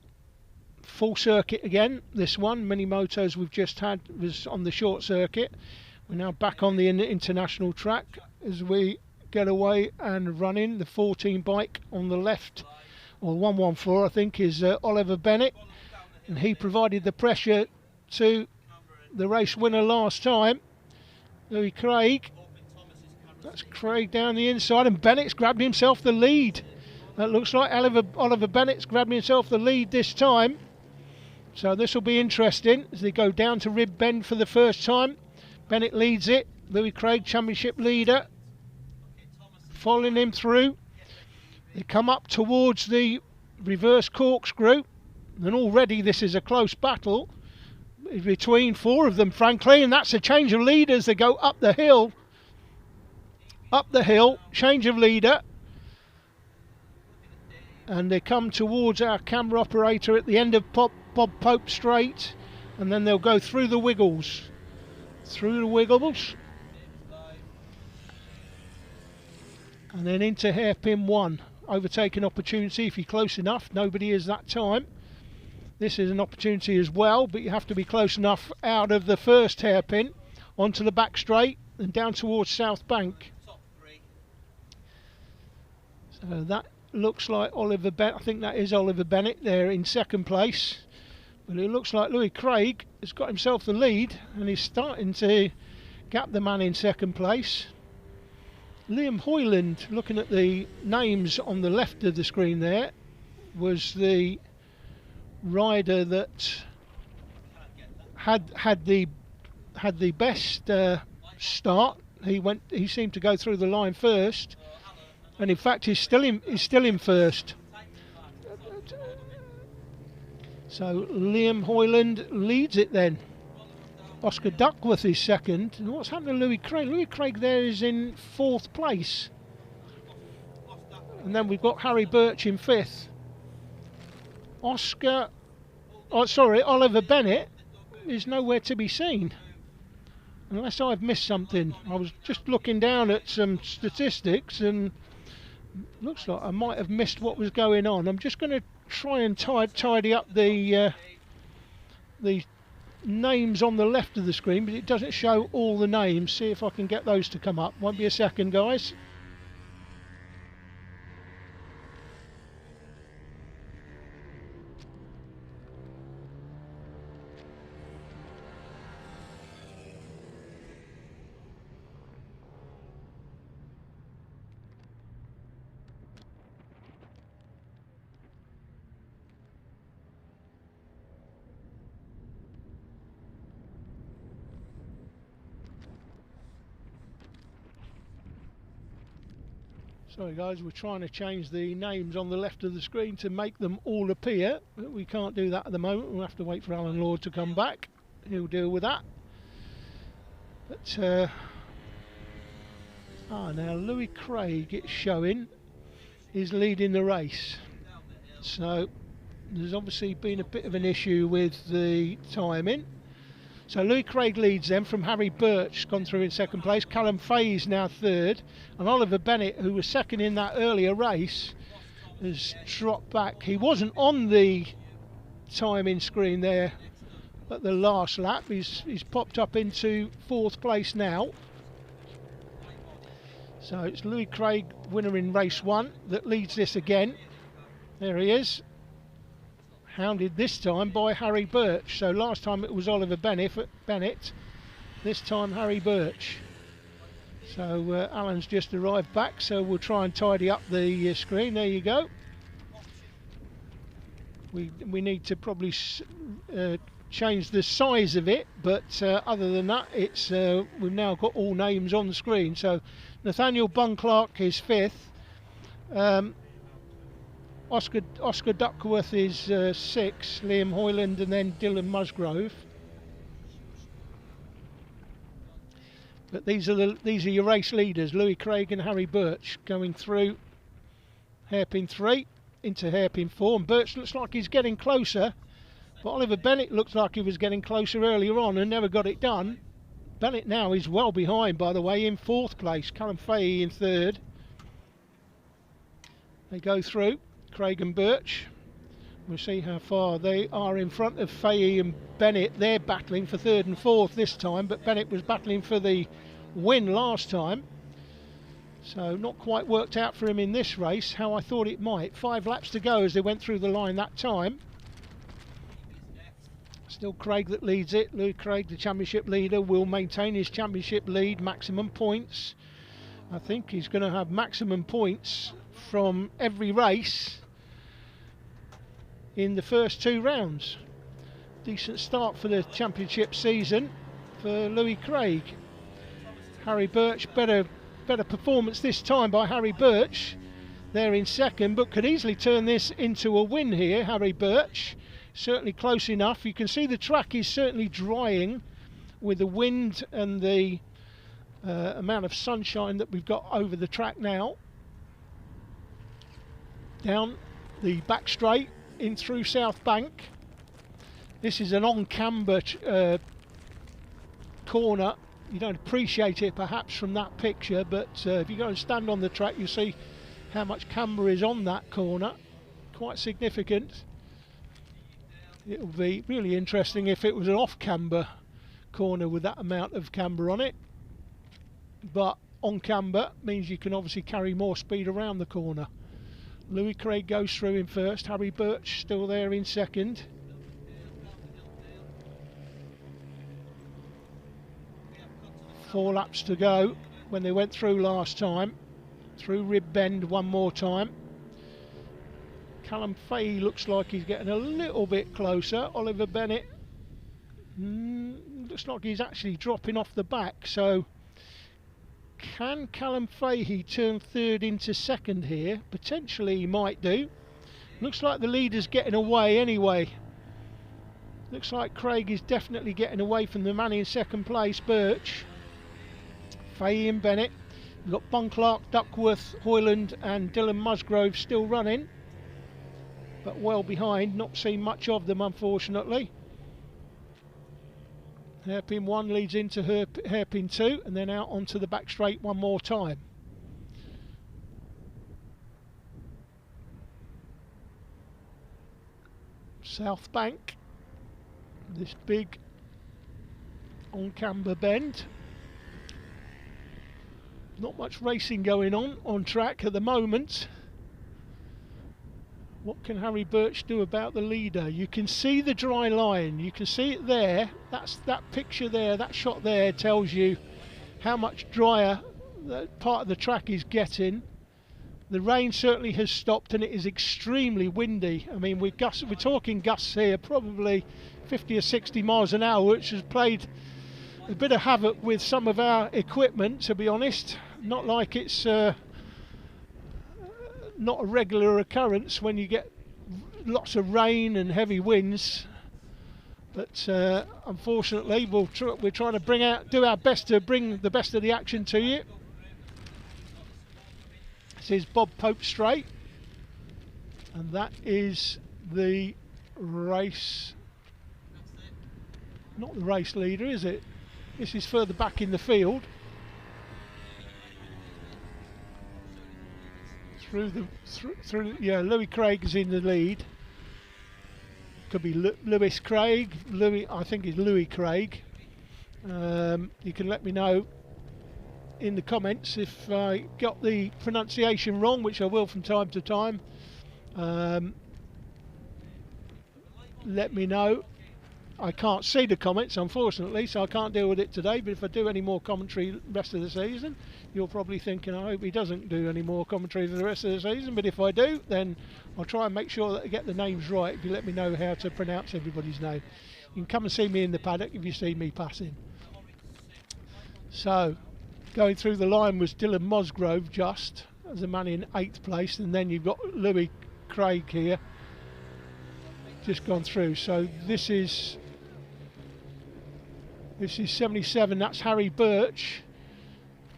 full circuit again. This one, mini motos we've just had, was on the short circuit. We're now back on the international track as we get away and run in. The 14 bike on the left, or 114 I think, is Oliver Bennett, and he provided the pressure to the race winner last time, Louis Craig. That's Craig down the inside, and Bennett's grabbed himself the lead. That looks like Oliver Bennett's grabbed himself the lead this time. So this will be interesting as they go down to Rib Bend for the first time. Bennett leads it. Louis Craig, championship leader, following him through. They come up towards the reverse corkscrew, and already this is a close battle between four of them, frankly, and that's a change of leaders. They go up the hill, change of leader. And they come towards our camera operator at the end of Bob Pope Straight, and then they'll go through the wiggles. And then into hairpin 1. Overtaking opportunity if you're close enough. Nobody is that time. This is an opportunity as well, but you have to be close enough out of the first hairpin onto the back straight and down towards South Bank. So that looks like Oliver Bennett. I think that is Oliver Bennett there in second place. But it looks like Louis Craig has got himself the lead, and he's starting to gap the man in second place. Liam Hoyland, looking at the names on the left of the screen there, was the rider that had the best start. He seemed to go through the line first. And in fact, he's still in first. So Liam Hoyland leads it then. Oscar Duckworth is second. And what's happened to Louis Craig? Louis Craig there is in fourth place. And then we've got Harry Birch in fifth. Oliver Bennett is nowhere to be seen. Unless I've missed something. I was just looking down at some statistics and looks like I might have missed what was going on. I'm just going to try and tidy up the names on the left of the screen, but it doesn't show all the names. See if I can get those to come up. Won't be a second, guys. Sorry guys, we're trying to change the names on the left of the screen to make them all appear, but we can't do that at the moment. We'll have to wait for Alan Lord to come back. He'll deal with that. But now Louis Craig, it's showing, is leading the race. So there's obviously been a bit of an issue with the timing. So Louis Craig leads them from Harry Birch, gone through in second place. Callum Fay's now third. And Oliver Bennett, who was second in that earlier race, has dropped back. He wasn't on the timing screen there at the last lap. He's popped up into fourth place now. So it's Louis Craig, winner in race 1, that leads this again. There he is. Hounded this time by Harry Birch. So last time it was Oliver Bennett, this time Harry Birch. So Alan's just arrived back, so we'll try and tidy up the screen. There you go. We need to probably change the size of it, but other than that, it's we've now got all names on the screen. So Nathaniel Bunclark is 5th. Oscar Duckworth is 6th, Liam Hoyland, and then Dylan Musgrove. But these are your race leaders, Louis Craig and Harry Birch, going through hairpin 3 into hairpin 4, and Birch looks like he's getting closer, but Oliver Bennett looks like he was getting closer earlier on and never got it done. Bennett now is well behind, by the way, in 4th place. Callum Fahey in 3rd. They go through. Craig and Birch. We'll see how far they are in front of Fahey and Bennett. They're battling for 3rd and 4th this time, but Bennett was battling for the win last time. So not quite worked out for him in this race how I thought it might. 5 laps to go as they went through the line that time. Still Craig that leads it. Louis Craig, the championship leader, will maintain his championship lead, maximum points. I think he's going to have maximum points from every race in the first 2 rounds. Decent start for the championship season for Louis Craig. Harry Birch, better performance this time by Harry Birch. They're in 2nd, but could easily turn this into a win here. Harry Birch, certainly close enough. You can see the track is certainly drying with the wind and the amount of sunshine that we've got over the track now. Down the back straight in through South Bank. This is an on-camber corner. You don't appreciate it perhaps from that picture, but if you go and stand on the track, you'll see how much camber is on that corner. Quite significant. It will be really interesting if it was an off-camber corner with that amount of camber on it. But on camber means you can obviously carry more speed around the corner. Louis Craig goes through in 1st, Harry Birch still there in 2nd. Four laps to go when they went through last time. Through Rib Bend one more time. Callum Fahey looks like he's getting a little bit closer. Oliver Bennett looks like he's actually dropping off the back. So can Callum Fahey turn 3rd into 2nd here? Potentially he might do. Looks like the leader's getting away anyway. Looks like Craig is definitely getting away from the man in 2nd place, Birch. Fahey and Bennett. We've got Bunclark, Duckworth, Hoyland and Dylan Musgrove still running, but well behind, not seen much of them unfortunately. Hairpin 1 leads into hairpin 2 and then out onto the back straight one more time. South Bank, this big on camber bend. Not much racing going on track at the moment. What can Harry Birch do about the leader? You can see the dry line, you can see it there. That picture there, that shot there tells you how much drier that part of the track is getting. The rain certainly has stopped and it is extremely windy. I mean, we're talking gusts here, probably 50 or 60 miles an hour, which has played a bit of havoc with some of our equipment, to be honest. Not like it's not a regular occurrence when you get lots of rain and heavy winds. But unfortunately, we're trying to do our best to bring the best of the action to you. This is Bob Pope Straight, and that is the race. Not the race leader, is it? This is further back in the field. Yeah, Louis Craig is in the lead. Could be Lewis Craig. I think it's Louis Craig. You can let me know in the comments if I got the pronunciation wrong, which I will from time to time. Let me know. I can't see the comments, unfortunately, so I can't deal with it today, but if I do any more commentary rest of the season, you're probably thinking, I hope he doesn't do any more commentary for the rest of the season, but if I do, then I'll try and make sure that I get the names right if you let me know how to pronounce everybody's name. You can come and see me in the paddock if you see me passing. So, going through the line was Dylan Mosgrove just, as a man in 8th place, and then you've got Louis Craig here, just gone through. So this is 77, that's Harry Birch,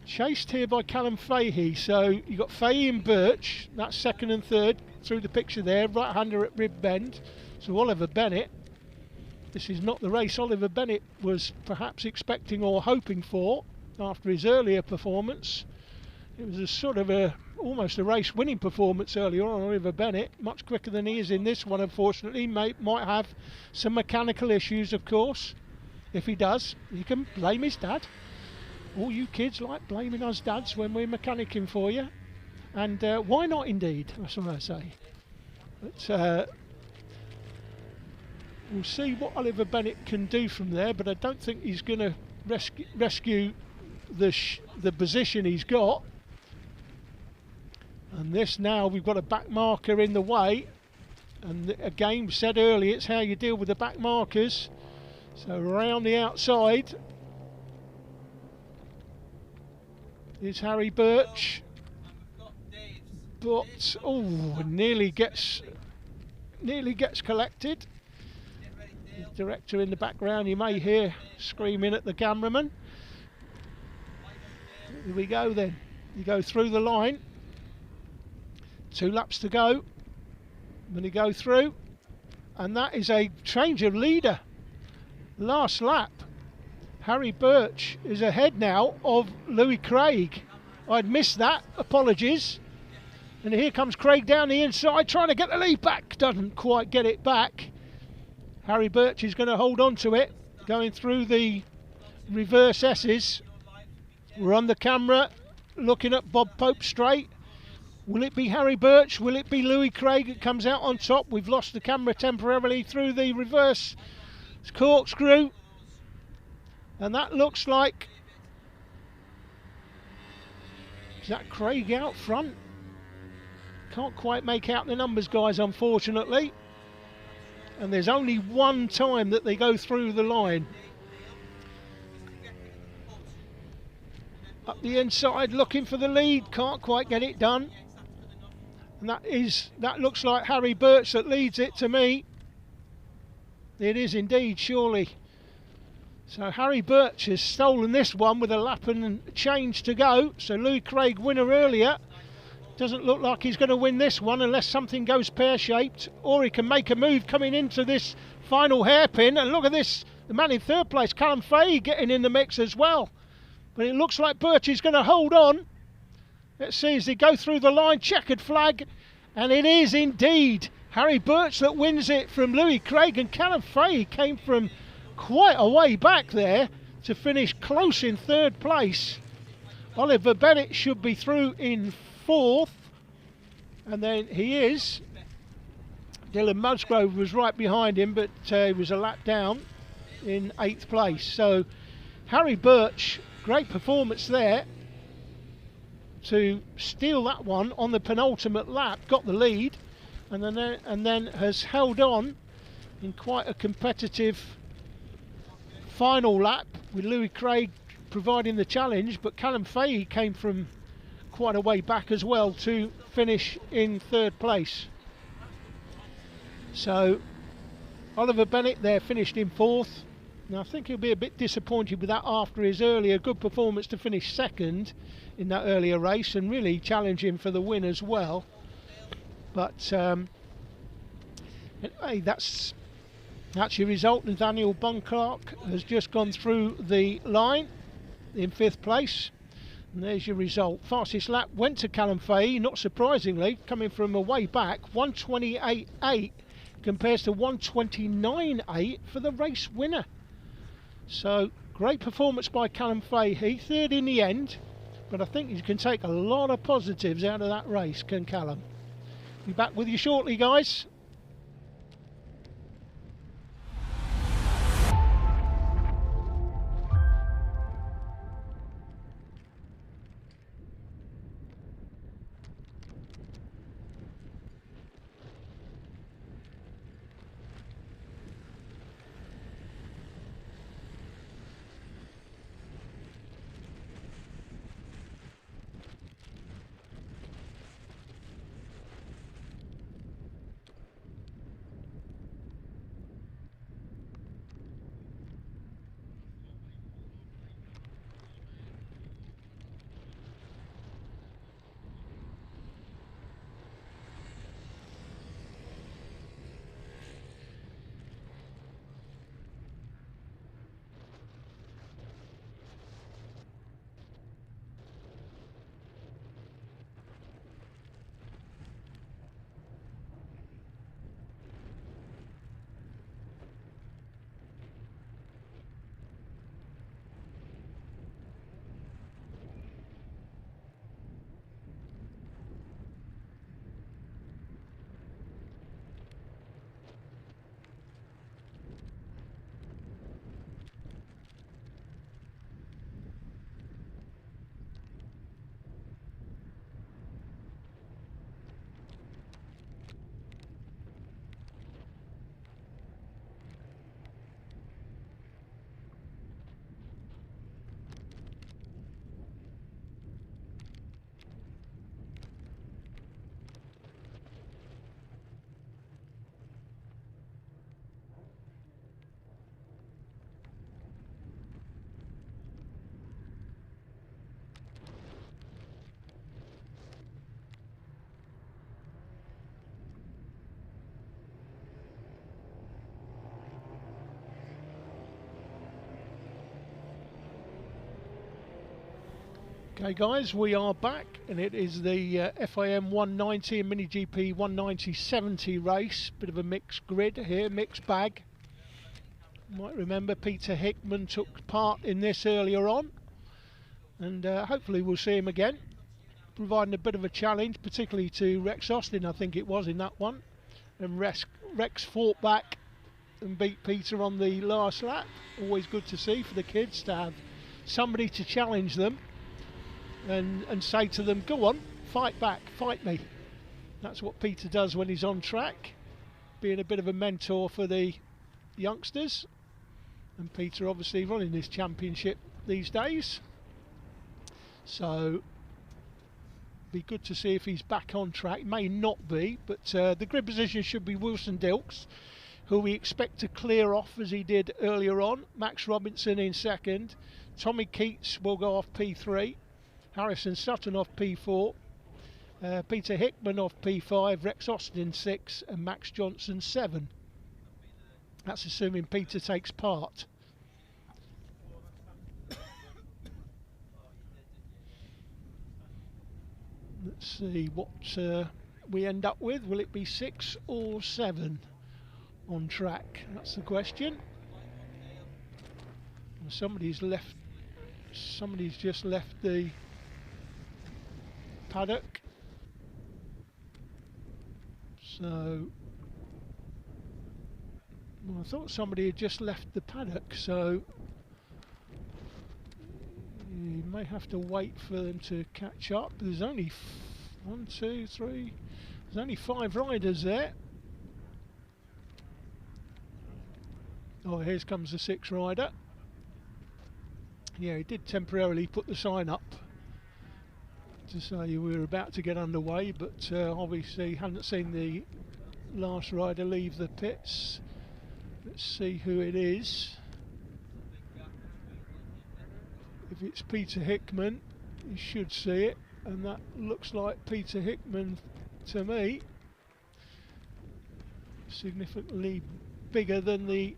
chased here by Callum Fahey. So you've got Fahey and Birch, that's 2nd and 3rd through the picture there, right-hander at Rib Bend. So Oliver Bennett, this is not the race Oliver Bennett was perhaps expecting or hoping for after his earlier performance. It was a sort of almost a race winning performance earlier on Oliver Bennett, much quicker than he is in this one, unfortunately. Might have some mechanical issues, of course. If he does, he can blame his dad. All you kids like blaming us dads when we're mechanicking for you. And why not indeed, that's what I say. But we'll see what Oliver Bennett can do from there, but I don't think he's going to rescue the position he's got. And this now, we've got a back marker in the way. And again, we said earlier, it's how you deal with the back markers. So around the outside is Harry Birch, but nearly gets collected. The director in the background, you may hear screaming at the cameraman. Here we go then. You go through the line. 2 laps to go. When you go through, and that is a change of leader. Last lap, Harry Birch is ahead now of Louis Craig. I'd missed that, apologies. And here comes Craig down the inside trying to get the lead back, doesn't quite get it back. Harry Birch is going to hold on to it, going through the reverse S's. We're on the camera looking at Bob Pope Straight. Will it be Harry Birch? Will it be Louis Craig that comes out on top? We've lost the camera temporarily through the reverse corkscrew, and that looks like, is that Craig out front? Can't quite make out the numbers, guys, unfortunately. And there's only one time that they go through the line. Up the inside looking for the lead, can't quite get it done. And that looks like Harry Birch that leads it to me. It is indeed, surely. So Harry Birch has stolen this one with a lap and change to go. So Louis Craig winner earlier. Doesn't look like he's going to win this one unless something goes pear-shaped, or he can make a move coming into this final hairpin. And look at this, the man in 3rd place, Callum Fahey, getting in the mix as well. But it looks like Birch is going to hold on. Let's see as they go through the line, checkered flag, and it is indeed Harry Birch that wins it from Louis Craig, and Callum Fahey came from quite a way back there to finish close in 3rd place. Oliver Bennett should be through in 4th, and then he is. Dylan Musgrove was right behind him, but he was a lap down in 8th place. So Harry Birch, great performance there to steal that one on the penultimate lap, got the lead, and then has held on in quite a competitive final lap with Louis Craig providing the challenge. But Callum Fahey came from quite a way back as well to finish in 3rd place. So Oliver Bennett there finished in 4th. Now I think he'll be a bit disappointed with that after his earlier good performance to finish 2nd in that earlier race and really challenging for the win as well. But anyway, that's your result. Nathaniel Bunclark has just gone through the line in 5th place. And there's your result. Fastest lap went to Callum Fahey, not surprisingly, coming from a way back. 1:28.8 compares to 1:29.8 for the race winner. So great performance by Callum Fahey, 3rd in the end, but I think you can take a lot of positives out of that race, can Callum? Be back with you shortly, guys. Okay guys, we are back and it is the FIM 190 and Mini GP 190/70 race. Bit of a mixed grid here, mixed bag. You might remember Peter Hickman took part in this earlier on, and hopefully we'll see him again, providing a bit of a challenge, particularly to Rex Austin, I think it was, in that one. And Rex fought back and beat Peter on the last lap. Always good to see for the kids to have somebody to challenge them and say to them, go on, fight back, fight me. That's what Peter does when he's on track, being a bit of a mentor for the youngsters. And Peter obviously running this championship these days, so be good to see if he's back on track. May not be, but the grid position should be Wilson Dilks, who we expect to clear off as he did earlier on. Max Robinson in 2nd, Tommy Keats will go off P3, Harrison Sutton off P4, Peter Hickman off P5, Rex Austin 6 and Max Johnson 7. That's assuming Peter takes part. Let's see what we end up with. Will it be 6 or 7 on track? That's the question. And somebody's just left the paddock. So well, I thought somebody had just left the paddock, so you may have to wait for them to catch up. There's only 1, 2, 3. There's only 5 riders there. Oh, here comes the 6th rider. Yeah, he did temporarily put the sign up to say we were about to get underway, but obviously hadn't seen the last rider leave the pits. Let's see who it is. If it's Peter Hickman, you should see it, and that looks like Peter Hickman to me. Significantly bigger than the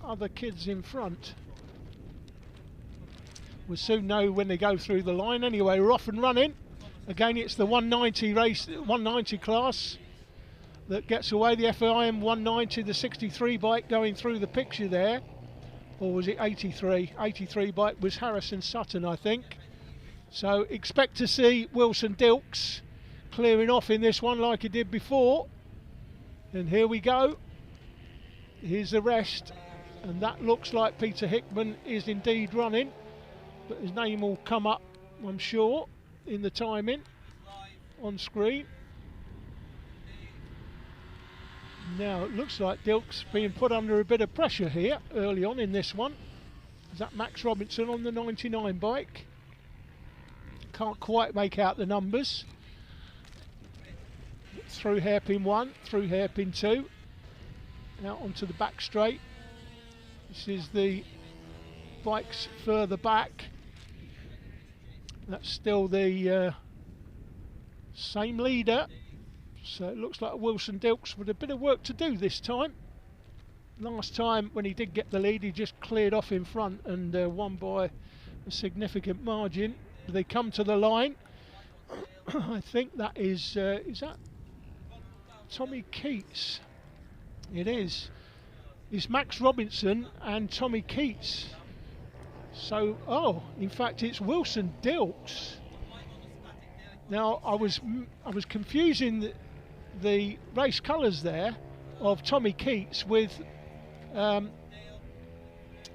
other kids in front. We'll soon know when they go through the line. Anyway, we're off and running. Again, it's the 190 race, 190 class that gets away. The FIM 190, the 63 bike going through the picture there. Or was it 83? 83 bike was Harrison Sutton, I think. So expect to see Wilson Dilks clearing off in this one like he did before. And here we go. Here's the rest. And that looks like Peter Hickman is indeed running. But his name will come up, I'm sure, in the timing on screen. Now it looks like Dilks being put under a bit of pressure here early on in this one. Is that Max Robinson on the 99 bike? Can't quite make out the numbers. Through hairpin 1, through hairpin 2, out onto the back straight. This is the bikes further back. That's still the same leader. So it looks like Wilson Dilks with a bit of work to do this time. Last time when he did get the lead, he just cleared off in front and won by a significant margin. They come to the line. I think that is that Tommy Keats? It is. It's Max Robinson and Tommy Keats. So, oh, in fact, it's Wilson Dilks. Now, I was confusing the race colours there of Tommy Keats with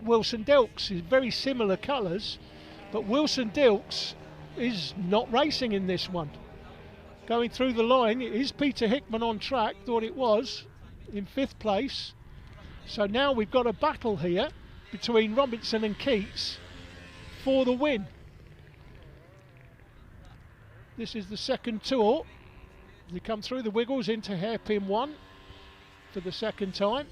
Wilson Dilks. It's very similar colours, but Wilson Dilks is not racing in this one. Going through the line is Peter Hickman on track, thought it was, in 5th place. So now we've got a battle here between Robinson and Keats for the win. This is the second tour. They come through the wiggles into hairpin 1 for the second time.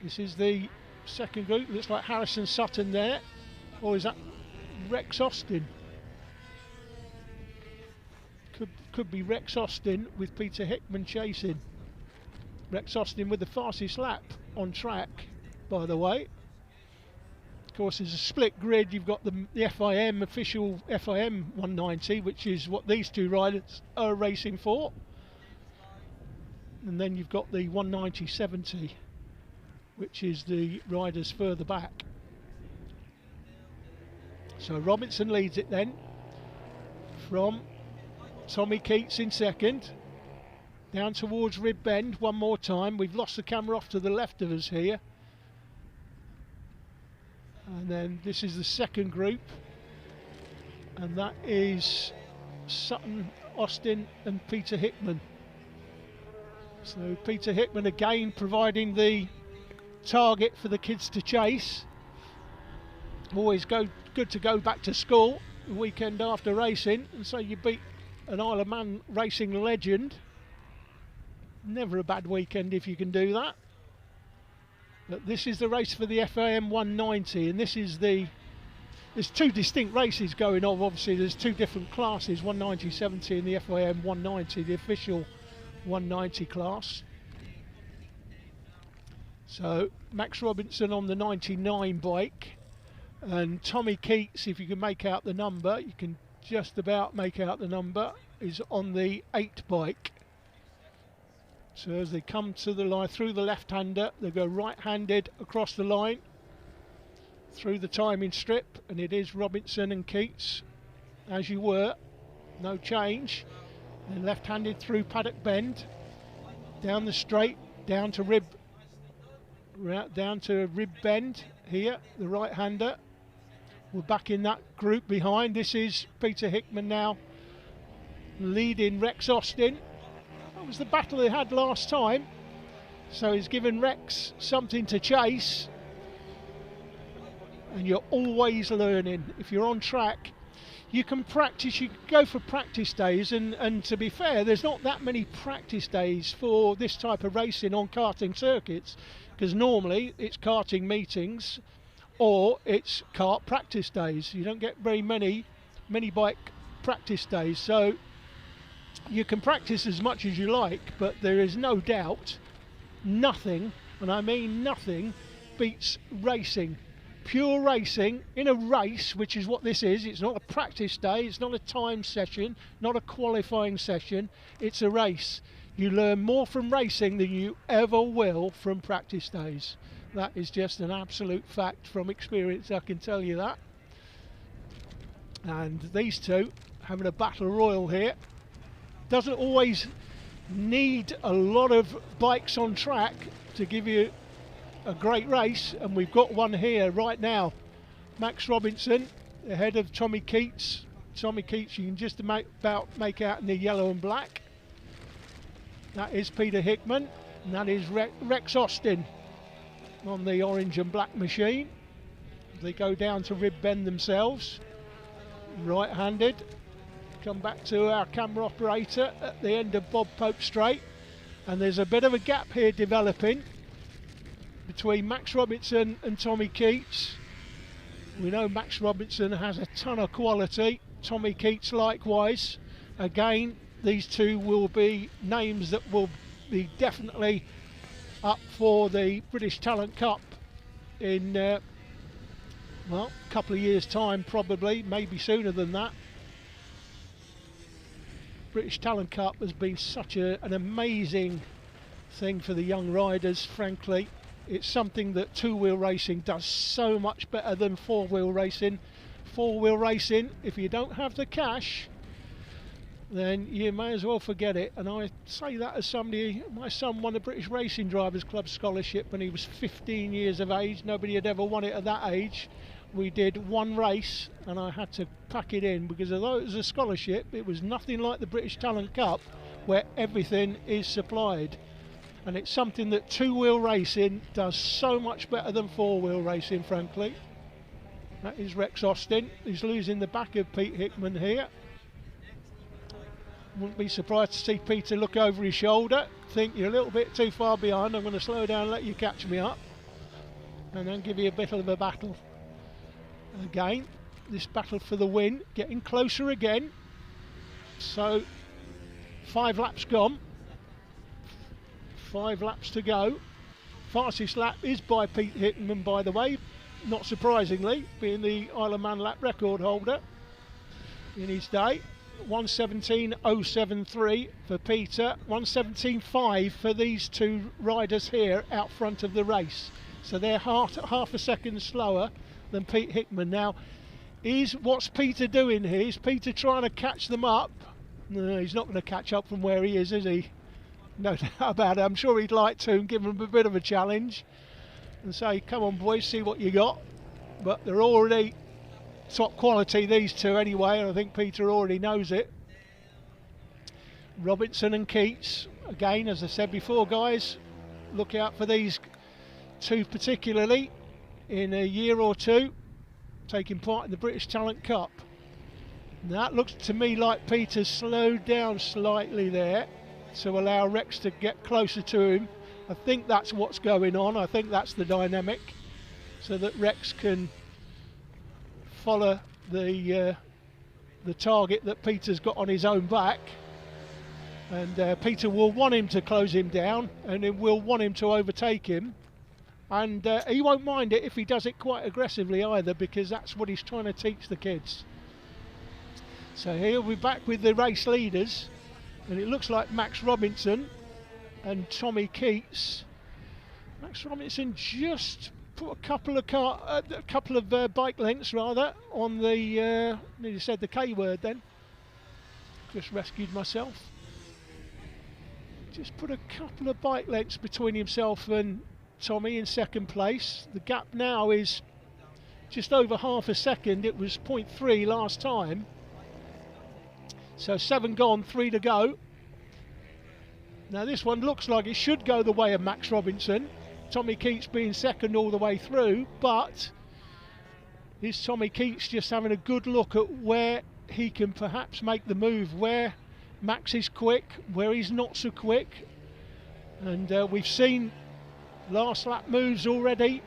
This is the second group. Looks like Harrison Sutton there. Or is that Rex Austin? Could be Rex Austin with Peter Hickman chasing. Rex Austin with the fastest lap on track, by the way. Of course, there's a split grid. You've got the FIM, official FIM 190, which is what these two riders are racing for. And then you've got the 190-70, which is the riders further back. So Robinson leads it then from Tommy Keats in second. Down towards Rib Bend one more time. We've lost the camera off to the left of us here. And then this is the second group. And that is Sutton, Austin and Peter Hickman. So Peter Hickman again providing the target for the kids to chase. Always good to go back to school the weekend after racing. And so you beat an Isle of Man racing legend. Never a bad weekend if you can do that. But this is the race for the FIM 190, and this is there's two distinct races going on. Obviously there's two different classes, 190-70 and the FIM 190, the official 190 class. So Max Robinson on the 99 bike, and Tommy Keats, if you can make out the number, you can just about make out the number, is on the 8 bike. So as they come to the line through the left-hander, they go right-handed across the line through the timing strip, and it is Robinson and Keats as you were, no change. Then left-handed through Paddock Bend, down the straight, down to Rib Bend here, the right-hander. We're back in that group behind. This is Peter Hickman now leading Rex Austin. That was the battle they had last time, so he's given Rex something to chase. And you're always learning. If you're on track, you can practice, you can go for practice days, and to be fair, there's not that many practice days for this type of racing on karting circuits, because normally it's karting meetings or it's kart practice days. You don't get very many mini bike practice days, so you can practice as much as you like, but there is no doubt nothing, and I mean nothing, beats racing. Pure racing in a race, which is what this is. It's not a practice day, it's not a time session, not a qualifying session, it's a race. You learn more from racing than you ever will from practice days. That is just an absolute fact from experience, I can tell you that. And these two having a battle royal here. Doesn't always need a lot of bikes on track to give you a great race, and we've got one here right now. Max Robinson ahead of Tommy Keats. Tommy Keats you can just about make out in the yellow and black. That is Peter Hickman, and that is Rex Austin on the orange and black machine. They go down to rib bend themselves, right-handed. Come back to our camera operator at the end of Bob Pope Straight, and there's a bit of a gap here developing between Max Robinson and Tommy Keats. We know Max Robinson has a ton of quality, Tommy Keats likewise. Again, these two will be names that will be definitely up for the British Talent Cup in well, a couple of years time, probably, maybe sooner than that. British Talent Cup has been such an amazing thing for the young riders, frankly. It's something that two-wheel racing does so much better than four-wheel racing. Four-wheel racing, if you don't have the cash, then you may as well forget it. And I say that as somebody, my son won a British Racing Drivers Club scholarship when he was 15 years of age. Nobody had ever won it at that age. We did one race and I had to pack it in, because although it was a scholarship, it was nothing like the British Talent Cup where everything is supplied. And it's something that two-wheel racing does so much better than four-wheel racing, frankly. That is Rex Austin. He's losing the back of Pete Hickman here. Wouldn't be surprised to see Peter look over his shoulder, think you're a little bit too far behind, I'm going to slow down and let you catch me up, and then give you a bit of a battle. Again, this battle for the win, getting closer again. So 5 laps gone, 5 laps to go. Fastest lap is by Pete Hickman, by the way, not surprisingly, being the Isle of Man lap record holder in his day. 1:17.073 for Peter, 1:17.5 for these two riders here out front of the race. So they're half a second slower than Pete Hickman. Now, what's Peter doing here? Is Peter trying to catch them up? No, he's not going to catch up from where he is he? No doubt about it. I'm sure he'd like to and give them a bit of a challenge and say, come on boys, see what you got. But they're already top quality, these two anyway, and I think Peter already knows it. Robinson and Keats, again, as I said before, guys, look out for these two particularly in a year or two, taking part in the British Talent Cup. Now, that looks to me like Peter's slowed down slightly there to allow Rex to get closer to him. I think that's what's going on. I think that's the dynamic, so that Rex can follow the target that Peter's got on his own back, and Peter will want him to close him down, and he will want him to overtake him, and he won't mind it if he does it quite aggressively either, because that's what he's trying to teach the kids. So he'll be back with the race leaders, and it looks like Max Robinson and Tommy Keats. Max Robinson just put a couple of bike lengths rather on the nearly said the K word then, just rescued myself. Just put a couple of bike lengths between himself and Tommy in second place. The gap now is just over half a second. It was 0.3 last time, so 7 gone, 3 to go. Now this one looks like it should go the way of Max Robinson, Tommy Keats being second all the way through, but is Tommy Keats just having a good look at where he can perhaps make the move where Max is quick, where he's not so quick. And we've seen last lap moves already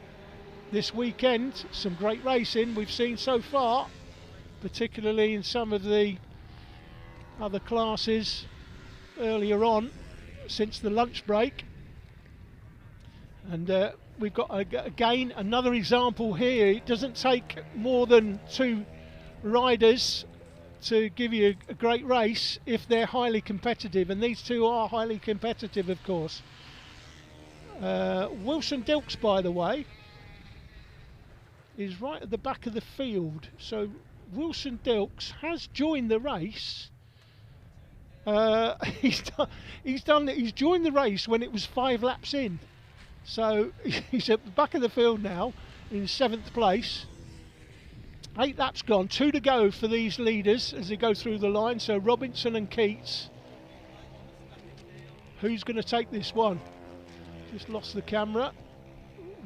this weekend. Some great racing we've seen so far, particularly in some of the other classes earlier on since the lunch break. And we've got again another example here. It doesn't take more than 2 riders to give you a great race if they're highly competitive, and these two are highly competitive, of course. Wilson Dilks, by the way, is right at the back of the field, so Wilson Dilks has joined the race. He's joined the race when it was 5 laps in, so he's at the back of the field now in 7th place. 8 laps gone, 2 to go for these leaders as they go through the line. So Robinson and Keats. Who's going to take this one? Just lost the camera.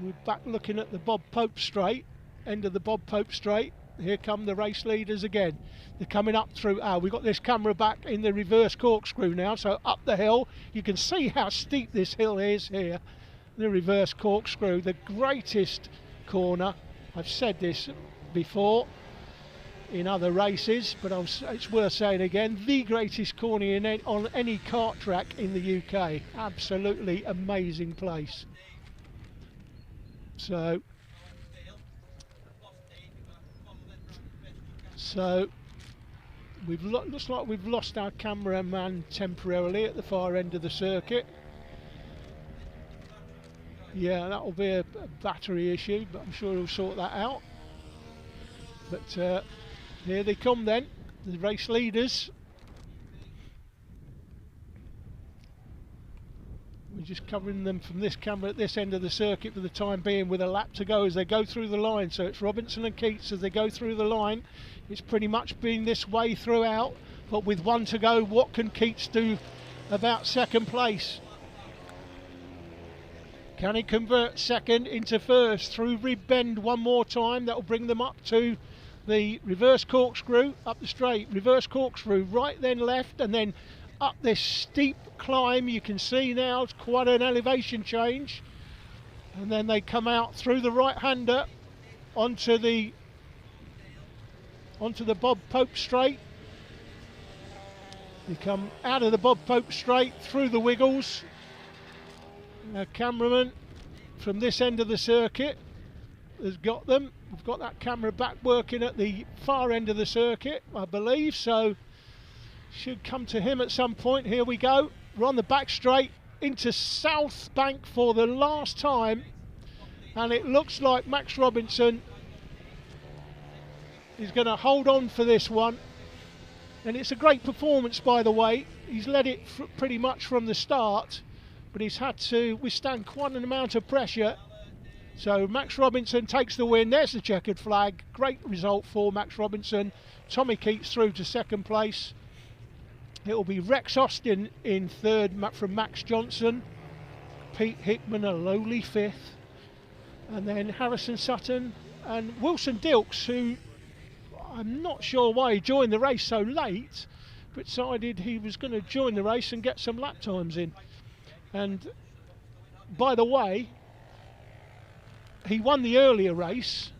We're back looking at the Bob Pope straight, end of the Bob Pope straight. Here come the race leaders again. They're coming up through. We've got this camera back in the reverse corkscrew now. So up the hill, you can see how steep this hill is here. The reverse corkscrew, the greatest corner. I've said this before in other races, but it's worth saying again, the greatest corner on any kart track in the UK. Absolutely amazing place. So looks like we've lost our cameraman temporarily at the far end of the circuit. Yeah, that'll be a battery issue, but I'm sure he'll sort that out. But here they come then, the race leaders. We're just covering them from this camera at this end of the circuit for the time being, with a lap to go as they go through the line. So it's Robinson and Keats as they go through the line. It's pretty much been this way throughout, but with 1 to go, what can Keats do about 2nd place? Can he convert 2nd into 1st through rib bend one more time? That'll bring them up to the reverse corkscrew, up the straight, reverse corkscrew, right then left, and then up this steep climb. You can see now it's quite an elevation change. And then they come out through the right-hander onto the Bob Pope straight. They come out of the Bob Pope straight through the wiggles. Our cameraman from this end of the circuit has got them. We've got that camera back working at the far end of the circuit, I believe, so should come to him at some point. Here we go. We're on the back straight into South Bank for the last time, and it looks like Max Robinson is going to hold on for this one. And it's a great performance, by the way. He's led it pretty much from the start, but he's had to withstand quite an amount of pressure. So Max Robinson takes the win. There's the checkered flag. Great result for Max Robinson. Tommy Keats through to 2nd place. It will be Rex Austin in 3rd from Max Johnson. Pete Hickman a lowly 5th. And then Harrison Sutton and Wilson Dilks, who I'm not sure why he joined the race so late, but decided he was going to join the race and get some lap times in. And by the way, he won the earlier race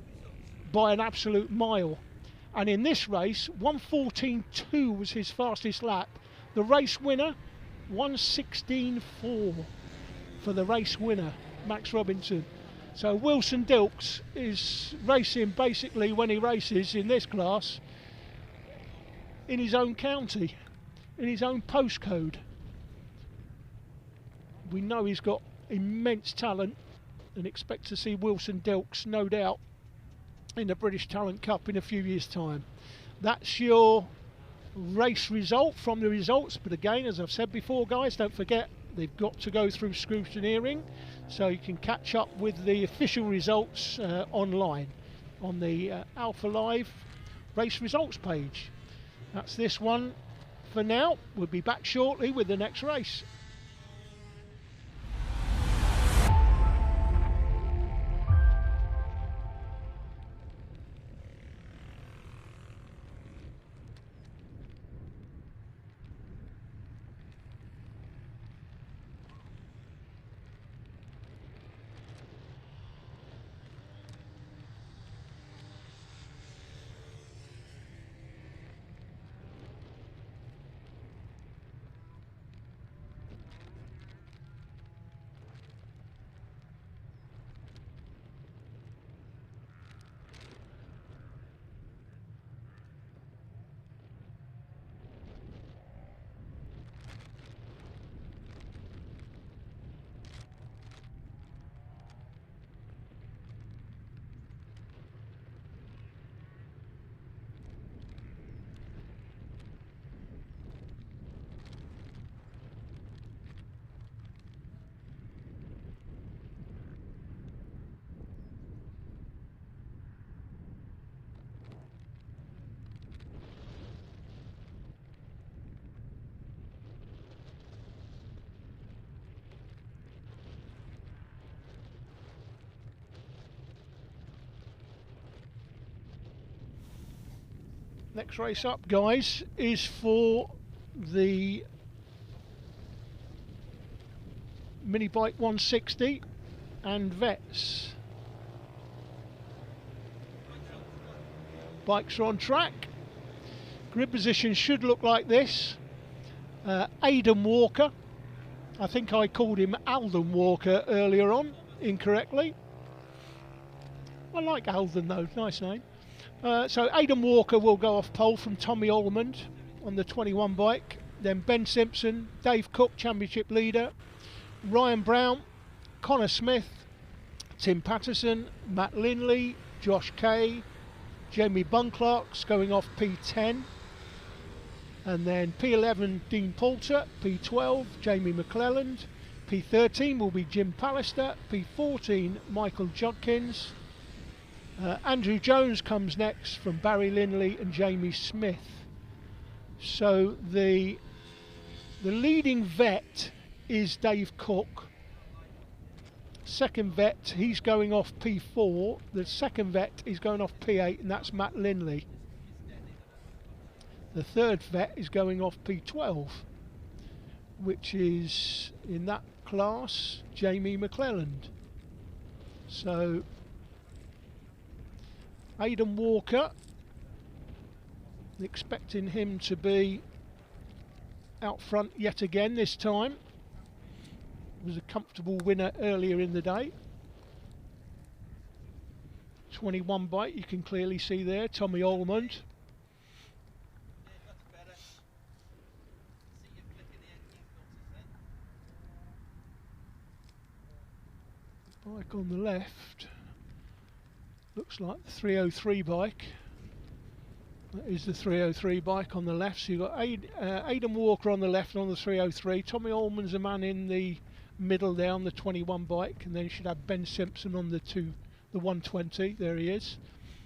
by an absolute mile, and in this race 1:14.2 was his fastest lap. The race winner 1:16.4 for the race winner, Max Robinson. So Wilson Dilks is racing basically, when he races in this class, in his own county, in his own postcode. We know he's got immense talent, and expect to see Wilson Dilks, no doubt, in the British Talent Cup in a few years' time. That's your race result from the results, but again, as I've said before, guys, don't forget they've got to go through scrutineering, so you can catch up with the official results online on the Alpha Live race results page. That's this one for now. We'll be back shortly with the next race. Next race up, guys, is for the Minibike 160 and vets. Bikes are on track. Grid position should look like this. Aidan Walker, I think I called him Alden Walker earlier on incorrectly. I like Alden though, nice name. So Aidan Walker will go off pole from Tommy Almond on the 21 bike. Then Ben Simpson, Dave Cook, championship leader, Ryan Brown, Connor Smith, Tim Patterson, Matt Linley, Josh Kay, Jamie Bunclark's going off P10. And then P11 Dean Poulter, P12 Jamie McClelland, P13 will be Jim Pallister, P14 Michael Judkins. Andrew Jones comes next from Barry Linley and Jamie Smith. So the leading vet is Dave Cook. Second vet, he's going off P4. The second vet is going off P8, and that's Matt Linley. The third vet is going off P12, which is in that class Jamie McClelland. So Aidan Walker, expecting him to be out front yet again this time. Was a comfortable winner earlier in the day. 21 bike, you can clearly see there, Tommy Almond. Bike on the left looks like the 303 bike. That is the 303 bike on the left. So you've got Aidan Walker on the left on the 303. Tommy Almond's a man in the middle there on the 21 bike, and then you should have Ben Simpson on the 120. There he is.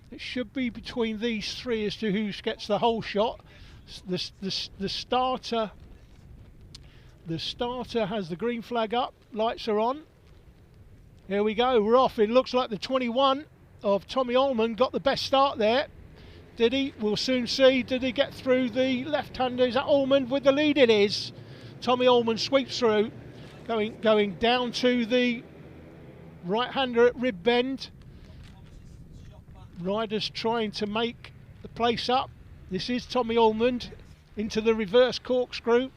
It should be between these three as to who gets the whole shot. The starter has the green flag up. Lights are on. Here we go, we're off. It looks like the 21 of Tommy Almond got the best start there. Did he? We'll soon see. Did he get through the left-hander? Is that Almond with the lead? It is. Tommy Almond sweeps through, going down to the right-hander at Rib Bend. Riders trying to make the place up. This is Tommy Almond into the reverse corkscrew.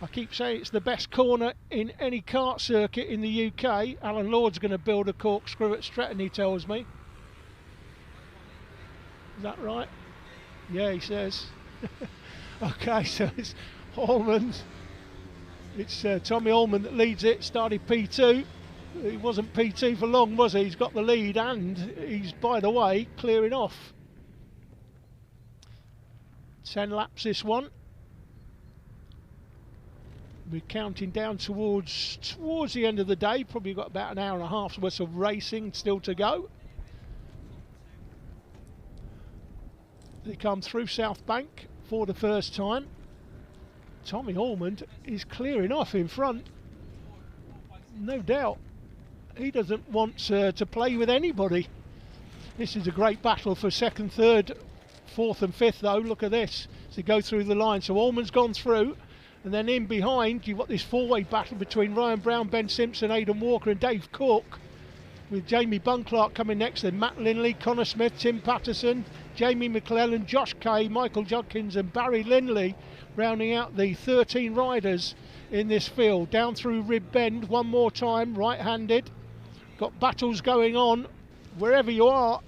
I keep saying it's the best corner in any kart circuit in the UK. Alan Lord's going to build a corkscrew at Stretton, he tells me. Is that right? Yeah, he says. Okay, so it's Almond. It's Tommy Almond that leads it, started P2. He wasn't P2 for long, was he? He's got the lead and he's, by the way, clearing off. 10 laps this one. We're counting down towards the end of the day. Probably got about an hour and a half's worth of racing still to go. They come through South Bank for the first time. Tommy Almond is clearing off in front. No doubt. He doesn't want to play with anybody. This is a great battle for second, third, fourth and fifth though. Look at this. As they go through the line. So Almond's gone through. And then in behind, you've got this four-way battle between Ryan Brown, Ben Simpson, Aidan Walker and Dave Cook, with Jamie Bunclark coming next, then Matt Linley, Connor Smith, Tim Patterson, Jamie McClelland, Josh Kay, Michael Judkins and Barry Linley rounding out the 13 riders in this field. Down through Rib Bend one more time, right-handed. Got battles going on wherever you are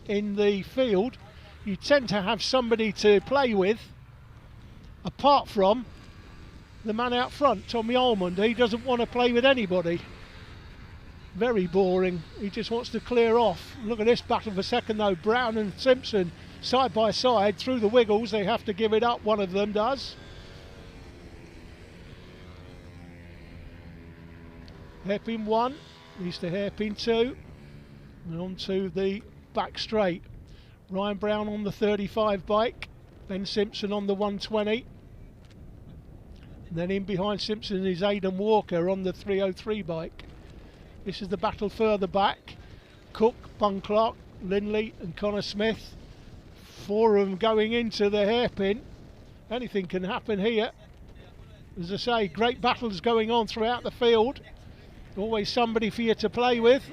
in the field. You tend to have somebody to play with, apart from the man out front, Tommy Almond. He doesn't want to play with anybody. Very boring. He just wants to clear off. Look at this battle for second though. Brown and Simpson side by side through the wiggles. They have to give it up. One of them does. Hairpin 1 leads to hairpin 2. And on to the back straight. Ryan Brown on the 35 bike. Ben Simpson on the 120. And then in behind Simpson is Aidan Walker on the 303 bike. This is the battle further back. Cook, Bunclark, Linley and Connor Smith Four of them going into the hairpin. Anything can happen here. As I say, great battles going on throughout the field. Always somebody for you to play with,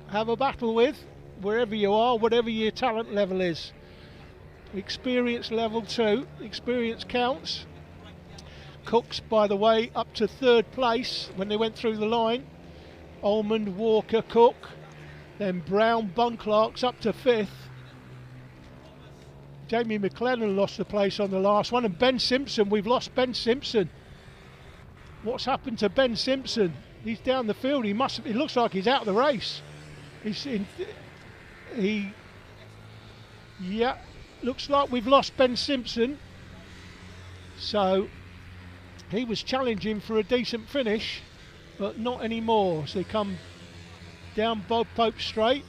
have a battle with, wherever you are, whatever your talent level is. Experience level 2, experience counts. Cooks, by the way, up to 3rd place when they went through the line. Almond, Walker, Cook. Then Brown, Bunclark's up to 5th. Jamie McLennan lost the place on the last one, and Ben Simpson, we've lost Ben Simpson. What's happened to Ben Simpson? He's down the field. It looks like he's out of the race. Yeah, looks like we've lost Ben Simpson. So he was challenging for a decent finish, but not anymore. So they come down Bob Pope Straight.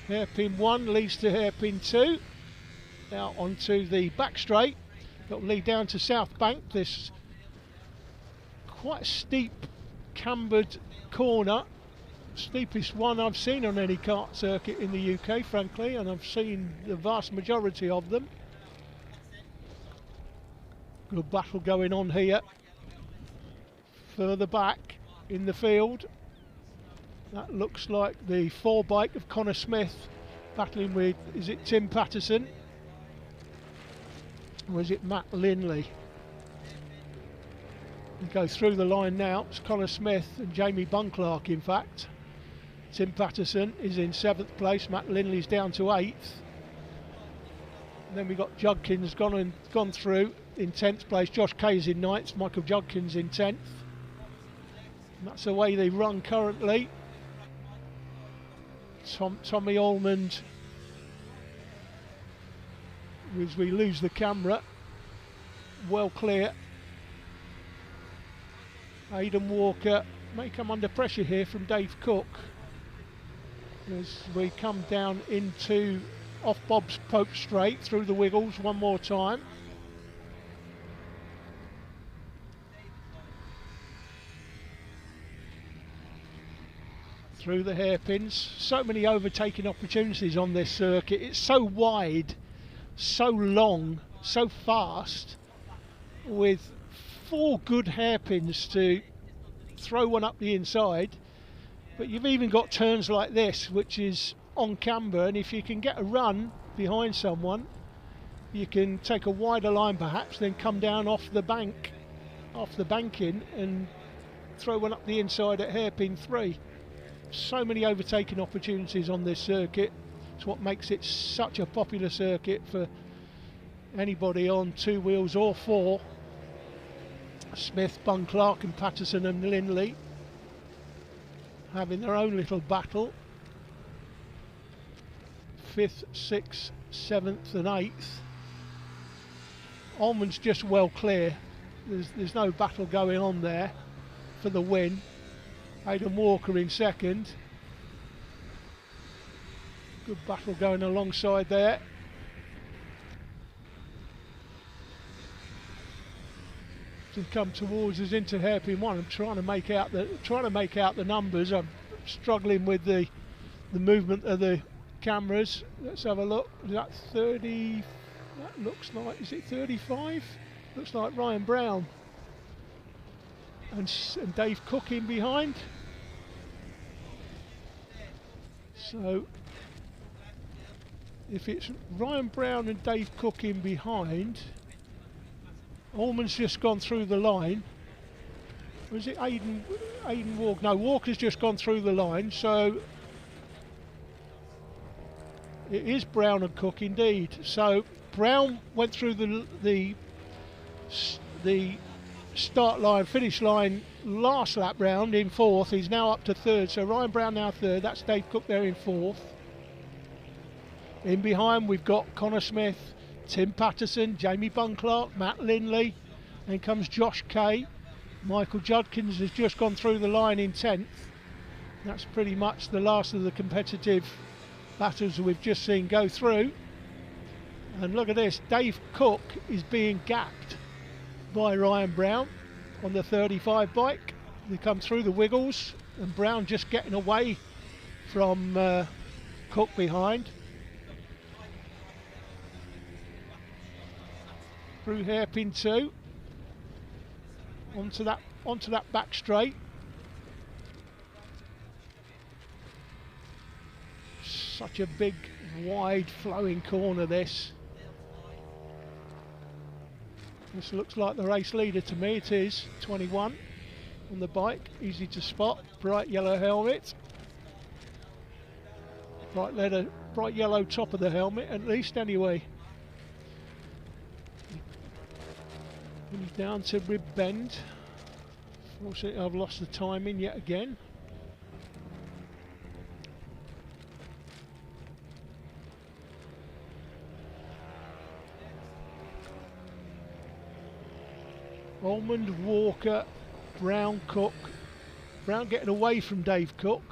Hairpin 1 leads to hairpin 2. Now onto the back straight. That'll lead down to South Bank. This quite steep cambered corner. Steepest one I've seen on any kart circuit in the UK, frankly, and I've seen the vast majority of them. Good battle going on here. Further back in the field, that looks like the 4 bike of Connor Smith battling with, is it Tim Patterson or is it Matt Linley? We go through the line now. It's Connor Smith and Jamie Bunclark, in fact. Tim Patterson is in 7th place. Matt Linley's down to 8th. And then we got Judkins gone through in 10th place. Josh Kay's in 9th. Michael Judkins in 10th. And that's the way they run currently. Tommy Almond, as we lose the camera, well clear. Aidan Walker may come under pressure here from Dave Cook as we come down into off Bob's Pope Straight through the wiggles one more time. Through the hairpins. So many overtaking opportunities on this circuit. It's so wide, so long, so fast, with 4 good hairpins to throw one up the inside. But you've even got turns like this, which is on camber, and if you can get a run behind someone, you can take a wider line perhaps, then come down off the bank, off the banking, and throw one up the inside at hairpin 3. So many overtaking opportunities on this circuit. It's what makes it such a popular circuit for anybody on 2 wheels or 4. Smith, Bunclark and Patterson and Linley having their own little battle. 5th, 6th, 7th and 8th. Almond's just well clear. There's no battle going on there for the win. Aidan Walker in 2nd. Good battle going alongside there. To come towards us into hairpin 1. I'm trying to make out the numbers. I'm struggling with the movement of the cameras. Let's have a look. Is that 30? That looks like, is it 35? Looks like Ryan Brown and Dave Cook in behind. So if it's Ryan Brown and Dave Cook in behind, Allman's just gone through the line. Was it Aidan Walker? No, Walker's just gone through the line, so it is Brown and Cook indeed. So Brown went through the start line, finish line last lap round in 4th. He's now up to 3rd, so Ryan Brown now 3rd. That's Dave Cook there in 4th. In behind we've got Connor Smith, Tim Patterson, Jamie Bunclark, Matt Linley, then comes Josh Kay. Michael Judkins has just gone through the line in 10th. That's pretty much the last of the competitive battles we've just seen go through. And look at this, Dave Cook is being gapped by Ryan Brown on the 35 bike. They come through the wiggles and Brown just getting away from Cook behind. through hairpin 2 onto that back straight. Such a big, wide flowing corner this. This looks like the race leader to me. It is 21 on the bike, easy to spot, bright yellow helmet, bright yellow top of the helmet at least anyway. And he's down to rib bend. Fortunately I've lost the timing yet again. Almond, Walker, Brown, Cook. Brown getting away from Dave Cook.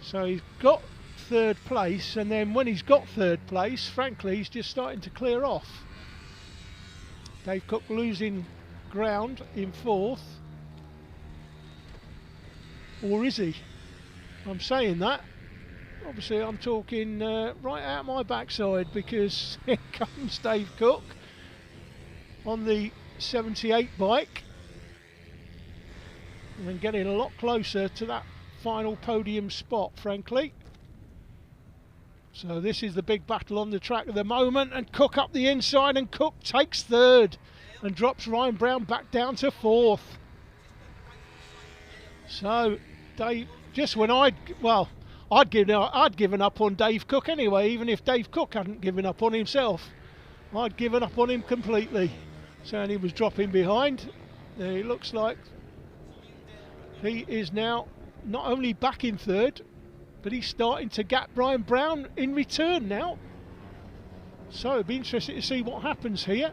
So he's got third place, and then when he's got third place, frankly, he's just starting to clear off. Dave Cook losing ground in fourth. Or is he? I'm saying that. Obviously I'm talking right out my backside, because here comes Dave Cook on the 78 bike, and getting a lot closer to that final podium spot, frankly. So this is the big battle on the track at the moment, and Cook up the inside, and Cook takes third and drops Ryan Brown back down to fourth. So Dave, just when I'd given up on Dave Cook anyway, even if Dave Cook hadn't given up on himself. I'd given up on him completely. So he was dropping behind. It looks like he is now not only back in third, but he's starting to gap Ryan Brown in return now. So it'd be interesting to see what happens here.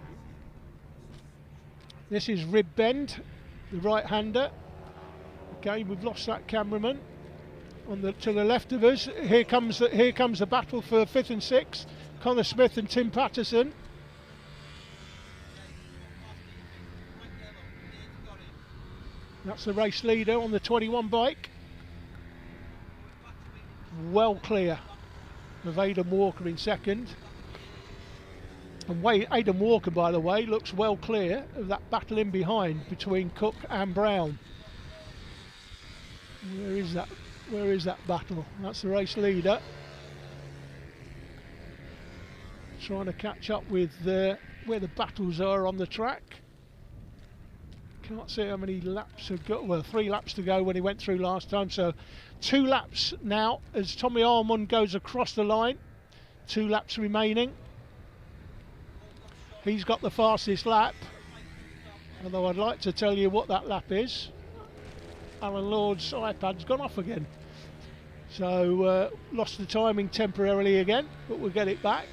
This is Rib Bend, the right-hander. Again, we've lost that cameraman. To the left of us, here comes the battle for 5th and 6th. Connor Smith and Tim Patterson. That's the race leader on the 21 bike. Well clear of Aidan Walker in second. And Aidan Walker, by the way, looks well clear of that battle in behind between Cook and Brown. Where is that battle? That's the race leader. Trying to catch up with where the battles are on the track. Can't see how many laps have got. Well, 3 laps to go when he went through last time, so 2 laps now as Tommy Almond goes across the line. 2 laps remaining. He's got the fastest lap, although I'd like to tell you what that lap is. Alan Lord's iPad's gone off again, so lost the timing temporarily again, but we'll get it back.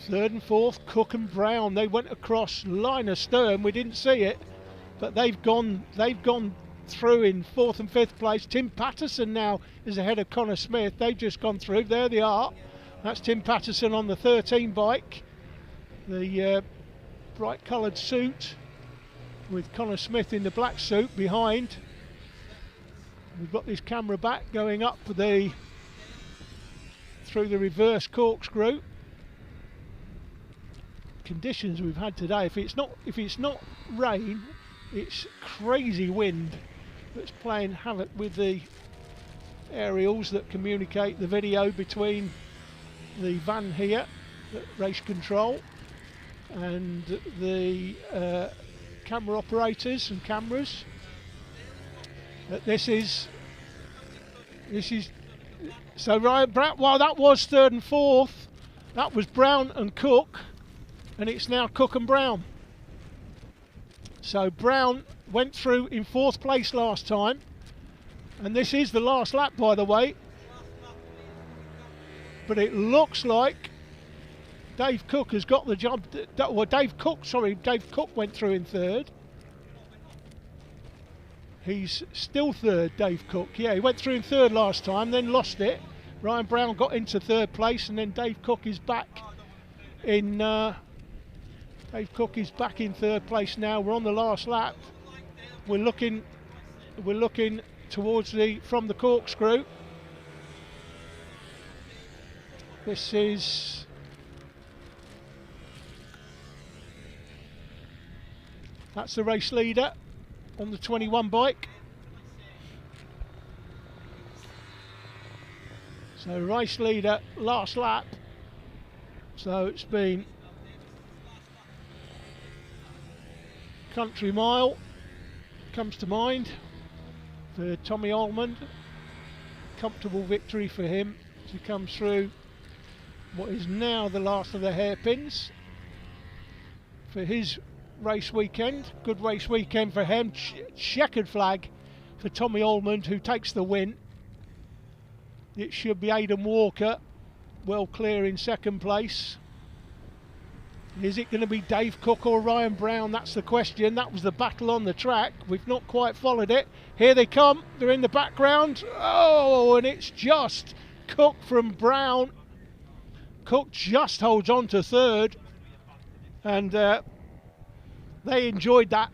3rd and 4th, Cook and Brown. They went across line astern. We didn't see it, but they've gone through in 4th and 5th place. Tim Patterson now is ahead of Connor Smith. They've just gone through. There they are. That's Tim Patterson on the 13 bike. The bright coloured suit with Connor Smith in the black suit behind. We've got this camera back going up through the reverse corkscrew. Conditions we've had today, if it's not rain, it's crazy wind that's playing havoc with the aerials that communicate the video between the van here at race control and the camera operators and cameras. This is so Ryan Brown. Well, that was 3rd and 4th. That was Brown and Cook. And it's now Cook and Brown. So Brown went through in 4th place last time, and this is the last lap, by the way. But it looks like Dave Cook has got the job. Well, Dave Cook went through in 3rd. He's still 3rd, Dave Cook. Yeah, he went through in 3rd last time, then lost it. Ryan Brown got into 3rd place, and then Dave Cook is back in. Dave Cook is back in 3rd place now. We're on the last lap. We're looking towards from the corkscrew. This is That's the race leader on the 21 bike. So race leader, last lap. So it's been country mile, comes to mind for Tommy Almond. Comfortable victory for him as he comes through what is now the last of the hairpins for his race weekend. Good race weekend for him. Checkered flag for Tommy Almond, who takes the win. It should be Aidan Walker well clear in second place. Is it going to be Dave Cook or Ryan Brown? That's the question. That was the battle on the track. We've not quite followed it. Here they come. They're in the background. Oh, and it's just Cook from Brown. Cook just holds on to third. And they enjoyed that.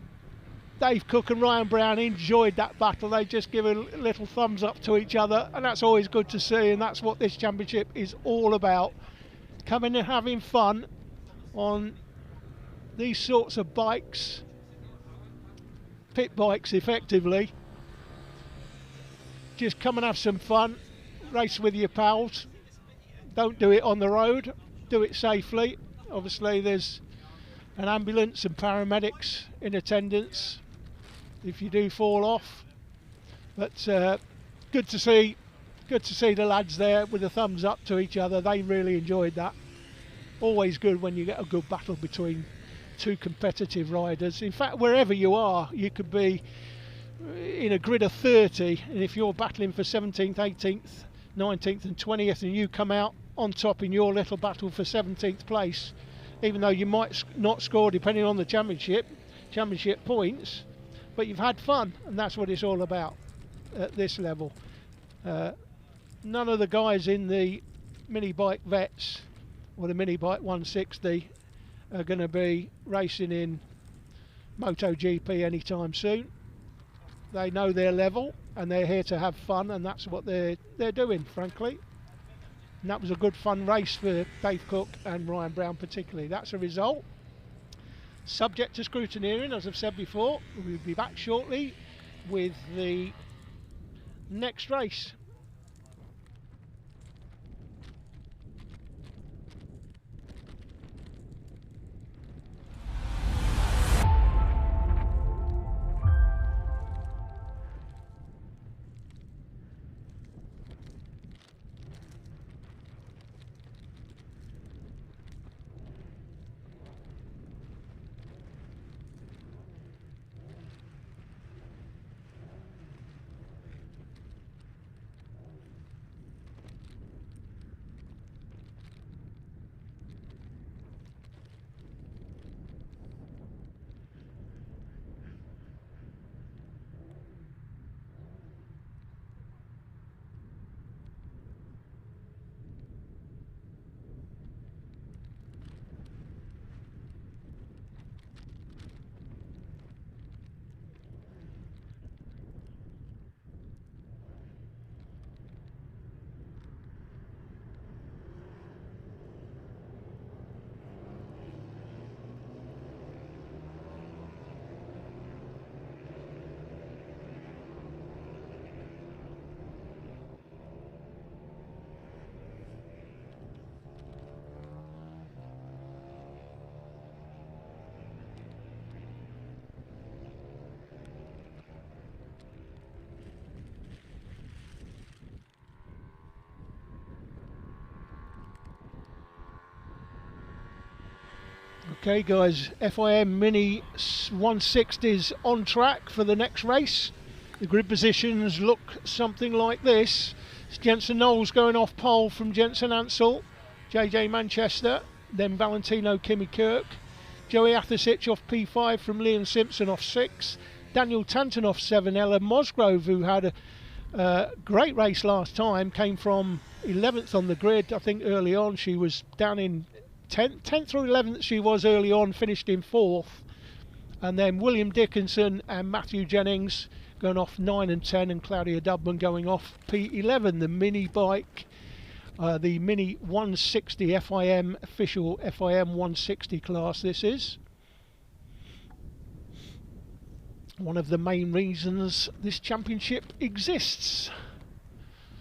Dave Cook and Ryan Brown enjoyed that battle. They just give a little thumbs up to each other, and that's always good to see, and that's what this championship is all about. Coming and having fun on these sorts of bikes, pit bikes effectively. Just come and have some fun, race with your pals. Don't do it on the road, do it safely. Obviously there's an ambulance and paramedics in attendance if you do fall off, but good to see the lads there with a thumbs up to each other. They really enjoyed that. Always good when you get a good battle between two competitive riders. In fact, wherever you are, you could be in a grid of 30, and if you're battling for 17th, 18th, 19th and 20th, and you come out on top in your little battle for 17th place, even though you might not score depending on the championship points, but you've had fun, and that's what it's all about at this level. None of the guys in the Minibike Vets or the Minibike 160 are going to be racing in Moto GP anytime soon. They know their level and they're here to have fun, and that's what they're doing, frankly. And that was a good fun race for Dave Cook and Ryan Brown particularly. That's a result. Subject to scrutineering, as I've said before. We'll be back shortly with the next race. Okay guys, FIM Mini 160s on track for the next race. The grid positions look something like this. It's Jensen Knowles going off pole from Jensen Ansell, JJ Manchester, then Valentino Kimi Kirk, Joey Athasich off P5 from Liam Simpson off 6, Daniel Tanton off 7, Ella Mosgrove, who had a great race last time, came from 11th on the grid. I think early on she was down in 10th through 11th she was early on, finished in 4th. And then William Dickinson and Matthew Jennings going off 9 and 10, and Claudia Dubman going off P11. The mini bike, the Mini 160 FIM, official FIM 160 class this is. one of the main reasons this championship exists.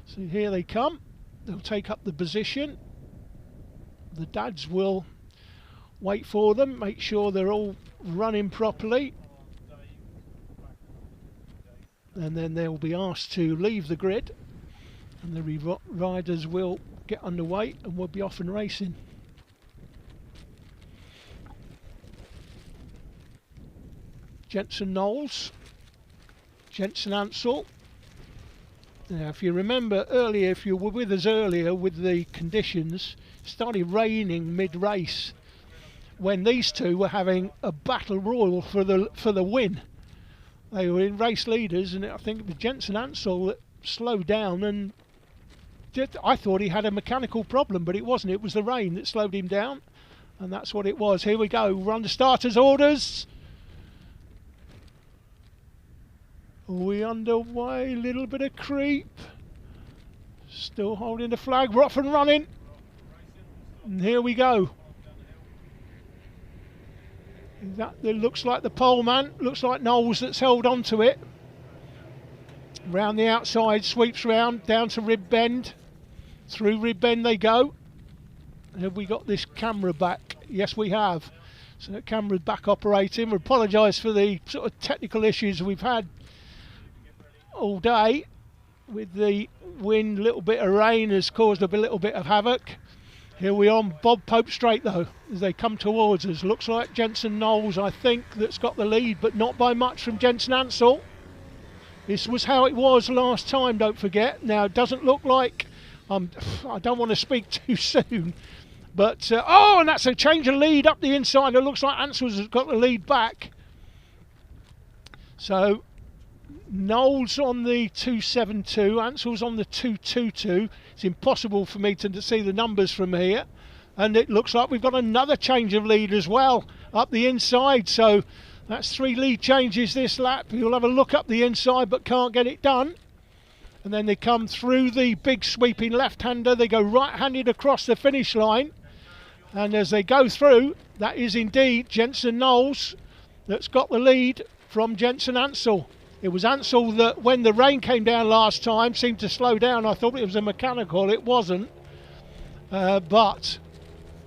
So here they come. They'll take up the position. The dads will wait for them, make sure they're all running properly, and then they'll be asked to leave the grid, and the riders will get underway and we'll be off and racing. Jensen Knowles, Jensen Ansell. Now if you remember earlier, if you were with us earlier with the conditions, it started raining mid-race when these two were having a battle royal for the win. They were in race leaders, and I think it was Jensen Ansell that slowed down, and I thought he had a mechanical problem, but it wasn't. It was the rain that slowed him down, and that's what it was. Here we go. We're under starters' orders. Are we underway? Little bit of creep. Still holding the flag. We're off and running. And here we go. That looks like the pole man. Looks like Knowles that's held on to it. Round the outside, sweeps round, down to rib bend. Through rib bend they go. Have we got this camera back? Yes, we have. So the camera's back operating. We apologise for the sort of technical issues we've had all day with the wind. A little bit of rain has caused a little bit of havoc. Here we are on Bob Pope Straight though, as they come towards us. Looks like Jensen Knowles, I think, that's got the lead, but not by much from Jensen Ansell. This was how it was last time, don't forget. Now, it doesn't look like, I don't want to speak too soon, but, oh, and that's a change of lead up the inside. It looks like Ansell's got the lead back. So, Knowles on the 272, Ansell's on the 222. It's impossible for me to see the numbers from here, and it looks like we've got another change of lead as well up the inside. So that's 3 lead changes this lap. You'll have a look up the inside but can't get it done, and then they come through the big sweeping left-hander. They go right-handed across the finish line, and as they go through, that is indeed Jensen Knowles that's got the lead from Jensen Ansell. It was Ansell that, when the rain came down last time, seemed to slow down. I thought it was a mechanical. It wasn't. But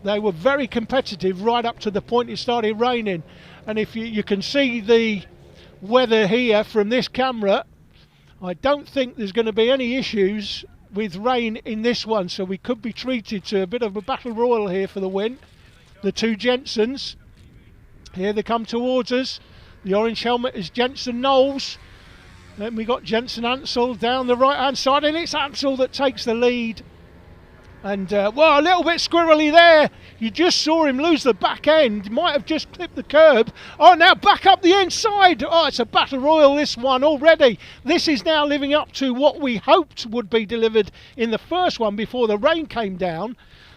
they were very competitive right up to the point it started raining. And if you can see the weather here from this camera, I don't think there's going to be any issues with rain in this one. So we could be treated to a bit of a battle royal here for the win. The two Jensens. Here they come towards us. The orange helmet is Jensen Knowles. Then we got Jensen Ansell down the right hand side, and it's Ansell that takes the lead. And well, a little bit squirrely there. You just saw him lose the back end. Might have just clipped the curb. Oh, now back up the inside. Oh, it's a battle royal, this one already. This is now living up to what we hoped would be delivered in the first one before the rain came down.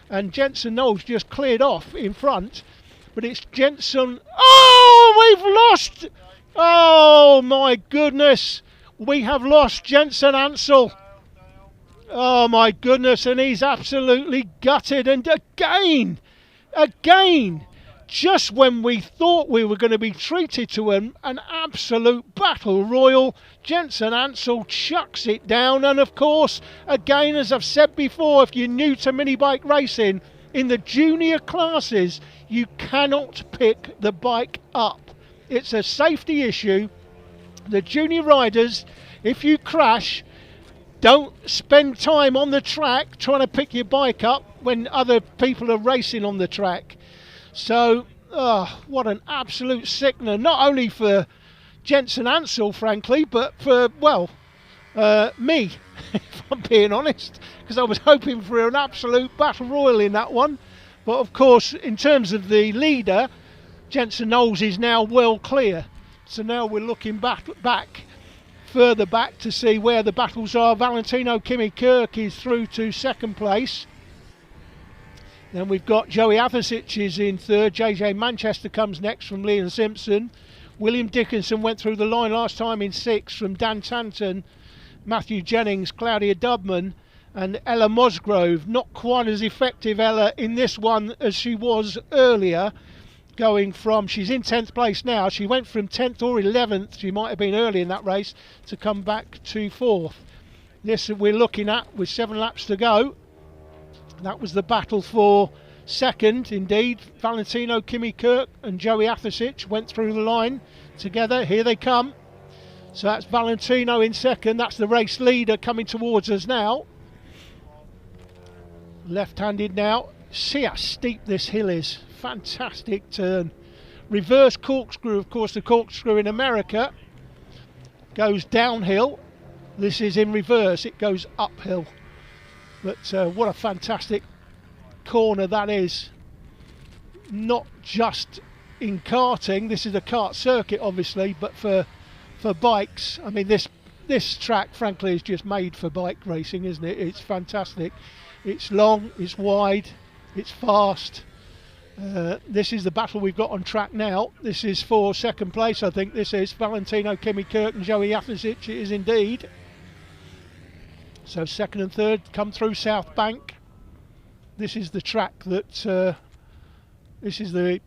And Jensen Knowles just cleared off in front. But it's Jensen. Oh, we've lost. Oh, my goodness. We have lost Jensen Ansell. Oh, my goodness. And he's absolutely gutted. And again, just when we thought we were going to be treated to an absolute battle royal, Jensen Ansell chucks it down. And, of course, again, as I've said before, if you're new to minibike racing, in the junior classes, you cannot pick the bike up. It's a safety issue. The junior riders, if you crash, don't spend time on the track trying to pick your bike up when other people are racing on the track. So, what an absolute sickener. Not only for Jensen Ansell, frankly, but for, well, me, if I'm being honest, because I was hoping for an absolute battle royal in that one. But of course, in terms of the leader, Jensen Knowles is now well clear. So now we're looking further back to see where the battles are. Valentino Kimi Kirk is through to second place. Then we've got Joey Avasic is in third. JJ Manchester comes next from Liam Simpson. William Dickinson went through the line last time in sixth from Dan Tanton. Matthew Jennings, Claudia Dubman and Ella Mosgrove. Not quite as effective, Ella, in this one as she was earlier. going from, she's in 10th place now, she went from 10th or 11th, she might have been early in that race, to come back to 4th. This we're looking at with 7 laps to go. That was the battle for second, indeed. Valentino, Kimi Kirk and Joey Athasic went through the line together. Here they come. So that's Valentino in second. That's the race leader coming towards us now. Left-handed now. See how steep this hill is. Fantastic turn. Reverse corkscrew, of course, the corkscrew in America goes downhill. This is in reverse, it goes uphill. But what a fantastic corner that is. Not just in karting, this is a kart circuit obviously, but for bikes, I mean this track frankly is just made for bike racing, isn't it? It's fantastic. It's long, it's wide, it's fast. This is the battle we've got on track now. This is for second place, I think. This is Valentino, Kimi Kirk and Joey Athasic. It is indeed. So second and third come through South Bank. This is the track that, this is the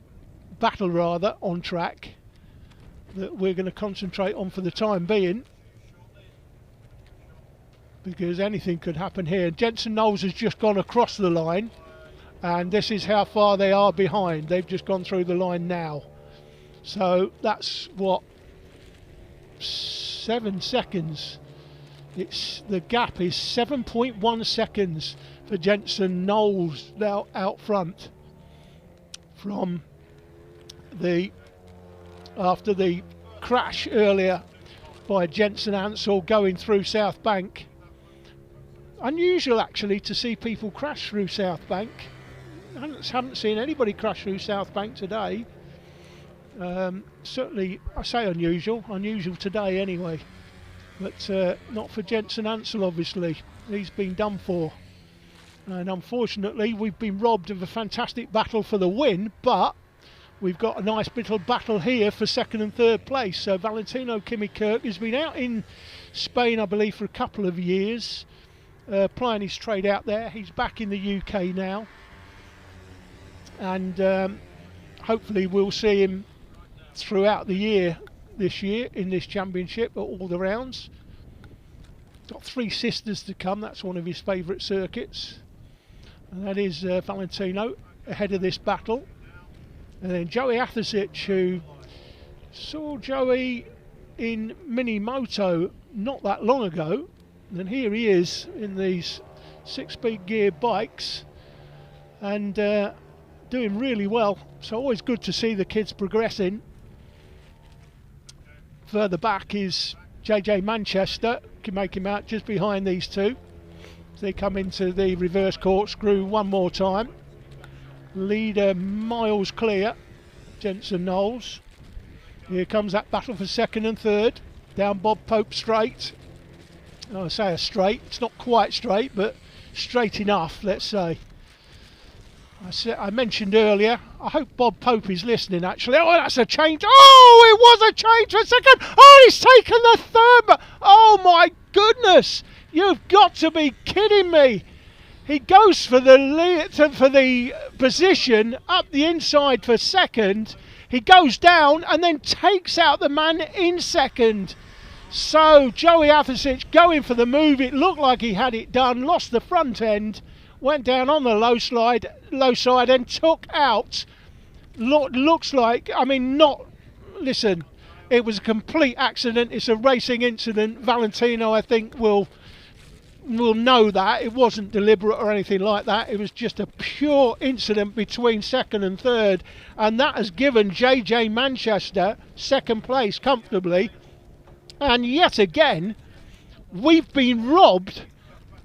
battle rather on track that we're going to concentrate on for the time being, because anything could happen here. Jensen Knowles has just gone across the line, and this is how far they are behind. They've just gone through the line now. So that's what, 7 seconds. It's the gap is 7.1 seconds for Jensen Knowles now out front from the, after the crash earlier by Jensen Ansell going through South Bank. Unusual actually to see people crash through South Bank. I haven't seen anybody crash through South Bank today. Certainly, I say unusual today anyway. But not for Jensen Ansell obviously. He's been done for. And unfortunately we've been robbed of a fantastic battle for the win, but we've got a nice little battle here for second and third place. So Valentino Kimi Kirk has been out in Spain I believe for a couple of years, plying his trade out there. He's back in the UK now, and hopefully we'll see him throughout the year this year in this championship at all the rounds. Got Three Sisters to come, that's one of his favourite circuits, and that is Valentino ahead of this battle. And then Joey Athasic, who saw Joey in Mini Moto not that long ago, and here he is in these 6-speed gear bikes and doing really well. So always good to see the kids progressing. Further back is JJ Manchester, can make him out just behind these two. So they come into the reverse corkscrew one more time. Leader miles clear, Jensen Knowles. Here comes that battle for second and third. Down Bob Pope straight. I say a straight, it's not quite straight, but straight enough, let's say. I mentioned earlier, I hope Bob Pope is listening actually. Oh, that's a change. Oh, it was a change for a second. Oh, he's taken the third. Oh my goodness, you've got to be kidding me. He goes for the position up the inside for second. He goes down and then takes out the man in second. So Joey Athasic going for the move. It looked like he had it done. Lost the front end. Went down on the low side and took out. Looks like, I mean, not. Listen, it was a complete accident. It's a racing incident. Valentino, I think, will know that it wasn't deliberate or anything like that. It was just a pure incident between second and third, and that has given JJ Manchester second place comfortably. And yet again, we've been robbed.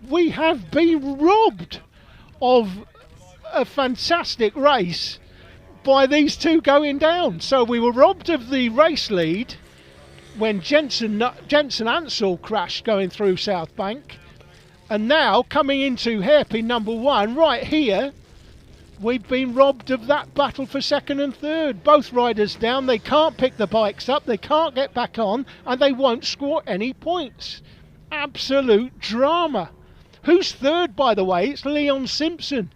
We have been robbed of a fantastic race by these two going down. So we were robbed of the race lead when Jensen Ansell crashed going through South Bank. And now, coming into hairpin number one, right here, we've been robbed of that battle for second and third. Both riders down, they can't pick the bikes up, they can't get back on, and they won't score any points. Absolute drama. Who's third, by the way? It's Leon Simpson.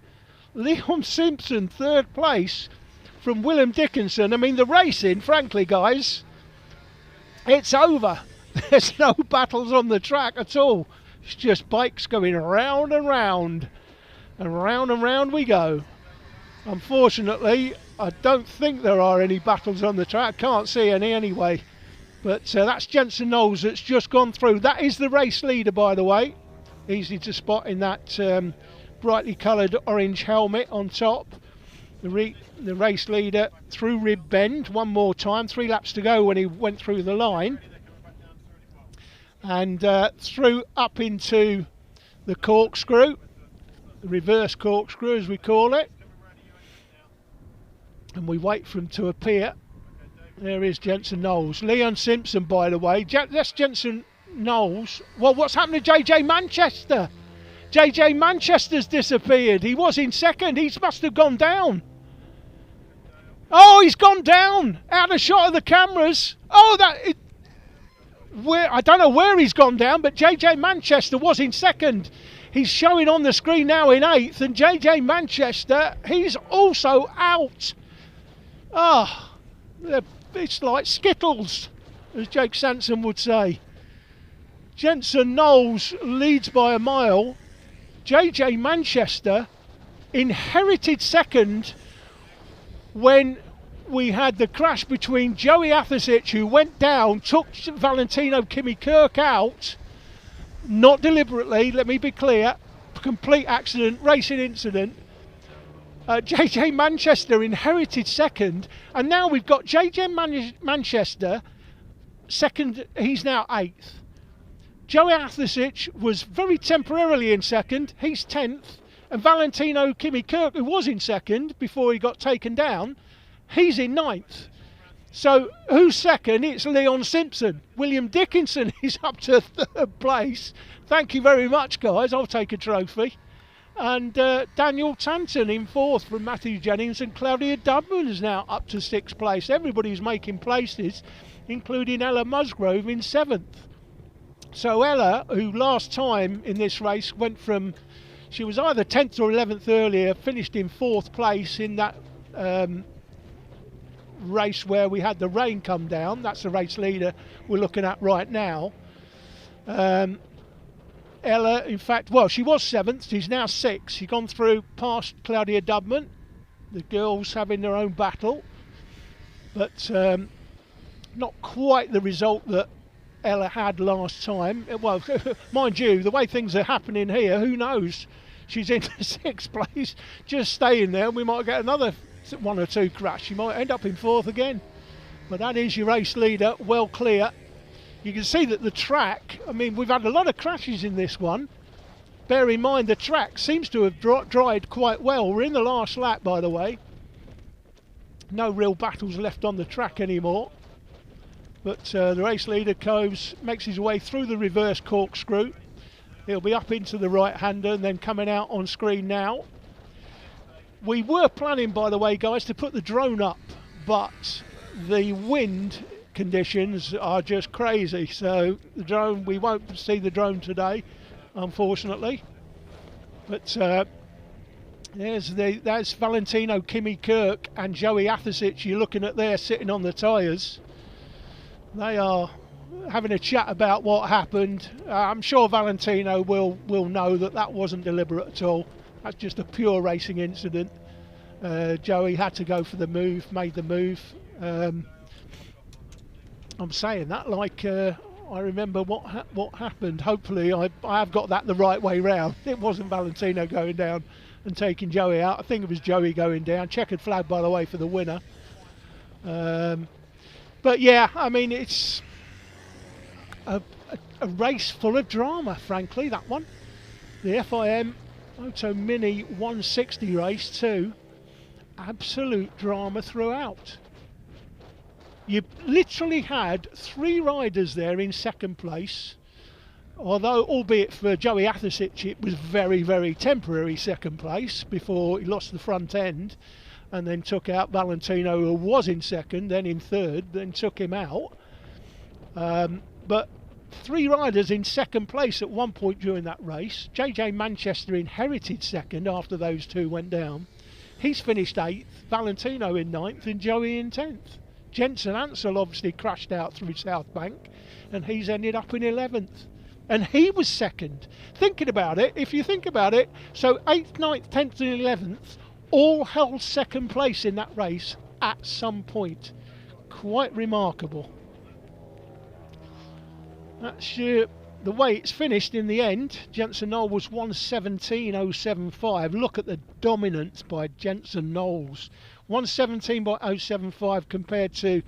Leon Simpson, third place, from William Dickinson. I mean, the racing, frankly, guys, it's over. There's no battles on the track at all. It's just bikes going round and round, and round we go. Unfortunately, I don't think there are any battles on the track. Can't see any anyway. But that's Jensen Knowles that's just gone through. That is the race leader, by the way. Easy to spot in that brightly coloured orange helmet on top. The race leader through Rib Bend one more time. 3 laps to go when he went through the line. And through up into the corkscrew. The reverse corkscrew, as we call it. And we wait for him to appear. There is Jensen Knowles. Leon Simpson, by the way. That's Jensen Knowles. Well, what's happened to JJ Manchester? JJ Manchester's disappeared. He was in second. He must have gone down. Oh, he's gone down. Out of shot of the cameras. Oh, I don't know where he's gone down, but JJ Manchester was in second. He's showing on the screen now in 8th, and JJ Manchester, he's also out. Ah, it's like Skittles, as Jake Sanson would say. Jensen Knowles leads by a mile. JJ Manchester inherited second when we had the crash between Joey Athasic, who went down, took Valentino Kimi Kirk out, not deliberately, let me be clear, complete accident, racing incident. JJ Manchester inherited second, and now we've got JJ Manchester second. He's now 8th. Joey Athasic was very temporarily in second. He's 10th, and Valentino Kimi Kirk, who was in second before he got taken down, he's in 9th. So who's second? It's Leon Simpson. William Dickinson is up to 3rd place. Thank you very much, guys. I'll take a trophy. And Daniel Tanton in 4th from Matthew Jennings, and Claudia Dubman is now up to 6th place. Everybody's making places, including Ella Musgrove in 7th. So Ella, who last time in this race went from, she was either 10th or 11th earlier, finished in 4th place in that race where we had the rain come down. That's the race leader we're looking at right now. Ella, in fact, well, she was 7th, she's now 6th. She's gone through past Claudia Dubman. The girls having their own battle, but not quite the result that Ella had last time. Well, mind you, the way things are happening here, who knows? She's in 6th place, just staying there, and we might get another 1 or 2 crash. She might end up in 4th again. But that is your race leader, well clear. You can see that the track, I mean, we've had a lot of crashes in this one. Bear in mind the track seems to have dried quite well. We're in the last lap, by the way. No real battles left on the track anymore. But the race leader makes his way through the reverse corkscrew. He'll be up into the right-hander and then coming out on screen now. We were planning, by the way, guys, to put the drone up, but the wind conditions are just crazy. So the drone, we won't see the drone today, unfortunately. But there's Valentino Kimi Kirk and Joey Athasic. You're looking at there sitting on the tyres. They are having a chat about what happened. I'm sure Valentino will know that that wasn't deliberate at all. That's just a pure racing incident. Joey had to go for the move, made the move. I'm saying that like I remember what happened. Hopefully I have got that the right way round. It wasn't Valentino going down and taking Joey out. I think it was Joey going down. Checkered flag, by the way, for the winner. But yeah, I mean, it's a race full of drama, frankly, that one. The FIM Moto Mini 160 race too. Absolute drama throughout. You literally had 3 riders there in 2nd place, although albeit for Joey Athasic it was very, very temporary 2nd place before he lost the front end and then took out Valentino, who was in 2nd, then in 3rd, then took him out. But 3 riders in 2nd place at one point during that race. JJ Manchester inherited 2nd after those 2 went down. He's finished 8th, Valentino in 9th and Joey in 10th. Jensen Ansel obviously crashed out through South Bank and he's ended up in 11th. And he was 2nd. Thinking about it, if you think about it, so 8th, 9th, 10th and 11th all held 2nd place in that race at some point. Quite remarkable. That's the way it's finished in the end. Jensen Knowles was 1:17.075. Look at the dominance by Jensen Knowles. 1:17 by 0.75 compared to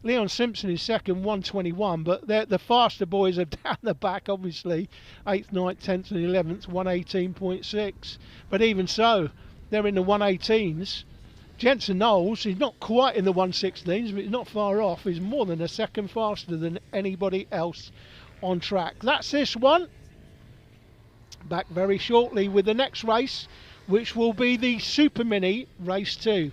Leon Simpson is 2nd, 1:21. But the faster boys are down the back, obviously. 8th, 9th, 10th and 11th, 1:18.6. But even so, they're in the 1:18s. Jensen Knowles, he's not quite in the 1:16s, but he's not far off. He's more than a second faster than anybody else on track. That's this one. Back very shortly with the next race, which will be the Super Mini Race 2.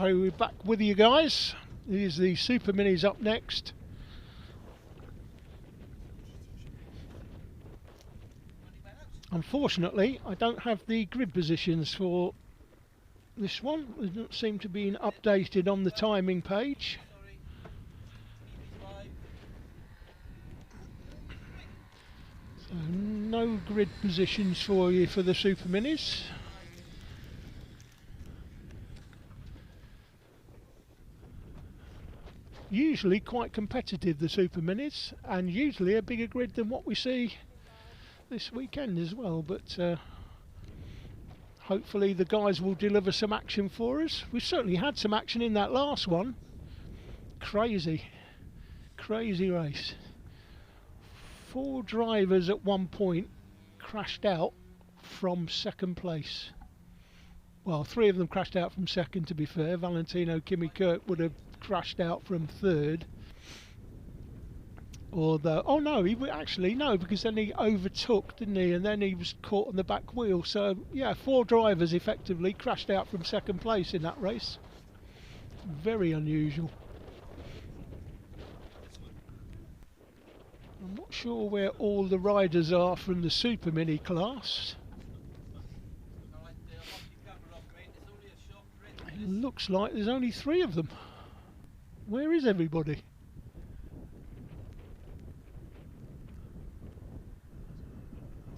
Okay, we're back with you guys. Here's the Superminis up next. Unfortunately, I don't have the grid positions for this one. They don't seem to be updated on the timing page. So no grid positions for you for the Superminis. Usually quite competitive, the Superminis, and usually a bigger grid than what we see this weekend as well, but hopefully the guys will deliver some action for us. We've certainly had some action in that last one. Crazy race. 4 drivers at one point crashed out from second place. Well, 3 of them crashed out from second, to be fair. Valentino Kimi Kirk would have crashed out from third. Or the, oh no, he actually no, because then he overtook, didn't he? And then he was caught on the back wheel. So yeah, 4 drivers effectively crashed out from second place in that race. Very unusual. I'm not sure where all the riders are from the Super Mini class. It looks like there's only 3 of them. Where is everybody?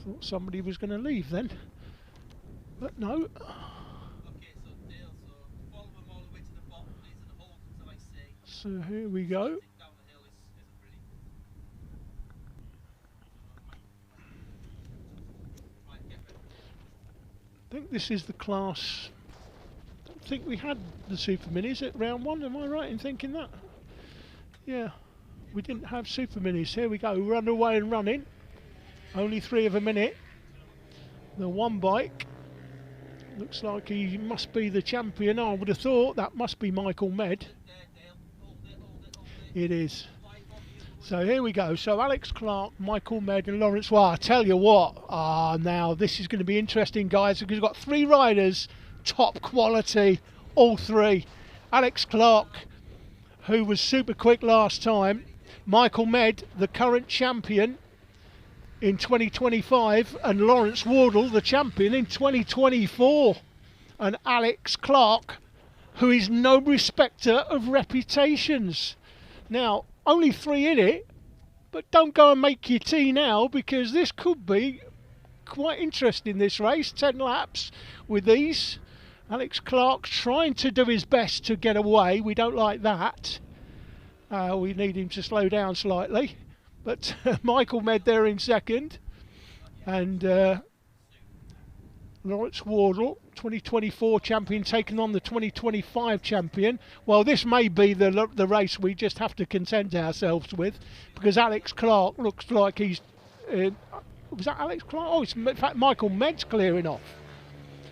Thought somebody was going to leave then, but no. Okay, so Dale, so follow them all the way to the bottom, please, and hold until I say. So here we go. Down the hill isn't really. Right, get ready. I think this is the class. I don't think we had the Superminis at round 1. Am I right in thinking that? Yeah, we didn't have Superminis. Here we go. Run away and running. Only 3 of a minute. The one bike looks like he must be the champion. I would have thought that must be Michael Med. It is. So here we go. So Alex Clark, Michael Med and Lawrence. Well, I tell you what. Now this is going to be interesting, guys, because we've got 3 riders, top quality, all 3. Alex Clark, who was super quick last time. Michael Med, the current champion in 2025, and Lawrence Wardle, the champion in 2024, and Alex Clark, who is no respecter of reputations. Now, only 3 in it, but don't go and make your tea now, because this could be quite interesting, this race. 10 laps with these. Alex Clark trying to do his best to get away. We don't like that. We need him to slow down slightly. But Michael Med there in second, and Lawrence Wardle, 2024 champion, taking on the 2025 champion. Well, this may be the race we just have to content ourselves with, because Alex Clark looks like he's... was that Alex Clark? Oh, it's, in fact, Michael Med's clearing off.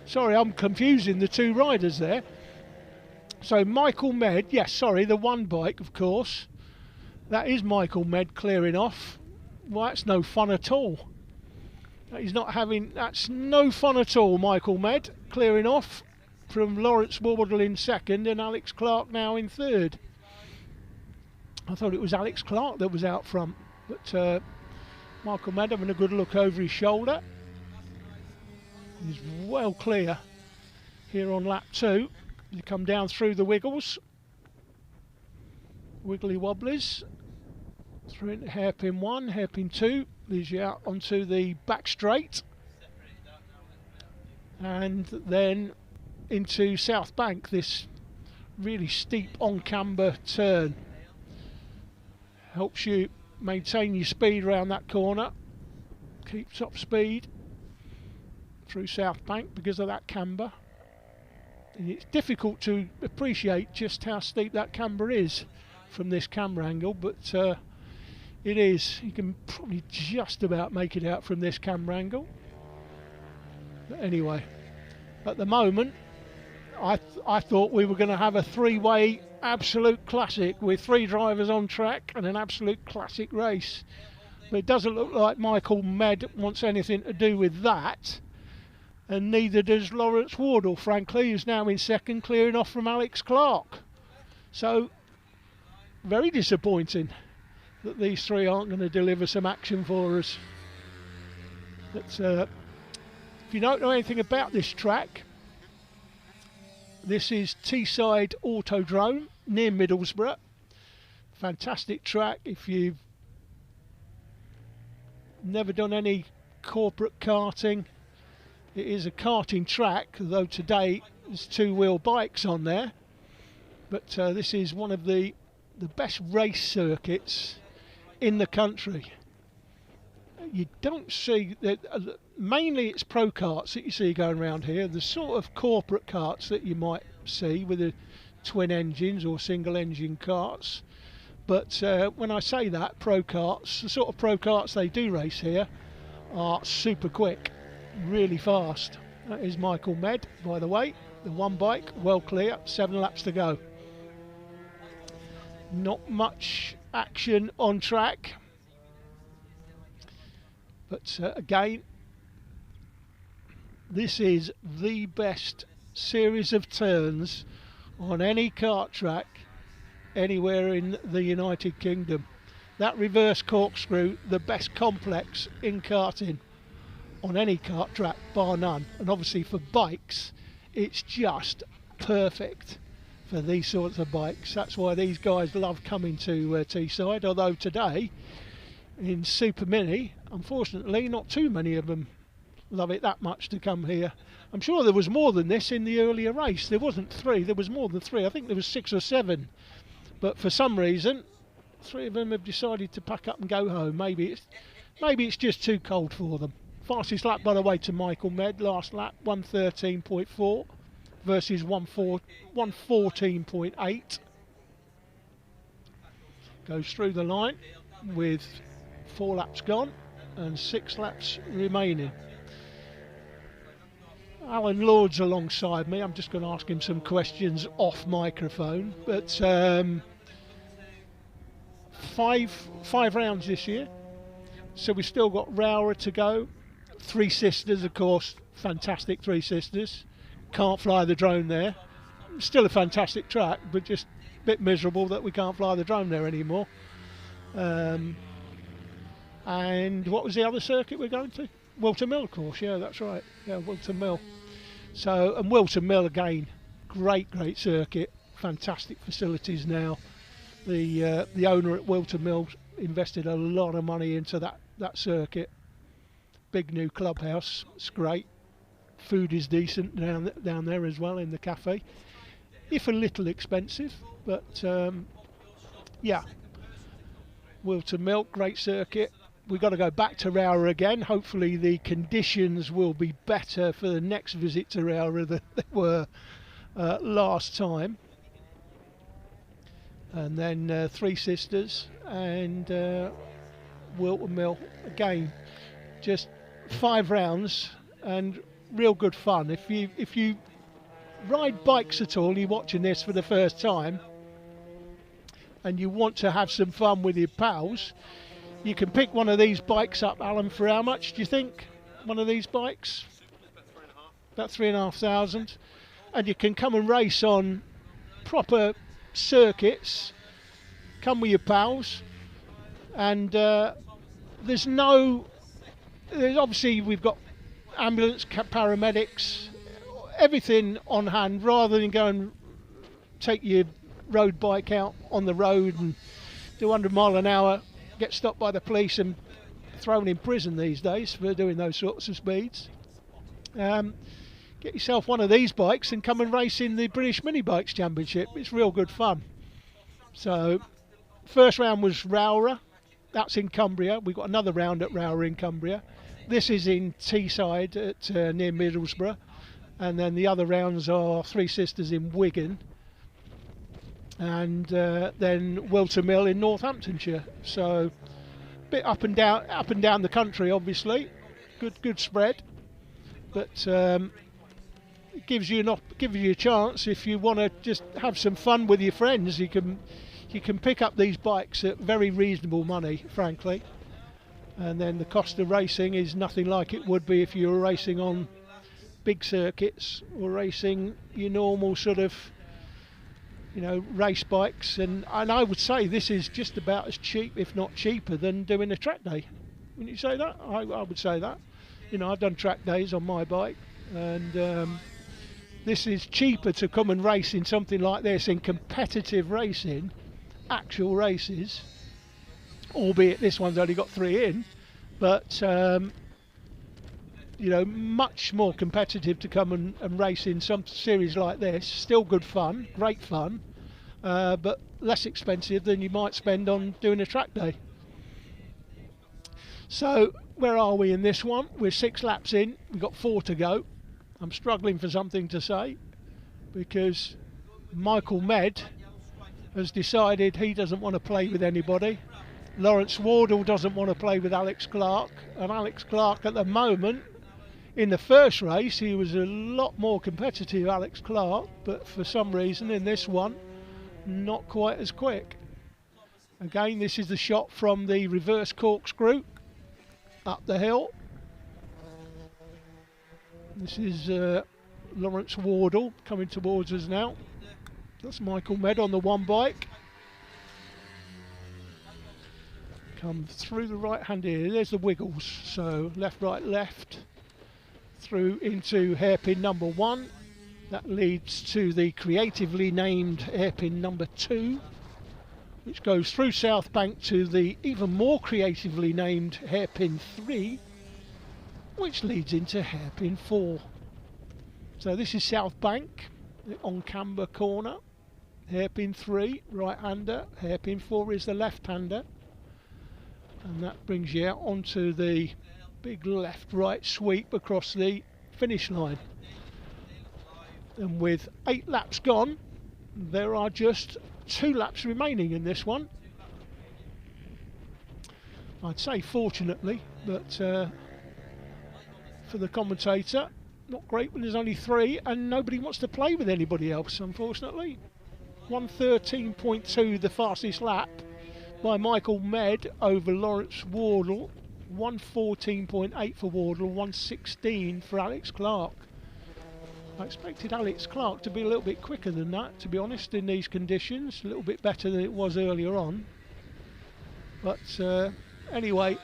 Sorry, I'm confusing the 2 riders there. So Michael Med, yes, sorry, the one bike, of course. That is Michael Med clearing off. Well, that's no fun at all. That's no fun at all, Michael Med clearing off from Lawrence Wardle in second and Alex Clark now in third. I thought it was Alex Clark that was out front, but Michael Med having a good look over his shoulder. He's well clear here on lap 2. You come down through the wiggles. Wiggly wobblies. Through into hairpin 1, hairpin 2, leads you out onto the back straight, and then into South Bank, this really steep on camber turn. Helps you maintain your speed around that corner, keep top speed through South Bank because of that camber. And it's difficult to appreciate just how steep that camber is from this camera angle, but it is. You can probably just about make it out from this camera angle. But anyway, at the moment, I thought we were going to have a 3-way absolute classic with 3 drivers on track and an absolute classic race. But it doesn't look like Michael Med wants anything to do with that. and neither does Lawrence Wardle, frankly, who's now in second, clearing off from Alex Clark. So, very disappointing that these three aren't going to deliver some action for us. But if you don't know anything about this track, this is Teesside Autodrome near Middlesborough. Fantastic track if you've never done any corporate karting. It is a karting track, though today there's two-wheel bikes on there. But this is one of the best race circuits in the country. You don't see that. Mainly it's pro karts that you see going around here. The sort of corporate karts that you might see with the twin engines or single engine karts. But when I say that, pro karts, the sort of pro karts they do race here are super quick, really fast. That is Michael Med, by the way. The one bike, well clear, 7 laps to go. Not much action on track. But again, this is the best series of turns on any kart track anywhere in the United Kingdom. That reverse corkscrew, the best complex in karting on any kart track, bar none. And obviously for bikes, it's just perfect for these sorts of bikes. That's why these guys love coming to Teesside, although today in Super Mini, unfortunately, not too many of them love it that much to come here. I'm sure there was more than this in the earlier race. There wasn't 3, there was more than 3. I think there was 6 or 7. But for some reason, 3 of them have decided to pack up and go home. Maybe it's just too cold for them. Fastest lap, by the way, to Michael Med. Last lap, 1:13.4 versus 1:14.8. Goes through the line with 4 laps gone and 6 laps remaining. Alan Lord's alongside me. I'm just going to ask him some questions off microphone. But 5 rounds this year, so we've still got Rowra to go. 3 Sisters, of course, fantastic 3 Sisters. Can't fly the drone there. Still a fantastic track, but just a bit miserable that we can't fly the drone there anymore. And what was the other circuit we're going to? Wilton Mill, of course. Yeah, that's right. Yeah, Wilton Mill. So, and Wilton Mill again, great circuit, fantastic facilities now. The owner at Wilton Mill invested a lot of money into that circuit. Big new clubhouse, it's great. Food is decent down there as well in the cafe, if a little expensive, but yeah. Wilton Mill, great circuit. We've got to go back to Rowra again. Hopefully the conditions will be better for the next visit to Rowra than they were last time. And then 3 Sisters and Wilton Mill again. Just 5 rounds and real good fun. If you ride bikes at all, you're watching this for the first time and you want to have some fun with your pals, you can pick one of these bikes up, Alan, for how much do you think? One of these bikes? About 3,500. And you can come and race on proper circuits, come with your pals, and obviously we've got ambulance, paramedics, everything on hand, rather than go and take your road bike out on the road and do 100 mile an hour, get stopped by the police and thrown in prison these days for doing those sorts of speeds. Get yourself one of these bikes and come and race in the British Minibikes Championship. It's real good fun. So, first round was Rowra. That's in Cumbria. We've got another round at Rowra in Cumbria. This is in Teesside at near Middlesbrough. And then the other rounds are 3 Sisters in Wigan. And then Wilton Mill in Northamptonshire. So, a bit up and down the country, obviously. Good spread. But it gives you a chance if you want to just have some fun with your friends. You can pick up these bikes at very reasonable money, frankly, and then the cost of racing is nothing like it would be if you were racing on big circuits or racing your normal sort of, you know, race bikes, and I would say this is just about as cheap, if not cheaper, than doing a track day. Wouldn't you say that? I would say that. You know, I've done track days on my bike, and this is cheaper to come and race in something like this, in competitive racing, actual races, albeit this one's only got 3 in, but you know, much more competitive to come and race in some series like this. Still good fun, great fun, but less expensive than you might spend on doing a track day. So where are we in this one? We're 6 laps in, we've got 4 to go. I'm struggling for something to say because Michael Med has decided he doesn't want to play with anybody. Lawrence Wardle doesn't want to play with Alex Clark, and Alex Clark at the moment, in the first race he was a lot more competitive, Alex Clark, but for some reason in this one not quite as quick. Again, this is the shot from the reverse corkscrew up the hill. This is Lawrence Wardle coming towards us now. That's Michael Med on the one bike. Come through the right hand here, there's the wiggles, so left, right, left, through into hairpin number 1. That leads to the creatively named hairpin number 2, which goes through South Bank to the even more creatively named hairpin 3, which leads into hairpin 4. So this is South Bank, the on-camber corner. Hairpin 3, right-hander. Hairpin 4 is the left-hander. And that brings you out onto the big left-right sweep across the finish line. And with 8 laps gone, there are just 2 laps remaining in this one. I'd say fortunately, but for the commentator, not great when there's only 3 and nobody wants to play with anybody else, unfortunately. 1:13.2 the fastest lap by Michael Med over Lawrence Wardle. 1:14.8 for Wardle, 1:16 for Alex Clark. I expected Alex Clark to be a little bit quicker than that, to be honest, in these conditions. A little bit better than it was earlier on. But anyway,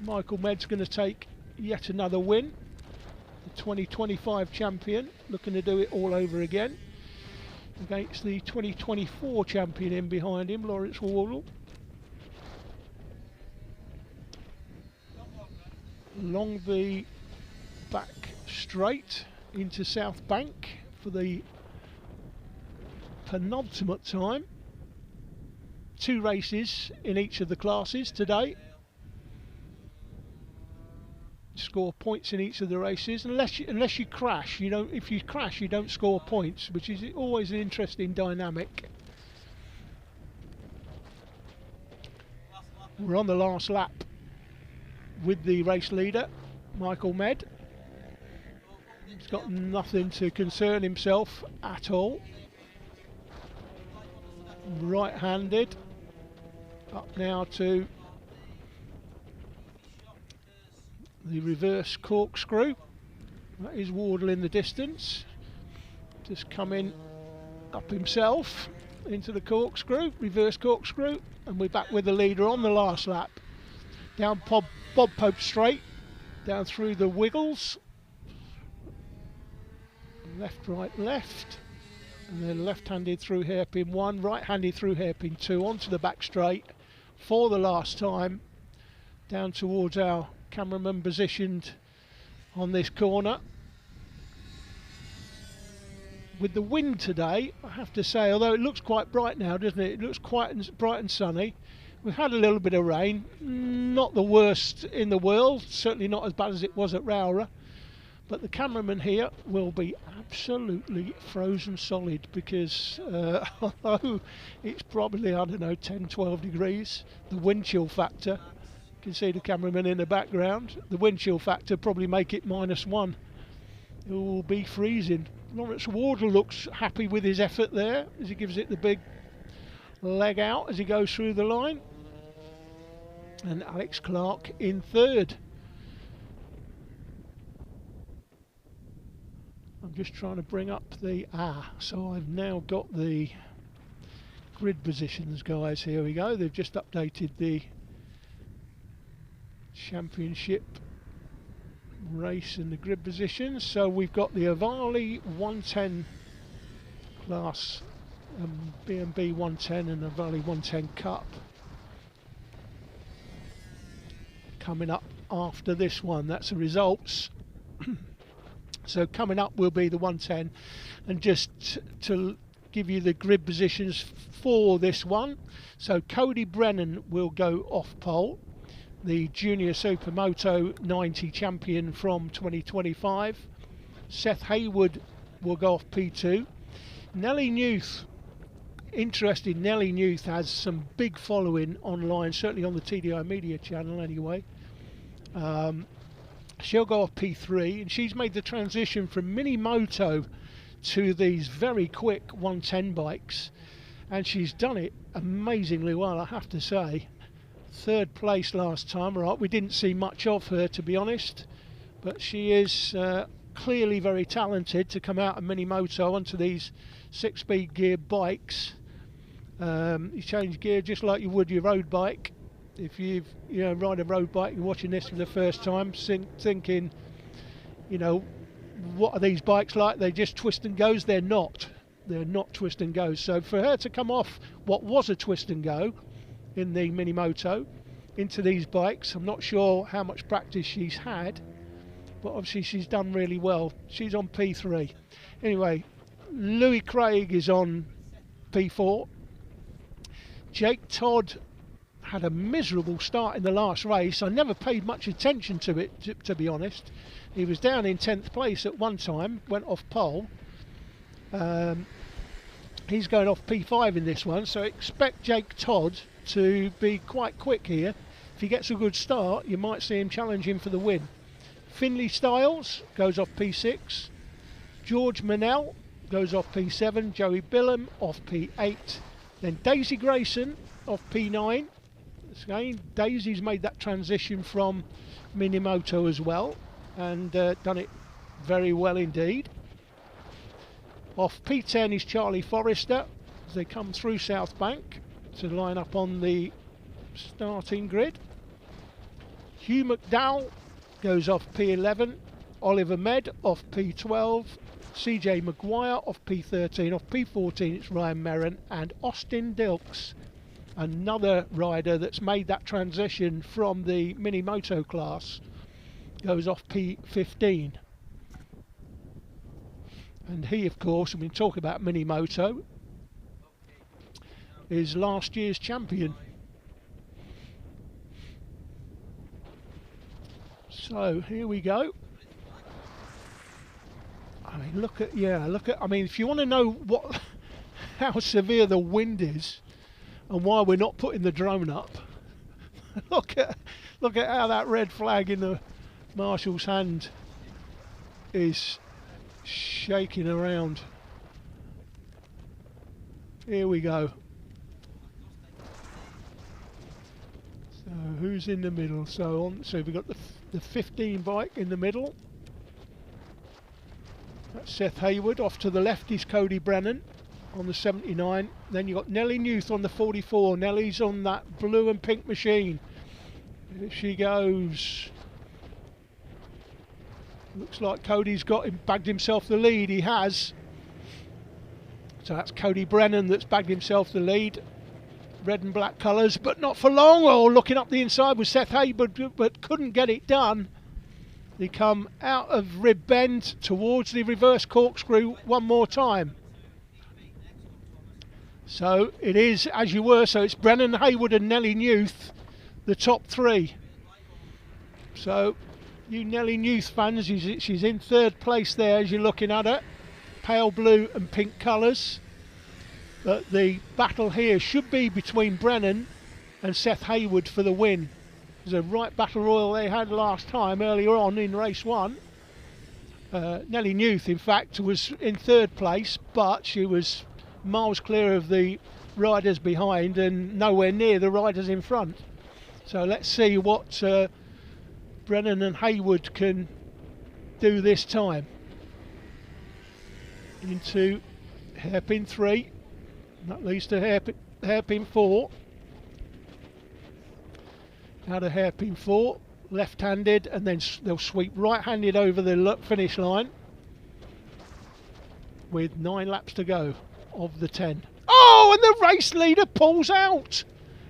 Michael Med's going to take yet another win. The 2025 champion, looking to do it all over again against the 2024 champion in behind him, Lawrence Wardle. Along the back straight into South Bank for the penultimate time. 2 races in each of the classes today. Score points in each of the races, unless you crash. You don't. If you crash, you don't score points, which is always an interesting dynamic. We're on the last lap with the race leader, Michael Med. He's got nothing to concern himself at all. Right-handed, up now to the reverse corkscrew. That is Wardle in the distance, just coming up himself into the corkscrew, reverse corkscrew, and we're back with the leader on the last lap. Down Bob Pope straight, down through the wiggles, left, right, left, and then left-handed through hairpin 1, right-handed through hairpin 2, onto the back straight for the last time, down towards our cameraman positioned on this corner. With the wind today, I have to say, although it looks quite bright now, doesn't it? It looks quite bright and sunny. We've had a little bit of rain, not the worst in the world, certainly not as bad as it was at Rowra, but the cameraman here will be absolutely frozen solid because although it's probably, I don't know, 10-12 degrees, the wind chill factor, you can see the cameraman in the background, the wind chill factor probably make it -1. It will be freezing. Lawrence Wardle looks happy with his effort there as he gives it the big leg out as he goes through the line. And Alex Clark in 3rd. I'm just trying to bring up the so I've now got the grid positions, guys. Here we go. They've just updated the championship race and the grid positions. So we've got the Ohvale 110 class, B&B 110 and Ohvale 110 Cup coming up after this one. That's the results. So coming up will be the 110, and just to give you the grid positions for this one. So Cody Brennan will go off pole, the Junior Supermoto 90 champion from 2025. Seth Hayward will go off P2. Nelly Newth, interesting, Nelly Newth has some big following online, certainly on the TDI Media channel anyway. She'll go off P3, and she's made the transition from Minimoto to these very quick 110 bikes, and she's done it amazingly well, I have to say. Third place last time. Right, we didn't see much of her, to be honest, but she is clearly very talented to come out of Minimoto onto these 6-speed gear bikes. You change gear just like you would your road bike. If you ride a road bike, you're watching this for the first time, thinking, what are these bikes like? They just twist and goes. They're not twist and goes. So for her to come off what was a twist and go in the Minimoto into these bikes, I'm not sure how much practice she's had, but obviously she's done really well. She's on P3. Anyway, Louis Craig is on P4. Jake Todd had a miserable start in the last race. I never paid much attention to it, to be honest. He was down in 10th place at one time, went off pole. He's going off P5 in this one, so expect Jake Todd to be quite quick here. If he gets a good start, you might see him challenging for the win. Finley Styles goes off P6. George Manel goes off P7. Joey Billam off P8. Then Daisy Grayson off P9. Again, Daisy's made that transition from Minimoto as well, and done it very well indeed. Off P10 is Charlie Forrester as they come through South Bank to line up on the starting grid. Hugh McDowell goes off P11. Oliver Med off P12. CJ Maguire off P13. Off P14 it's Ryan Merrin, and Austin Dilks, another rider that's made that transition from the Minimoto class, goes off P15. And he, of course, when we talk about Minimoto, is last year's champion. So here we go. I mean, look at, I mean, if you want to know how severe the wind is and why we're not putting the drone up, look at how that red flag in the marshal's hand is shaking around. Here we go. So who's in the middle? So we've got the 15 bike in the middle. That's Seth Hayward. Off to the left is Cody Brennan on the 79. Then you've got Nelly Newth on the 44. Nelly's on that blue and pink machine. Here she goes. Looks like Cody's bagged himself the lead. He has. So that's Cody Brennan that's bagged himself the lead. Red and black colours, but not for long. Oh, looking up the inside was Seth Hayward, but couldn't get it done. They come out of rib bend towards the reverse corkscrew one more time. So it is as you were. So it's Brennan, Hayward and Nelly Newth, the top three. So you Nelly Newth fans, she's in third place there as you're looking at her. Pale blue and pink colours. But the battle here should be between Brennan and Seth Hayward for the win. It was a right battle royal they had last time, earlier on in race one. Nelly Newth, in fact, was in third place, but she was miles clear of the riders behind and nowhere near the riders in front. So let's see what Brennan and Hayward can do this time. into hairpin 3. That leads to hairpin 4. Out of hairpin 4, left-handed, and then they'll sweep right-handed over the finish line with 9 laps to go of the 10. Oh, and the race leader pulls out.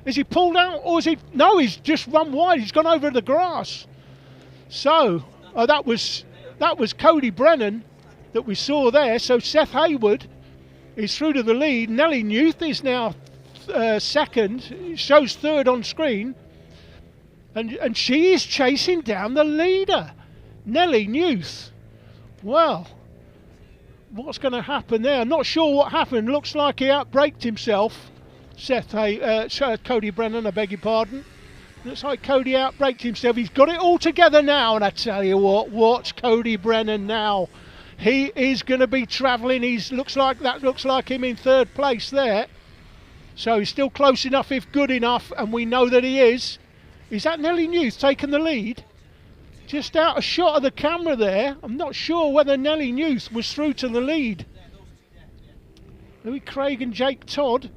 Is he pulled out, or is he? No, he's just run wide. He's gone over the grass. So, that was Cody Brennan that we saw there. So Seth Hayward is through to the lead. Nellie Newth is now second. It shows third on screen. And she is chasing down the leader, Nellie Newth. Well, what's going to happen there? I'm not sure what happened. Looks like he outbraked himself. Cody Brennan, I beg your pardon. Looks like Cody outbraked himself. He's got it all together now, and I tell you what, watch Cody Brennan now. He is going to be travelling. Looks like him in third place there. So he's still close enough, if good enough, and we know that he is. Is that Nellie Newth taking the lead? Just out a shot of the camera there. I'm not sure whether Nellie Newth was through to the lead. Louis Craig and Jake Todd.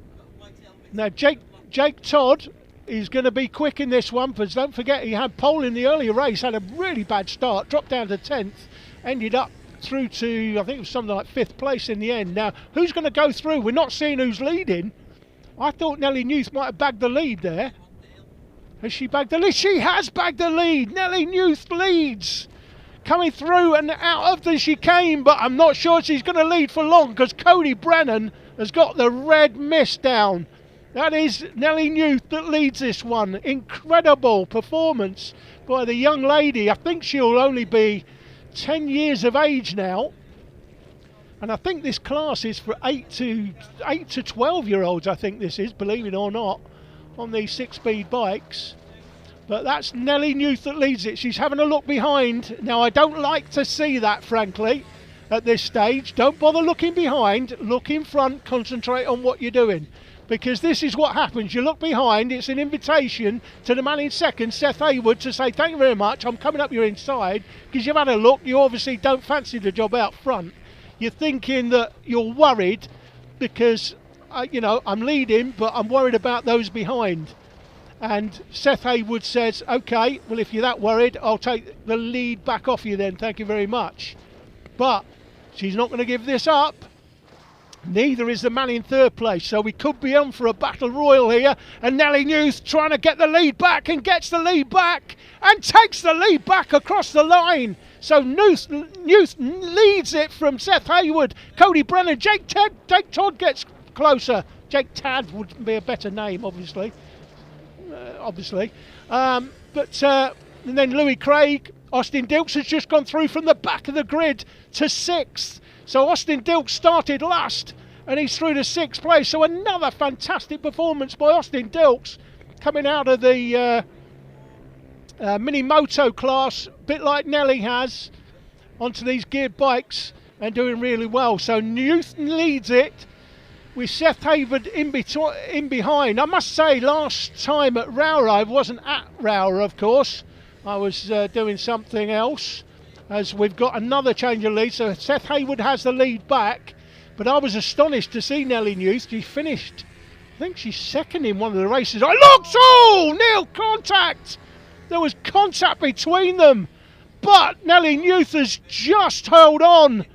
Now Jake Todd is going to be quick in this one, because don't forget he had pole in the earlier race, had a really bad start, dropped down to 10th, ended up through to, I think it was something like 5th place in the end. Now, who's going to go through? We're not seeing who's leading. I thought Nellie Newth might have bagged the lead there. Has she bagged the lead? She has bagged the lead. Nellie Newth leads. Coming through and out of the chicane, but I'm not sure she's going to lead for long, because Cody Brennan has got the red mist down. That is Nellie Newth that leads this one. Incredible performance by the young lady. I think she'll only be 10 years of age now. And I think this class is for 8 to 12-year-olds, I think this is, believe it or not, on these 6-speed bikes. But that's Nellie Newth that leads it. She's having a look behind. Now, I don't like to see that, frankly, at this stage. Don't bother looking behind. Look in front. Concentrate on what you're doing. Because this is what happens. You look behind. It's an invitation to the man in second, Seth Hayward, to say, thank you very much. I'm coming up your inside. Because you've had a look. You obviously don't fancy the job out front. You're thinking that you're worried because, I'm leading, but I'm worried about those behind. And Seth Hayward says, OK, well, if you're that worried, I'll take the lead back off you then. Thank you very much. But she's not going to give this up. Neither is the man in third place. So we could be on for a battle royal here. And Nellie Newth trying to get the lead back, and gets the lead back and takes the lead back across the line. So Newth leads it from Seth Hayward, Cody Brennan. Jake Todd gets closer. Jake Tad would be a better name, obviously. And then Louis Craig. Austin Dilks has just gone through from the back of the grid to 6th. So Austin Dilks started last, and he's through to 6th place. So another fantastic performance by Austin Dilks, coming out of the mini moto class, a bit like Nellie has, onto these geared bikes, and doing really well. So Newton leads it, with Seth Hayward in behind. I must say, last time at Rowrah, I wasn't at Rowrah, of course. I was doing something else, as we've got another change of lead. So Seth Hayward has the lead back, but I was astonished to see Nellie Newth. She finished, I think she's second in one of the races. I looked, oh, Neil, contact. There was contact between them, but Nellie Newth has just held on.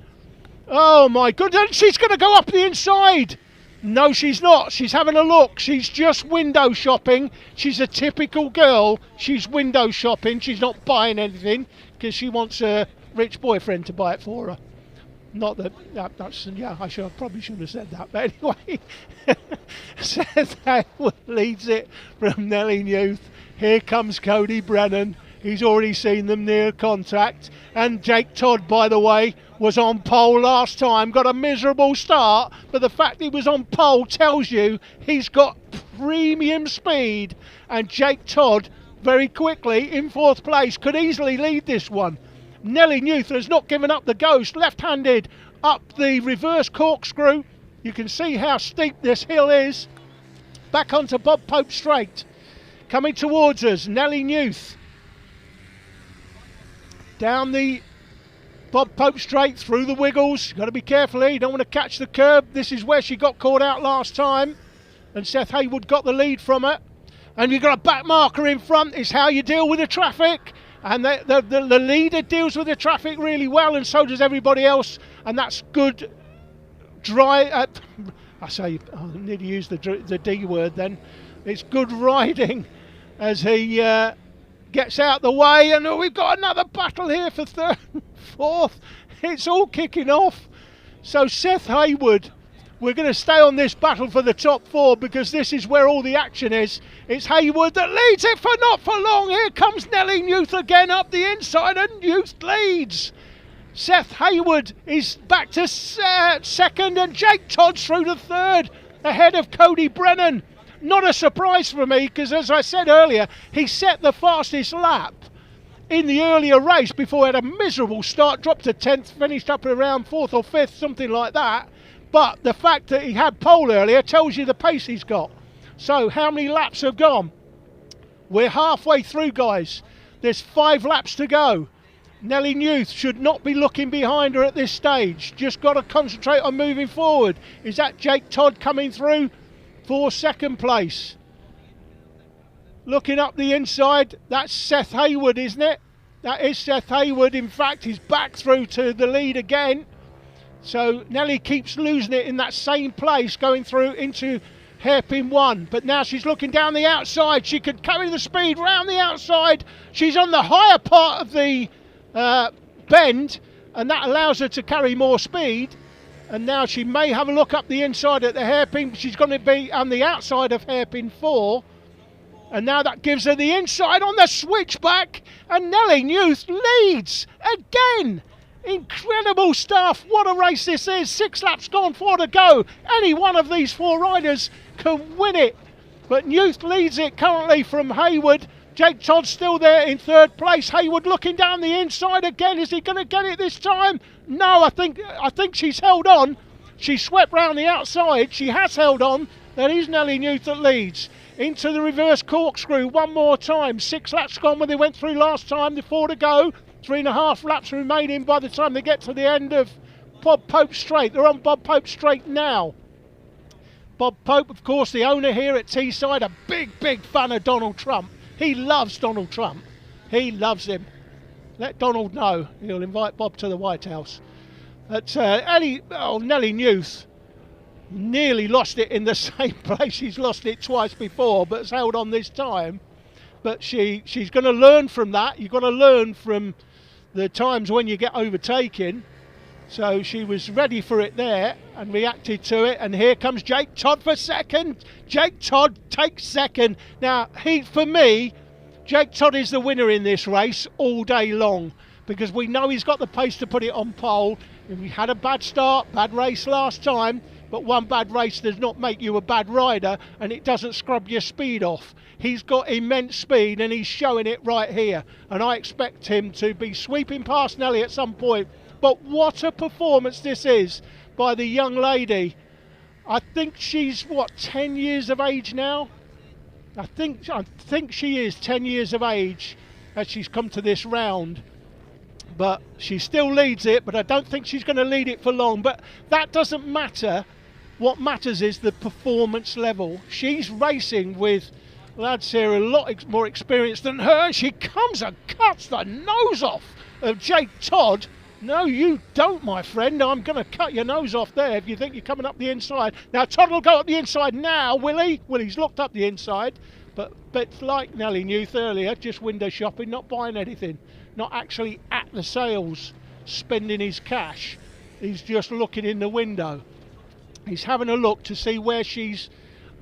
Oh my goodness, she's going to go up the inside. No, she's not. She's having a look. She's just window shopping. She's a typical girl. She's window shopping. She's not buying anything because she wants a rich boyfriend to buy it for her. Not that's, yeah, I probably should have said that. But anyway, Seth Hayward leads it from Nellie Newth. Here comes Cody Brennan. He's already seen them near contact. And Jake Todd, by the way, was on pole last time, got a miserable start, but the fact he was on pole tells you he's got premium speed. And Jake Todd, very quickly in 4th place, could easily lead this one. Nellie Newth has not given up the ghost, left-handed up the reverse corkscrew. You can see how steep this hill is. Back onto Bob Pope Straight. Coming towards us, Nellie Newth. Down the Bob Pope straight through the wiggles. Got to be careful here. You don't want to catch the curb. This is where she got caught out last time. And Seth Haywood got the lead from her. And you've got a back marker in front. It's how you deal with the traffic. And the leader deals with the traffic really well, and so does everybody else. And that's good I need to use the D word then. It's good riding as he gets out the way. And we've got another battle here for third and fourth. It's all kicking off. So Seth Haywood, we're going to stay on this battle for the top 4 because this is where all the action is. It's Haywood that leads it for not for long. Here comes Nellie Newth again up the inside, and Newth leads. Seth Haywood is back to second, and Jake Todd's through to third, ahead of Cody Brennan. Not a surprise for me because, as I said earlier, he set the fastest lap in the earlier race before he had a miserable start, dropped to 10th, finished up around 4th or 5th, something like that. But the fact that he had pole earlier tells you the pace he's got. So how many laps have gone? We're halfway through, guys. There's 5 laps to go. Nellie Newth should not be looking behind her at this stage. Just got to concentrate on moving forward. Is that Jake Todd coming through for second place? Looking up the inside, that's Seth Haywood, isn't it? That is Seth Haywood. In fact, he's back through to the lead again. So Nellie keeps losing it in that same place, going through into hairpin 1. But now she's looking down the outside. She could carry the speed round the outside. She's on the higher part of the bend, and that allows her to carry more speed. And now she may have a look up the inside at the hairpin. She's going to be on the outside of hairpin 4. And now that gives her the inside on the switchback. And Nellie Newth leads again. Incredible stuff. What a race this is. 6 laps gone, 4 to go. Any one of these 4 riders can win it. But Newth leads it currently from Haywood. Jake Todd's still there in 3rd place. Haywood looking down the inside again. Is he going to get it this time? No, I think she's held on. She swept round the outside. She has held on. That is Nellie Newth that leads. Into the reverse corkscrew one more time. 6 laps gone when they went through last time. The 4 to go. 3.5 laps remaining by the time they get to the end of Bob Pope Straight. They're on Bob Pope Straight now. Bob Pope, of course, the owner here at Teesside, a big fan of Donald Trump. He loves Donald Trump. He loves him. Let Donald know. He'll invite Bob to the White House. But Nellie Newth nearly lost it in the same place. She's lost it twice before, but has held on this time. But she's going to learn from that. You've got to learn from the times when you get overtaken. So she was ready for it there and reacted to it. And here comes Jake Todd for second. Jake Todd takes second. Now, for me, Jake Todd is the winner in this race all day long, because we know he's got the pace to put it on pole. We had a bad start, bad race last time, but one bad race does not make you a bad rider, and it doesn't scrub your speed off. He's got immense speed, and he's showing it right here. And I expect him to be sweeping past Nellie at some point. But what a performance this is by the young lady. I think she's, 10 years of age now? I think she is 10 years of age as she's come to this round. But she still leads it, but I don't think she's going to lead it for long. But that doesn't matter. What matters is the performance level. She's racing with lads here a lot more experienced than her. She comes and cuts the nose off of Jake Todd. No, you don't, my friend. I'm going to cut your nose off there if you think you're coming up the inside. Now, Todd will go up the inside now, will he? Well, he's looked up the inside. But like Nellie Newth earlier, just window shopping, not buying anything. Not actually at the sales, spending his cash. He's just looking in the window. He's having a look to see where she's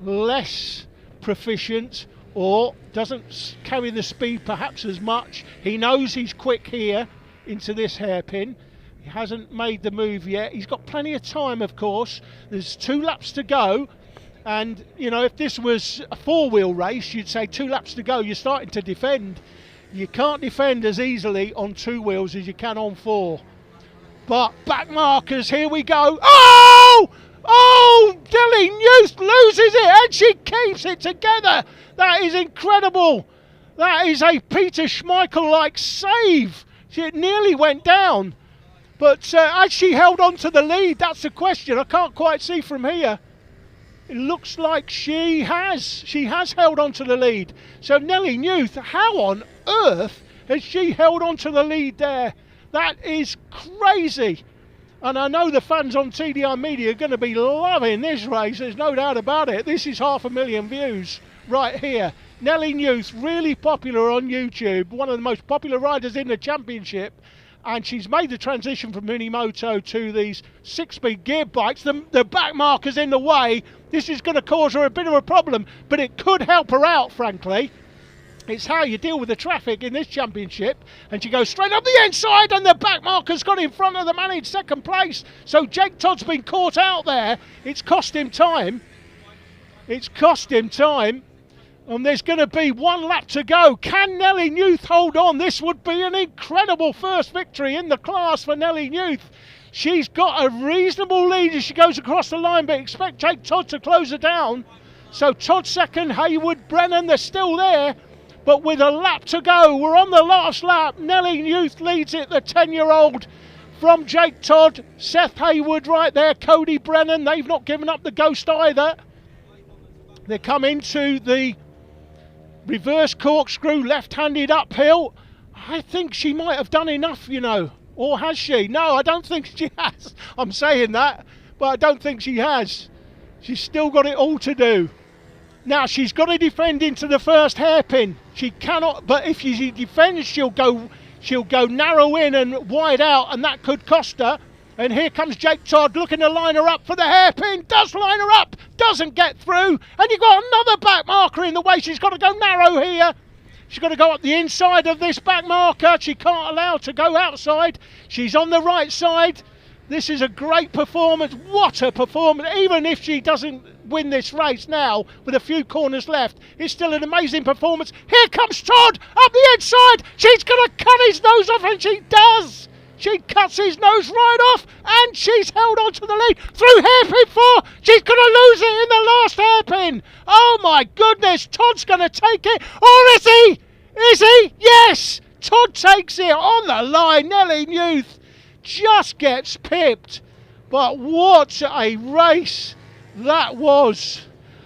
less proficient or doesn't carry the speed perhaps as much. He knows he's quick here into this hairpin. He hasn't made the move yet. He's got plenty of time, of course. There's 2 laps to go. And, you know, if this was a 4-wheel race, you'd say 2 laps to go, you're starting to defend. You can't defend as easily on 2 wheels as you can on 4. But back markers, here we go. Oh! Oh! Nellie Newth loses it and she keeps it together. That is incredible. That is a Peter Schmeichel-like save. It nearly went down. But has she held on to the lead? That's the question. I can't quite see from here. It looks like she has. She has held on to the lead. So Nelly Newth, how on earth has she held on to the lead there? That is crazy. And I know the fans on TDI Media are going to be loving this race. There's no doubt about it. This is 500,000 views right here. Nelly Newth, really popular on YouTube. One of the most popular riders in the championship. And she's made the transition from Minimoto to these 6-speed gear bikes. The back marker's in the way. This is going to cause her a bit of a problem, but it could help her out, frankly. It's how you deal with the traffic in this championship. And she goes straight up the inside, and the back marker's got in front of the man in second place. So Jake Todd's been caught out there. It's cost him time. It's cost him time. And there's going to be one lap to go. Can Nelly Newth hold on? This would be an incredible first victory in the class for Nelly Newth. She's got a reasonable lead as she goes across the line, but expect Jake Todd to close her down. So Todd second, Haywood, Brennan, they're still there. But with a lap to go, we're on the last lap. Nelly Newth leads it, the 10-year-old from Jake Todd. Seth Haywood right there, Cody Brennan. They've not given up the ghost either. They come into the reverse corkscrew, left-handed uphill. I think she might have done enough, you know. Or has she? No, I don't think she has. I'm saying that, but I don't think she has. She's still got it all to do. Now, she's got to defend into the first hairpin. She cannot, but if she defends, she'll go narrow in and wide out, and that could cost her. And here comes Jake Todd looking to line her up for the hairpin. Does line her up, doesn't get through. And you've got another back marker in the way. She's got to go narrow here. She's got to go up the inside of this back marker. She can't allow to go outside. She's on the right side. This is a great performance. What a performance. Even if she doesn't win this race now with a few corners left, it's still an amazing performance. Here comes Todd up the inside. She's going to cut his nose off, and she does. She cuts his nose right off, and she's held on to the lead through hairpin 4. She's going to lose it in the last hairpin. Oh my goodness, Todd's going to take it. Or is he? Is he? Yes, Todd takes it on the line. Nelly Newth just gets pipped. But what a race that was.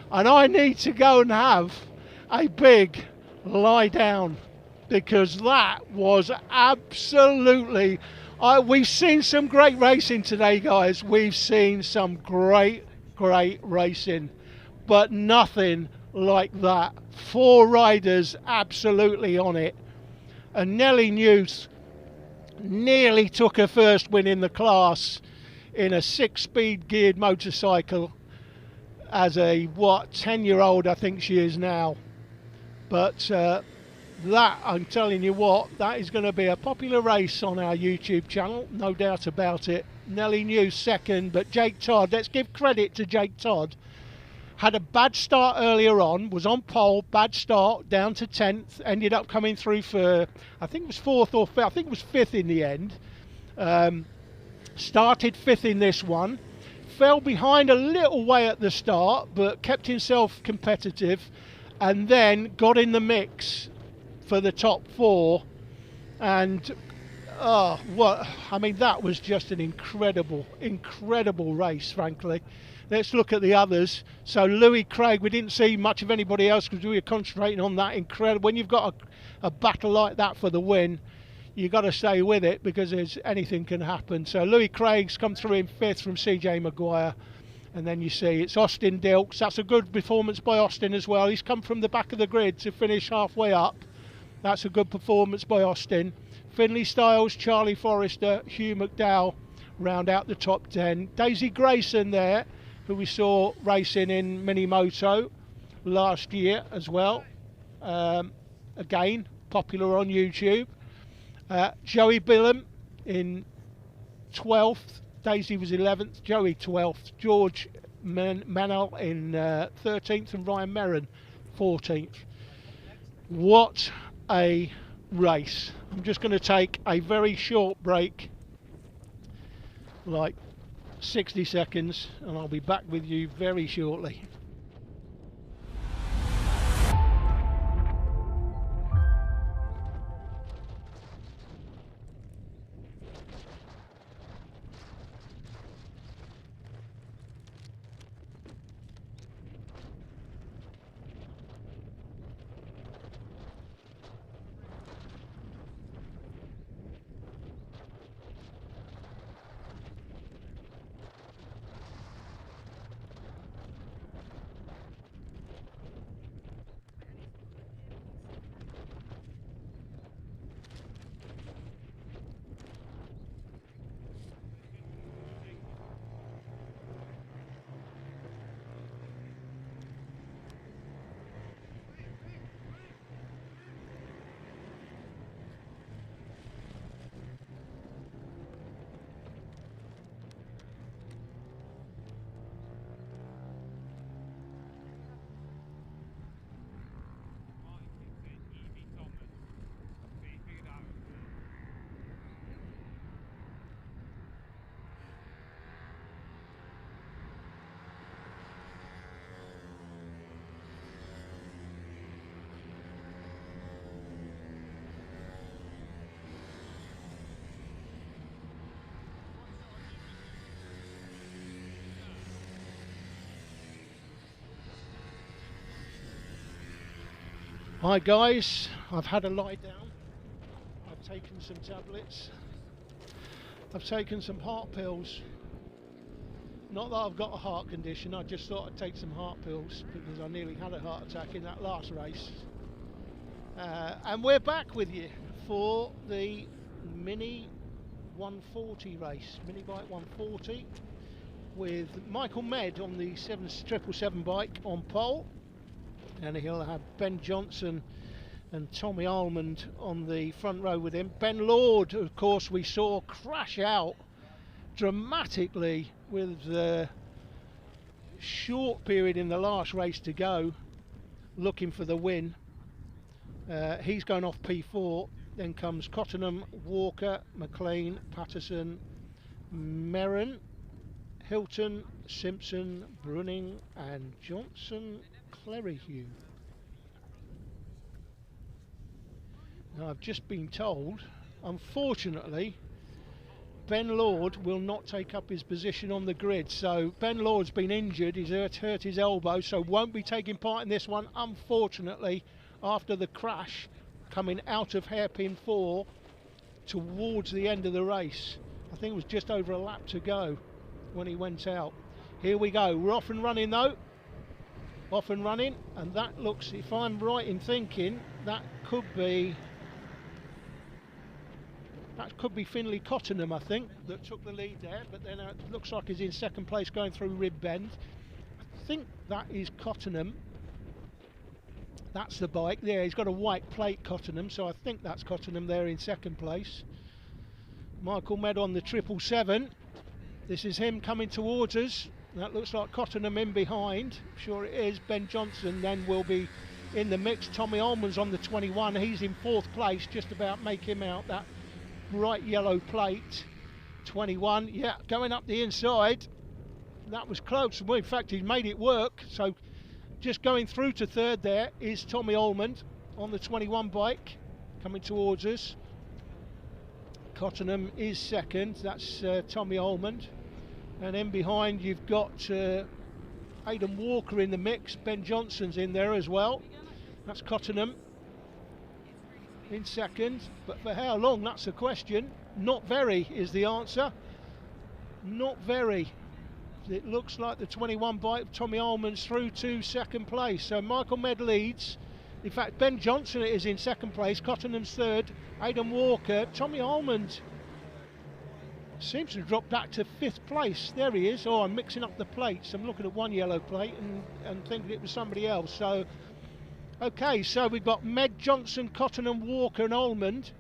And I need to go and have a big lie down, because that was absolutely... we've seen some great racing today, guys. We've seen some great racing, but nothing like that. 4 riders absolutely on it. And Nelly Newth nearly took her first win in the class in a 6-speed geared motorcycle as a, 10-year-old I think she is now. But that, I'm telling you what, that is going to be a popular race on our YouTube channel, no doubt about it. Nelly Newth second, but Jake Todd, let's give credit to Jake Todd. Had a bad start earlier on, was on pole, bad start, down to 10th, ended up coming through for, I think it was 4th or 5th, I think it was 5th in the end. Started 5th in this one. Fell behind a little way at the start, but kept himself competitive, and then got in the mix for the top 4. And that was just an incredible race, frankly. Let's look at the others. So Louis Craig, we didn't see much of anybody else because we were concentrating on that incredible. When you've got a battle like that for the win, you've got to stay with it, because anything can happen. So Louis Craig's come through in 5th from CJ Maguire. And then you see it's Austin Dilks. That's a good performance by Austin as well. He's come from the back of the grid to finish halfway up. That's a good performance by Austin. Finley Styles, Charlie Forrester, Hugh McDowell round out the top 10. Daisy Grayson there, who we saw racing in Minimoto last year as well. Again, popular on YouTube. Joey Billam in 12th. Daisy was 11th. Joey 12th. George Manel in 13th. And Ryan Merrin 14th. What a race. I'm just going to take a very short break, like 60 seconds, and I'll be back with you very shortly. Hi guys, I've had a lie down. I've taken some tablets. I've taken some heart pills. Not that I've got a heart condition, I just thought I'd take some heart pills because I nearly had a heart attack in that last race. And we're back with you for the Mini 140 race, Minibike 140, with Michael Med on the 777 bike on pole, and he'll have Ben Johnson and Tommy Almond on the front row with him. Ben Lord, of course, we saw crash out dramatically with the short period in the last race to go, looking for the win. He's going off P4. Then comes Cottenham, Walker, McLean, Patterson, Merrin, Hilton, Simpson, Brunning and Johnson Clerihew. Now I've just been told, unfortunately, Ben Lord will not take up his position on the grid. So Ben Lord's been injured, he's hurt his elbow, so won't be taking part in this one, unfortunately, after the crash coming out of hairpin 4 towards the end of the race. I think it was just over a lap to go when he went out. Here we go, we're off and running though. Off and running, and that looks, if I'm right in thinking, that could be Finley Cottenham, I think, that took the lead there, but then it looks like he's in second place going through Rib Bend. I think that is Cottenham. That's the bike there. He's got a white plate, Cottenham, so I think that's Cottenham there in second place. Michael Med on the 777. This is him coming towards us. That looks like Cottenham in behind. Sure it is. Ben Johnson then will be in the mix. Tommy Almond's on the 21. He's in fourth place. Just about make him out. That bright yellow plate. 21. Yeah, going up the inside. That was close. Well, in fact, he's made it work. So just going through to third there is Tommy Almond on the 21 bike coming towards us. Cottenham is second, that's Tommy Almond. And then behind you've got Aidan Walker in the mix, Ben Johnson's in there as well. That's Cottenham in second, but for how long, that's the question. Not very is the answer. Not very. It looks like the 21 bike, Tommy Almond's through to second place. So Michael Med leads. In fact, Ben Johnson is in second place, Cottenham's third, Aidan Walker. Tommy Almond seems to have dropped back to fifth place. There he is. Oh, I'm mixing up the plates. I'm looking at one yellow plate and thinking it was somebody else. So, okay, so we've got Med, Johnson, Cottenham, Walker and Almond.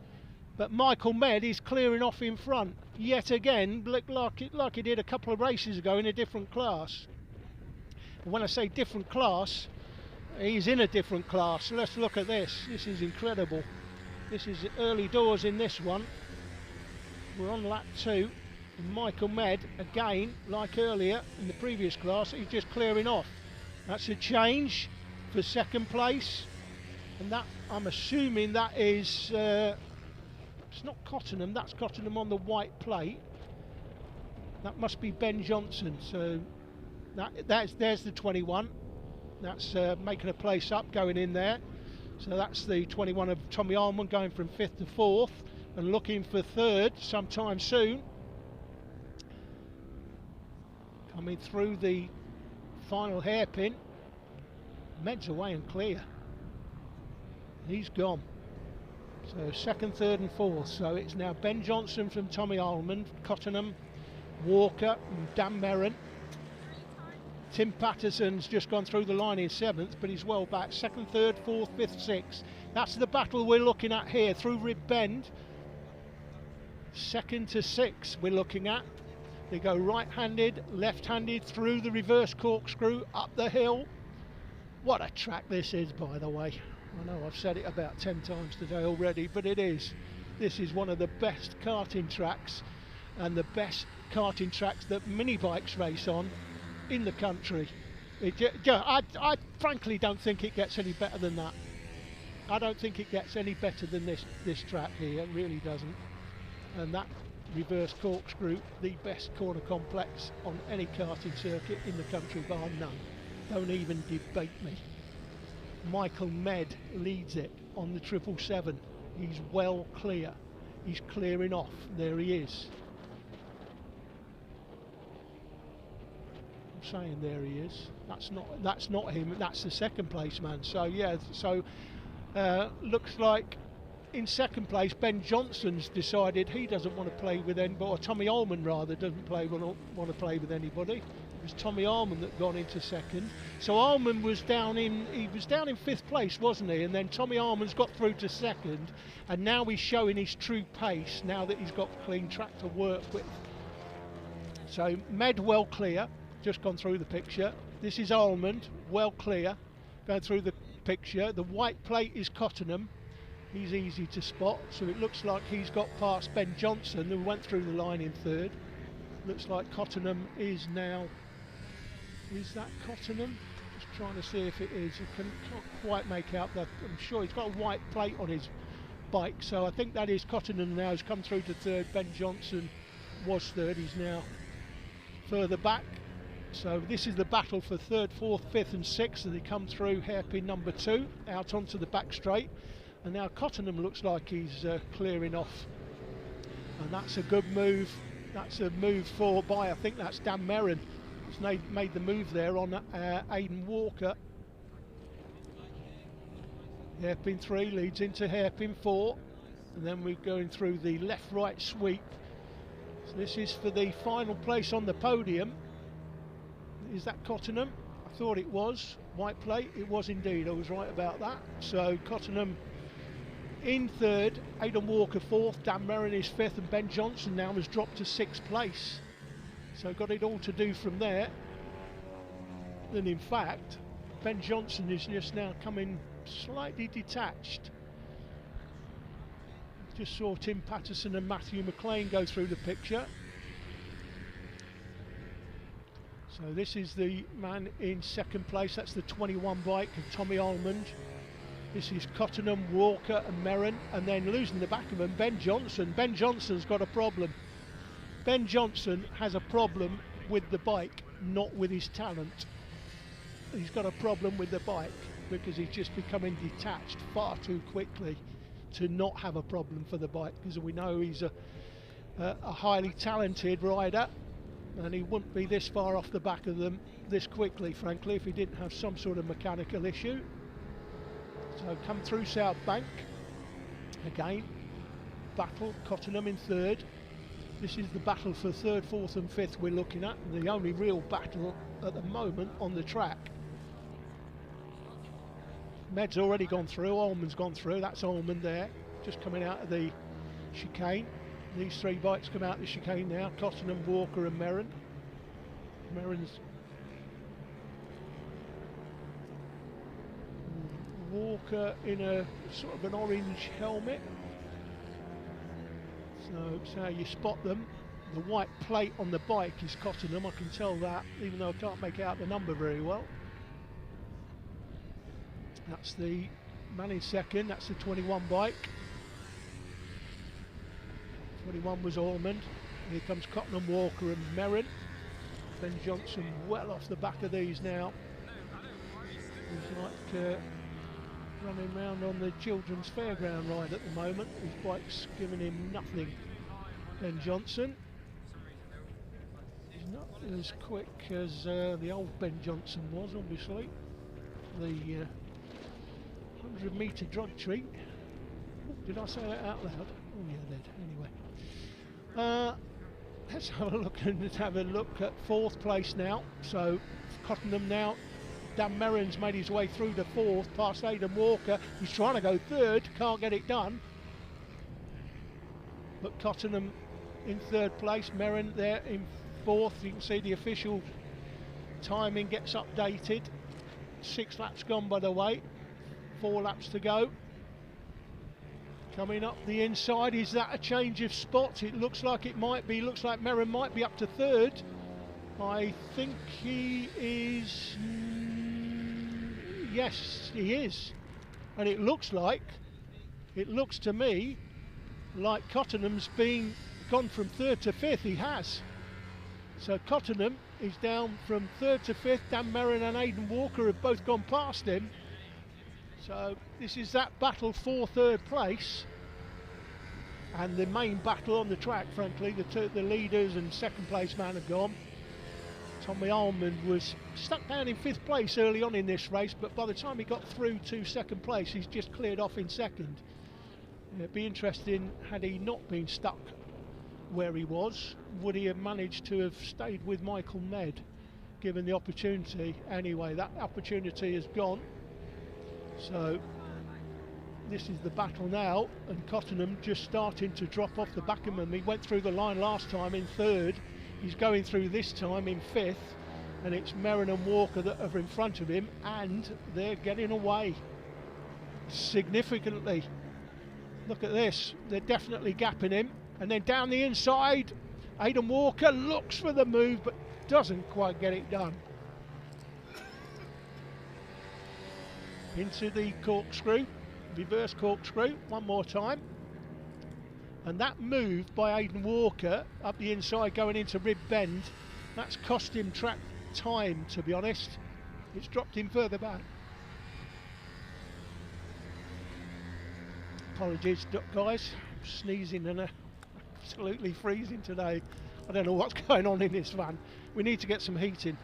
But Michael Med is clearing off in front yet again, like he did a couple of races ago in a different class. And when I say different class, he's in a different class. So let's look at this. This is incredible. This is early doors in this one. We're on lap 2. And Michael Med, again, like earlier in the previous class, he's just clearing off. That's a change for second place. And that, I'm assuming that is... it's not Cottenham, that's Cottenham on the white plate. That must be Ben Johnson. So there's the 21. That's making a place up, going in there. So that's the 21 of Tommy Almond going from 5th to 4th and looking for 3rd sometime soon. Coming through the final hairpin. Med's away and clear. He's gone. So 2nd, 3rd and 4th. So it's now Ben Johnson from Tommy Almond, Cottenham, Walker and Dan Merrin. Tim Patterson's just gone through the line in 7th, but he's well back. 2nd, 3rd, 4th, 5th, 6th. That's the battle we're looking at here through Rib Bend. 2nd to 6th we're looking at. They go right-handed, left-handed through the reverse corkscrew, up the hill. What a track this is, by the way. I know I've said it about 10 times today already, but it is. This is one of the best karting tracks and the best karting tracks that mini bikes race on in the country. I frankly don't think it gets any better than that. I don't think it gets any better than this track here. It really doesn't. And that reverse corkscrew, the best corner complex on any karting circuit in the country bar none. Don't even debate me. Michael Med leads it on the 777. He's well clear. He's clearing off. There he is. I'm saying there he is. That's not him. That's the second place man. So yeah. So looks like in second place Ben Johnson's decided he doesn't want to play with anybody, or Tommy Allman rather doesn't want to play with anybody. It was Tommy Allman that gone into second. So Allman was down in 5th place, wasn't he? And then Tommy Allman's got through to second, and now he's showing his true pace now that he's got clean track to work with. So Med well clear, just gone through the picture. This is Allman, well clear, going through the picture. The white plate is Cottenham. He's easy to spot, so it looks like he's got past Ben Johnson, who went through the line in 3rd. Looks like Cottenham is now. Is that Cottenham? Just trying to see if it is. I can't quite make out that. I'm sure he's got a white plate on his bike, so I think that is Cottenham now. Has come through to 3rd. Ben Johnson was 3rd. He's now further back. So this is the battle for 3rd, 4th, 5th and 6th, and they come through hairpin number 2 out onto the back straight. And now Cottenham looks like he's clearing off, and that's a good move. That's a move by, I think that's Dan Merrin. He's made the move there on Aidan Walker. Hairpin 3 leads into hairpin 4, and then we're going through the left-right sweep. So this is for the final place on the podium. Is that Cottenham? I thought it was. White plate, it was indeed. I was right about that. So Cottenham in 3rd, Aidan Walker 4th, Dan Merrin is 5th, and Ben Johnson now has dropped to 6th place. So got it all to do from there. And in fact, Ben Johnson is just now coming slightly detached. Just saw Tim Patterson and Matthew McLean go through the picture. So this is the man in 2nd place, that's the 21 bike of Tommy Almond. This is Cottenham, Walker and Merrin, and then losing the back of him, Ben Johnson. Ben Johnson's got a problem. Ben Johnson has a problem with the bike, not with his talent. He's got a problem with the bike because he's just becoming detached far too quickly to not have a problem for the bike, because we know he's a highly talented rider, and he wouldn't be this far off the back of them this quickly, frankly, if he didn't have some sort of mechanical issue. So come through South Bank again, battle, Cottenham in 3rd. This is the battle for 3rd, 4th and 5th we're looking at, the only real battle at the moment on the track. Med's already gone through, Allman's gone through, that's Allman there, just coming out of the chicane. These 3 bikes come out of the chicane now, Cottenham, Walker and Merrin. Merrin's Walker in a sort of an orange helmet. So that's how you spot them. The white plate on the bike is Cottenham, I can tell that, even though I can't make out the number very well. That's the man in 2nd, that's the 21 bike. 21 was Allman. Here comes Cottenham, Walker and Merrin. Ben Johnson well off the back of these now. He's like running around on the children's fairground ride at the moment. His bike's giving him nothing. Ben Johnson. He's not as quick as the old Ben Johnson was, obviously. The 100 metre drug treat. Oh, did I say that out loud? Oh yeah, I did. Anyway. Let's have a look at 4th place now. So Cottenham now. Dan Merrin's made his way through to 4th, past Aidan Walker. He's trying to go 3rd, can't get it done. But Cottenham in 3rd place, Merrin there in 4th. You can see the official timing gets updated. 6 laps gone by the way, 4 laps to go. Coming up the inside, is that a change of spots? It looks like it might be. Looks like Merrin might be up to 3rd. I think he is. Yes, he is. And it looks to me like Cottenham's gone from 3rd to 5th. He has. So Cottenham is down from 3rd to 5th. Dan Merrin and Aidan Walker have both gone past him. So this is that battle for third place, and the main battle on the track, frankly. The leaders and second place man have gone. Tommy Almond was stuck down in 5th place early on in this race, but by the time he got through to second place, he's just cleared off in second. It'd be interesting, had he not been stuck where he was, would he have managed to have stayed with Michael Med, given the opportunity? Anyway, that opportunity is gone. So this is the battle now, and Cottenham just starting to drop off the back of him. He went through the line last time in 3rd. He's going through this time in 5th, and it's Merrin and Walker that are in front of him, and they're getting away significantly. Look at this, they're definitely gapping him. And then down the inside, Aidan Walker looks for the move but doesn't quite get it done. Into the corkscrew, reverse corkscrew, one more time. And that move by Aidan Walker up the inside going into Rib Bend, that's cost him track time, to be honest. It's dropped him further back. Apologies, guys, I'm sneezing and absolutely freezing today. I don't know what's going on in this van. We need to get some heating.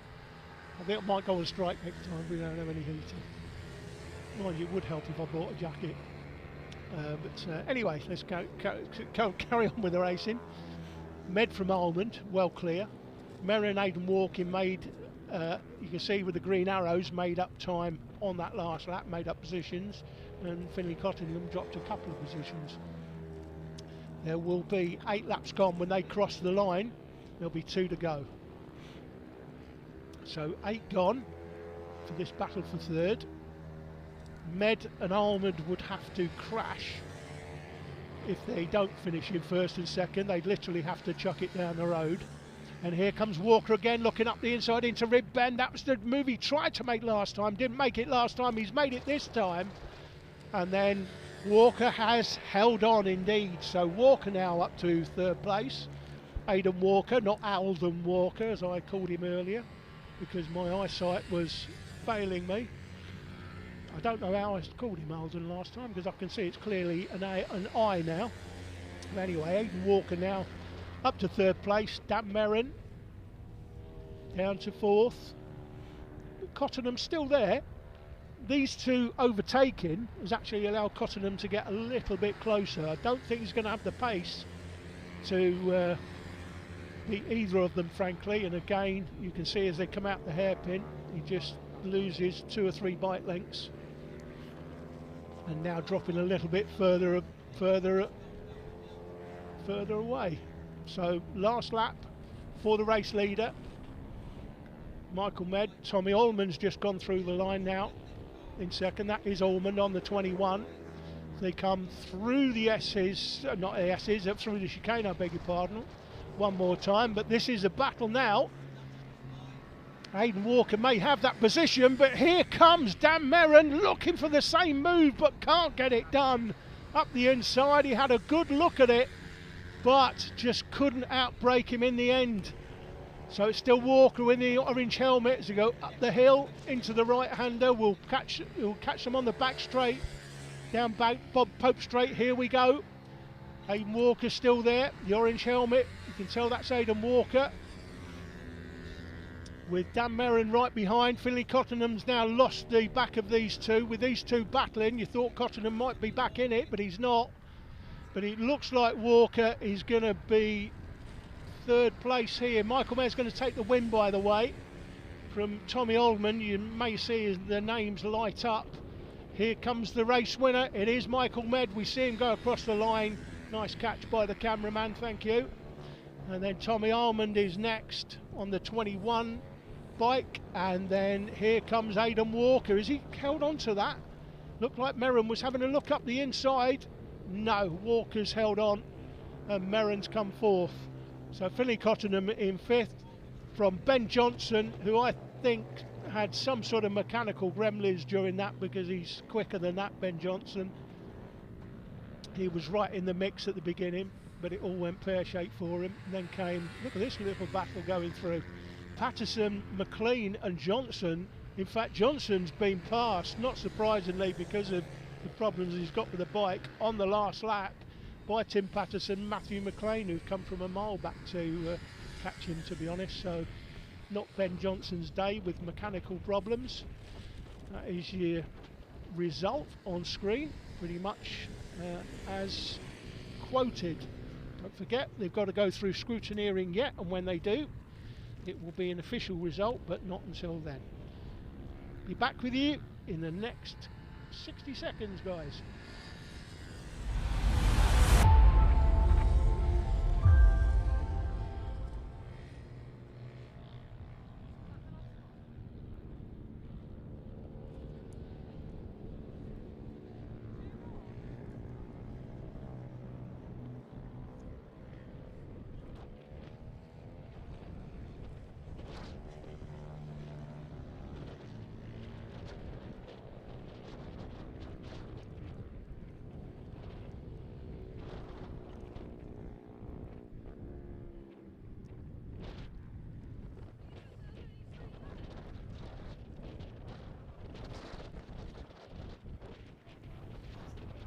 I think I might go on strike next time. We don't have any heating. Mind you, it would help if I bought a jacket. Anyway, let's carry on with the racing. Med from Almond, well clear. Merrin and Aidan Walking made, you can see with the green arrows, made up time on that last lap, made up positions, and Finley Cottingham dropped a couple of positions. There will be 8 laps gone when they cross the line. There'll be 2 to go. So 8 gone for this battle for 3rd. Med and Almond would have to crash if they don't finish in 1st and 2nd. They'd literally have to chuck it down the road. And here comes Walker again, looking up the inside into Rib Bend. That was the move he tried to make last time. Didn't make it last time. He's made it this time. And then Walker has held on indeed. So Walker now up to 3rd place. Aidan Walker, not Alden Walker as I called him earlier, because my eyesight was failing me. I don't know how I called him Alden last time, because I can see it's clearly an I now. But anyway, Aidan Walker now up to 3rd place. Dan Merrin down to 4th. Cottenham still there. These 2 overtaking has actually allowed Cottenham to get a little bit closer. I don't think he's going to have the pace to beat either of them, frankly. And again, you can see as they come out the hairpin, he just loses 2 or 3 bike lengths. And now dropping a little bit further away. So last lap for the race leader, Michael Med. Tommy Allman's just gone through the line now in 2nd. That is Allman on the 21. They come through the S's, not the S's, through the chicane, I beg your pardon, one more time. But this is a battle now. Aidan Walker may have that position, but here comes Dan Merrin looking for the same move but can't get it done. Up the inside, he had a good look at it, but just couldn't outbrake him in the end. So it's still Walker in the orange helmet as they go up the hill into the right-hander. We'll catch them on the back straight, down back Bob Pope straight. Here we go. Aidan Walker still there, the orange helmet. You can tell that's Aidan Walker, with Dan Merrin right behind. Finley Cottenham's now lost the back of these 2. With these 2 battling, you thought Cottenham might be back in it, but he's not. But it looks like Walker is going to be 3rd place here. Michael Mayer's going to take the win, by the way, from Tommy Oldman. You may see the names light up. Here comes the race winner. It is Michael Med. We see him go across the line. Nice catch by the cameraman, thank you. And then Tommy Almond is next on the 21 bike. And then here comes Aidan Walker. Is he held on to that? Looked like Merrin was having a look up the inside. No, Walker's held on and Merrin's come 4th. So Finley Cottenham in 5th from Ben Johnson, who I think had some sort of mechanical gremlins during that, because he's quicker than that, Ben Johnson. He was right in the mix at the beginning, but it all went pear-shaped for him. And then came, look at this little battle going through. Patterson, McLean and Johnson In fact, Johnson's been passed, not surprisingly because of the problems he's got with the bike, on the last lap by Tim Patterson, Matthew McLean, who've come from a mile back to catch him, to be honest. So not Ben Johnson's day with mechanical problems. That is your result on screen, pretty much as quoted. Don't forget, they've got to go through scrutineering yet, and when they do, it will be an official result, but not until then. Be back with you in the next 60 seconds, guys.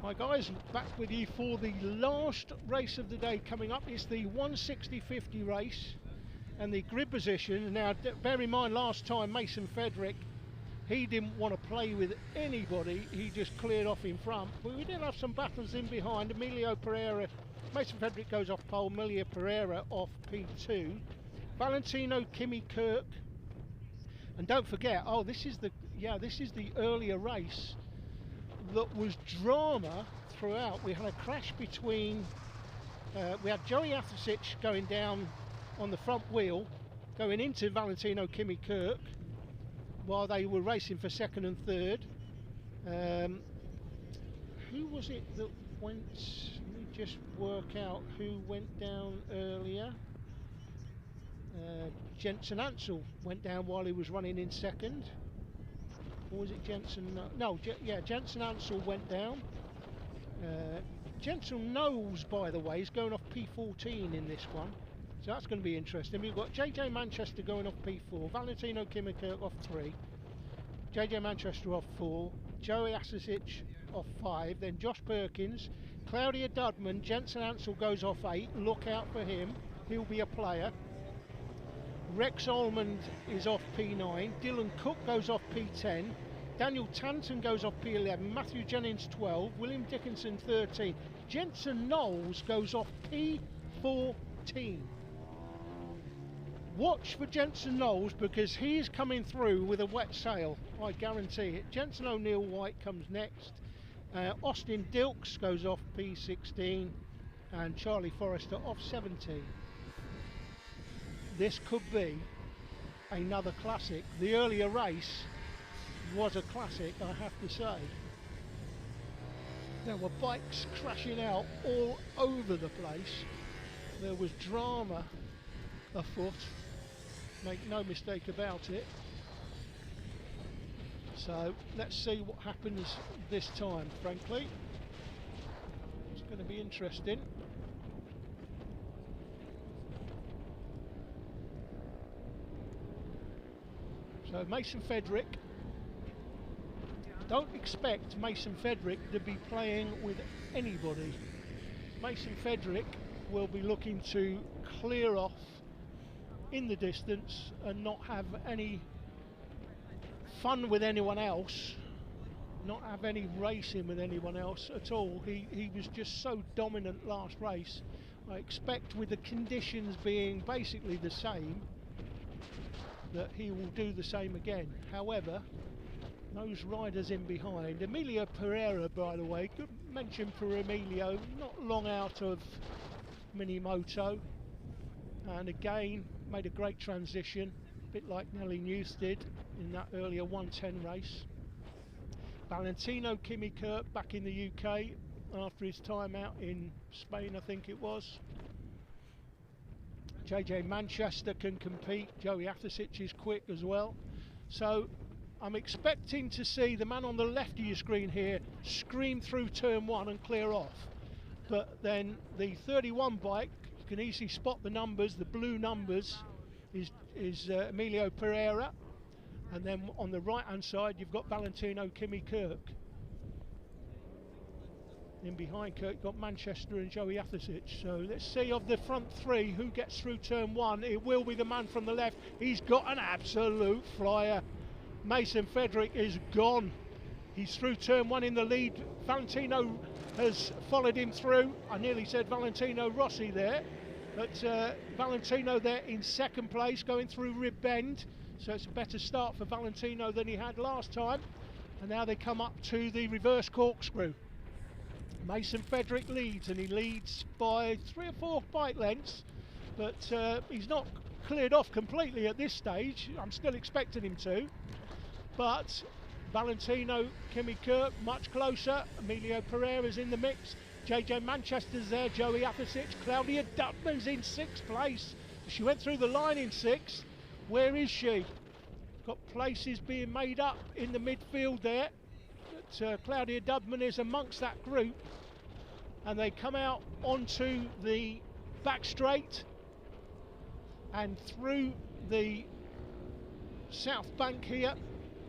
Hi guys, back with you for the last race of the day coming up. It's the 160/50 race and the grid position. Now bear in mind, last time Mason Frederick, he didn't want to play with anybody, he just cleared off in front, but we did have some battles in behind. Emilio Pereira, Mason Frederick goes off pole, Emilio Pereira off P2, Valentino Kimi Kirk, and don't forget, oh this is the earlier race that was drama throughout. We had a crash between, we had Joey Athasic going down on the front wheel, going into Valentino Kimi Kirk while they were racing for second and third. Who was it that went, let me just work out who went down earlier. Jensen Ansel went down while he was running in second. Or was it Jensen? No, Jensen Ansel went down. Jensen Knowles, by the way, is going off P14 in this one, so that's going to be interesting. We've got JJ Manchester going off P4, Valentino Kimi Kirk off 3, JJ Manchester off 4, Joey Athasic off 5, then Josh Perkins, Claudia Dudman, Jensen Ansel goes off 8, look out for him, he'll be a player. Rex Almond is off P9, Dylan Cook goes off P10, Daniel Tanton goes off P11, Matthew Jennings 12, William Dickinson 13, Jensen Knowles goes off P14. Watch for Jensen Knowles because he's coming through with a wet sail, I guarantee it. Jensen O'Neill White comes next, Austin Dilks goes off P16 and Charlie Forrester off 17. This could be another classic. The earlier race was a classic, I have to say. There were bikes crashing out all over the place. There was drama afoot, make no mistake about it. So let's see what happens this time, frankly. It's going to be interesting. So Mason Frederick, don't expect Mason Frederick to be playing with anybody. Mason Frederick will be looking to clear off in the distance and not have any fun with anyone else, not have any racing with anyone else at all. He was just so dominant last race. I expect, with the conditions being basically the same, that he will do the same again. However, those riders in behind, Emilio Pereira, by the way, good mention for Emilio, not long out of Mini Moto, and again made a great transition, a bit like Nelly News did in that earlier 110 race. Valentino Kimi Kirk back in the UK after his time out in Spain, I think it was. JJ Manchester can compete, Joey Athasic is quick as well. So I'm expecting to see the man on the left of your screen here scream through turn 1 and clear off. But then the 31 bike, you can easily spot the numbers, the blue numbers, is Emilio Pereira. And then on the right hand side you've got Valentino Kimi Kirk. In behind Kirk you've got Manchester and Joey Athasic. So let's see of the front three who gets through turn one. It will be the man from the left. He's got an absolute flyer. Mason Frederick is gone. He's through turn one in the lead. Valentino has followed him through. I nearly said Valentino Rossi there, but Valentino there in second place going through Rib Bend. So it's a better start for Valentino than he had last time. And now they come up to the reverse corkscrew. Mason Frederick leads, and he leads by 3 or 4 bike lengths, but he's not cleared off completely at this stage. I'm still expecting him to, but Valentino Kimi Kirk much closer. Emilio Pereira's in the mix. JJ Manchester's there. Joey Athasic. Claudia Dutman's in 6th place. She went through the line in 6th. Where is she? Got places being made up in the midfield there. But Claudia Dudman is amongst that group, and they come out onto the back straight and through the south bank here.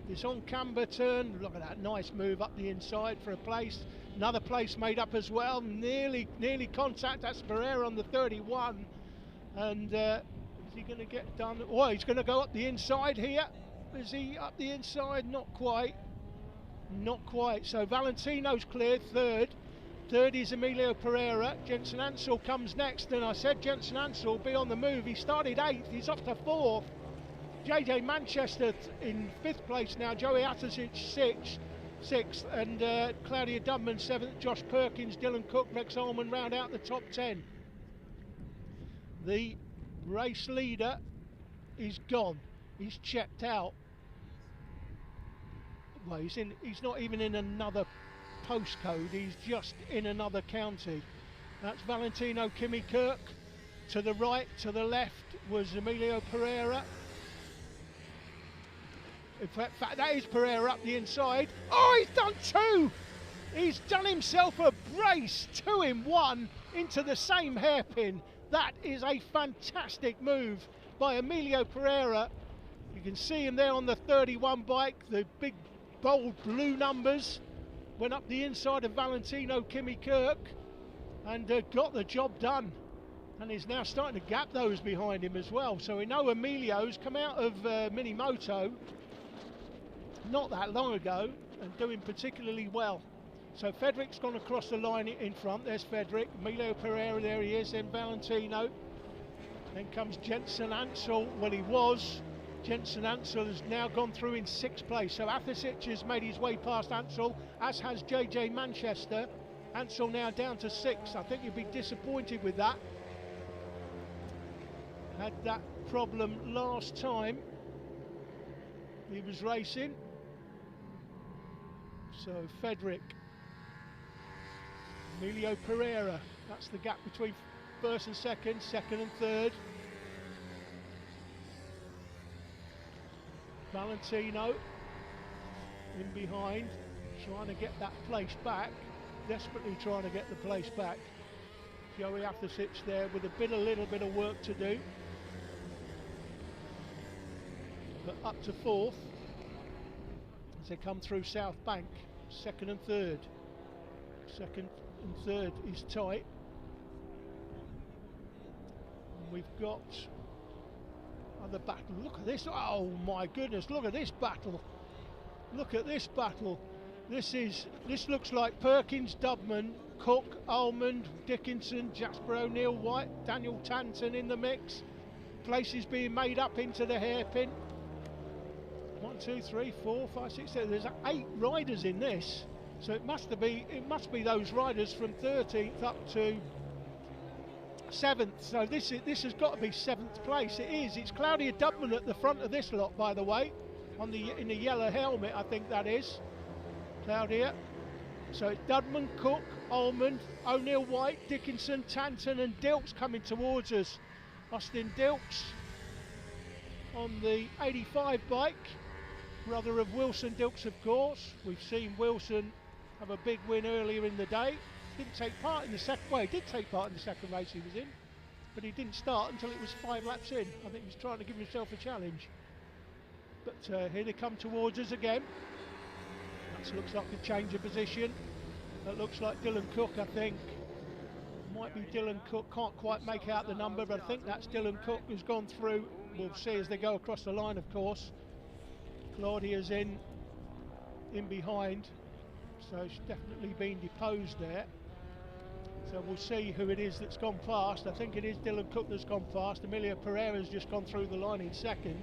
This on camber turn, look at that nice move up the inside for a place. Another place made up as well, nearly contact. That's Pereira on the 31, and is he going to get done? Oh, he's going to go up the inside here. Is he up the inside? Not quite. Not quite. So Valentino's cleared, third. Third is Emilio Pereira. Jensen Ansel comes next, and I said Jensen Ansel will be on the move. He started 8th, he's up to 4th. JJ Manchester in 5th place now. Joey Athasic 6th, and Claudia Dudman 7th. Josh Perkins, Dylan Cook, Rex Ullman round out the top 10. The race leader is gone. He's checked out. Well, he's not even in another postcode, he's just in another county. That's Valentino Kimi Kirk. To the right, to the left was Emilio Pereira. In fact, that is Pereira up the inside. Oh, he's done 2! He's done himself a brace, 2 in 1 into the same hairpin. That is a fantastic move by Emilio Pereira. You can see him there on the 31 bike, the big bold blue numbers. Went up the inside of Valentino Kimi Kirk and got the job done, and is now starting to gap those behind him as well. So we know Emilio's come out of Mini Moto not that long ago and doing particularly well. So Frederick's gone across the line in front. There's Frederick. Emilio Pereira, there he is. Then Valentino. Then comes Jensen Ansel. Well, he was. Jensen Ansel has now gone through in 6th place. So Athasic has made his way past Ansel, as has JJ Manchester. Ansel now down to 6th. I think you'd be disappointed with that. Had that problem last time he was racing. So Frederick, Emilio Pereira, that's the gap between 1st and 2nd, 2nd and 3rd. Valentino in behind, trying to get that place back, desperately trying to get the place back. Joey Athasic there with a little bit of work to do, but up to 4th as they come through South Bank. 2nd and 3rd. 2nd and 3rd is tight. And we've got other battle. Look at this. Oh my goodness, look at this battle. Look at this battle. This looks like Perkins, Dubman, Cook, Almond, Dickinson, Jasper O'Neill, White, Daniel Tanton in the mix. Places being made up into the hairpin. 1, 2, 3, 4, 5, 6, 7. There's 8 riders in this. So it must be those riders from 13th up to 7th. So this has got to be 7th place. It is. It's Claudia Dudman at the front of this lot, by the way, in the yellow helmet. I think that is Claudia. So it's Dudman, Cook, Almond, O'Neill, White, Dickinson, Tanton, and Dilks coming towards us. Austin Dilks on the 85 bike, brother of Wilson Dilks, of course. We've seen Wilson have a big win earlier in the day. Didn't take part in the second, well, he did take part in the second race he was in, but he didn't start until it was 5 laps in. I think he was trying to give himself a challenge. but here they come towards us again. That looks like a change of position. That looks like Dylan Cook, I think. Might be Dylan Cook, can't quite make out the number, but I think that's Dylan Cook who's gone through. We'll see as they go across the line, of course. Claudia's in behind, so she's definitely been deposed there. So we'll see who it is that's gone past. I think it is Dylan Cook that's gone past. Emilio Pereira's just gone through the line in second.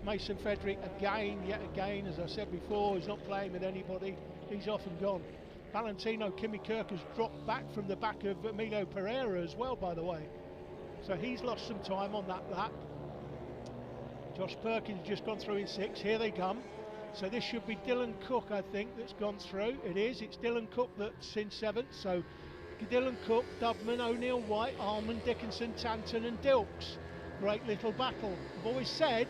Mason Frederick yet again, as I said before, he's not playing with anybody. He's off and gone. Valentino Kirk has dropped back from the back of Emilio Pereira as well, by the way. So he's lost some time on that lap. Josh Perkins just gone through in 6. Here they come. So this should be Dylan Cook, I think, that's gone through. It is. It's Dylan Cook that's in 7th. So Dylan Cook, Dubman, O'Neill White, Almond, Dickinson, Tanton and Dilks. Great little battle. I've always said,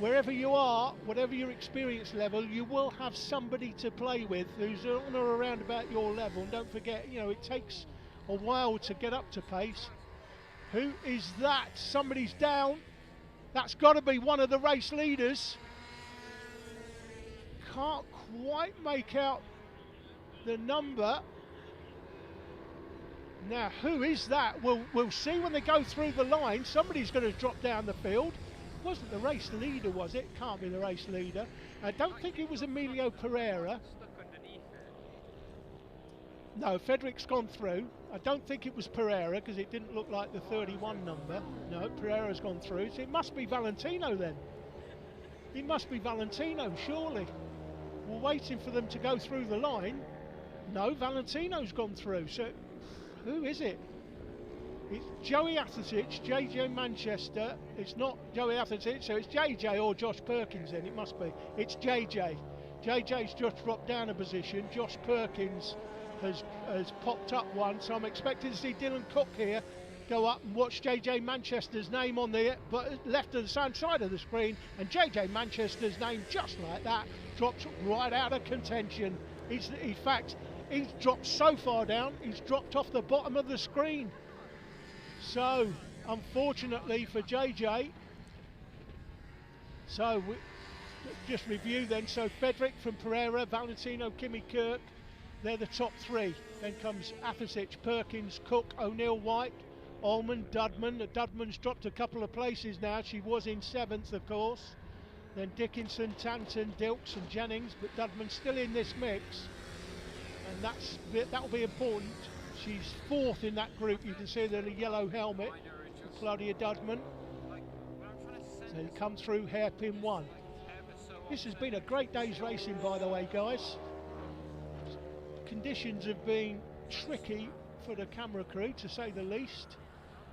wherever you are, whatever your experience level, you will have somebody to play with who's on or around about your level. And don't forget, you know, it takes a while to get up to pace. Who is that? Somebody's down. That's got to be one of the race leaders. Can't quite make out the number. Now, who is that? We'll see when they go through the line. Somebody's going to drop down the field. Wasn't the race leader, was it? Can't be the race leader. I don't think it was Emilio Pereira. No, Frederick's gone through. I don't think it was Pereira because it didn't look like the 31 number. No, Pereira's gone through. So it must be Valentino then. It must be Valentino, surely. We're waiting for them to go through the line. No, Valentino's gone through. So who is it? It's Joey Athertich, JJ Manchester. It's not Joey Athertich, so it's JJ or Josh Perkins then, it must be. It's JJ. JJ's just dropped down a position. Josh Perkins has popped up one, so I'm expecting to see Dylan Cook here go up and watch JJ Manchester's name on the left of the side of the screen, and JJ Manchester's name, just like that, drops right out of contention. In fact, he's dropped so far down, he's dropped off the bottom of the screen. So, unfortunately for JJ, so we just review then. So Frederick from Pereira, Valentino, Kirk, they're the top 3. Then comes Athertich, Perkins, Cook, O'Neill White, Ullman, Dudman. Dudman's dropped a couple of places now. She was in 7th, of course. Then Dickinson, Tanton, Dilks and Jennings, but Dudman's still in this mix. And that'll be important. She's 4th in that group. You can see the yellow helmet, Claudia Dudman. So he comes through hairpin 1. This has been a great day's racing, by the way, guys. Conditions have been tricky for the camera crew, to say the least.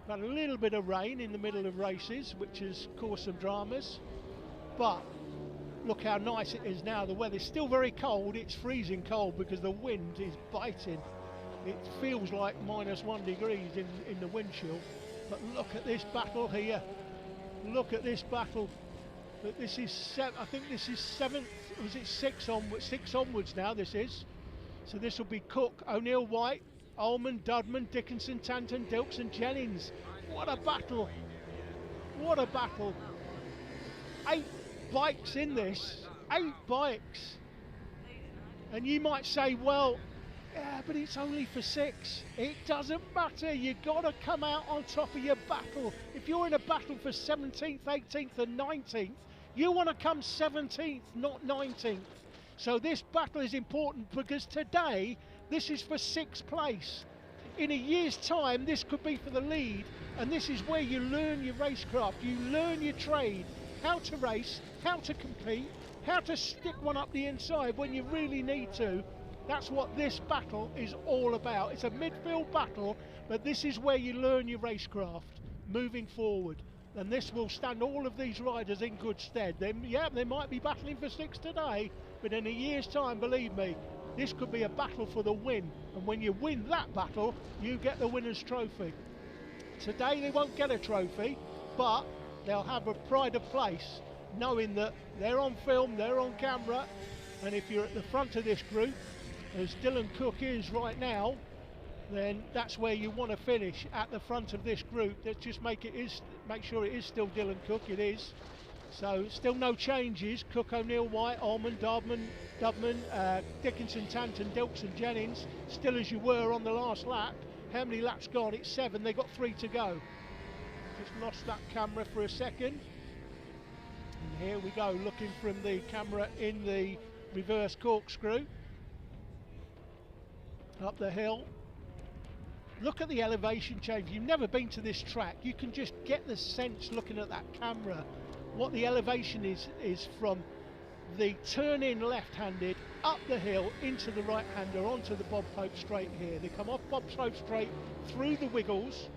We've had a little bit of rain in the middle of races, which has caused some dramas. But look how nice it is now. The weather's still very cold. It's freezing cold because the wind is biting. It feels like -1 degrees in the wind chill. But look at this battle here. Look at this battle. But this is I think this is 7th. Was it 6 onwards? 6 onwards now. This is. So this will be Cook, O'Neill White, Ullman, Dudman, Dickinson, Tanton, Dilks and Jennings. What a battle. What a battle. 8 bikes in this. 8 bikes. And you might say, well, yeah, but it's only for 6. It doesn't matter. You've got to come out on top of your battle. If you're in a battle for 17th, 18th and 19th, you want to come 17th, not 19th. So this battle is important because today, this is for 6th place. In a year's time, this could be for the lead. And this is where you learn your racecraft. You learn your trade. How to race, how to compete, how to stick one up the inside when you really need to. That's what this battle is all about. It's a midfield battle, but this is where you learn your racecraft moving forward. And this will stand all of these riders in good stead. They might be battling for 6 today, but in a year's time, believe me, this could be a battle for the win. And when you win that battle, you get the winner's trophy. Today they won't get a trophy, but they'll have a pride of place, knowing that they're on film, they're on camera, and if you're at the front of this group, as Dylan Cook is right now, then that's where you want to finish, at the front of this group. Let's just make sure it is still Dylan Cook. It is. So still no changes. Cook, O'Neill, White, Allman, Dubman, Dickinson, Tanton, Dilkson, Jennings, still as you were on the last lap. How many laps gone? It's 7, they've got 3 to go. Just lost that camera for a second. And here we go, looking from the camera in the reverse corkscrew. Up the hill. Look at the elevation change. You've never been to this track. You can just get the sense looking at that camera what the elevation is from the turn in left-handed up the hill into the right-hander onto the Bob Pope straight here. They come off Bob Pope straight through the wiggles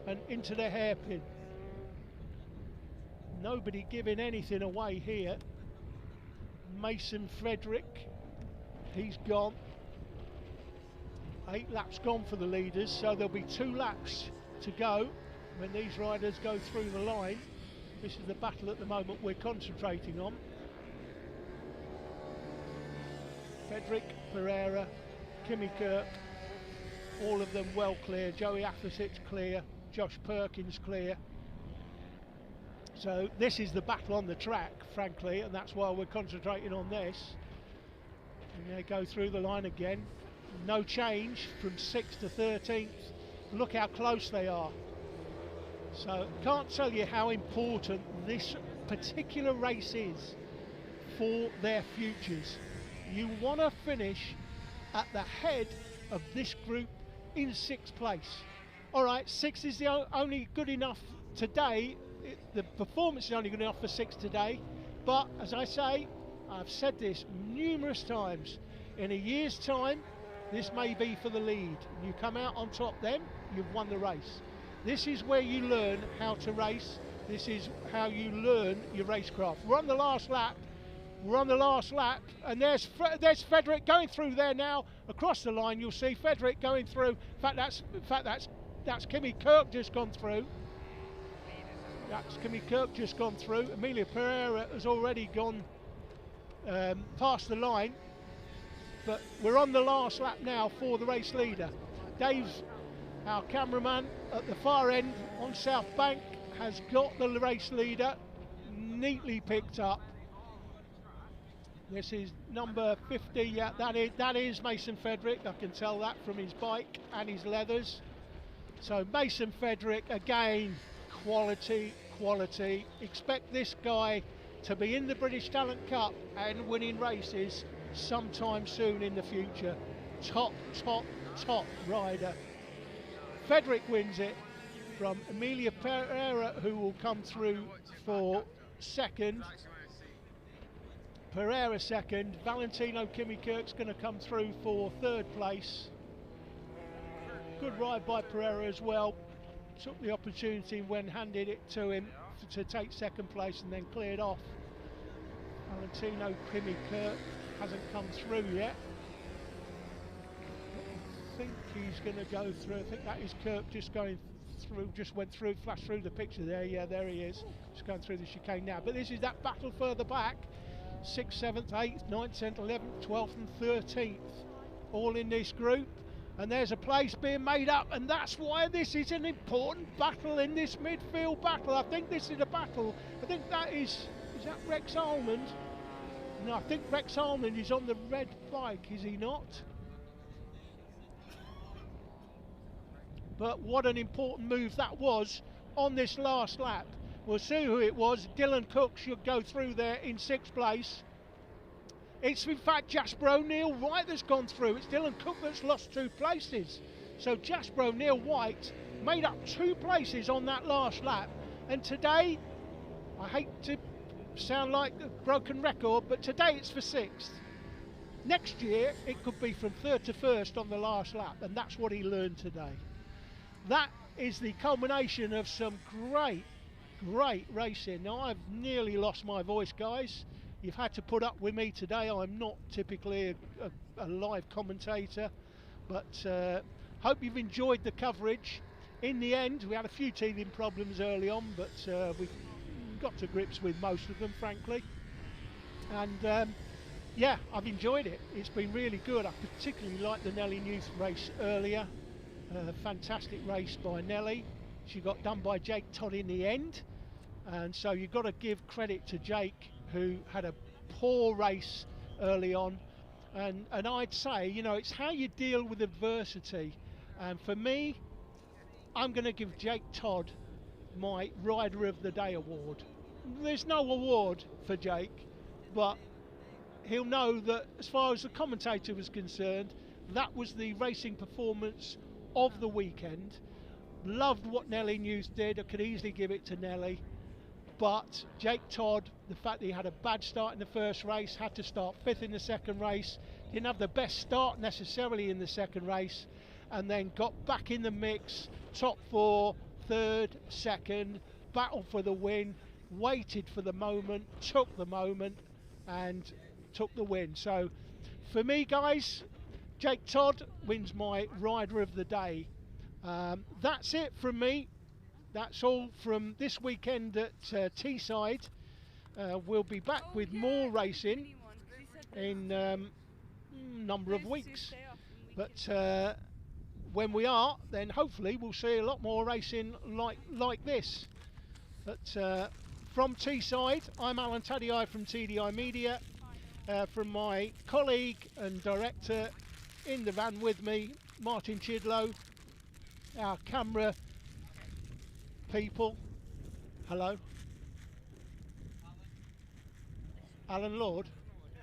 and into the hairpin. Nobody giving anything away here. Mason Frederick, he's gone. 8 laps gone for the leaders, so there'll be 2 laps to go when these riders go through the line. This is the battle at the moment we're concentrating on. Frederick, Pereira, Kimmy Kirk, all of them well clear. Joey Athersett's clear, Josh Perkins clear. So this is the battle on the track, frankly, and that's why we're concentrating on this. And they go through the line again. No change from 6th to 13th. Look how close they are. So can't tell you how important this particular race is for their futures. You want to finish at the head of this group in 6th place. All right, 6 is the only good enough today. The performance is only good enough for 6 today. But as I say, I've said this numerous times, in a year's time, this may be for the lead. You come out on top then, you've won the race. This is where you learn how to race. This is how you learn your racecraft. We're on the last lap. We're on the last lap, and there's Frederick going through there now. Across the line, you'll see Frederick going through. In fact, that's Kimmy Kirk just gone through. That's Kimmy Kirk just gone through. Amelia Pereira has already gone past the line. But we're on the last lap now for the race leader. Dave's, our cameraman at the far end on South Bank, has got the race leader neatly picked up. This is number 50. Yeah, that is Mason Frederick. I can tell that from his bike and his leathers. So Mason Frederick, again, quality. Expect this guy to be in the British Talent Cup and winning races sometime soon in the future. Top rider. Frederick wins it from Amelia Pereira, who will come through for 2nd. Pereira 2nd. Valentino Kimmy Kirk's going to come through for 3rd place. Good ride by Pereira as well. Took the opportunity when handed it to him to take 2nd place and then cleared off. Valentino Kimmy Kirk hasn't come through yet. I think he's going to go through. I think that is Kirk just going through, just went through, flashed through the picture there. Yeah, there he is. Just going through the chicane now. But this is that battle further back. 6th, 7th, 8th, 9th, 10th, 11th, 12th and 13th. All in this group. And there's a place being made up. And that's why this is an important battle in this midfield battle. I think this is a battle. I think that is that Rex Almond? No, I think Rex Almond is on the red bike, is he not? But what an important move that was on this last lap. We'll see who it was. Dylan Cook should go through there in 6th place. It's in fact Jasper O'Neill White that's gone through. It's Dylan Cook that's lost 2 places. So Jasper O'Neill White made up 2 places on that last lap. And today, I hate to sound like a broken record, but today it's for 6th. Next year, it could be from 3rd to 1st on the last lap, and that's what he learned today. That is the culmination of some great racing. Now, I've nearly lost my voice, guys. You've had to put up with me today. I'm not typically a live commentator, but hope you've enjoyed the coverage. In the end, we had a few teething problems early on, but we got to grips with most of them, frankly. And yeah, I've enjoyed it. It's been really good. I particularly liked the Nellie Newth race earlier. Fantastic race by Nellie. She got done by Jake Todd in the end. And so you've got to give credit to Jake, who had a poor race early on. And I'd say, you know, it's how you deal with adversity. And for me, I'm going to give Jake Todd my Rider of the Day award. There's no award for Jake, but he'll know that as far as the commentator was concerned, that was the racing performance of the weekend. Loved what Nelly News did. I could easily give it to Nelly. But Jake Todd, the fact that he had a bad start in the first race, had to start 5th in the second race, didn't have the best start necessarily in the second race, and then got back in the mix, top 4, 3rd, 2nd, battled for the win, waited for the moment, took the moment, and took the win. So for me, guys, Jake Todd wins my Rider of the Day. That's it from me. That's all from this weekend at Teesside. We'll be back with more racing in a number of weeks. But when we are, then hopefully we'll see a lot more racing like this. But from Teesside, I'm Alan Taddy from TDI Media. From my colleague and director in the van with me, Martin Chidlow, our camera people. Hello. Alan Lord?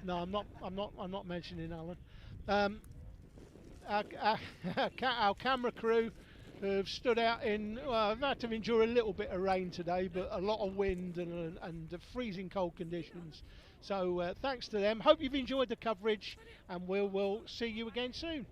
No, I'm not mentioning Alan. Our camera crew have stood out in. I've had to endure a little bit of rain today, but a lot of wind and freezing cold conditions. So thanks to them. Hope you've enjoyed the coverage, and we'll see you again soon.